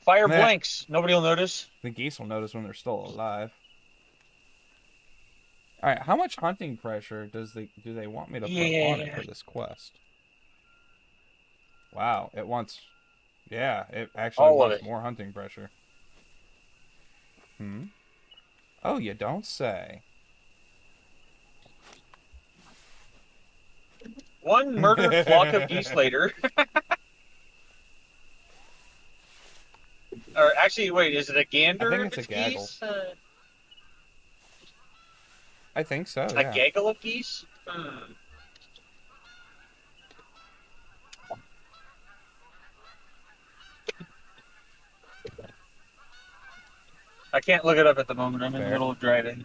Fire Meh. blanks. Nobody will notice. The geese will notice when they're still alive. Alright, how much hunting pressure do they want me to put on it for this quest? Wow, it wants... Yeah, it actually All of wants it. more hunting pressure. Hmm? Oh, you don't say. One murdered flock of geese later. Or actually, wait, is it a gander? I think if it's a gaggle. geese? I think so, A yeah. gaggle of geese? I can't look it up at the moment. I'm in the Fair. middle of driving.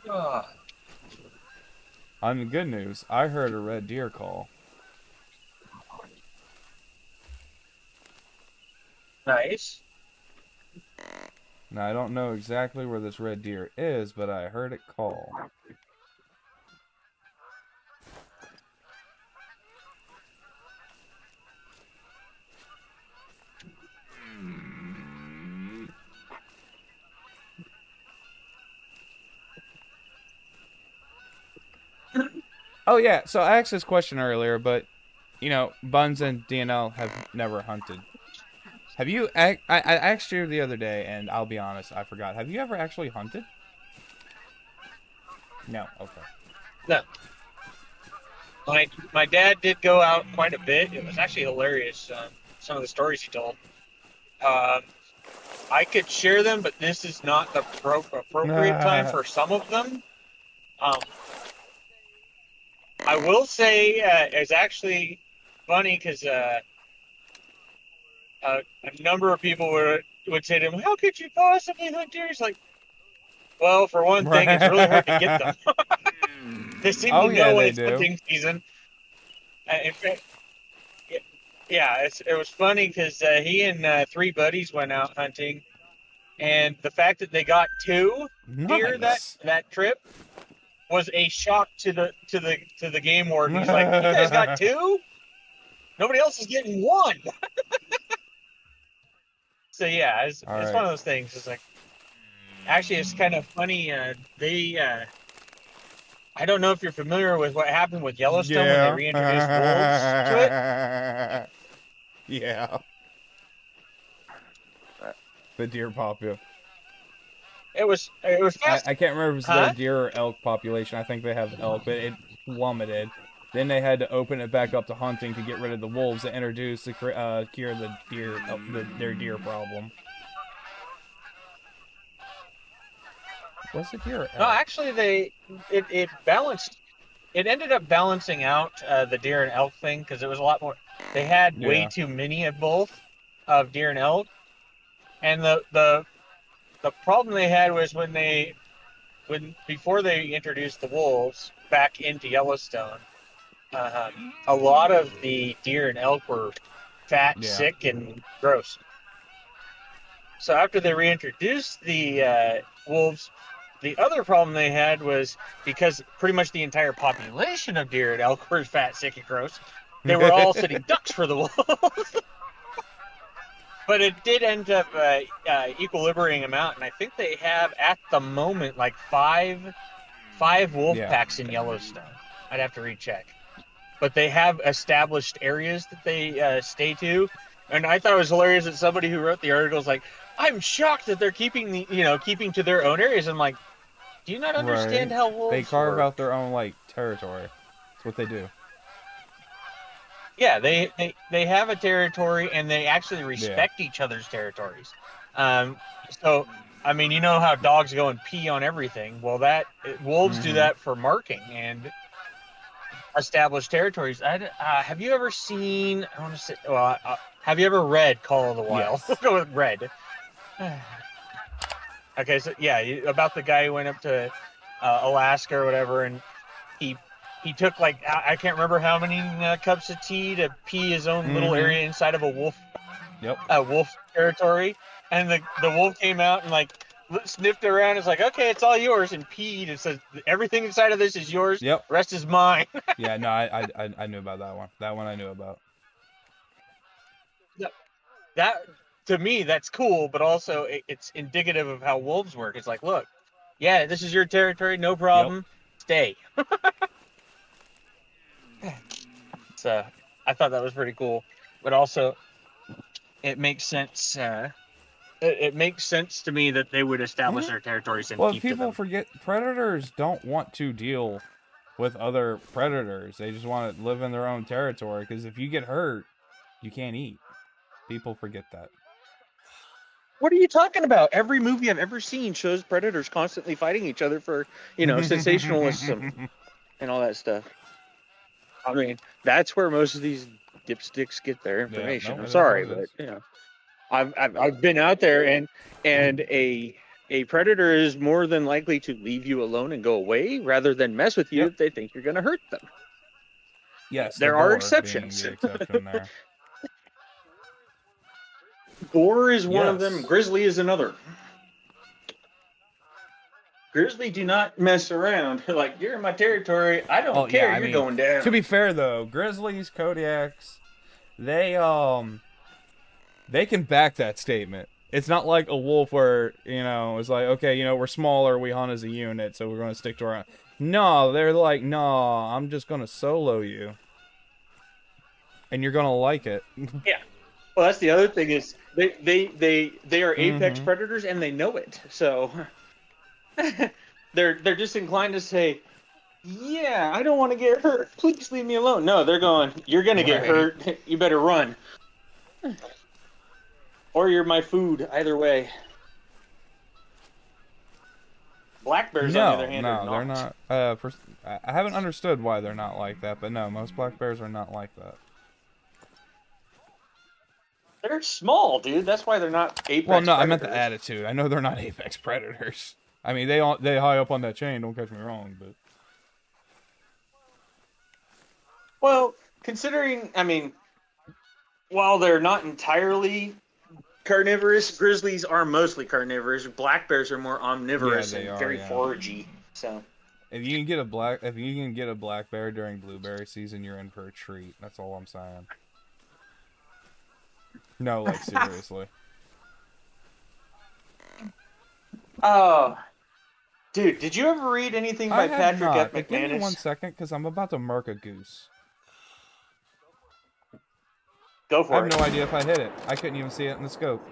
Ah. On the good news, I heard a red deer call. Nice. Now, I don't know exactly where this red deer is, but I heard it call. Oh, yeah, so I asked this question earlier, but, you know, Buns and DNL have never hunted. Have you... I asked you the other day, and I'll be honest, I forgot. Have you ever actually hunted? No, okay. No. My dad did go out quite a bit. It was actually hilarious, some of the stories he told. I could share them, but this is not the appropriate time for some of them. I will say it's actually funny because a number of people would say to him, "How could you possibly hunt deer?" He's like, "Well, for one thing, it's really hard to get them. They seem to know when it's hunting season." In fact, yeah, it was funny because he and 3 buddies went out hunting, and the fact that they got 2 deer that trip was a shock to the game warden. He's like, "You guys got 2? Nobody else is getting 1." So yeah, it's one of those things. It's like, actually, it's kind of funny. I don't know if you're familiar with what happened with Yellowstone when they reintroduced wolves to it. Yeah. The deer population. It was fast. I can't remember if it's their deer or elk population. I think they have elk, but it plummeted. Then they had to open it back up to hunting to get rid of the wolves to introduce to cure the deer their deer problem. Was it deer or elk? No, actually, it balanced. It ended up balancing out the deer and elk thing because it was a lot more. They had way too many of both, of deer and elk, and the problem they had was before they introduced the wolves back into Yellowstone, a lot of the deer and elk were fat, sick, and gross. So after they reintroduced the wolves, the other problem they had was because pretty much the entire population of deer and elk were fat, sick, and gross. They were all sitting ducks for the wolves. But it did end up equilibrating them out, and I think they have at the moment like five wolf packs in Yellowstone. I'd have to recheck, but they have established areas that they stay to, and I thought it was hilarious that somebody who wrote the article was like, "I'm shocked that they're keeping to their own areas." I'm like, do you not understand how wolves They carve work? out their own like territory. That's what they do. Yeah, they have a territory, and they actually respect each other's territories. So, I mean, you know how dogs go and pee on everything. Well, wolves do that for marking and establish territories. Have you ever seen? I want to say. Well, have you ever read Call of the Wild? Yes. We'll go with read. Okay, so yeah, about the guy who went up to Alaska or whatever, and he took like I can't remember how many cups of tea to pee his own little area inside of a wolf territory, and the wolf came out and like sniffed around. It's like, okay, it's all yours, and peed. It says everything inside of this is yours. Yep. Rest is mine. Yeah, no, I knew about that one. That one I knew about. That to me, that's cool, but also it's indicative of how wolves work. It's like, look, yeah, this is your territory, no problem. Stay. So I thought that was pretty cool, but also it makes sense. It makes sense to me that they would establish their territories and keep to people them. forget, predators don't want to deal with other predators. They just want to live in their own territory, because if you get hurt, you can't eat. People forget that. What are you talking about? Every movie I've ever seen shows predators constantly fighting each other for, sensationalism and all that stuff. I mean, that's where most of these dipsticks get their information. I'm sorry, but I've been out there, and a predator is more than likely to leave you alone and go away rather than mess with you if they think you're going to hurt them. Yes, there are exceptions. The exception there. Boar is one of them. Yes. Grizzly is another. Grizzly do not mess around. Like, you're in my territory. I don't care. I You're mean, going down. to be fair though, grizzlies, Kodiaks, they can back that statement. It's not like a wolf where, it's like, okay, we're smaller, we hunt as a unit, so we're going to stick to our... No, they're like, no, I'm just going to solo you. And you're going to like it. Yeah. Well, that's the other thing is they are apex predators and they know it. So they're just inclined to say, "Yeah, I don't want to get hurt. Please leave me alone." No, they're going, "You're going to get hurt. You better run." Or you're my food, either way. Black bears, on the other hand, are they're not. I haven't understood why they're not like that, but no, most black bears are not like that. They're small, dude. That's why they're not apex Well, no, predators. I meant the attitude. I know they're not apex predators. I mean, they high up on that chain. Don't catch me wrong, but Well, considering, I mean, while they're not entirely carnivorous, grizzlies are mostly carnivorous. Black bears are more omnivorous Yeah, they and are, very yeah. foragey. So if you can get a black bear during blueberry season, you're in for a treat. That's all I'm saying. No, like seriously. Oh, dude, did you ever read anything by I have Patrick not. F. But give me 1 McManus? second, because I'm about to mark a goose. Go I for have it. no idea if I hit it. I couldn't even see it in the scope.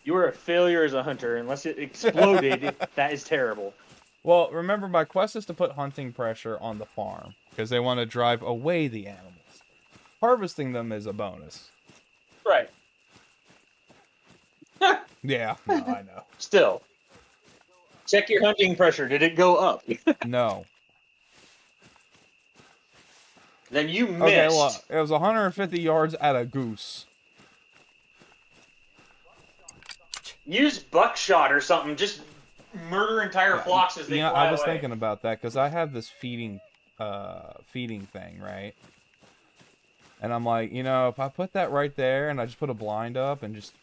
You were a failure as a hunter. Unless it exploded, that is terrible. Well, remember, my quest is to put hunting pressure on the farm, because they want to drive away the animals. Harvesting them is a bonus. Right. Yeah, no, I know. Still. Check your hunting pressure. Did it go up? No. Then you missed. Okay, well, it was 150 yards at a goose. Use buckshot or something. Just murder entire flocks as they fly I was away. thinking about that, because I have this feeding thing, right? And I'm like, if I put that right there and I just put a blind up and just...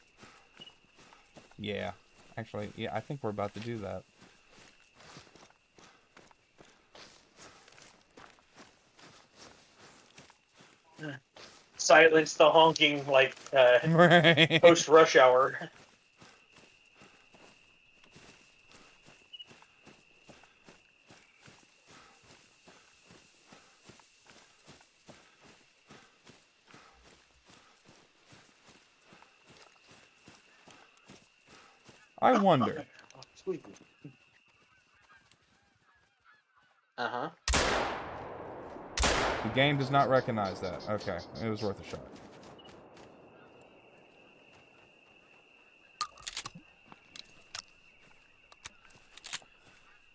Yeah. Actually, yeah, I think we're about to do that. Silence the honking like Right. post rush hour. I wonder. Uh-huh. The game does not recognize that. Okay, it was worth a shot.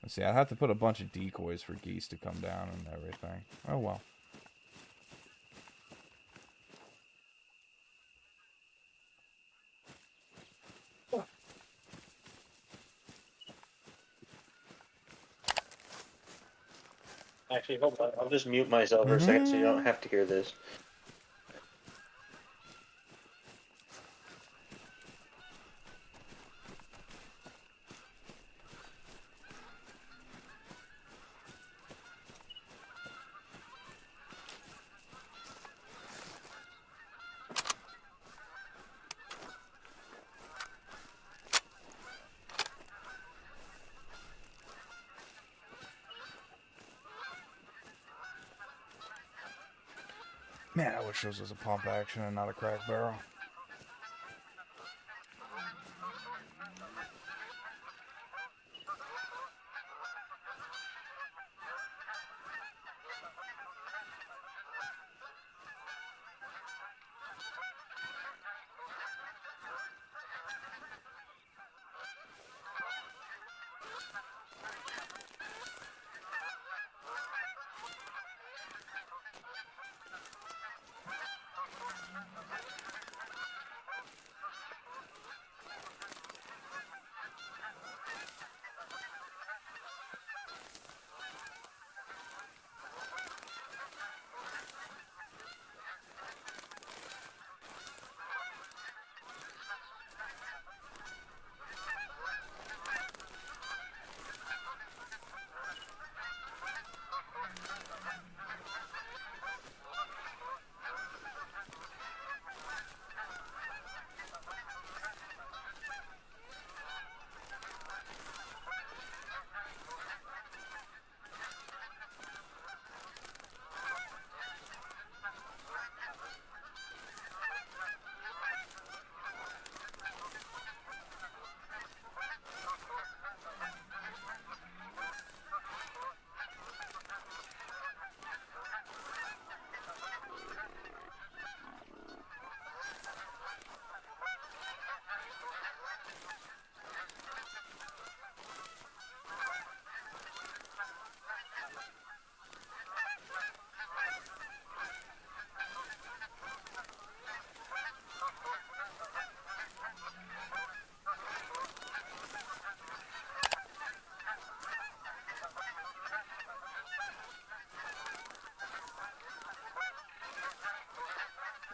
Let's see, I'd have to put a bunch of decoys for geese to come down and everything. Oh well. Actually, hold on. I'll just mute myself for a second so you don't have to hear this. Man, I wish this was a pump action and not a crack barrel.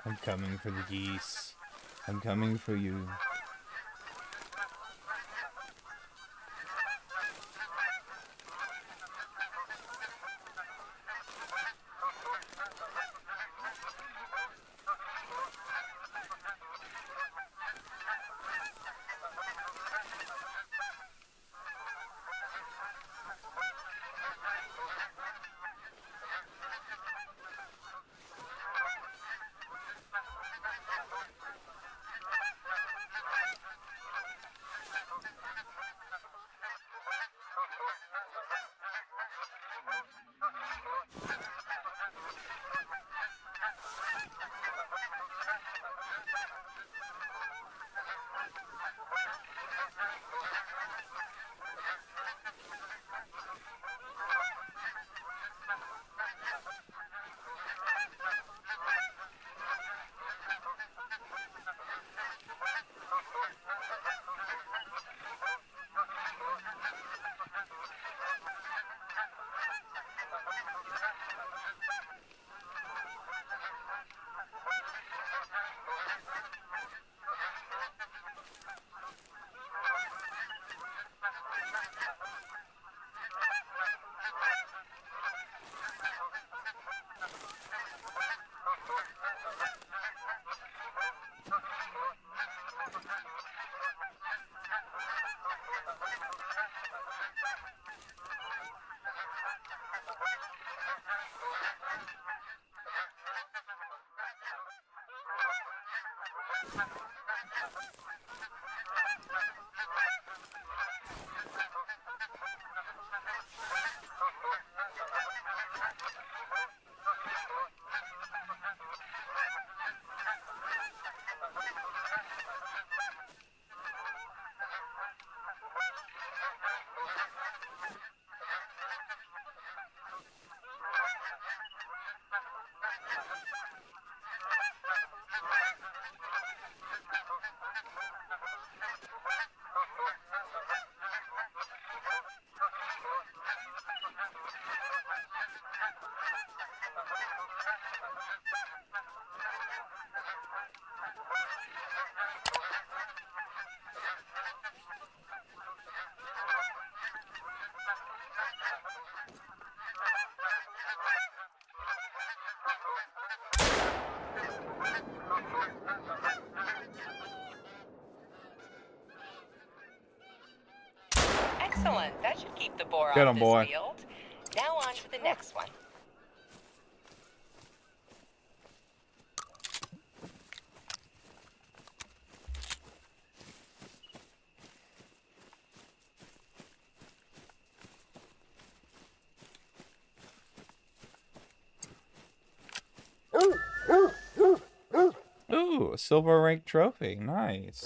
I'm coming for the geese. I'm coming for you. Excellent. That should keep the boar Get off him, this boy. field. Now on to the next one. Ooh, a silver rank trophy. Nice.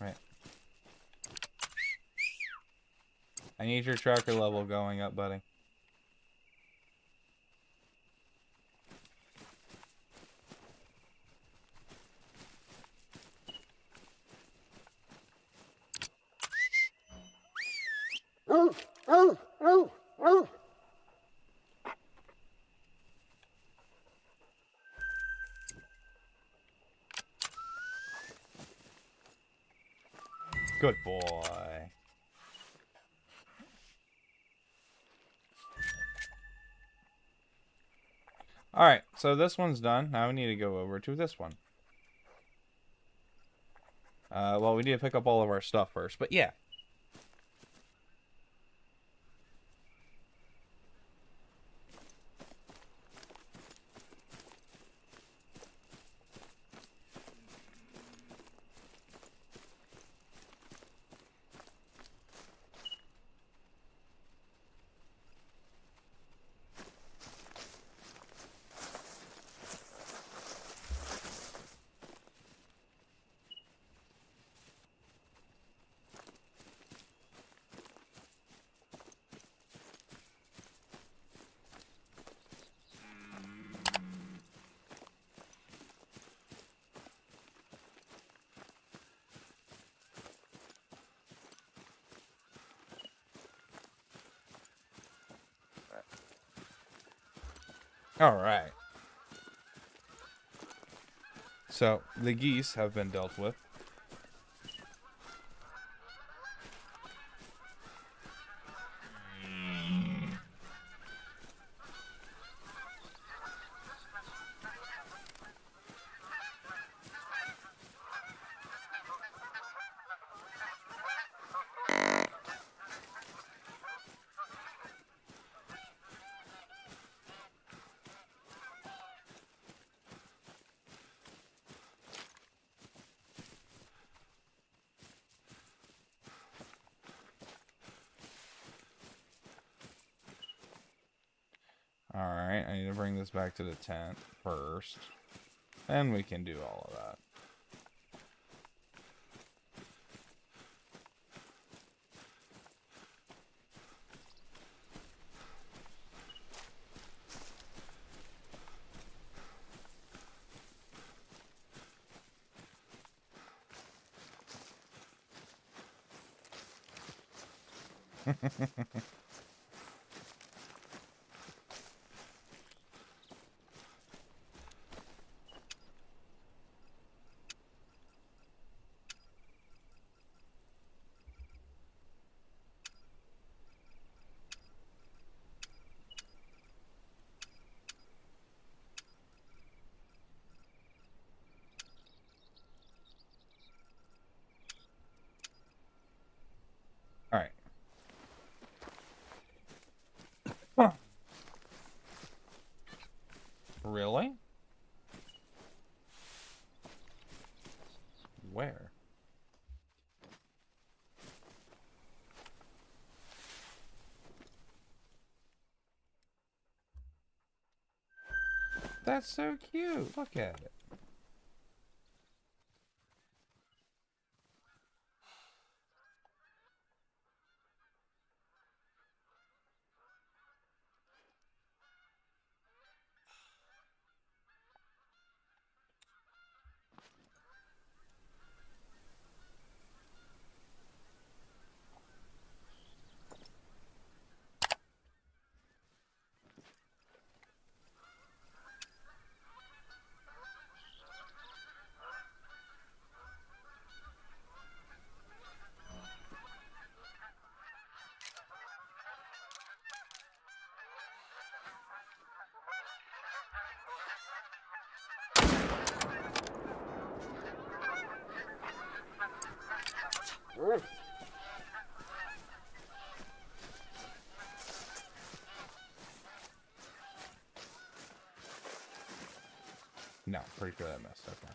Right. I need your tracker level going up, buddy. Good boy. Alright, so this one's done. Now we need to go over to this one. Well, we need to pick up all of our stuff first, but yeah. Alright. So, the geese have been dealt with. Alright, I need to bring this back to the tent first. Then we can do all of that. Alright. Huh. Really? Where? That's so cute. Look at it. No, pretty sure that missed. Okay.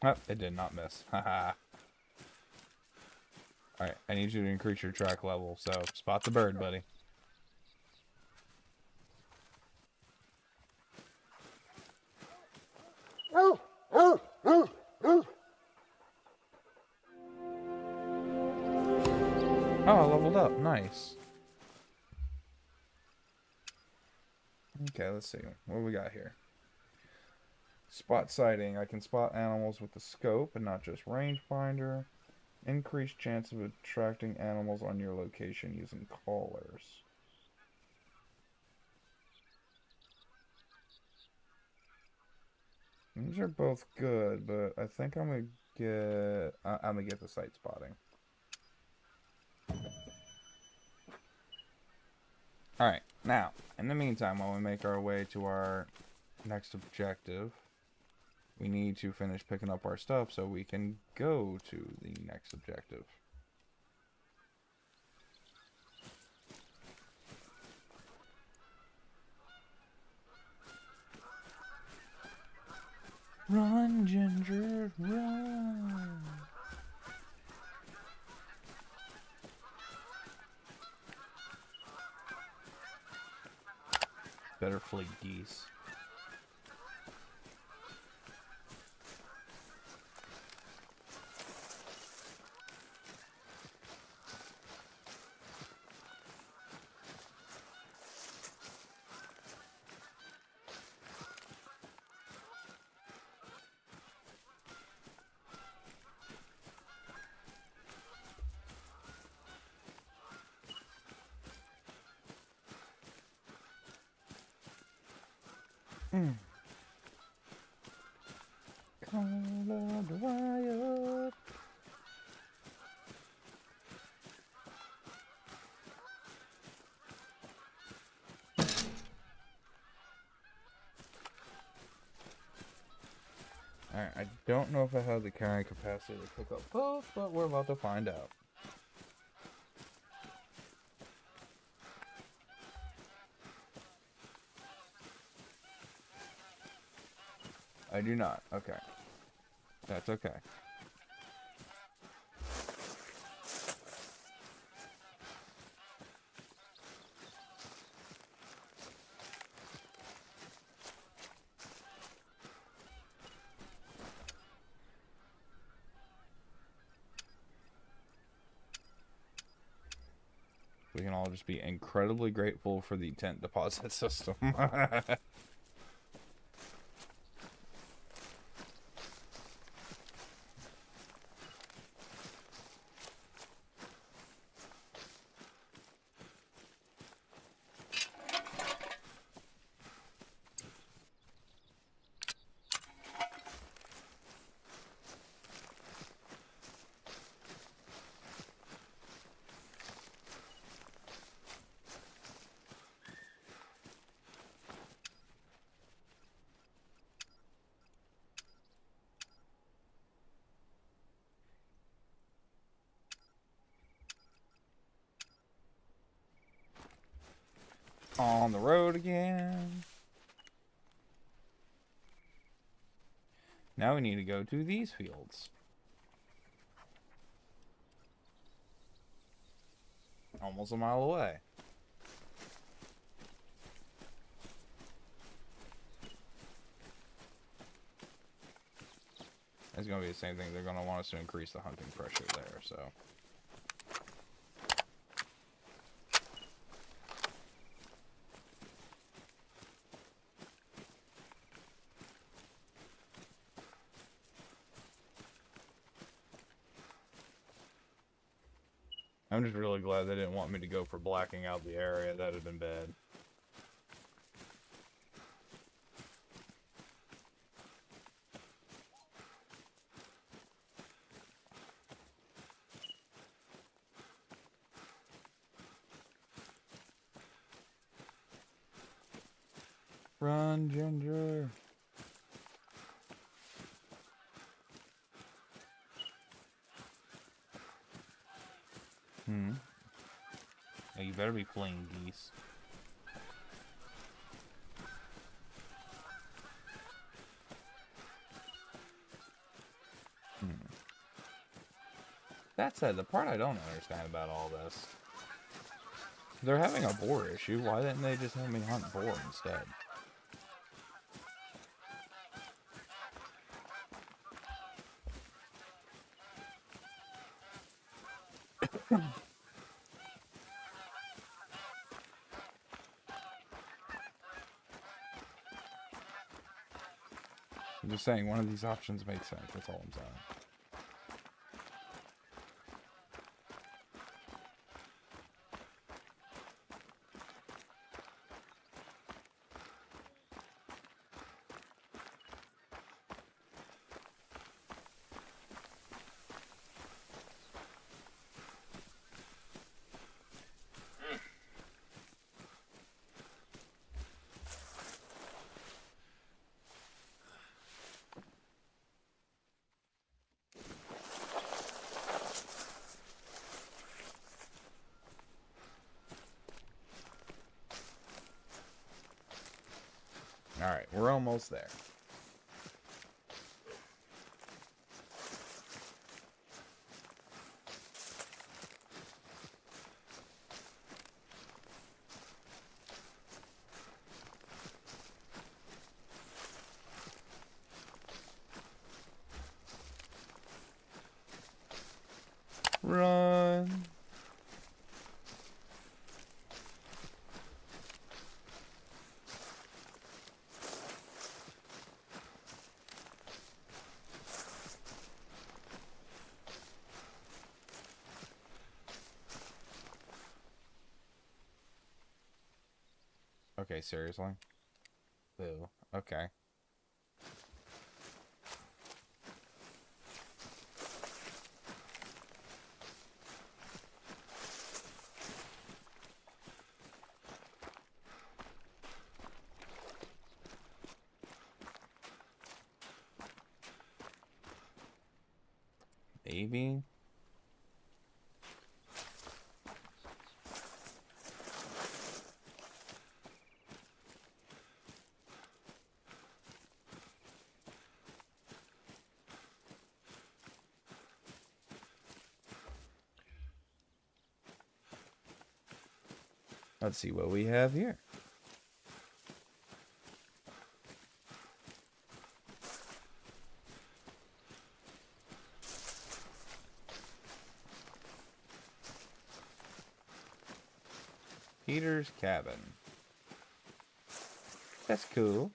Oh, it did not miss. Haha. Alright, I need you to increase your track level, so spot the bird, buddy. Oh, I leveled up. Nice. Okay, let's see. What do we got here? Spot sighting. I can spot animals with the scope and not just rangefinder. Increased chance of attracting animals on your location using callers. These are both good, but I think I'm gonna get the sight spotting. Alright, now, in the meantime, while we make our way to our next objective, we need to finish picking up our stuff so we can go to the next objective. Run, Ginger, run! Better fleet geese. Colored wire. Alright, I don't know if I have the carrying capacity to pick up both, but we're about to find out. I do not. Okay. That's okay. We can all just be incredibly grateful for the tent deposit system. On the road again. Now we need to go to these fields. Almost a mile away. It's going to be the same thing. They're going to want us to increase the hunting pressure there, so... I'm just really glad they didn't want me to go for blacking out the area. That'd have been bad. Run, Ginger. Yeah, you better be fleeing geese. That said, the part I don't understand about all this, they're having a boar issue. Why didn't they just have me hunt boar instead? I'm just saying, one of these options makes sense. That's all I'm saying. Alright, we're almost there. Run. Okay, seriously? Boo. Okay. Maybe. Let's see what we have here. Peter's cabin. That's cool.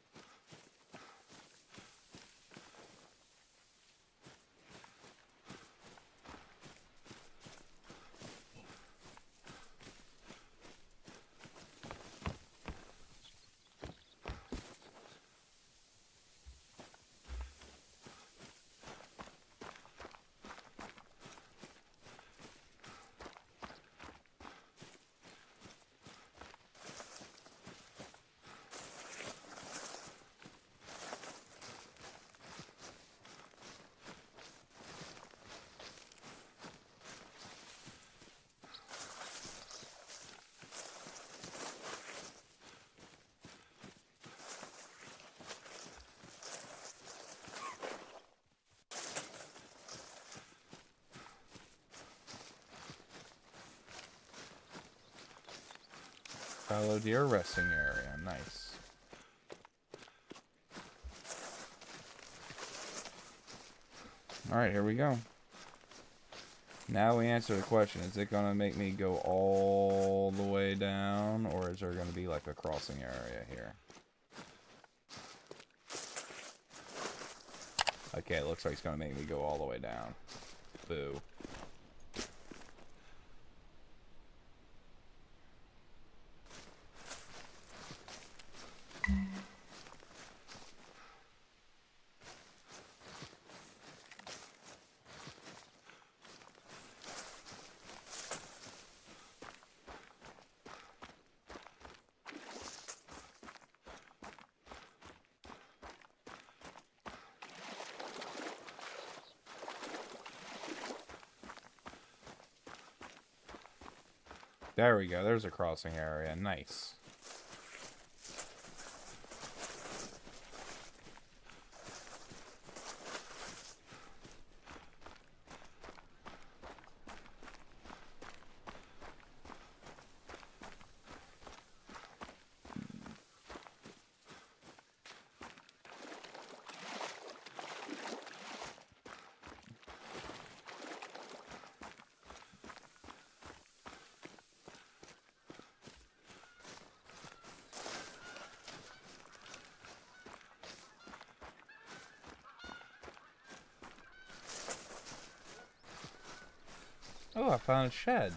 Fallow deer resting area. Nice. Alright, here we go. Now we answer the question. Is it going to make me go all the way down? Or is there going to be like a crossing area here? Okay, it looks like it's going to make me go all the way down. Boo. There we go. There's a crossing area. Nice. Oh, I found a shed.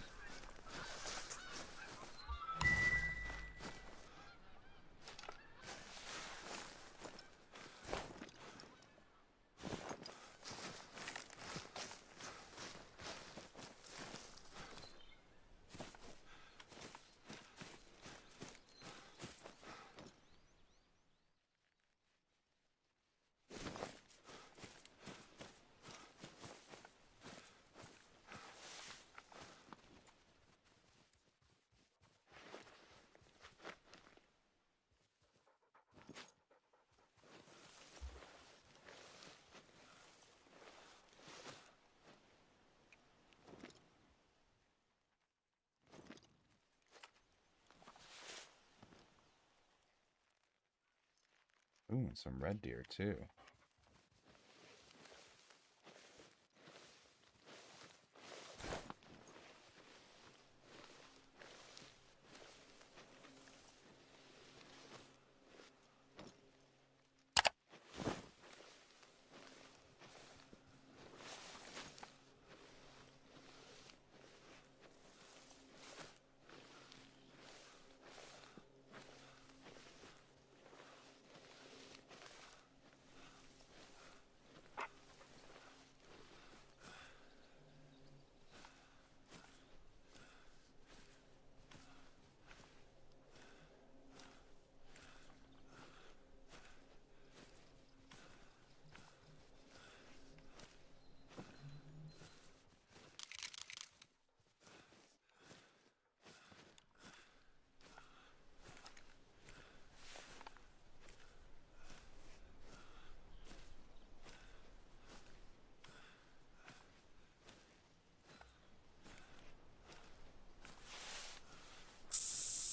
Ooh, and some red deer too.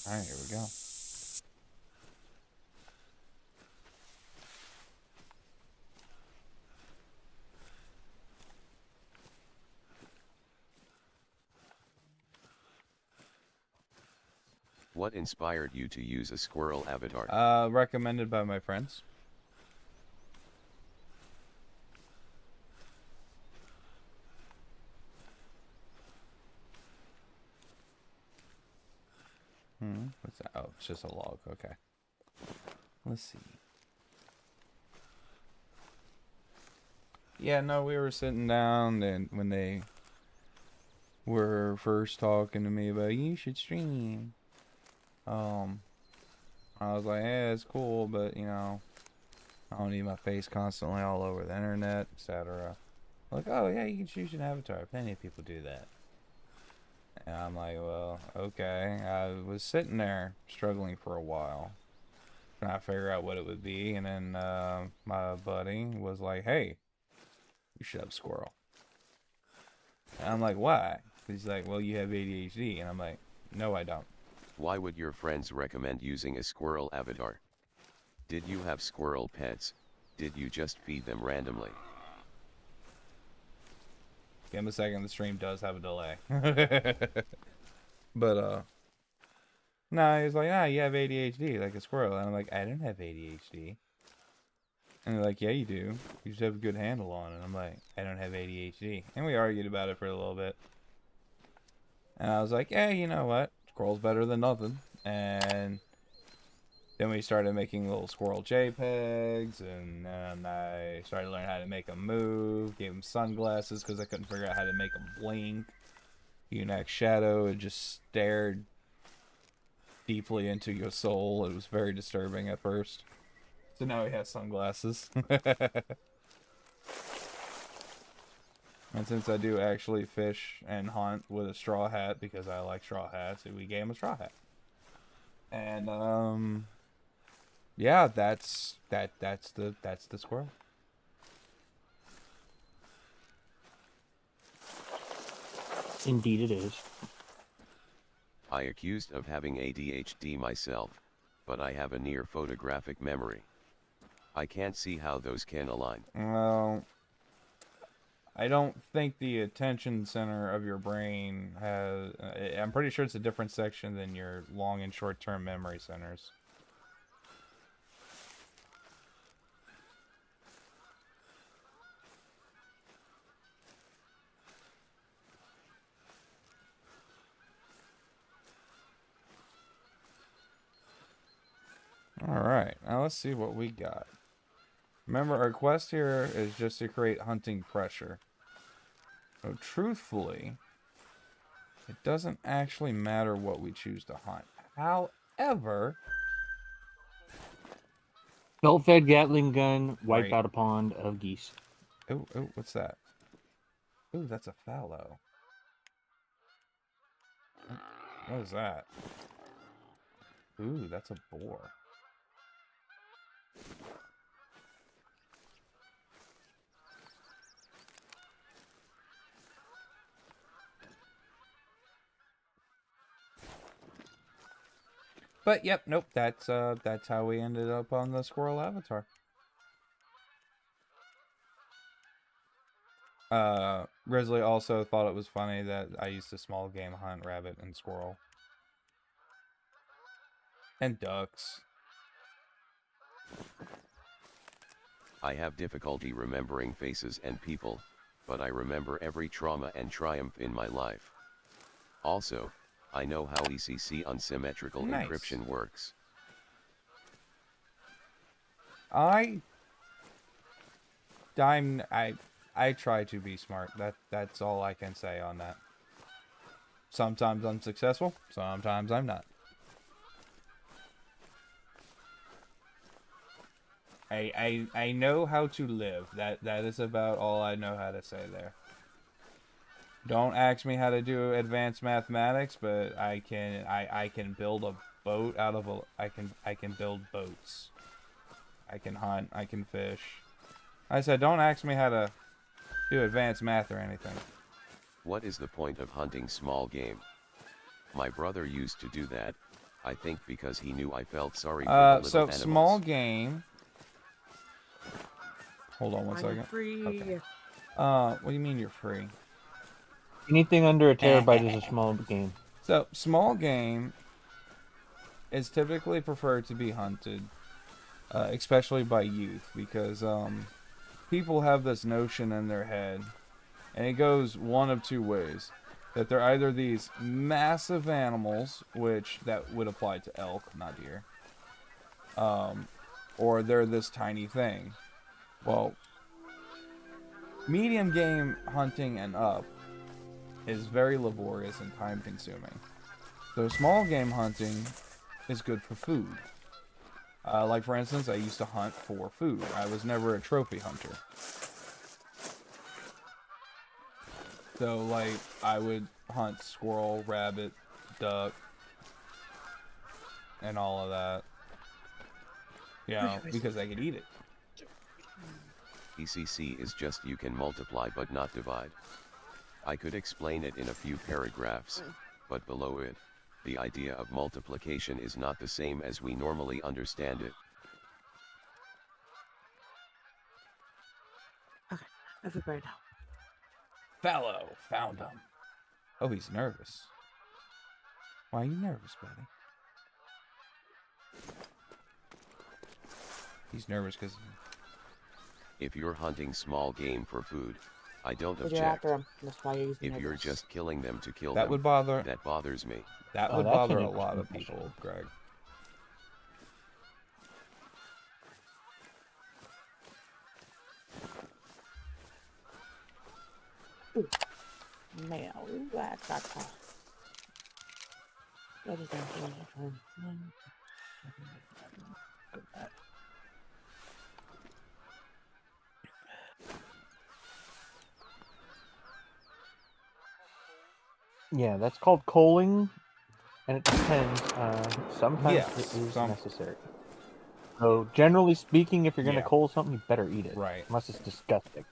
Alright, here we go. What inspired you to use a squirrel avatar? Recommended by my friends. What's that? Oh, it's just a log. Okay. Let's see. Yeah, no, we were sitting down, and when they were first talking to me about you should stream, I was like, yeah, it's cool, but you know, I don't need my face constantly all over the internet, etc. Like, oh yeah, you can choose an avatar. Plenty of people do that. And I'm like, well, okay. I was sitting there struggling for a while, trying to figure out what it would be, and then my buddy was like, hey, you should have squirrel. And I'm like, why? He's like, well, you have ADHD. And I'm like, no, I don't. Why would your friends recommend using a squirrel avatar? Did you have squirrel pets? Did you just feed them randomly? Give him a second, the stream does have a delay. But, no, he's like, ah, you have ADHD, like a squirrel. And I'm like, I don't have ADHD. And they're like, yeah, you do. You just have a good handle on it. And I'm like, I don't have ADHD. And we argued about it for a little bit. And I was like, yeah, you know what? Squirrel's better than nothing. And then we started making little squirrel JPEGs, and then I started learning how to make them move, gave them sunglasses because I couldn't figure out how to make them blink. Unax Shadow, it just stared deeply into your soul. It was very disturbing at first. So now he has sunglasses. And since I do actually fish and hunt with a straw hat because I like straw hats, we gave him a straw hat. And yeah, that's the squirrel. Indeed it is. I accused of having ADHD myself, but I have a near photographic memory. I can't see how those can align. Well, I don't think the attention center of your brain has... I'm pretty sure it's a different section than your long and short-term memory centers. Alright, now let's see what we got. Remember, our quest here is just to create hunting pressure. So, truthfully, it doesn't actually matter what we choose to hunt. However... Belt-fed Gatling gun, wipe Right. out a pond of geese. Oh, what's that? Ooh, that's a fallow. What is that? Ooh, that's a boar. But yep, nope, that's how we ended up on the squirrel avatar. Grizzly also thought it was funny that I used to small game hunt rabbit and squirrel. And ducks. I have difficulty remembering faces and people, but I remember every trauma and triumph in my life. Also, I know how ECC unsymmetrical Nice. encryption works. I try to be smart. That's all I can say on that. Sometimes I'm successful, sometimes I'm not. I know how to live. That is about all I know how to say there. Don't ask me how to do advanced mathematics, but I can build a boat out of a I can build boats. I can hunt, I can fish. I said don't ask me how to do advanced math or anything. What is the point of hunting small game? My brother used to do that, I think because he knew I felt sorry for the little So animals. small game. Hold on one I'm second. free. Okay. What do you mean you're free? Anything under a terabyte is a small game. So small game is typically preferred to be hunted, especially by youth, because people have this notion in their head, and it goes one of two ways. That they're either these massive animals, which that would apply to elk, not deer, or they're this tiny thing. Well, medium game hunting and up is very laborious and time consuming. So small game hunting is good for food. Like for instance, I used to hunt for food. I was never a trophy hunter. So like I would hunt squirrel, rabbit, duck, and all of that. Yeah, because I could eat it. ECC is just you can multiply but not divide. I could explain it in a few paragraphs, but below it, the idea of multiplication is not the same as we normally understand it. Okay, I feel better now. Fallow, found him. Oh, he's nervous. Why are you nervous, buddy? He's nervous because... If you're hunting small game for food, I don't But you're object. after him. That's why you're using If you're nervous. just killing them to kill That them, would bother... that bothers me. That Oh, would that's bother an a lot of interesting people, Greg. Mail. That's not tough. That is actually fun. Yeah, that's called coaling, and it depends. Sometimes Yes, it is some- necessary. So, generally speaking, if you're going to Yeah. coal something, you better eat it. Right. Unless it's disgusting.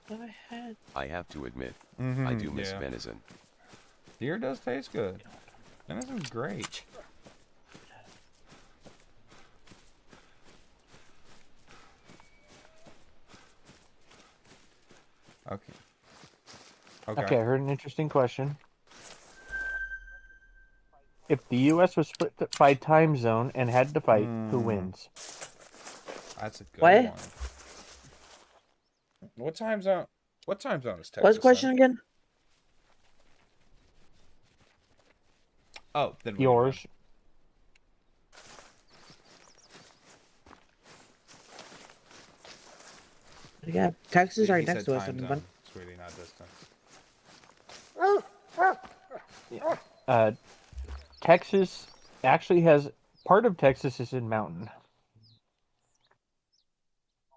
Go ahead. I have to admit, I Mhm, do miss yeah. venison. Deer does taste good. Venison's great. Okay. Okay, I heard an interesting question. If the U.S. was split by time zone and had to fight, who wins? That's a good What? one. What time zone? What time zone is Texas? What's the question in? again? Oh, then we Yours. Yeah, Texas is He right said next to us. time Everyone. zone, sweetie, not distance. Texas actually has part of Texas is in mountain,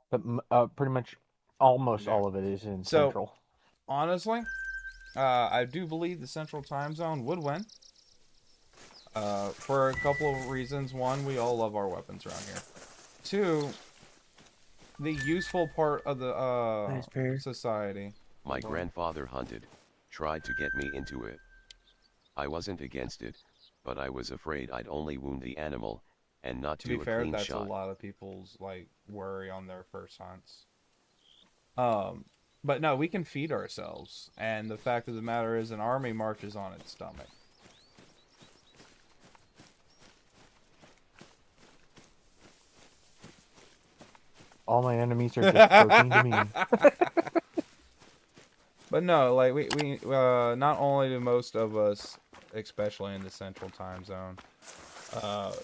but pretty much almost Yeah. all of it is in So- central. Honestly, I do believe the Central Time Zone would win. For a couple of reasons. One, we all love our weapons around here. Two, the useful part of the That's fair. society. My grandfather hunted, tried to get me into it. I wasn't against it, but I was afraid I'd only wound the animal, and not To do be a fair, clean that's shot. a lot of people's like worry on their first hunts. But no, we can feed ourselves, and the fact of the matter is, an army marches on its stomach. All my enemies are just protein to me. But no, like we not only do most of us, especially in the Central Time Zone,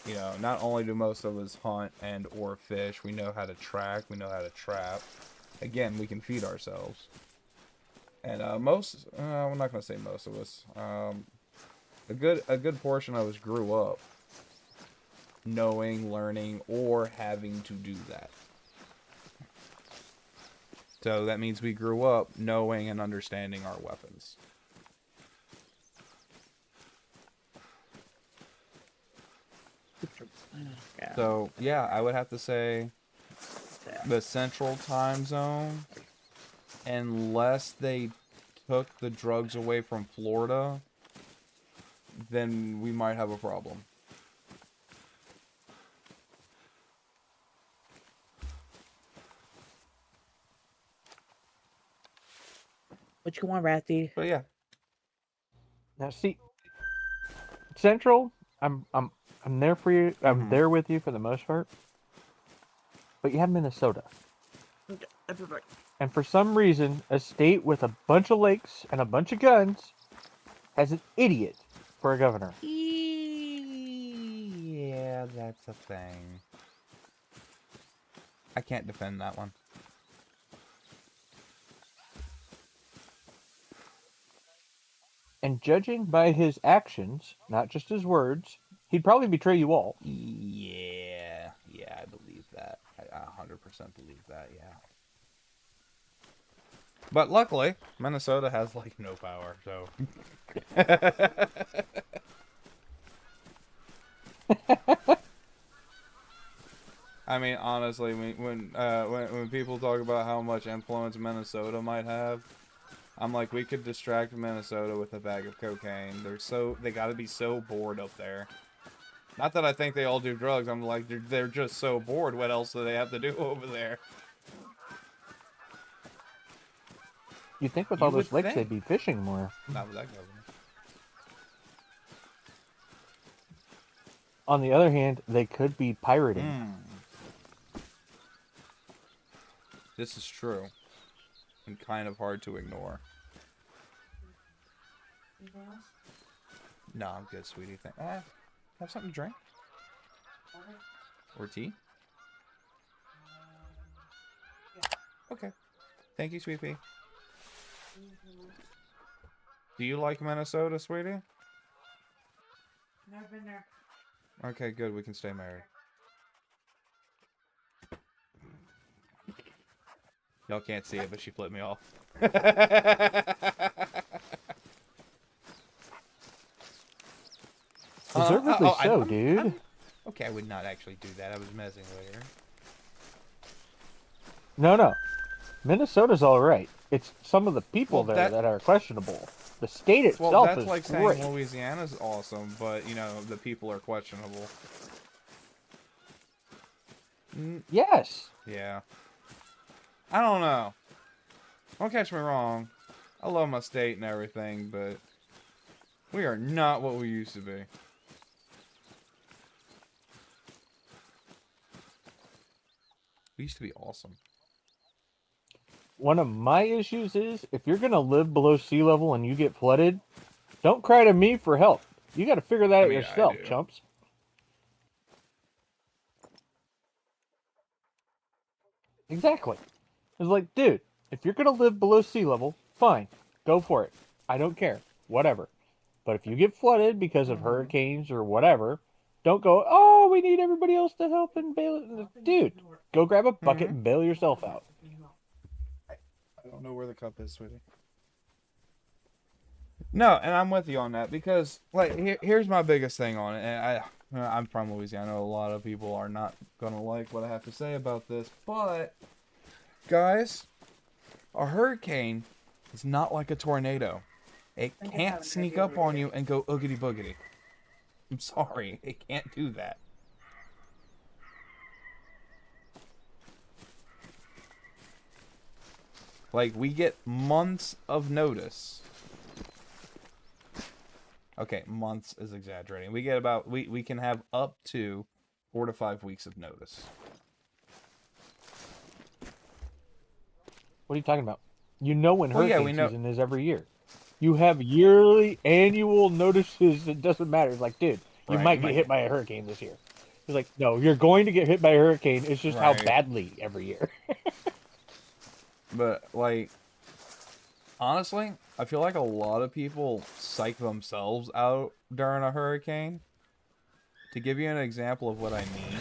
you know, not only do most of us hunt and or fish, we know how to track, we know how to trap. Again, we can feed ourselves. And most, I'm not gonna say most of us, a good portion of us grew up knowing, learning, or having to do that. So that means we grew up knowing and understanding our weapons. Yeah. So, yeah, I would have to say the central time zone, unless they took the drugs away from Florida, then we might have a problem. What you want, Rathy? But yeah. Now see, Central, I'm there for you. I'm there with you for the most part. But you have Minnesota. Okay, that's perfect. And for some reason, a state with a bunch of lakes and a bunch of guns has an idiot for a governor. Yeah, that's a thing. I can't defend that one. And judging by his actions, not just his words, he'd probably betray you all. Yeah, I believe that. I 100% believe that, yeah. But luckily, Minnesota has, like, no power, so... I mean, honestly, when people talk about how much influence Minnesota might have, I'm like, we could distract Minnesota with a bag of cocaine. They gotta be so bored up there. Not that I think they all do drugs. I'm like, they're just so bored. What else do they have to do over there? You'd think with You all those would lakes think. they'd be fishing more. Not with that governor. On the other hand, they could be pirating. This is true. And kind of hard to ignore. Anything else? No, I'm good, sweetie. Have something to drink? Okay. Or tea? Okay. Thank you, sweet pea. Do you like Minnesota, sweetie? Never been there. Okay, good. We can stay married. Y'all can't see it, but she flipped me off. Deservedly so, dude. Okay, I would not actually do that. I was messing with her. No. Minnesota's all right. It's some of the people Well, there that are questionable. The state itself Well, that's is like great. saying Louisiana's awesome, but, you know, the people are questionable. Yes. Yeah. I don't know. Don't catch me wrong. I love my state and everything, but we are not what we used to be. We used to be awesome. One of my issues is if you're going to live below sea level and you get flooded, don't cry to me for help. You got to figure that out yourself, chumps. Exactly. It's like, dude, if you're going to live below sea level, fine. Go for it. I don't care. Whatever. But if you get flooded because of hurricanes or whatever, don't go, oh, we need everybody else to help and bail it. Dude, go grab a bucket and bail yourself out. I don't know where the cup is, sweetie. No, and I'm with you on that because, like, here's my biggest thing on it. And I'm from Louisiana. I know a lot of people are not gonna like what I have to say about this, but guys, a hurricane is not like a tornado. It can't sneak up on you and go oogity boogity. I'm sorry, it can't do that. Like, we get months of notice. Okay, months is exaggerating. We get about, we can have up to 4 to 5 weeks of notice. What are you talking about? You know when Well, yeah, hurricane we know- season is every year. You have yearly, annual notices. It doesn't matter. It's like, dude, you Right, might get hit by a hurricane this year. It's like, no, you're going to get hit by a hurricane. It's just how Right. badly every year. But, like, honestly, I feel like a lot of people psych themselves out during a hurricane. To give you an example of what I mean,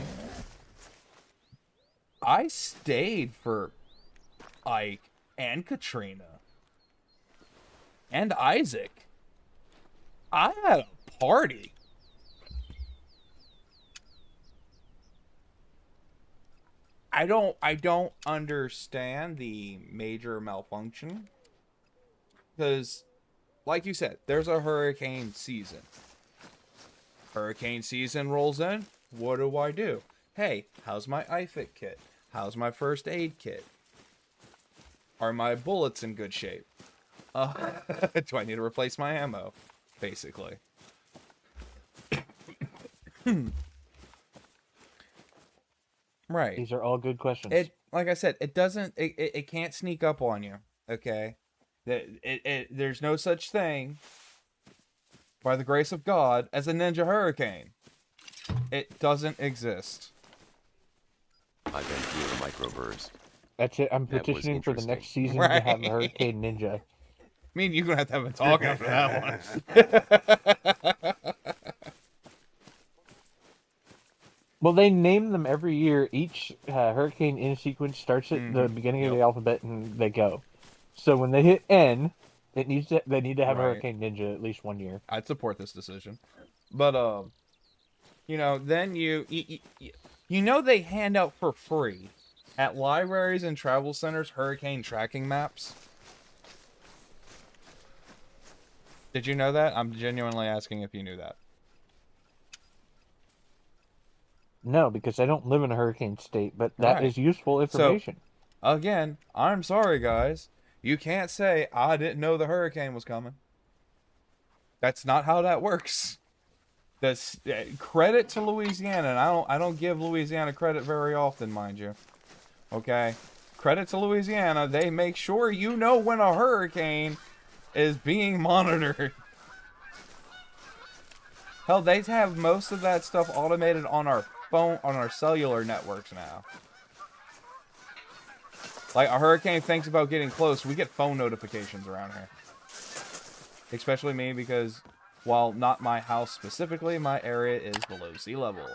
I stayed for Ike and Katrina and Isaac. I had a party. I don't understand the major malfunction. Because, like you said, there's a hurricane season. Hurricane season rolls in. What do? Hey, how's my IFIC kit? How's my first aid kit? Are my bullets in good shape? Do I need to replace my ammo? Basically. Right. These are all good questions. It, like I said, it doesn't. It can't sneak up on you. Okay. There's no such thing, by the grace of God, as a ninja hurricane. It doesn't exist. I've been through a microburst. That's it. I'm That was petitioning for the next interesting. season to have a Hurricane Ninja. I mean, you're gonna have a talk after that one. Well, they name them every year. Each hurricane in sequence starts at the beginning of the alphabet, and they go. So when they hit N, they need to have a Right. Hurricane Ninja at least 1 year. I'd support this decision, but you know, then you know they hand out for free at libraries and travel centers hurricane tracking maps. Did you know that? I'm genuinely asking if you knew that. No, because I don't live in a hurricane state, but that Right. is useful information. Again, I'm sorry, guys. You can't say I didn't know the hurricane was coming. That's not how that works. That's credit to Louisiana, and I don't give Louisiana credit very often, mind you. Okay, credit to Louisiana. They make sure you know when a hurricane is being monitored. Hell, they have most of that stuff automated on our phone, on our cellular networks now. Like, a hurricane thinks about getting close, we get phone notifications around here. Especially me, because while not my house specifically, my area is below sea level.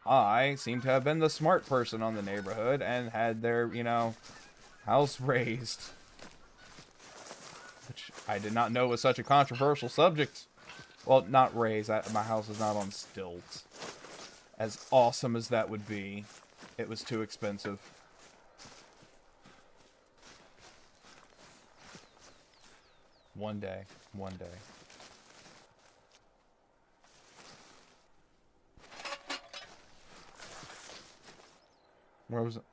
I seem to have been the smart person on the neighborhood and had their, you know, house raised. Which I did not know was such a controversial subject. Well, not raised. My house is not on stilts. As awesome as that would be, it was too expensive. One day. Where was it?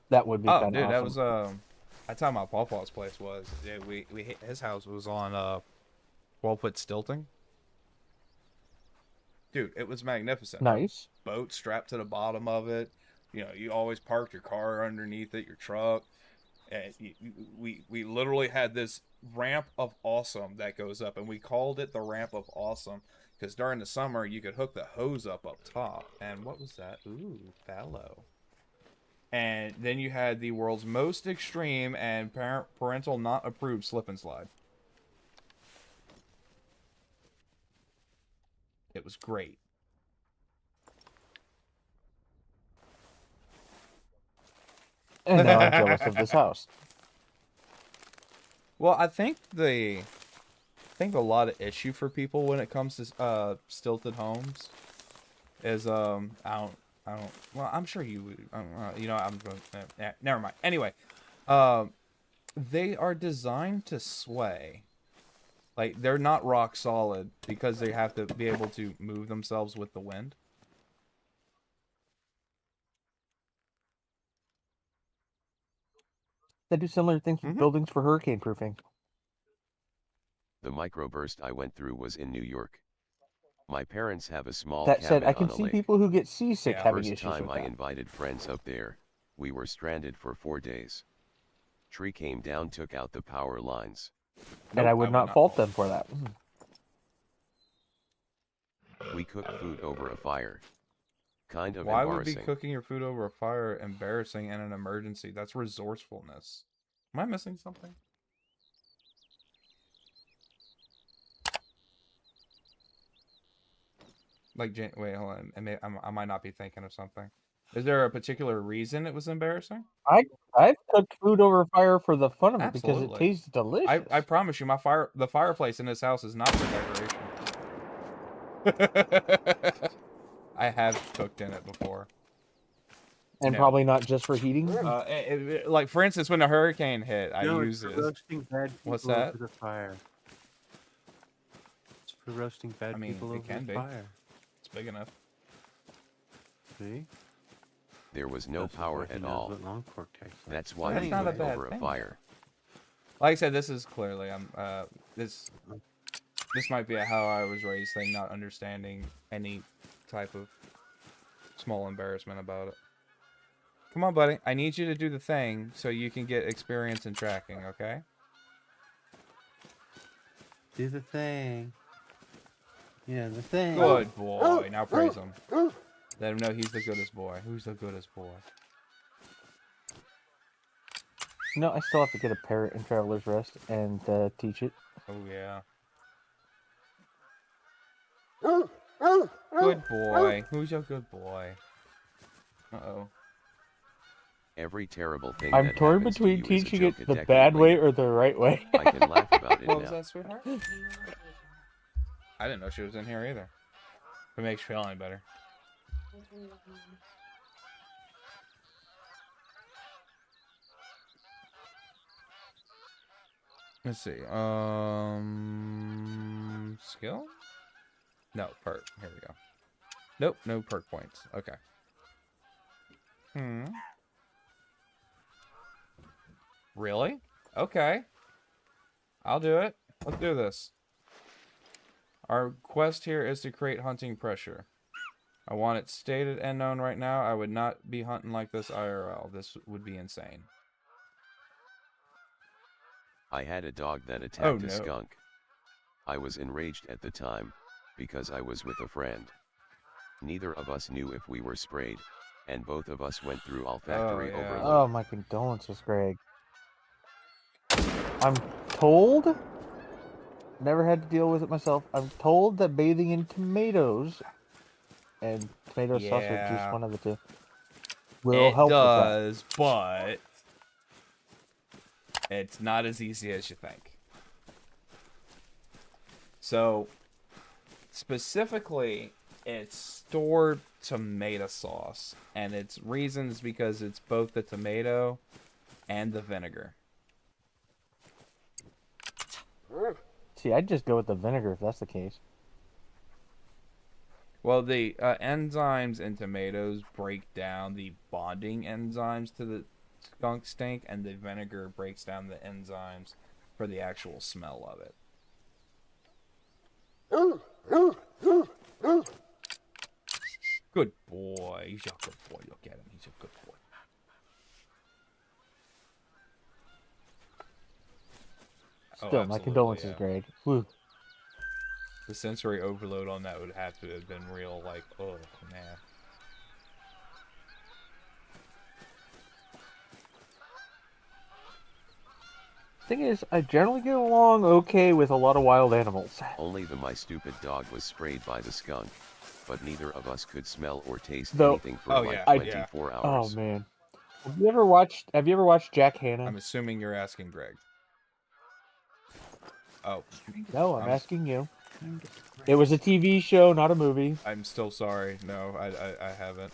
That would be Oh, kind dude, of that awesome. was that's how my pawpaw's place was. Yeah, his house was on 12-foot stilting. Dude, it was magnificent. Nice. Boat strapped to the bottom of it. You know, you always parked your car underneath it, your truck. And we literally had this ramp of awesome that goes up, and we called it the ramp of awesome because during the summer you could hook the hose up top. And what was that? Ooh, fallow. And then you had the world's most extreme and parental not approved slip and slide. It was great. And now I'm jealous of this house. Well, I think a lot of issue for people when it comes to stilted homes is I don't. Well, I'm sure you would. You know, I'm going. Never mind. Anyway, they are designed to sway. Like, they're not rock solid because they have to be able to move themselves with the wind. They do similar things with buildings for hurricane proofing. The microburst I went through was in New York. My parents have a small That said, cabin I can on a see lake. people who get seasick having First issues time with I that. invited friends up there, we were stranded for 4 days. Tree came down, took out the power lines. And I would not fault them for that. We cooked food over a fire. Kind of Why would be embarrassing. cooking your food over a fire embarrassing in an emergency? That's resourcefulness. Am I missing something? Like, wait, hold on. I might not be thinking of something. Is there a particular reason it was embarrassing? I've cooked food over fire for the fun of it because it Absolutely. tastes delicious. I promise you, the fireplace in this house is not for decoration. I have cooked in it before. And No. probably not just for heating. Like for instance, when a hurricane hit, I No, use it's for this. roasting bad people What's that? over the fire. It's for roasting bad I mean, people it over can the be. fire. It's big enough. See? There was no This is power why he at knows all. what long pork tastes like. That's why That's we not a went bad over a thing. fire. Like I said, this is clearly this might be a how I was raised thing, not understanding any type of small embarrassment about it. Come on, buddy. I need you to do the thing so you can get experience in tracking, okay? Do the thing. Yeah, the thing. Good boy. Now praise him. Let him know he's the goodest boy. Who's the goodest boy? No, I still have to get a parrot in Traveler's Rest and teach it. Oh, yeah. Good boy. Who's your good boy? Uh-oh. Every terrible thing I'm that torn happens to between you is a teaching joke it a the decade bad way later. or the right way. I can laugh about it What was now. that, sweetheart? I didn't know she was in here either. If it makes you feel any better. Let's see. Skill? No, perk. Here we go. Nope, no perk points. Okay. Really? Okay. I'll do it. Let's do this. Our quest here is to create hunting pressure. I want it stated and known right now. I would not be hunting like this IRL. This would be insane. I had a dog that Oh, attacked no. a skunk. I was enraged at the time, because I was with a friend. Neither of us knew if we were sprayed, and both of us went through olfactory yeah. overload. Oh, my condolences, Greg. I'm told, never had to deal with it myself, I'm told that bathing in tomatoes and tomato sauce or Yeah. juice, one of the two, will It help does, but it's not as easy as you think. So, specifically, it's stored tomato sauce, and its reasons because it's both the tomato and the vinegar. with that. See, I'd just go with the vinegar if that's the case. Well, the enzymes in tomatoes break down the bonding enzymes to the skunk stink, and the vinegar breaks down the enzymes for the actual smell of it. Good boy. He's a good boy. Look at him. He's a good boy. Oh, Still, my absolutely, condolences, yeah. Greg. Woo. The sensory overload on that would have to have been real, like, oh, man. Thing is, I generally get along okay with a lot of wild animals. Only my stupid dog was sprayed by the skunk, but neither of us could smell or taste Though- anything for Oh, like yeah, 24 Oh hours. man, have you ever watched Jack Hanna? I'm assuming you're asking Greg. Oh, No, I'm I'm- asking you. It was a TV show, not a movie. I'm still sorry. No, I haven't.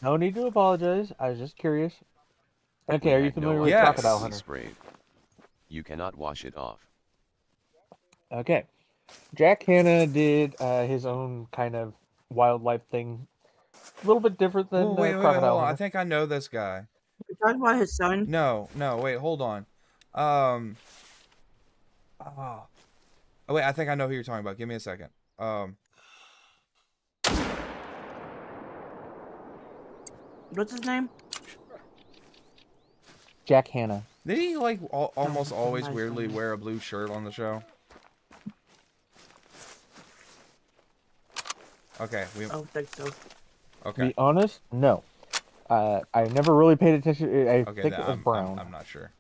No need to apologize. I was just curious. Okay, We are you had familiar no with Yes. idea Crocodile he Hunter? sprayed. You cannot wash it off. Okay. Jack Hanna did his own kind of wildlife thing. A little bit different than Oh, wait, hold Crocodile on. I Hunter. think I know this guy. You're talking about his son? No, wait, hold on. Oh, wait, I think I know who you're talking about. Give me a second. What's his name? Jack Hanna. Did he like almost Oh, always nice weirdly one. wear a blue shirt on the show? Okay, we I don't think so. To okay. be honest, no. I never really paid attention. I Okay, think then it was brown. I'm not sure.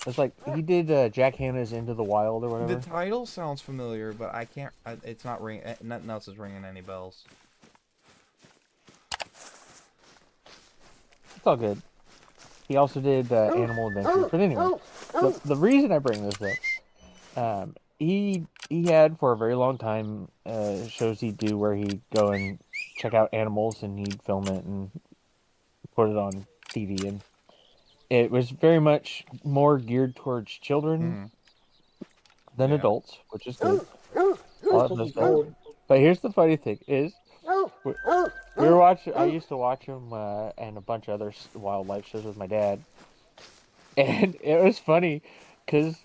It's like he did Jack Hanna's Into the Wild or whatever. The title sounds familiar, but I can't. It's not ring. Nothing else is ringing any bells. It's all good. He also did Animal Adventures. But anyway, the reason I bring this up, he had for a very long time shows he'd do where he'd go and check out animals and he'd film it and put it on TV, and it was very much more geared towards children than Yeah. adults, which is good. A lot of those guys. Cold. But here's the funny thing: is we were watching. I used to watch them and a bunch of other wildlife shows with my dad, and it was funny because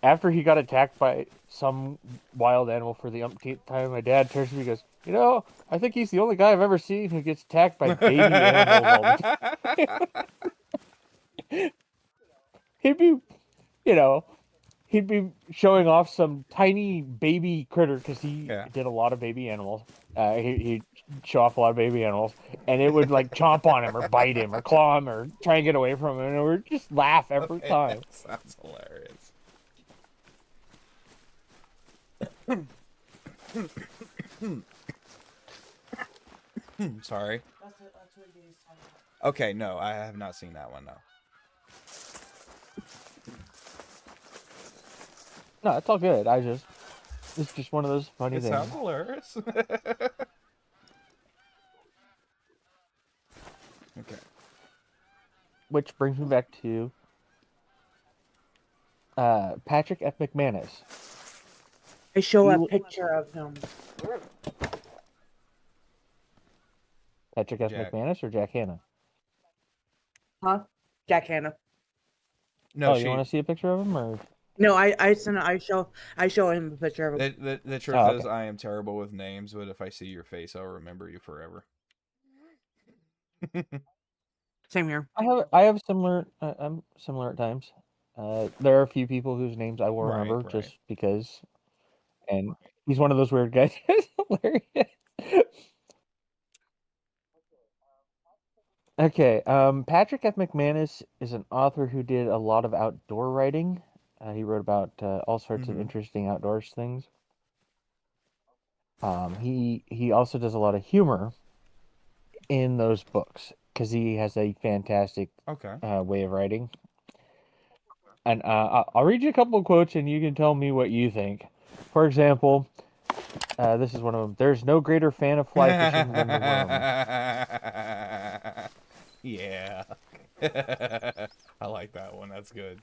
after he got attacked by some wild animal for the umpteenth time, my dad turns to me and goes, "You know, I think he's the only guy I've ever seen who gets attacked by baby animals all the time." He'd be, you know, he'd be showing off some tiny baby critter because he did a lot of baby animals. He'd show off a lot of baby animals, and it would like chomp on him or bite him or claw him or try and get away from him, and we'd just laugh every time. That sounds hilarious. Sorry. Okay, no, I have not seen that one, no. No, it's all good. It's just one of those funny It things. sounds hilarious. Okay. Which brings me back to Patrick F. McManus. I show a picture of him. Patrick F. Jack. McManus or Jack Hanna? Huh? Jack Hanna. No, Oh, you want to see a picture of him, or? No, I show him a picture of him. The truth Oh, is, okay. I am terrible with names, but if I see your face, I'll remember you forever. Same here. I have similar. I'm similar at times. There are a few people whose names I will Right, remember right. just because, and he's one of those weird guys. It's hilarious. Okay, Patrick F. McManus is an author who did a lot of outdoor writing. He wrote about all sorts of Mhm. interesting outdoors things. He also does a lot of humor in those books because he has a fantastic Okay. way of writing. And I'll read you a couple of quotes, and you can tell me what you think. For example, this is one of them. There's no greater fan of fly fishing than the worm. Yeah. I like that one. That's good.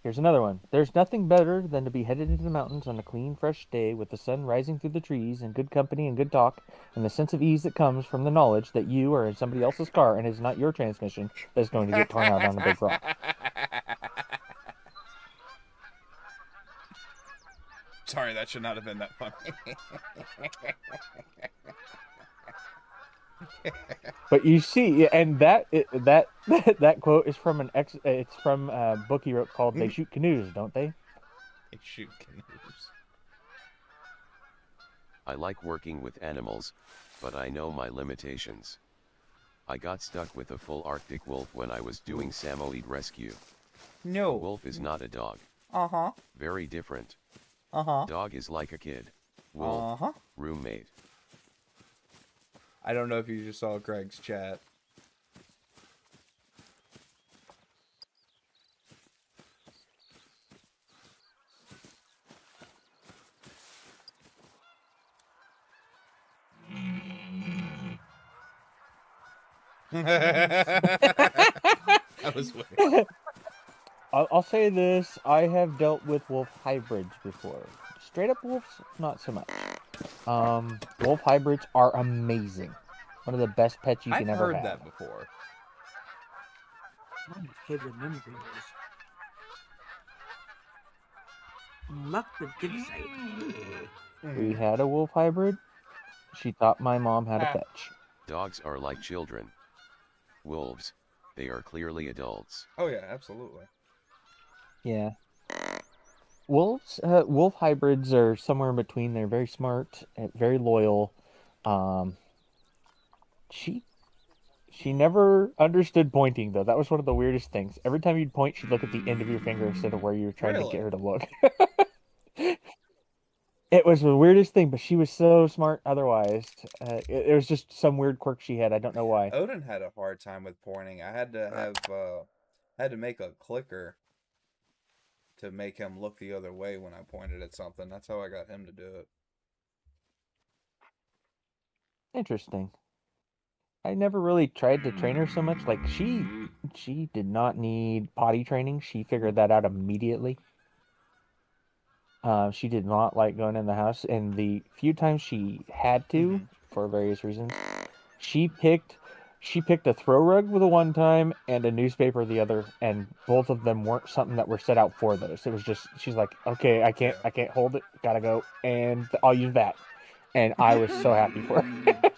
Here's another one. There's nothing better than to be headed into the mountains on a clean, fresh day with the sun rising through the trees and good company and good talk and the sense of ease that comes from the knowledge that you are in somebody else's car and it's not your transmission that's going to get torn out on a big rock. Sorry, that should not have been that funny. But you see, and that quote is from it's from a book he wrote called "They Shoot Canoes, Don't They?" They shoot canoes. I like working with animals, but I know my limitations. I got stuck with a full Arctic wolf when I was doing Samoyed rescue. No. Wolf is not a dog. Uh-huh. Very different. Uh-huh. Dog is like a kid. Wolf, Uh-huh. roommate. I don't know if you just saw Greg's chat. I was waiting. I'll say this: I have dealt with wolf hybrids before. Straight up wolves, not so much. Wolf hybrids are amazing. One of the best pets you I've can ever heard have. that before. Oh, my favorite memory is Muck the dig site. We had a wolf hybrid. She taught my mom how to fetch. Dogs are like children. Wolves, they are clearly adults. Oh yeah, absolutely. Yeah. Wolf hybrids are somewhere in between. They're very smart, and very loyal. She never understood pointing though. That was one of the weirdest things. Every time you'd point, she'd look at the end of your finger instead of where you were trying to get her to look. It was the weirdest thing, but she was so smart otherwise. It was just some weird quirk she had. I don't know why. Odin had a hard time with pointing. I had to had to make a clicker to make him look the other way when I pointed at something. That's how I got him to do it. Interesting. I never really tried to train her so much. Like she did not need potty training. She figured that out immediately. She did not like going in the house, and the few times she had to, for various reasons, she picked a throw rug the one time and a newspaper the other, and both of them weren't something that were set out for those. It was just she's like, okay, I can't hold it, gotta go, and I'll use that, and I was so happy for her.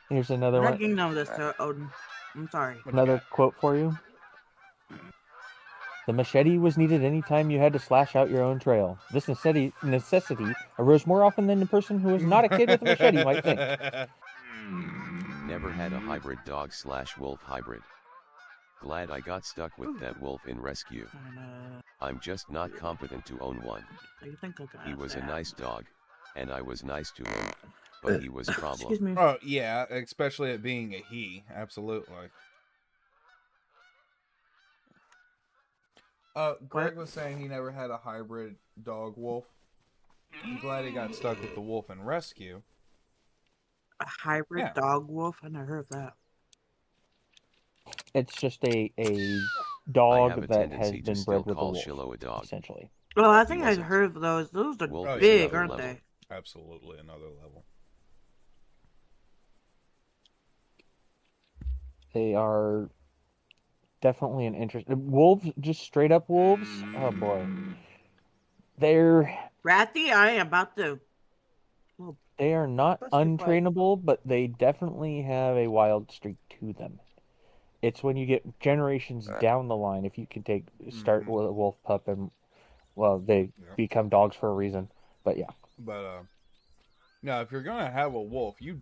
Here's another I'm one. not getting none of this, Odin. I'm sorry. Another quote for you. The machete was needed anytime you had to slash out your own trail. This necessity arose more often than the person who was not a kid with a machete might think. Never had a hybrid dog/wolf hybrid. Glad I got stuck with that wolf in rescue. I'm just not competent to own one. He was a nice dog, and I was nice to him, but he was a problem. Excuse me. Oh, yeah, especially it being a he. Absolutely. Greg was saying he never had a hybrid dog-wolf. I'm glad he got stuck with the wolf in rescue. A hybrid dog wolf? I never heard of that. It's just a I have dog a that has tendency to been still bred with a call wolf, Shiloh a dog. essentially. Well, I think He I wasn't. heard of those. Those are Wolf is big, another aren't level. they? Absolutely another level. They are definitely an interest. Wolves, just straight up wolves. Oh boy, they're Rathy, I am about to. they are not Bust your butt. untrainable, but they definitely have a wild streak to them. It's when you get generations down the line, if you can start with a wolf pup, and well, they become dogs for a reason. But yeah. But now if you're gonna have a wolf, you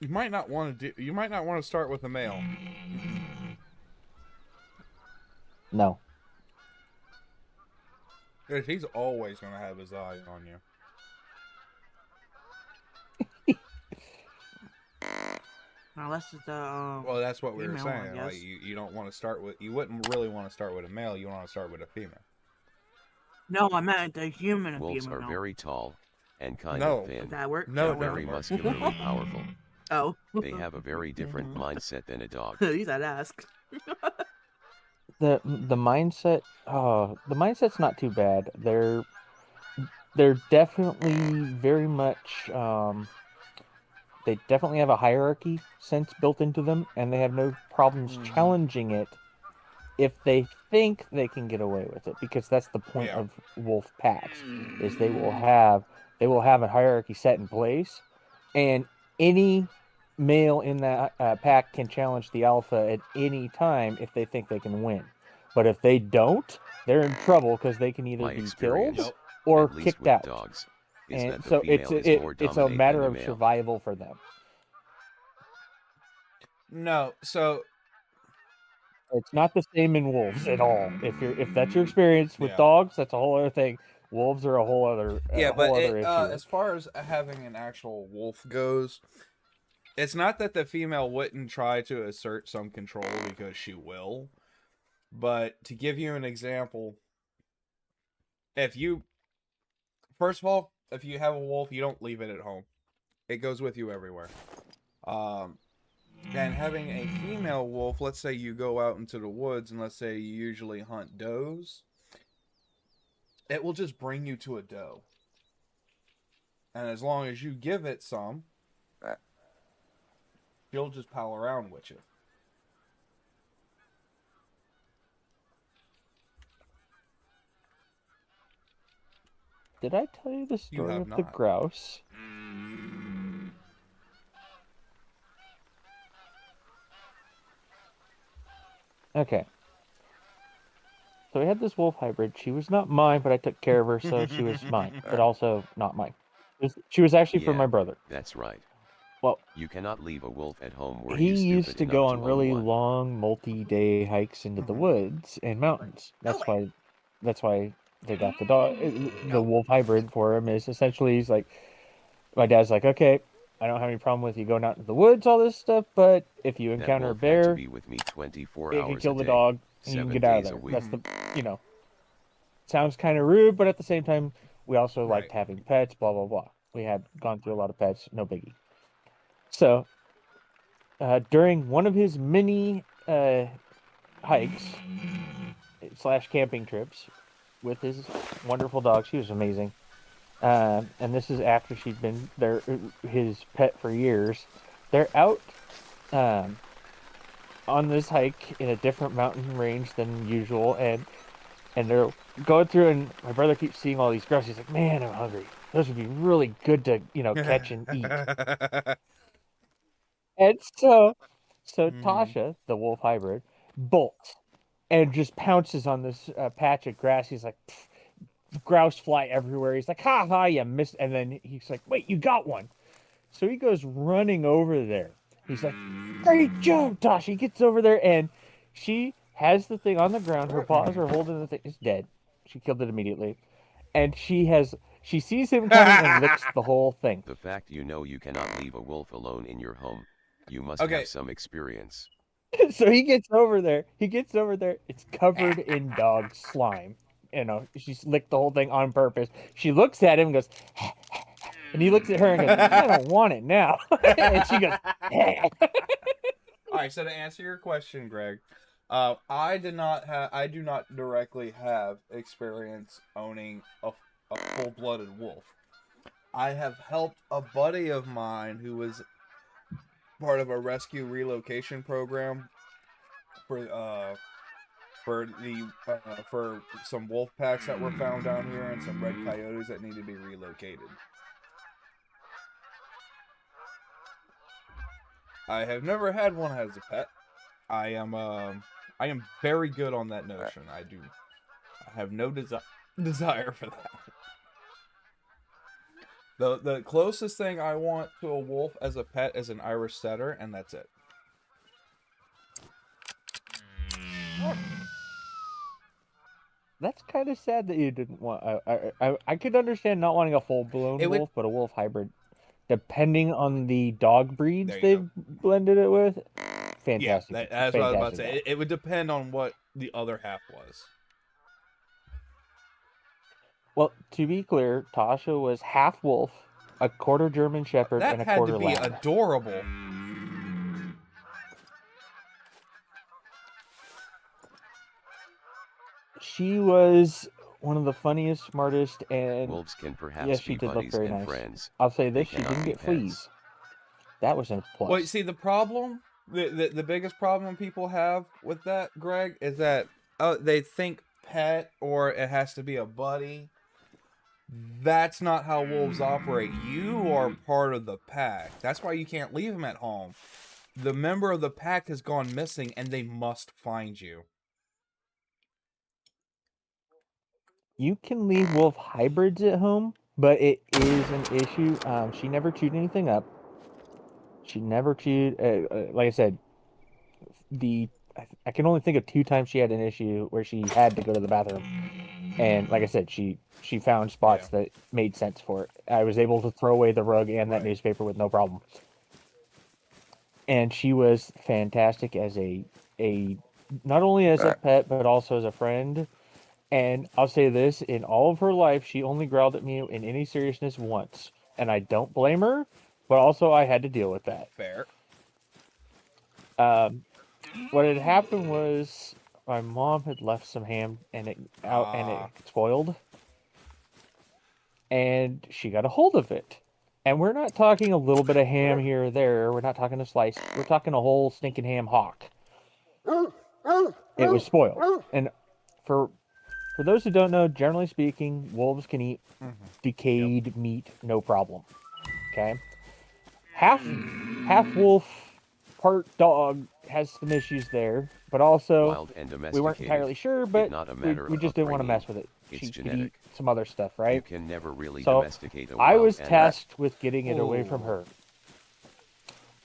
might not want to start with a male. No. Because he's always gonna have his eye on you. Now this is the Well, that's what we were female one, saying. yes. Like you don't want to start with. You wouldn't really want to start with a male. You want to start with a female. No, I meant the human and Wolves female. are very tall and kind No. of thin, Does that work? No, That work? very muscularly powerful. Oh. They have a very different mindset than a dog. These I'd ask. The mindset, the mindset's not too bad. They're definitely very much they definitely have a hierarchy sense built into them, and they have no problems challenging it if they think they can get away with it, because that's the point of wolf packs, is they will have a hierarchy set in place, and any male in that pack can challenge the alpha at any time if they think they can win. But if they don't, they're in trouble because they can either My be experience, killed or at least kicked with out. dogs, is And that the so female is more it's a dominant matter than the of male. survival for them. No, so It's not the same in wolves at all. If that's your experience with Yeah. dogs, that's a whole other thing. Wolves are a whole other issue. as far as having an actual wolf goes, it's not that the female wouldn't try to assert some control, because she will. But to give you an example, first of all, if you have a wolf, you don't leave it at home. It goes with you everywhere. And having a female wolf, let's say you go out into the woods, and let's say you usually hunt does, it will just bring you to a doe. And as long as you give it some, she'll just pal around with you. Did I tell you the You story have of the not. grouse? Okay. So we had this wolf hybrid. She was not mine, but I took care of her, so she was mine, but also not mine. She was actually for Yeah. my brother. That's right. Well, You cannot leave a wolf at home. Were he you stupid used to enough go to on own really one? long, multi-day hikes into the woods and mountains. That's why they got the dog. The wolf hybrid for him is essentially he's like, my dad's like, okay, I don't have any problem with you going out into the woods, all this stuff, but if you That encounter a wolf had to bear, be with me 24 it can hours kill a the day, dog and you can 7 get out of days a there. week. That's the, sounds kind of rude, but at the same time, we also liked Right. having pets, blah, blah, blah. We had gone through a lot of pets, no biggie. So, during one of his many hikes / camping trips with his wonderful dog, she was amazing. And this is after she'd been his pet for years. They're out on this hike in a different mountain range than usual, and they're going through, and my brother keeps seeing all these grouse. He's like, man, I'm hungry. Those would be really good to, catch and eat. And so Tasha, the wolf hybrid, bolts and just pounces on this patch of grass. He's like, grouse fly everywhere. He's like, ha ha, you missed. And then he's like, wait, you got one. So he goes running over there. He's like, great job, Tasha. He gets over there, and she has the thing on the ground. Her paws are holding the thing. It's dead. She killed it immediately. And she sees him coming and licks the whole thing. The fact you cannot leave a wolf alone in your home. You must Okay. have some experience. So he gets over there. It's covered in dog slime. She's licked the whole thing on purpose. She looks at him and goes, and he looks at her and goes, I don't want it now. And she goes, All right, so to answer your question, Greg, I do not directly have experience owning a full-blooded wolf. I have helped a buddy of mine who was part of a rescue relocation program for some wolf packs that were found down here and some red coyotes that need to be relocated. I have never had one as a pet. I am very good on that notion. I have no desire for that. The closest thing I want to a wolf as a pet is an Irish setter, and that's it. that's kind of sad that you didn't want. I could understand not wanting a full-blown wolf, but a wolf hybrid, depending on the dog breeds There you they've blended it with. Fantastic. Yeah, that's what I was about to say. Fantastic. It would depend on what the other half was. Well, to be clear, Tasha was half wolf, a quarter German Shepherd, That and a had quarter to be lab. adorable. She was one of the funniest, smartest, and Wolves can perhaps yes, she be did look buddies very and nice. friends. I'll say They this: she cannot didn't be get pets. fleas. That was a plus. Well, you see, the problem, the biggest problem people have with that, Greg, is that they think pet or it has to be a buddy. That's not how wolves operate. You are part of the pack. That's why you can't leave them at home. The member of the pack has gone missing, and they must find you. You can leave wolf hybrids at home, but it is an issue. She never chewed anything up. She never chewed. Like I said, I can only think of 2 times she had an issue where she had to go to the bathroom, and like I said, she found spots that made sense for it. I was able to throw away the rug and that newspaper with no problem. And she was fantastic as a not only as a pet but also as a friend. And I'll say this, in all of her life, she only growled at me in any seriousness once. And I don't blame her, but also I had to deal with that. Fair. What had happened was my mom had left some ham and it spoiled. And she got a hold of it. And we're not talking a little bit of ham here or there. We're not talking a slice. We're talking a whole stinking ham hock. It was spoiled. And for those who don't know, generally speaking, wolves can eat decayed meat, no problem. Okay? Half wolf, part dog has some issues there, but also Wild and we weren't domesticated, entirely sure, if but not a we matter just of didn't want to upbringing, mess with it. it's She could eat genetic. some other stuff, right? You can never really So domesticate a I wild was animal. tasked with getting it away from her.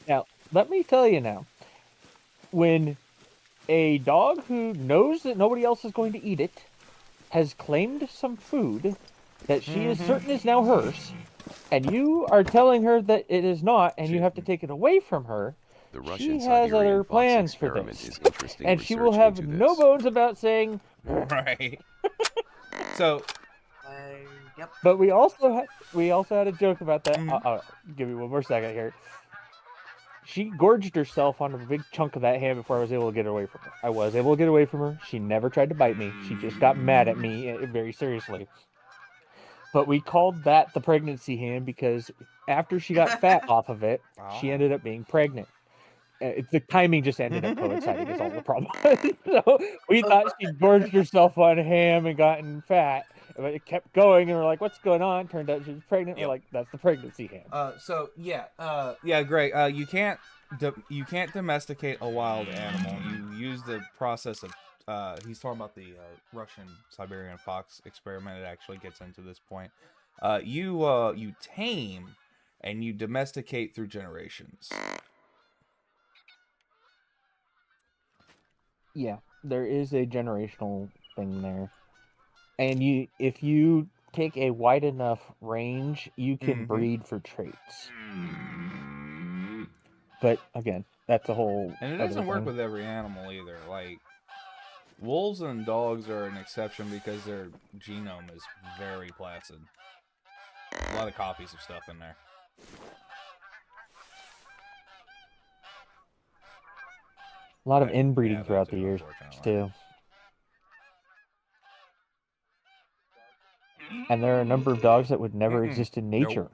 Now, let me tell you now, when a dog who knows that nobody else is going to eat it has claimed some food that she is certain is now hers, and you are telling her that it is not, and you have to take it away from her, The she Russian has Siberian other fox plans for experiment this. is interesting And she will research have into no this. bones about saying, Right. So, Yep. but we also had a joke about that. Give me one more second here. She gorged herself on a big chunk of that ham before I was able to get away from her. I was able to get away from her. She never tried to bite me. She just got mad at me very seriously. But we called that the pregnancy ham because after she got fat off of it, she ended up being pregnant. The timing just ended up coinciding is all the problem. So we thought she gorged herself on ham and gotten fat, but it kept going, and we're like, "What's going on?" Turned out she was pregnant. We're like, "That's the pregnancy ham." So yeah, great. You can't domesticate a wild animal. You use the process of. He's talking about the Russian Siberian fox experiment. It actually gets into this point. You tame and you domesticate through generations. Yeah, there is a generational thing there, and if you take a wide enough range, you can breed for traits. But again, that's a whole. And it doesn't work with every animal either. Like wolves and dogs are an exception because their genome is very placid. A lot of copies of stuff in there. A lot of inbreeding throughout the years, too. And there are a number of dogs that would never exist in nature.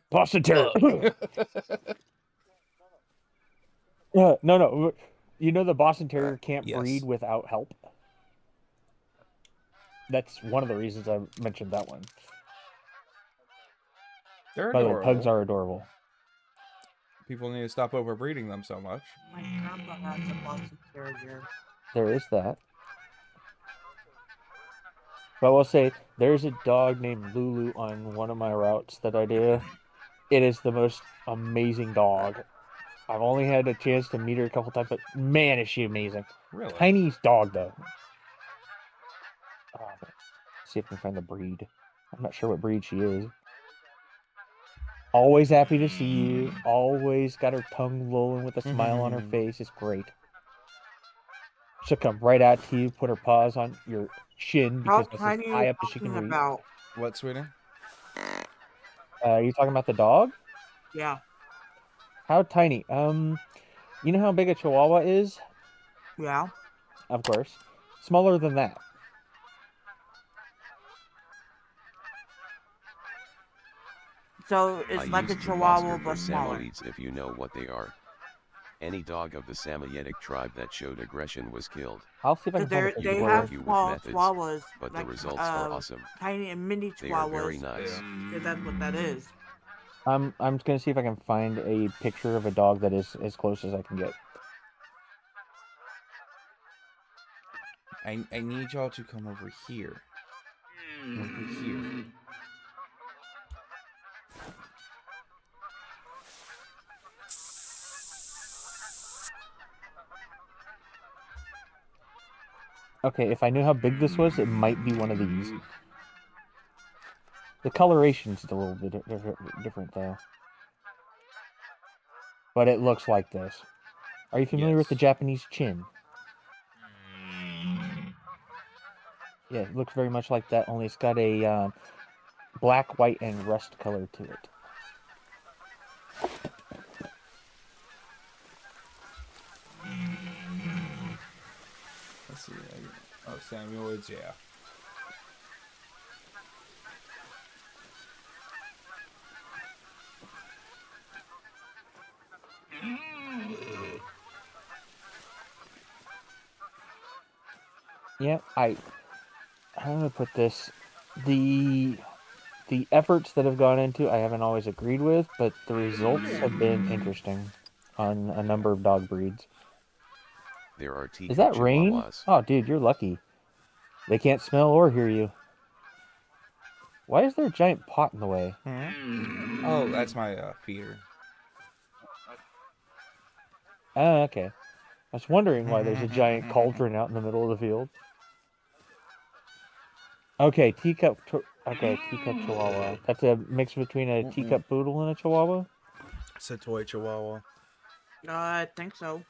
Boston Terrier. No. You know the Boston Terrier can't breed without help? That's one of the reasons I mentioned that one. They're By the way, adorable. pugs are adorable. People need to stop overbreeding them so much. My grandpa has a Boston Terrier. There is that. But I will say, there's a dog named Lulu on one of my routes that I do. It is the most amazing dog. I've only had a chance to meet her a couple times, but man, is she amazing. Really? Tiny dog, though. See if I can find the breed. I'm not sure what breed she is. Always happy to see you. Always got her tongue lolling with a smile on her face. It's great. She'll come right out to you, put her paws on your chin because it's as high up as she can reach. What, sweetie? You talking about the dog? Yeah. How tiny? You know how big a Chihuahua is? Yeah. Of course. Smaller than that. So it's I like a used to Chihuahua foster but for smaller. Samoyeds if you know what they are. Any dog of the Samoyedic tribe that showed aggression was killed. I'll see if I So can find a they picture. have argue with small methods, chihuahuas, but like, the results are awesome. tiny and mini They are chihuahuas. very nice. Yeah, that's what that is. I'm just gonna see if I can find a picture of a dog that is as close as I can get. I need y'all to come over here. Over here. Okay, if I knew how big this was, it might be one of these. The coloration's a little bit different, though. But it looks like this. Are you familiar with the Japanese chin? Yeah, it looks very much like that, only it's got a black, white, and rust color to it. Let's see. Oh, Samoyeds, yeah. Yeah, how do I put this? The efforts that have gone into I haven't always agreed with, but the results have been interesting on a number of dog breeds. There are Is that rain? Chihuahuas. Oh, dude, you're lucky. They can't smell or hear you. Why is there a giant pot in the way? Oh, that's my feeder. Ah, okay. I was wondering why there's a giant cauldron out in the middle of the field. Okay, teacup chihuahua. That's a mix between a teacup poodle and a chihuahua? It's a toy chihuahua. I think so.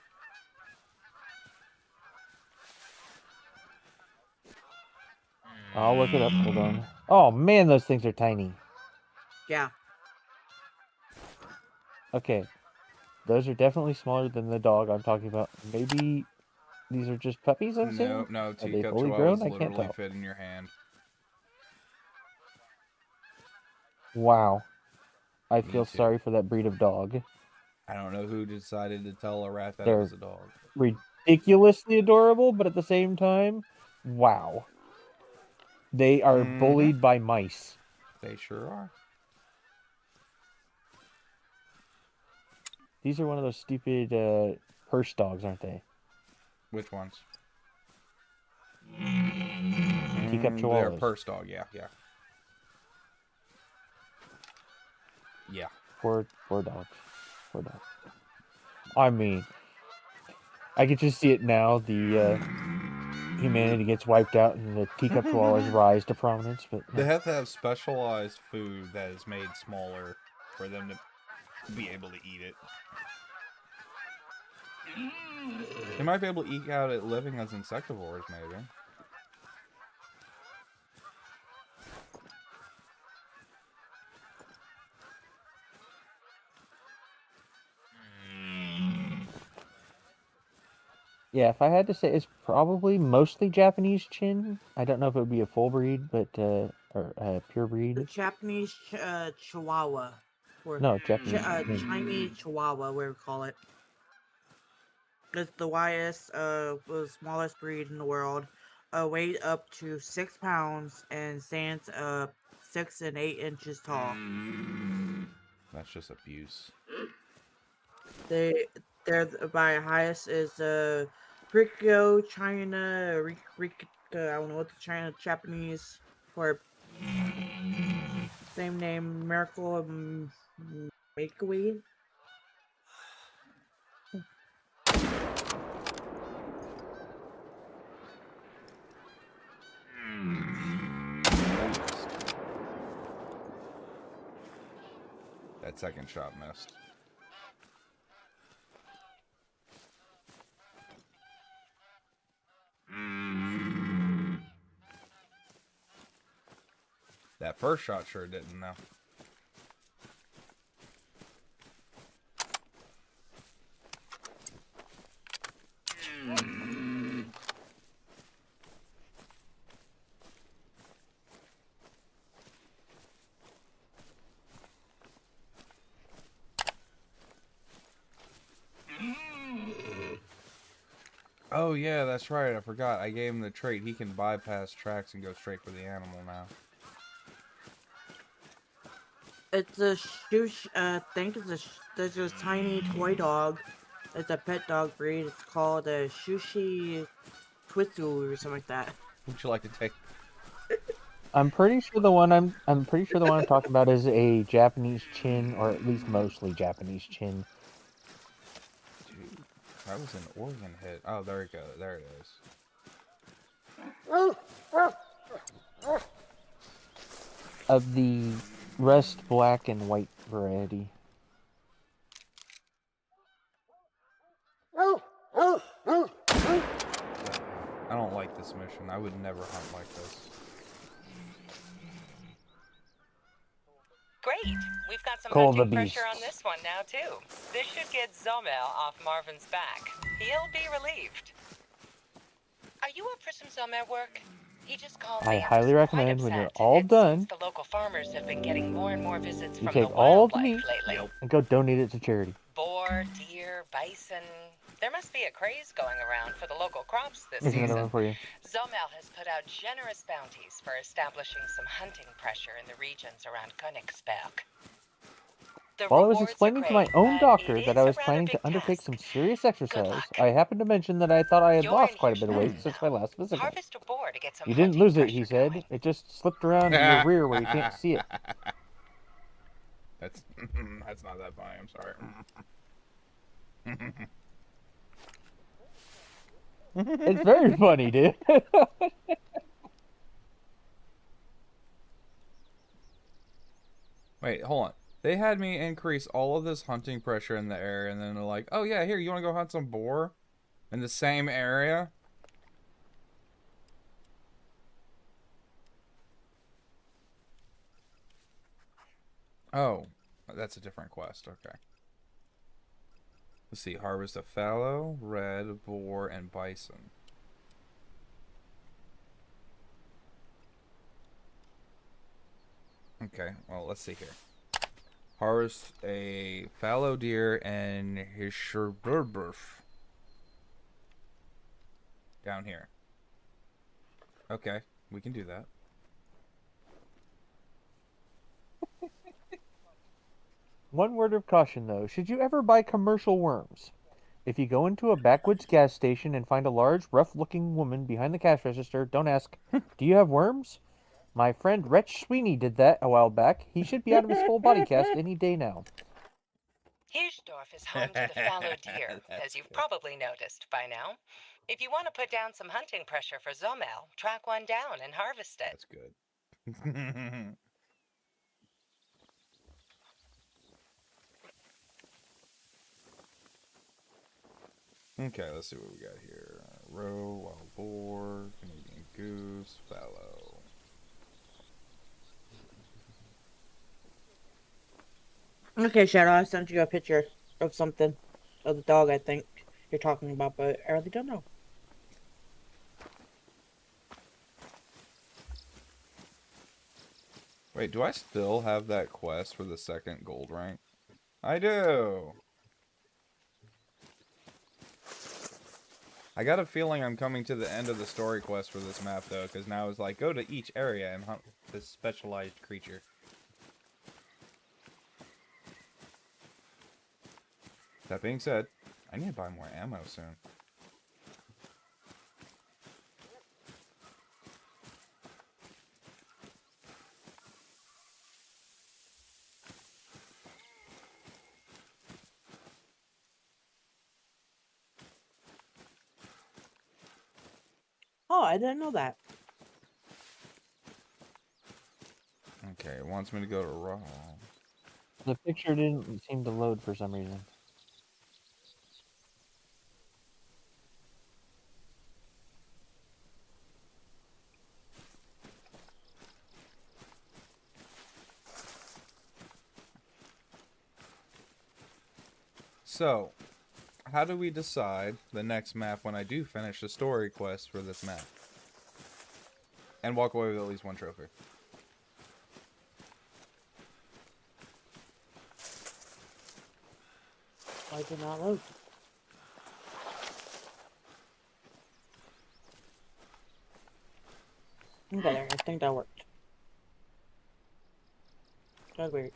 I'll look it up. Hold on. Oh, man, those things are tiny. Yeah. Okay. Those are definitely smaller than the dog I'm talking about. Maybe these are just puppies, I'm saying? No, Are they teacup fully chihuahuas grown? I can't literally tell. fit in your hand. Wow. I Me feel too. sorry for that breed of dog. I don't know who decided to tell a rat that it They're was a dog. ridiculously adorable, but at the same time, wow. They are bullied by mice. They sure are. These are one of those stupid purse dogs, aren't they? Which ones? Teacup They're chihuahuas. purse dog, yeah. Yeah. Poor dogs. Poor dogs. I mean, I can just see it now. The humanity gets wiped out and the teacup chihuahuas rise to prominence. But They have to have specialized food that is made smaller for them to be able to eat it. They might be able to eke out it living as insectivores, maybe. yeah, if I had to say, it's probably mostly Japanese chin. I don't know if it would be a full breed, but or pure The breed. Japanese Chihuahua. Or No, Japanese. Chinese Chihuahua, whatever we call it. It's the widest, the smallest breed in the world. Weighs up to 6 pounds and stands 6 and 8 inches tall. That's just abuse. They're by highest is Rikyo, China, I don't know what the China Japanese or same name, Miracle Makeaway. That second shot missed. That first shot sure didn't, though. Oh yeah, that's right. I forgot. I gave him the trait. He can bypass tracks and go straight for the animal now. It's a I think there's a tiny toy dog. It's a pet dog breed. It's called a Shushi Twistu or something like that. Would you like to take? I'm pretty sure the one I'm talking about is a Japanese chin, or at least mostly Japanese chin. Dude, that was an organ hit. Oh, there it goes. There it is. Of the rust black and white variety. I don't like this mission. I would never hunt like this. Great. We've got some Call the hunting pressure on beasts. this one now, too. This should get Zomel off Marvin's back. He'll be relieved. Are you up for some Zomel work? He just called I me and highly was quite recommend when you're upset. all It done, seems the local farmers have been getting more and more visits you from the take all the wildlife meat lately. and go donate it to charity. Boar, deer, bison. There must be a craze going around for the local crops this Here's another season. one for you. Zomel has put out generous bounties for establishing some hunting pressure in the regions around Königsberg. The While I was rewards are explaining to my great, own but doctor it that is I a was rather planning to big undertake task. some serious exercise, luck. I happened to mention that I thought I had You're lost in quite a here bit of weight now. since my last physical. Harvest a boar to get some You didn't hunting lose it, he pressure said. going. It just slipped around in your rear where you can't see it. That's that's not that funny. I'm sorry. It's very funny, dude. Wait, hold on. They had me increase all of this hunting pressure in the area, and then they're like, "Oh yeah, here, you want to go hunt some boar in the same area?" Oh, that's a different quest. Okay. Let's see. Harvest a fallow, red, boar, and bison. Okay, well, let's see here. Harvest a fallow deer and his sherburburf. Down here. Okay, we can do that. One word of caution, though. Should you ever buy commercial worms? If you go into a backwoods gas station and find a large, rough-looking woman behind the cash register, don't ask, "Do you have worms?" My friend Wretch Sweeney did that a while back. He should be out of his full body cast any day now. Hirschdorf is home to the fallow deer, as you've probably noticed by now. If you want to put down some hunting pressure for Zomel, track one down and harvest it. That's good. Okay, let's see what we got here. Roe, wild boar, Canadian goose, fallow. Okay, Shadow, I sent you a picture of something. Of the dog, I think you're talking about, but I really don't know. Wait, do I still have that quest for the second gold rank? I do! I got a feeling I'm coming to the end of the story quest for this map, though, because now it's like, go to each area and hunt this specialized creature. That being said, I need to buy more ammo soon. Oh, I didn't know that. Okay, it wants me to go to Raw. The picture didn't seem to load for some reason. So, how do we decide the next map when I do finish the story quest for this map? And walk away with at least one trophy. Why did it not load? Okay, there. I think that worked. That's weird.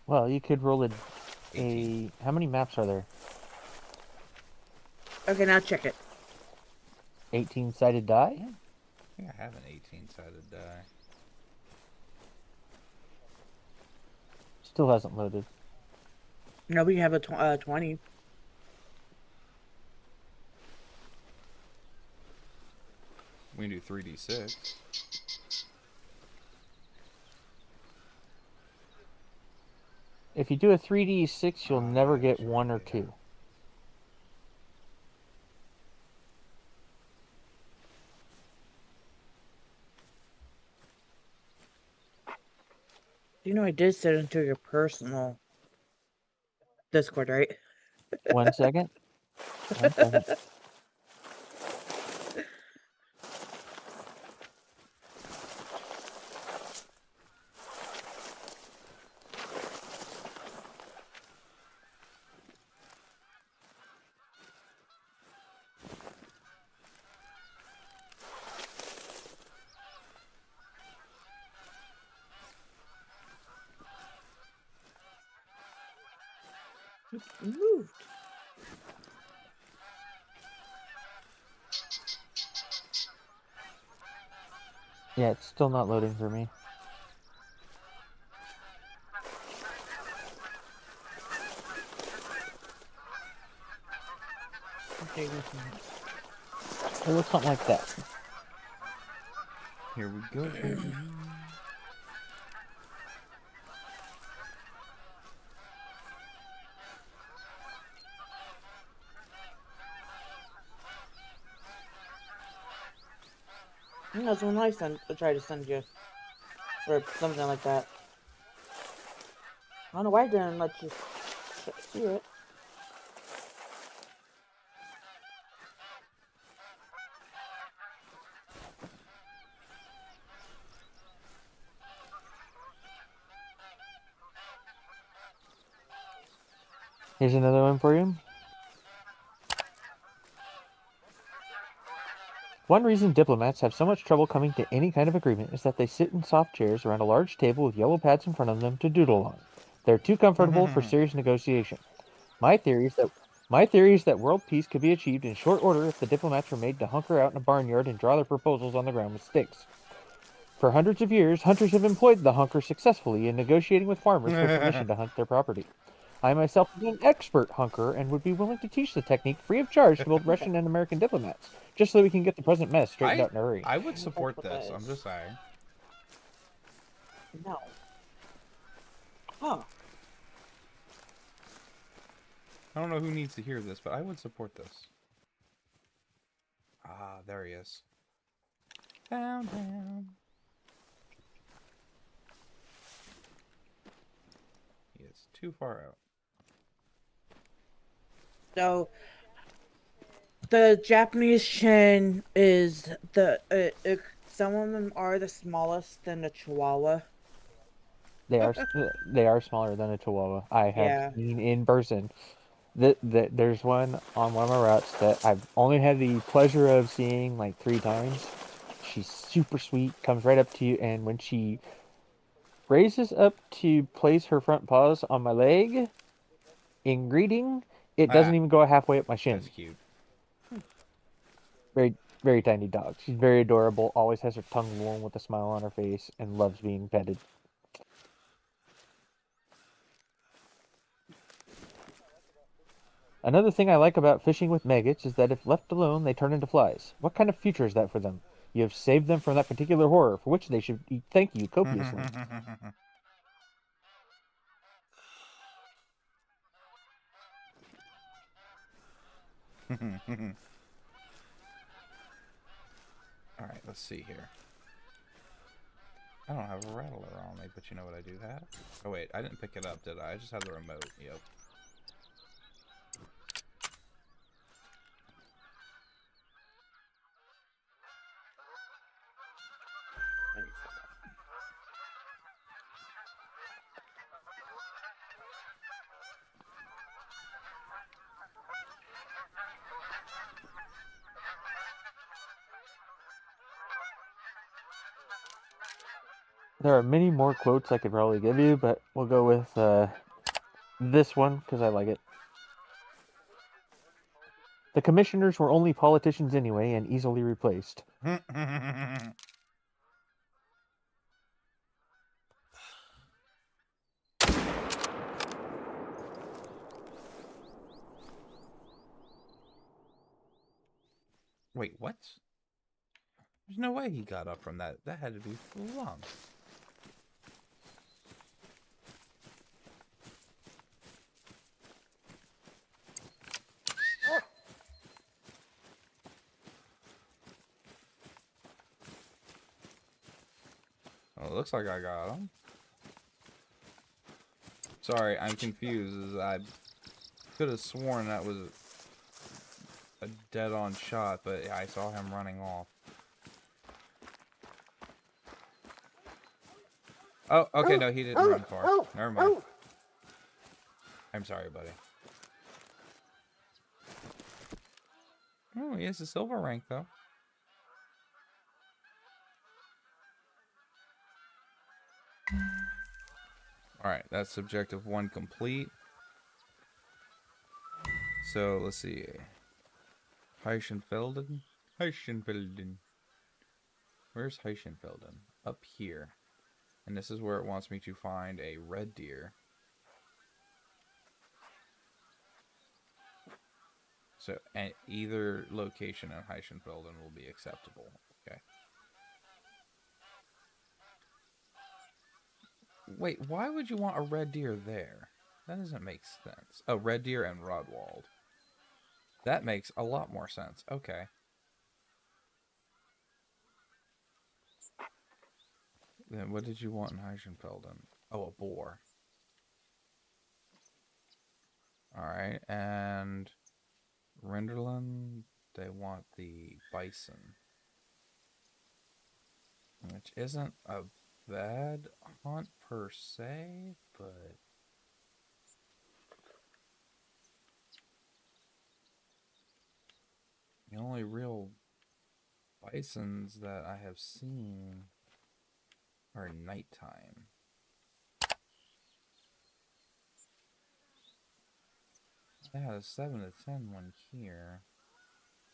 Well, you could roll 18. How many maps are there? Okay, now check it. 18-sided die? I think I have an 18-sided die. Still hasn't loaded. No, we have a 20. We can do 3d6. If you do a 3d6, you'll never get 1 or 2. You know, I did send into your personal Discord, right? 1 second. 1 second. Moved. Yeah, it's still not loading for me. Okay, It looks something like that. Here we go, baby. That's when I try to send you. Or something like that. I don't know why I didn't let you see it. Here's another one for you. One reason diplomats have so much trouble coming to any kind of agreement is that they sit in soft chairs around a large table with yellow pads in front of them to doodle on. They're too comfortable for serious negotiation. My theory is that world peace could be achieved in short order if the diplomats were made to hunker out in a barnyard and draw their proposals on the ground with sticks. For hundreds of years, hunters have employed the hunker successfully in negotiating with farmers for permission to hunt their property. I myself am an expert hunker and would be willing to teach the technique free of charge to both Russian and American diplomats, just so we can get the present mess straightened out in a hurry. I would support this. I'm just saying. No. Huh. I don't know who needs to hear this, but I would support this. Ah, there he is. Down. He is too far out. So, the Japanese Shin is some of them are the smallest than the Chihuahua. They are smaller than a Chihuahua. I have Yeah. seen in person. There's one on one of my routes that I've only had the pleasure of seeing like 3 times. She's super sweet, comes right up to you, and when she raises up to place her front paws on my leg in greeting, it doesn't even go halfway up my shin. That's cute. Very, very tiny dog. She's very adorable, always has her tongue warm with a smile on her face, and loves being petted. Another thing I like about fishing with maggots is that if left alone, they turn into flies. What kind of future is that for them? You have saved them from that particular horror, for which they should thank you copiously. Alright, let's see here. I don't have a rattler on me, but you know what I do have? Oh wait, I didn't pick it up, did I? I just had the remote. Yep. There are many more quotes I could probably give you, but we'll go with this one because I like it. The commissioners were only politicians anyway and easily replaced. Wait, what? There's no way he got up from that. That had to be long. Well, it looks like I got him. Sorry, I'm confused. As I could have sworn that was a dead-on shot, but yeah, I saw him running off. Oh, okay, no, he didn't run far. Never mind. I'm sorry, buddy. Oh, he has a silver rank, though. Alright, that's objective 1 complete. So let's see. Heichenfelden? Heichenfelden. Where's Heichenfelden? Up here. And this is where it wants me to find a red deer. So either location in Heichenfelden will be acceptable. Okay. Wait, why would you want a red deer there? That doesn't make sense. Oh, red deer and Rodwald. That makes a lot more sense. Okay. Then what did you want in Heichenfelden? Oh, a boar. Alright, and Renderland, they want the bison. Which isn't a bad hunt per se, but... the only real bisons that I have seen are nighttime. Yeah, a 7 to 10 one here.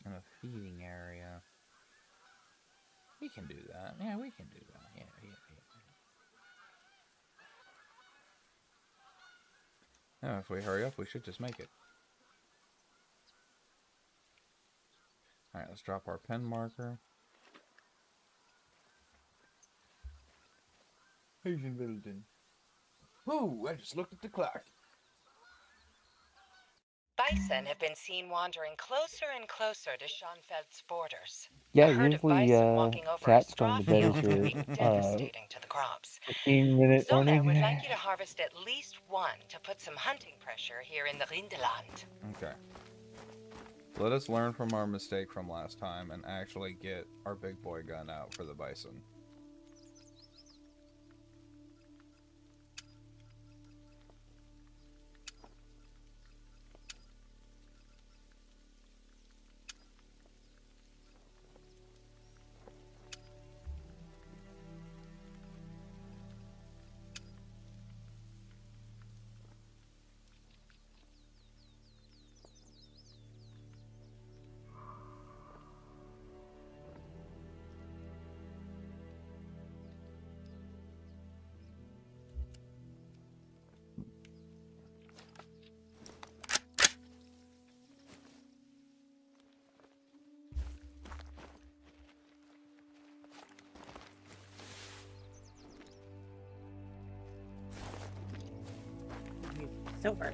In a feeding area. We can do that. Yeah, we can do that. Yeah. Now, if we hurry up, we should just make it. Alright, let's drop our pen marker. Heichenfelden. Whoa, I just looked at the clock. Bison have been seen wandering closer and closer to Schönfeld's borders. Yeah, A herd of usually bison walking over a cats straw going to bed field is could your be devastating to the crops. 15-minute Zomer warning. would like you to harvest at least one to put some hunting pressure here in the Rindeland. Okay. Let us learn from our mistake from last time and actually get our big boy gun out for the bison. Silver.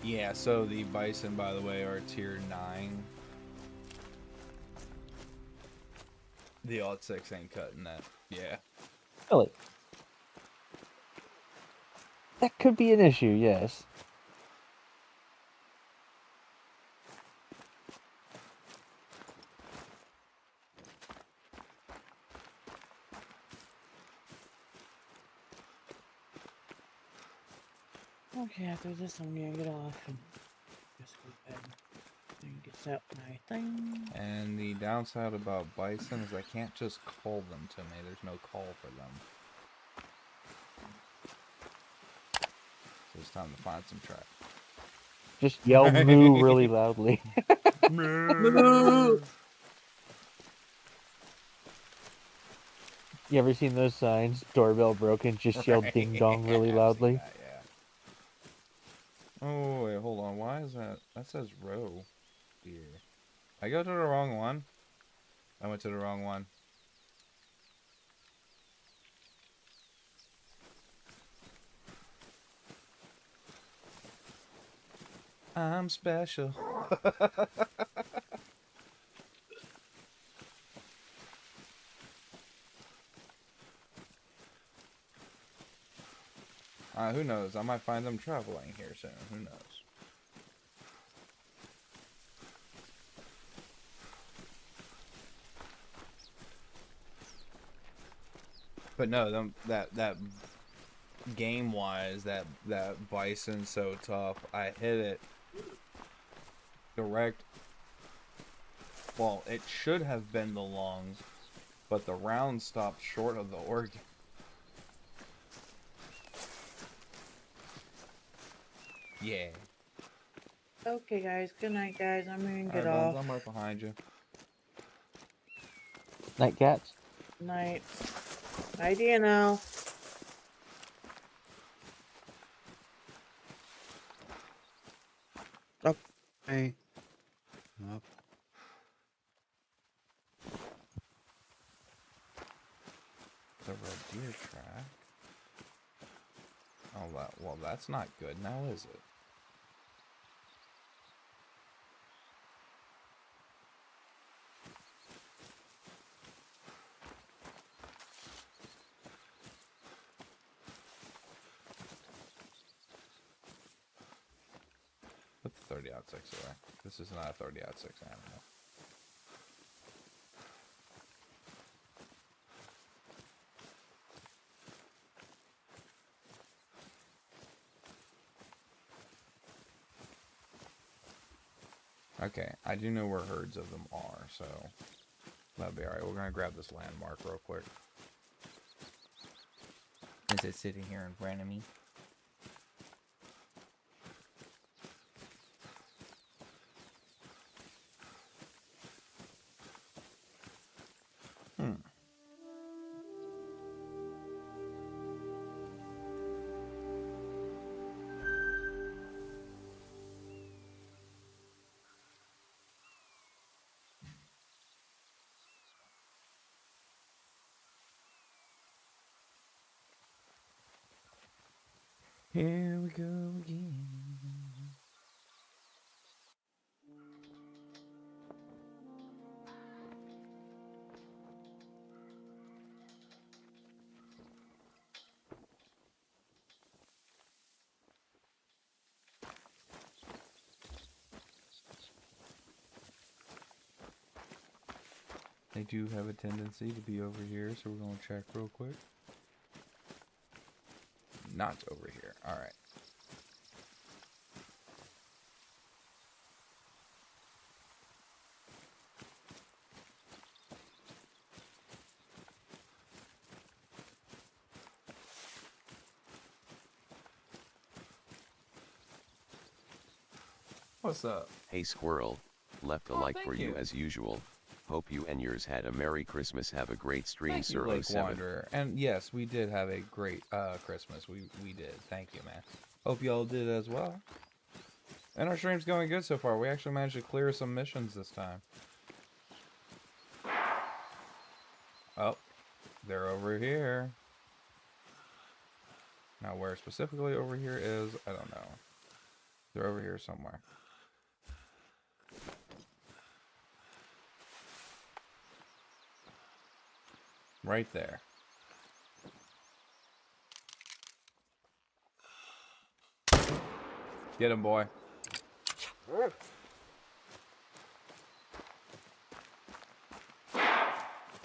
Yeah, so the bison, by the way, are tier 9. The odd 6 ain't cutting that. Yeah. Really? That could be an issue, yes. Okay, after this, I'm gonna get off and just go to bed. Then get out my thing. And the downside about bison is I can't just call them to me. There's no call for them. So it's time to find some track. Just yell moo really loudly. Moo! You ever seen those signs? Doorbell broken, just yell ding dong really I've seen loudly. that, yeah. Oh, wait, hold on. Why is that? That says row here. I go to the wrong one. I went to the wrong one. I'm special. Who knows? I might find them traveling here soon. Who knows? But no, that game-wise, that bison's so tough. I hit it direct. Well, it should have been the lungs, but the round stopped short of the organ. Yeah. Okay, guys. Good night, guys. I'm gonna get Alright, Buns, off. I'm right behind you. Night cats. Night. Night, Dino. Hey. Up. The red deer track. Oh, well, that's not good now, is it? Put the 30-06 away. This is not a 30-06 animal. Okay, I do know where herds of them are, so that'll be alright. We're gonna grab this landmark real quick. Is it sitting here in front of me? Here we go again. They do have a tendency to be over here, so we're going to check real quick. Not over here. Alright. What's up? Hey Squirrel, left a Oh, like thank for you you. as usual. Hope you and yours had a Merry Christmas. Have a great stream, Thank you, Sir Lake 07. Wanderer. And yes, we did have a great Christmas. We did. Thank you, man. Hope y'all did as well. And our stream's going good so far. We actually managed to clear some missions this time. Oh, they're over here. Now where specifically over here is, I don't know. They're over here somewhere. Right there. Get him, boy.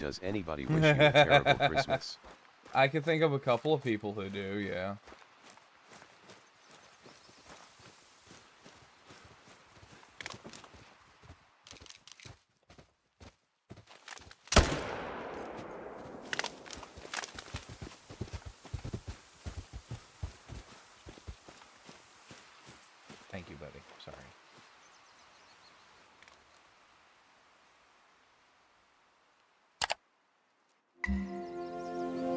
Does anybody wish you a terrible Christmas? I can think of a couple of people who do, yeah. Thank you, buddy. Sorry.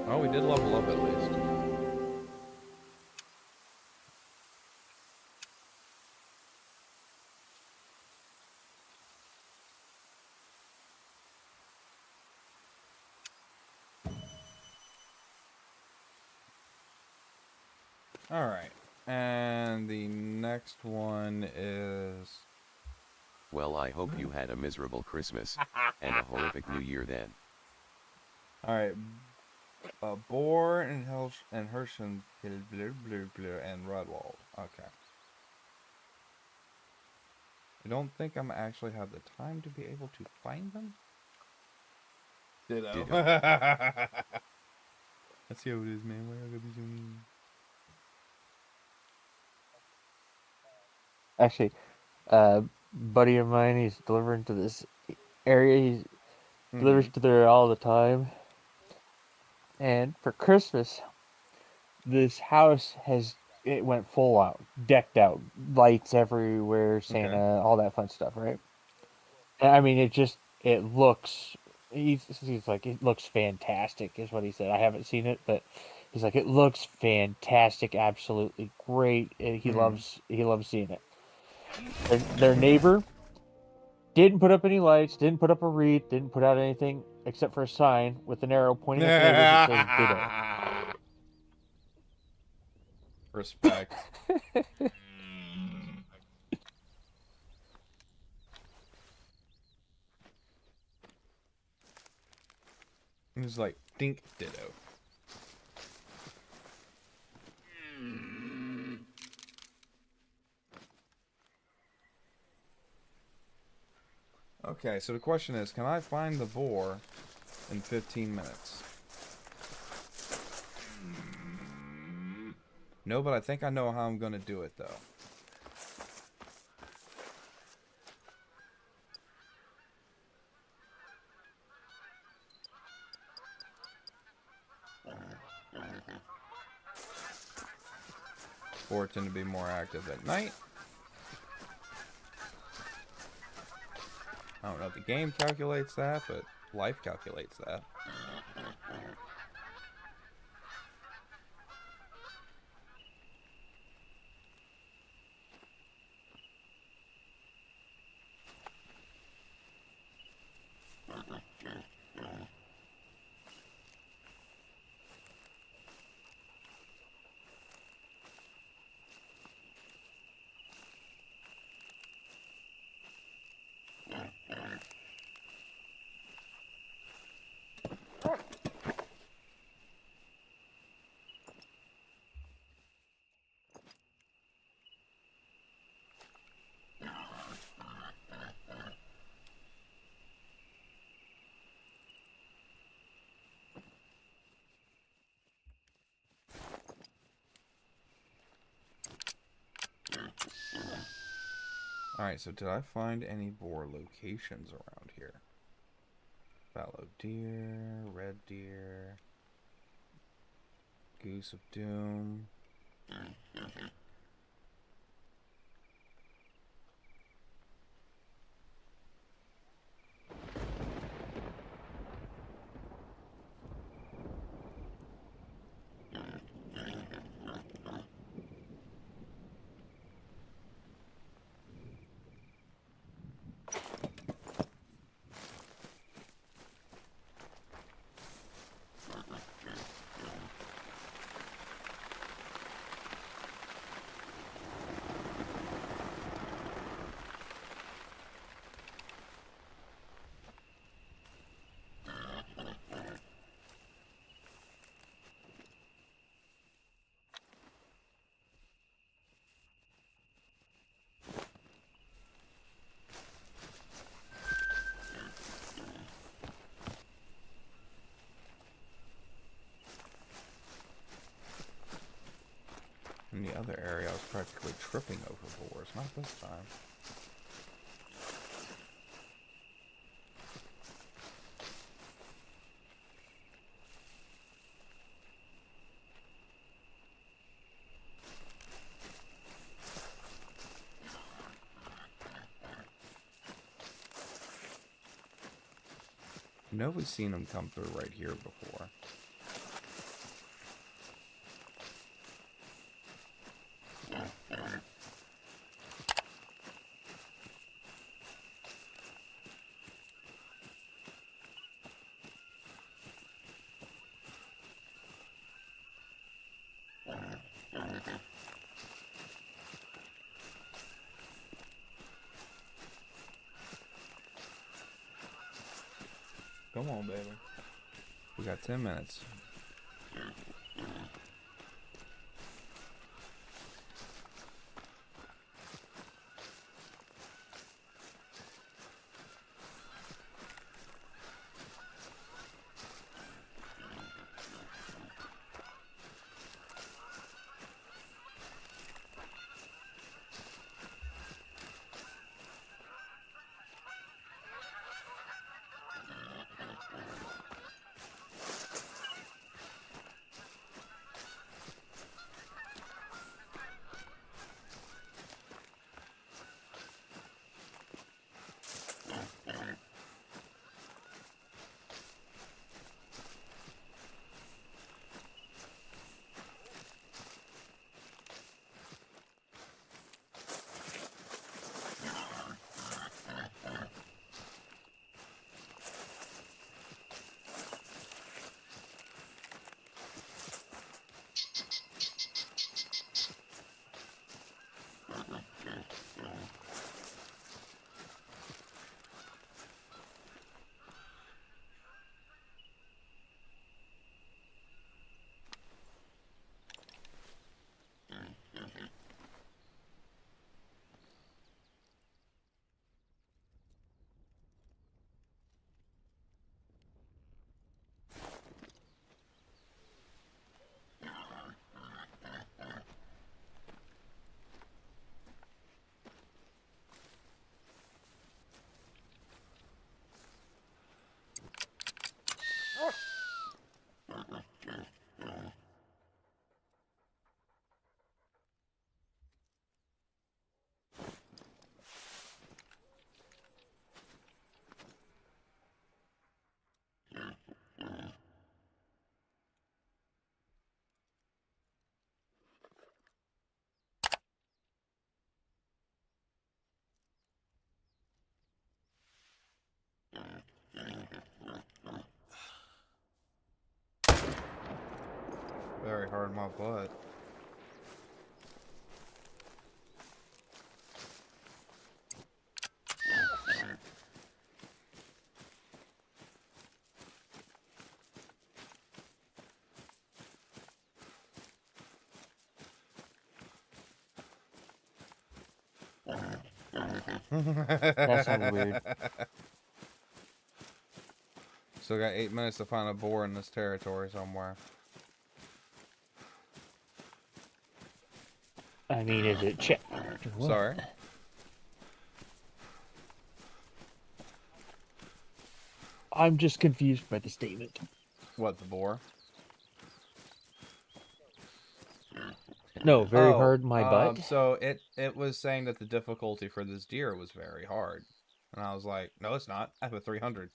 Oh, we did level up at least. Alright. And the next one is... Well, I hope you had a miserable Christmas and a horrific New Year then. Alright. Boar and Herschen and Redwald. Okay. I don't think I'm actually have the time to be able to find them. Ditto. Let's see how it is, man. Where are gonna be zooming? Actually, buddy of mine, he's delivering to this area. delivers to there all the time. And for Christmas, this house it went full out, decked out, lights everywhere, Santa, all that fun stuff, right? And, I mean, it looks. He's like, it looks fantastic, is what he said. I haven't seen it, but he's like, it looks fantastic, absolutely great. And he loves seeing it. Their neighbor didn't put up any lights, didn't put up a wreath, didn't put out anything except for a sign with an arrow pointing at the neighbor that says ditto. Respect. It's like dink ditto. Okay, so the question is, can I find the boar in 15 minutes? No, but I think I know how I'm going to do it, though. Boar tend to be more active at night. I don't know if the game calculates that, but life calculates that. Alright, so did I find any boar locations around here? Fallow deer, red deer, goose of doom. In the other area, I was practically tripping over boars. Not this time. I know we've seen them come through right here before. Come on, baby. We got 10 minutes. hurt my butt. That sounded weird. Still got 8 minutes to find a boar in this territory somewhere. I mean, is it check? Sorry. I'm just confused by the statement. What, the boar? No, very hard my butt. So it was saying that the difficulty for this deer was very hard. And I was like, no, it's not. I have a 300.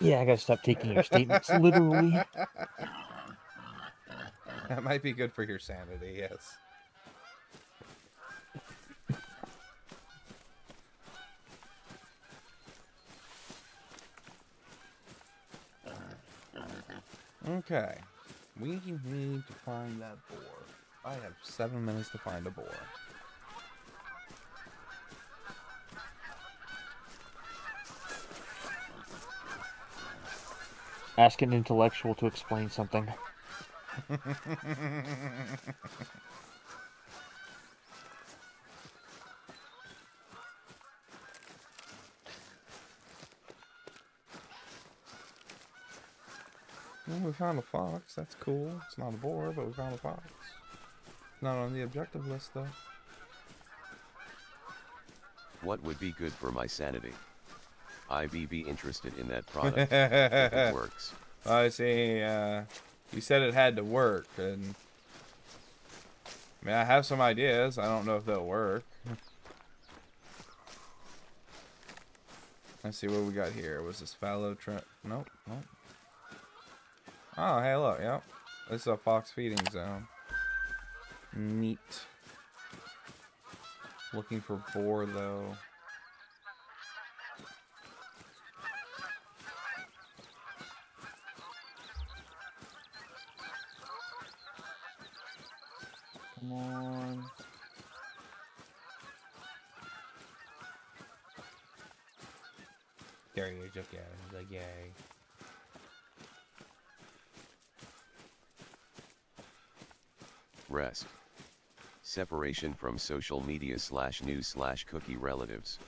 Yeah, I gotta stop taking your statements literally. That might be good for your sanity, yes. Okay. We need to find that boar. I have 7 minutes to find a boar. Ask an intellectual to explain something. Well, we found a fox. That's cool. It's not a boar, but we found a fox. Not on the objective list, though. What would be good for my sanity? I'd be interested in that product if it works. I see. You said it had to work, and I mean, I have some ideas. I don't know if they'll work. Let's see what we got here. Was this fallow trim? Nope. Nope. Oh, hey, look. Yep. This is a fox feeding zone. Neat. Looking for boar, though. Come on. There he is, just yeah. He's like, yay. Rest. Separation from social media / news / cookie relatives.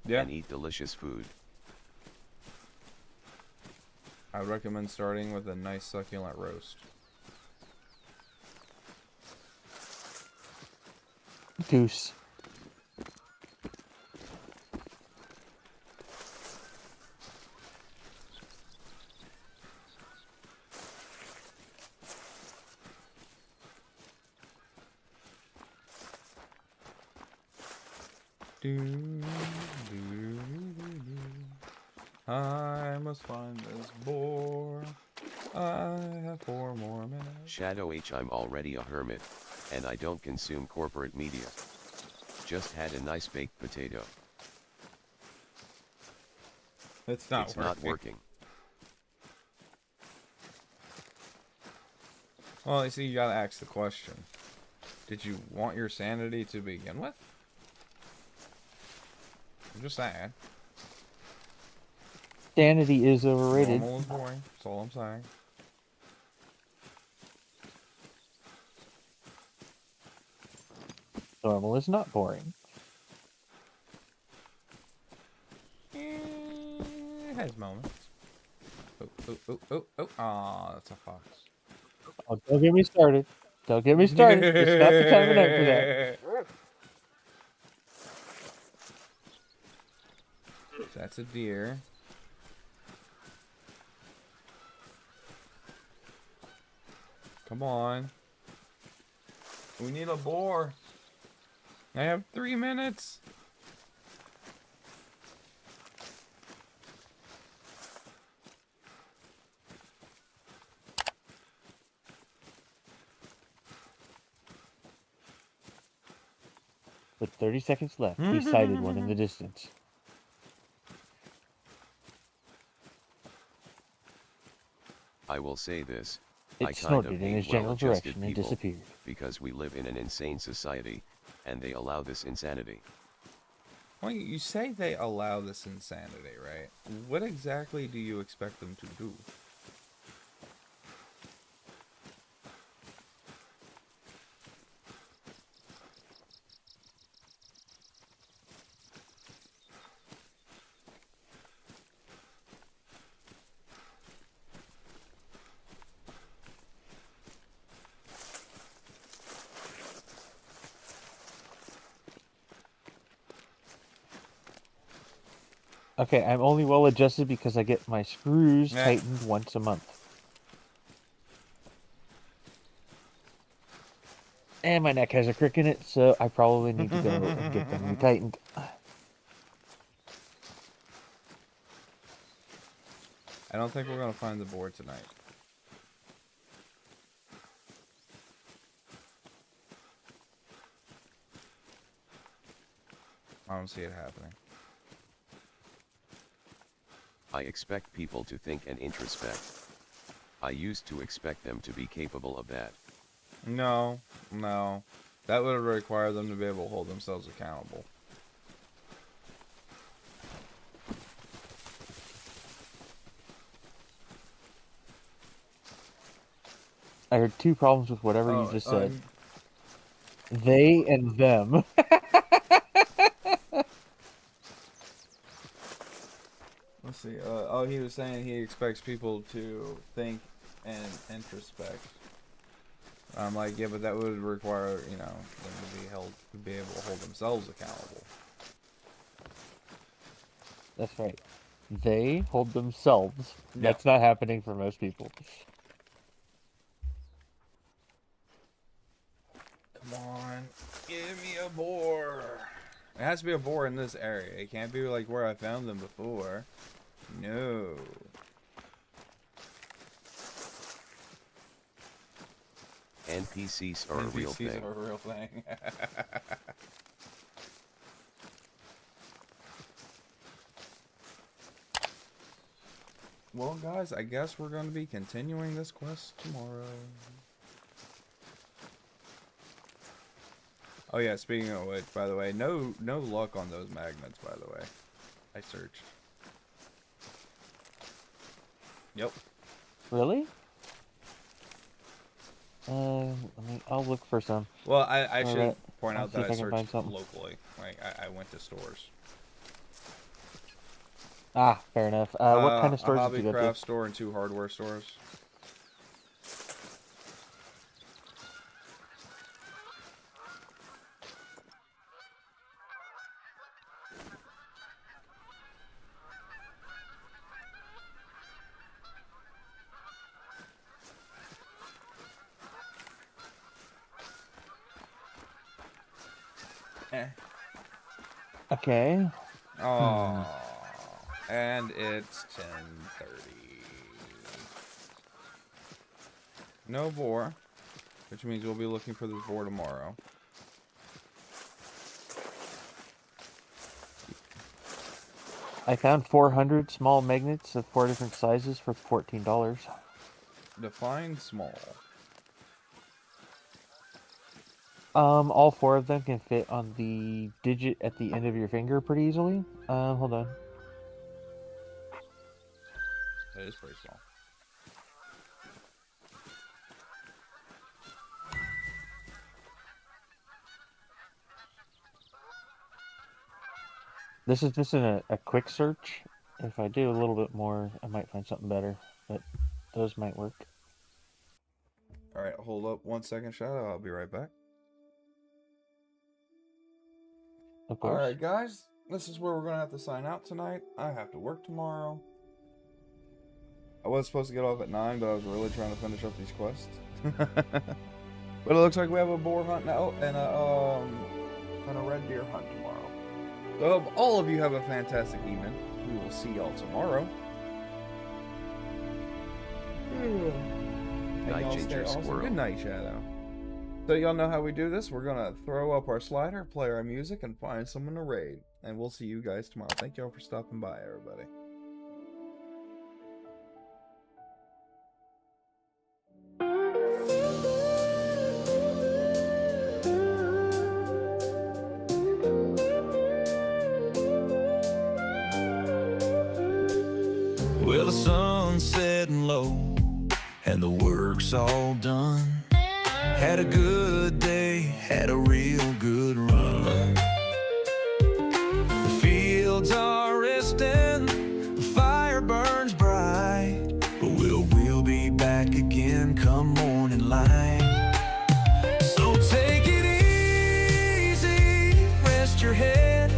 Yeah. And eat delicious food. I would recommend starting with a nice succulent roast. Goose. I must find this boar. I have 4 more minutes. Shadow H. I'm already a hermit, and I don't consume corporate media. Just had a nice baked potato. It's not working. Well, you see, you gotta ask the question. Did you want your sanity to begin with? I'm just saying. Sanity is overrated. Normal is boring. That's all I'm saying. Normal is not boring. It has moments. Oh. Aw, that's a fox. Oh, don't get me started. Don't get me started. It's not the time of night for that. That's a deer. Come on. We need a boar. I have 3 minutes. With 30 seconds left, he sighted one in the distance. I will say this. I It kind snorted of in hate his general well-adjusted direction and people, disappeared. because we live in an insane society, and they allow this insanity. Well, you say they allow this insanity, right? What exactly do you expect them to do? Okay, I'm only well adjusted because I get my screws Yeah. tightened once a month. And my neck has a crick in it, so I probably need to go and get them retightened. I don't think we're gonna find the board tonight. I don't see it happening. I expect people to think and introspect. I used to expect them to be capable of that. No, no. That would require them to be able to hold themselves accountable. I heard two problems with whatever you just said. They and them. Let's see. He was saying he expects people to think and introspect. I'm like, yeah, but that would require, you know, them to be able to hold themselves accountable. That's right. They hold themselves. Yeah. That's not happening for most people. Come on, give me a boar. It has to be a boar in this area. It can't be like where I found them before. No. NPCs are a real NPCs thing. are a real thing. Well, guys, I guess we're going to be continuing this quest tomorrow. Oh yeah, speaking of which, by the way, no luck on those magnets, by the way. I searched. Yep. Really? I'll look for some. Well, I should Alright, point I'll out see that if I I can find searched something. locally. Like, I went to stores. Ah, fair enough. What kind of A stores hobby did you go craft to? store and 2 hardware stores. Okay. Oh, and it's 10:30. No boar, which means we'll be looking for this boar tomorrow. I found 400 small magnets of 4 different sizes for $14. Define small. All 4 of them can fit on the digit at the end of your finger pretty easily. Hold on. That is pretty small. This is just a quick search. If I do a little bit more, I might find something better. But those might work. Alright, hold up 1 second, Shadow. I'll be right back. Of course. Alright, guys. This is where we're going to have to sign out tonight. I have to work tomorrow. I was supposed to get off at 9, but I was really trying to finish up these quests. But it looks like we have a boar hunt now and a red deer hunt tomorrow. So I hope all of you have a fantastic evening. We will see y'all tomorrow. And Night, y'all stay Ginger awesome. Squirrel. Good night, Shadow. So y'all know how we do this. We're gonna throw up our slider, play our music, and find someone to raid. And we'll see you guys tomorrow. Thank y'all for stopping by, everybody. Well, the sun's setting low and the work's all done. Had a good day, had a real good run. The fields are resting, the fire burns bright, but we'll be back again come morning light. So take it easy, rest your head.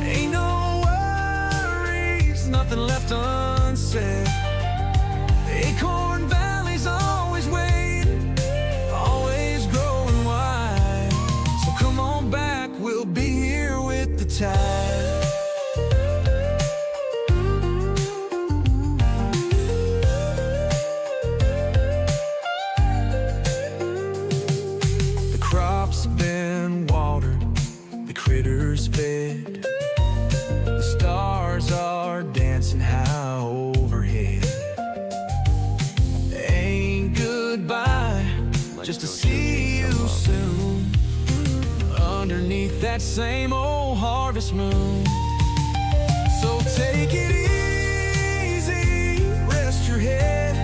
Ain't no worries, nothing left unsaid. Acorn Valley's always waiting, always growing wide. So come on back, we'll be here with the tide. The crops been watered, the critters fed. The stars are dancing high overhead. Ain't goodbye, just to see you soon, underneath that same old harvest moon. So take it easy, rest your head.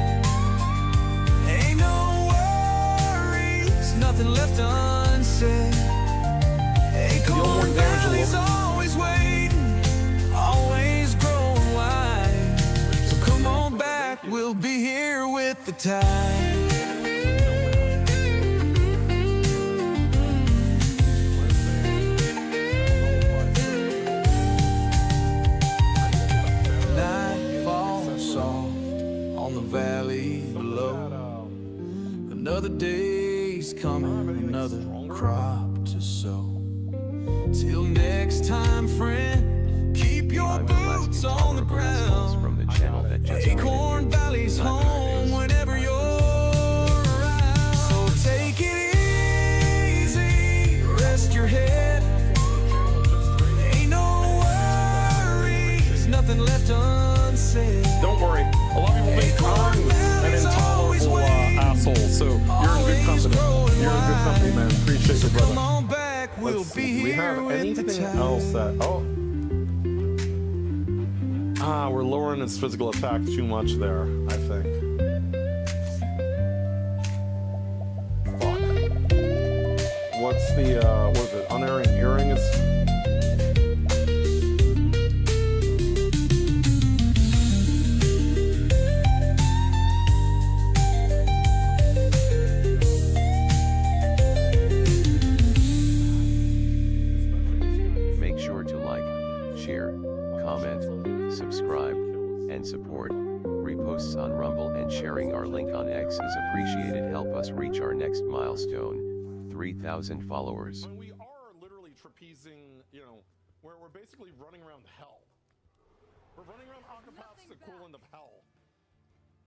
Ain't no worries, nothing left unsaid. Acorn Valley's always waiting, always growing wide. So come on back, we'll be here with the tide. Night falls soft on the valley below. Another day's coming, another crop to sow. Till next time, friend, keep your boots on the ground. From the channel that just Acorn Valley's home whenever you're around. So take it easy, rest your head. Ain't no worries, nothing left unsaid. Don't worry, a lot of people think I'm an intolerable asshole, so you're in good company. You're in good company, man. Appreciate you, brother. Come on back, we'll Let's be see, we here have with the anything tide. else that... Oh. We're lowering its physical attack too much there, I think. Fuck. What's the, what is it? Unerring Earring is... Make sure to like, share, comment, subscribe, and support. Reposts on Rumble and sharing our link on X is appreciated. Help us reach our next milestone, 3,000 followers. When we are literally trapezing, you know, where we're basically running around hell. We're running around Octopus, equivalent of hell.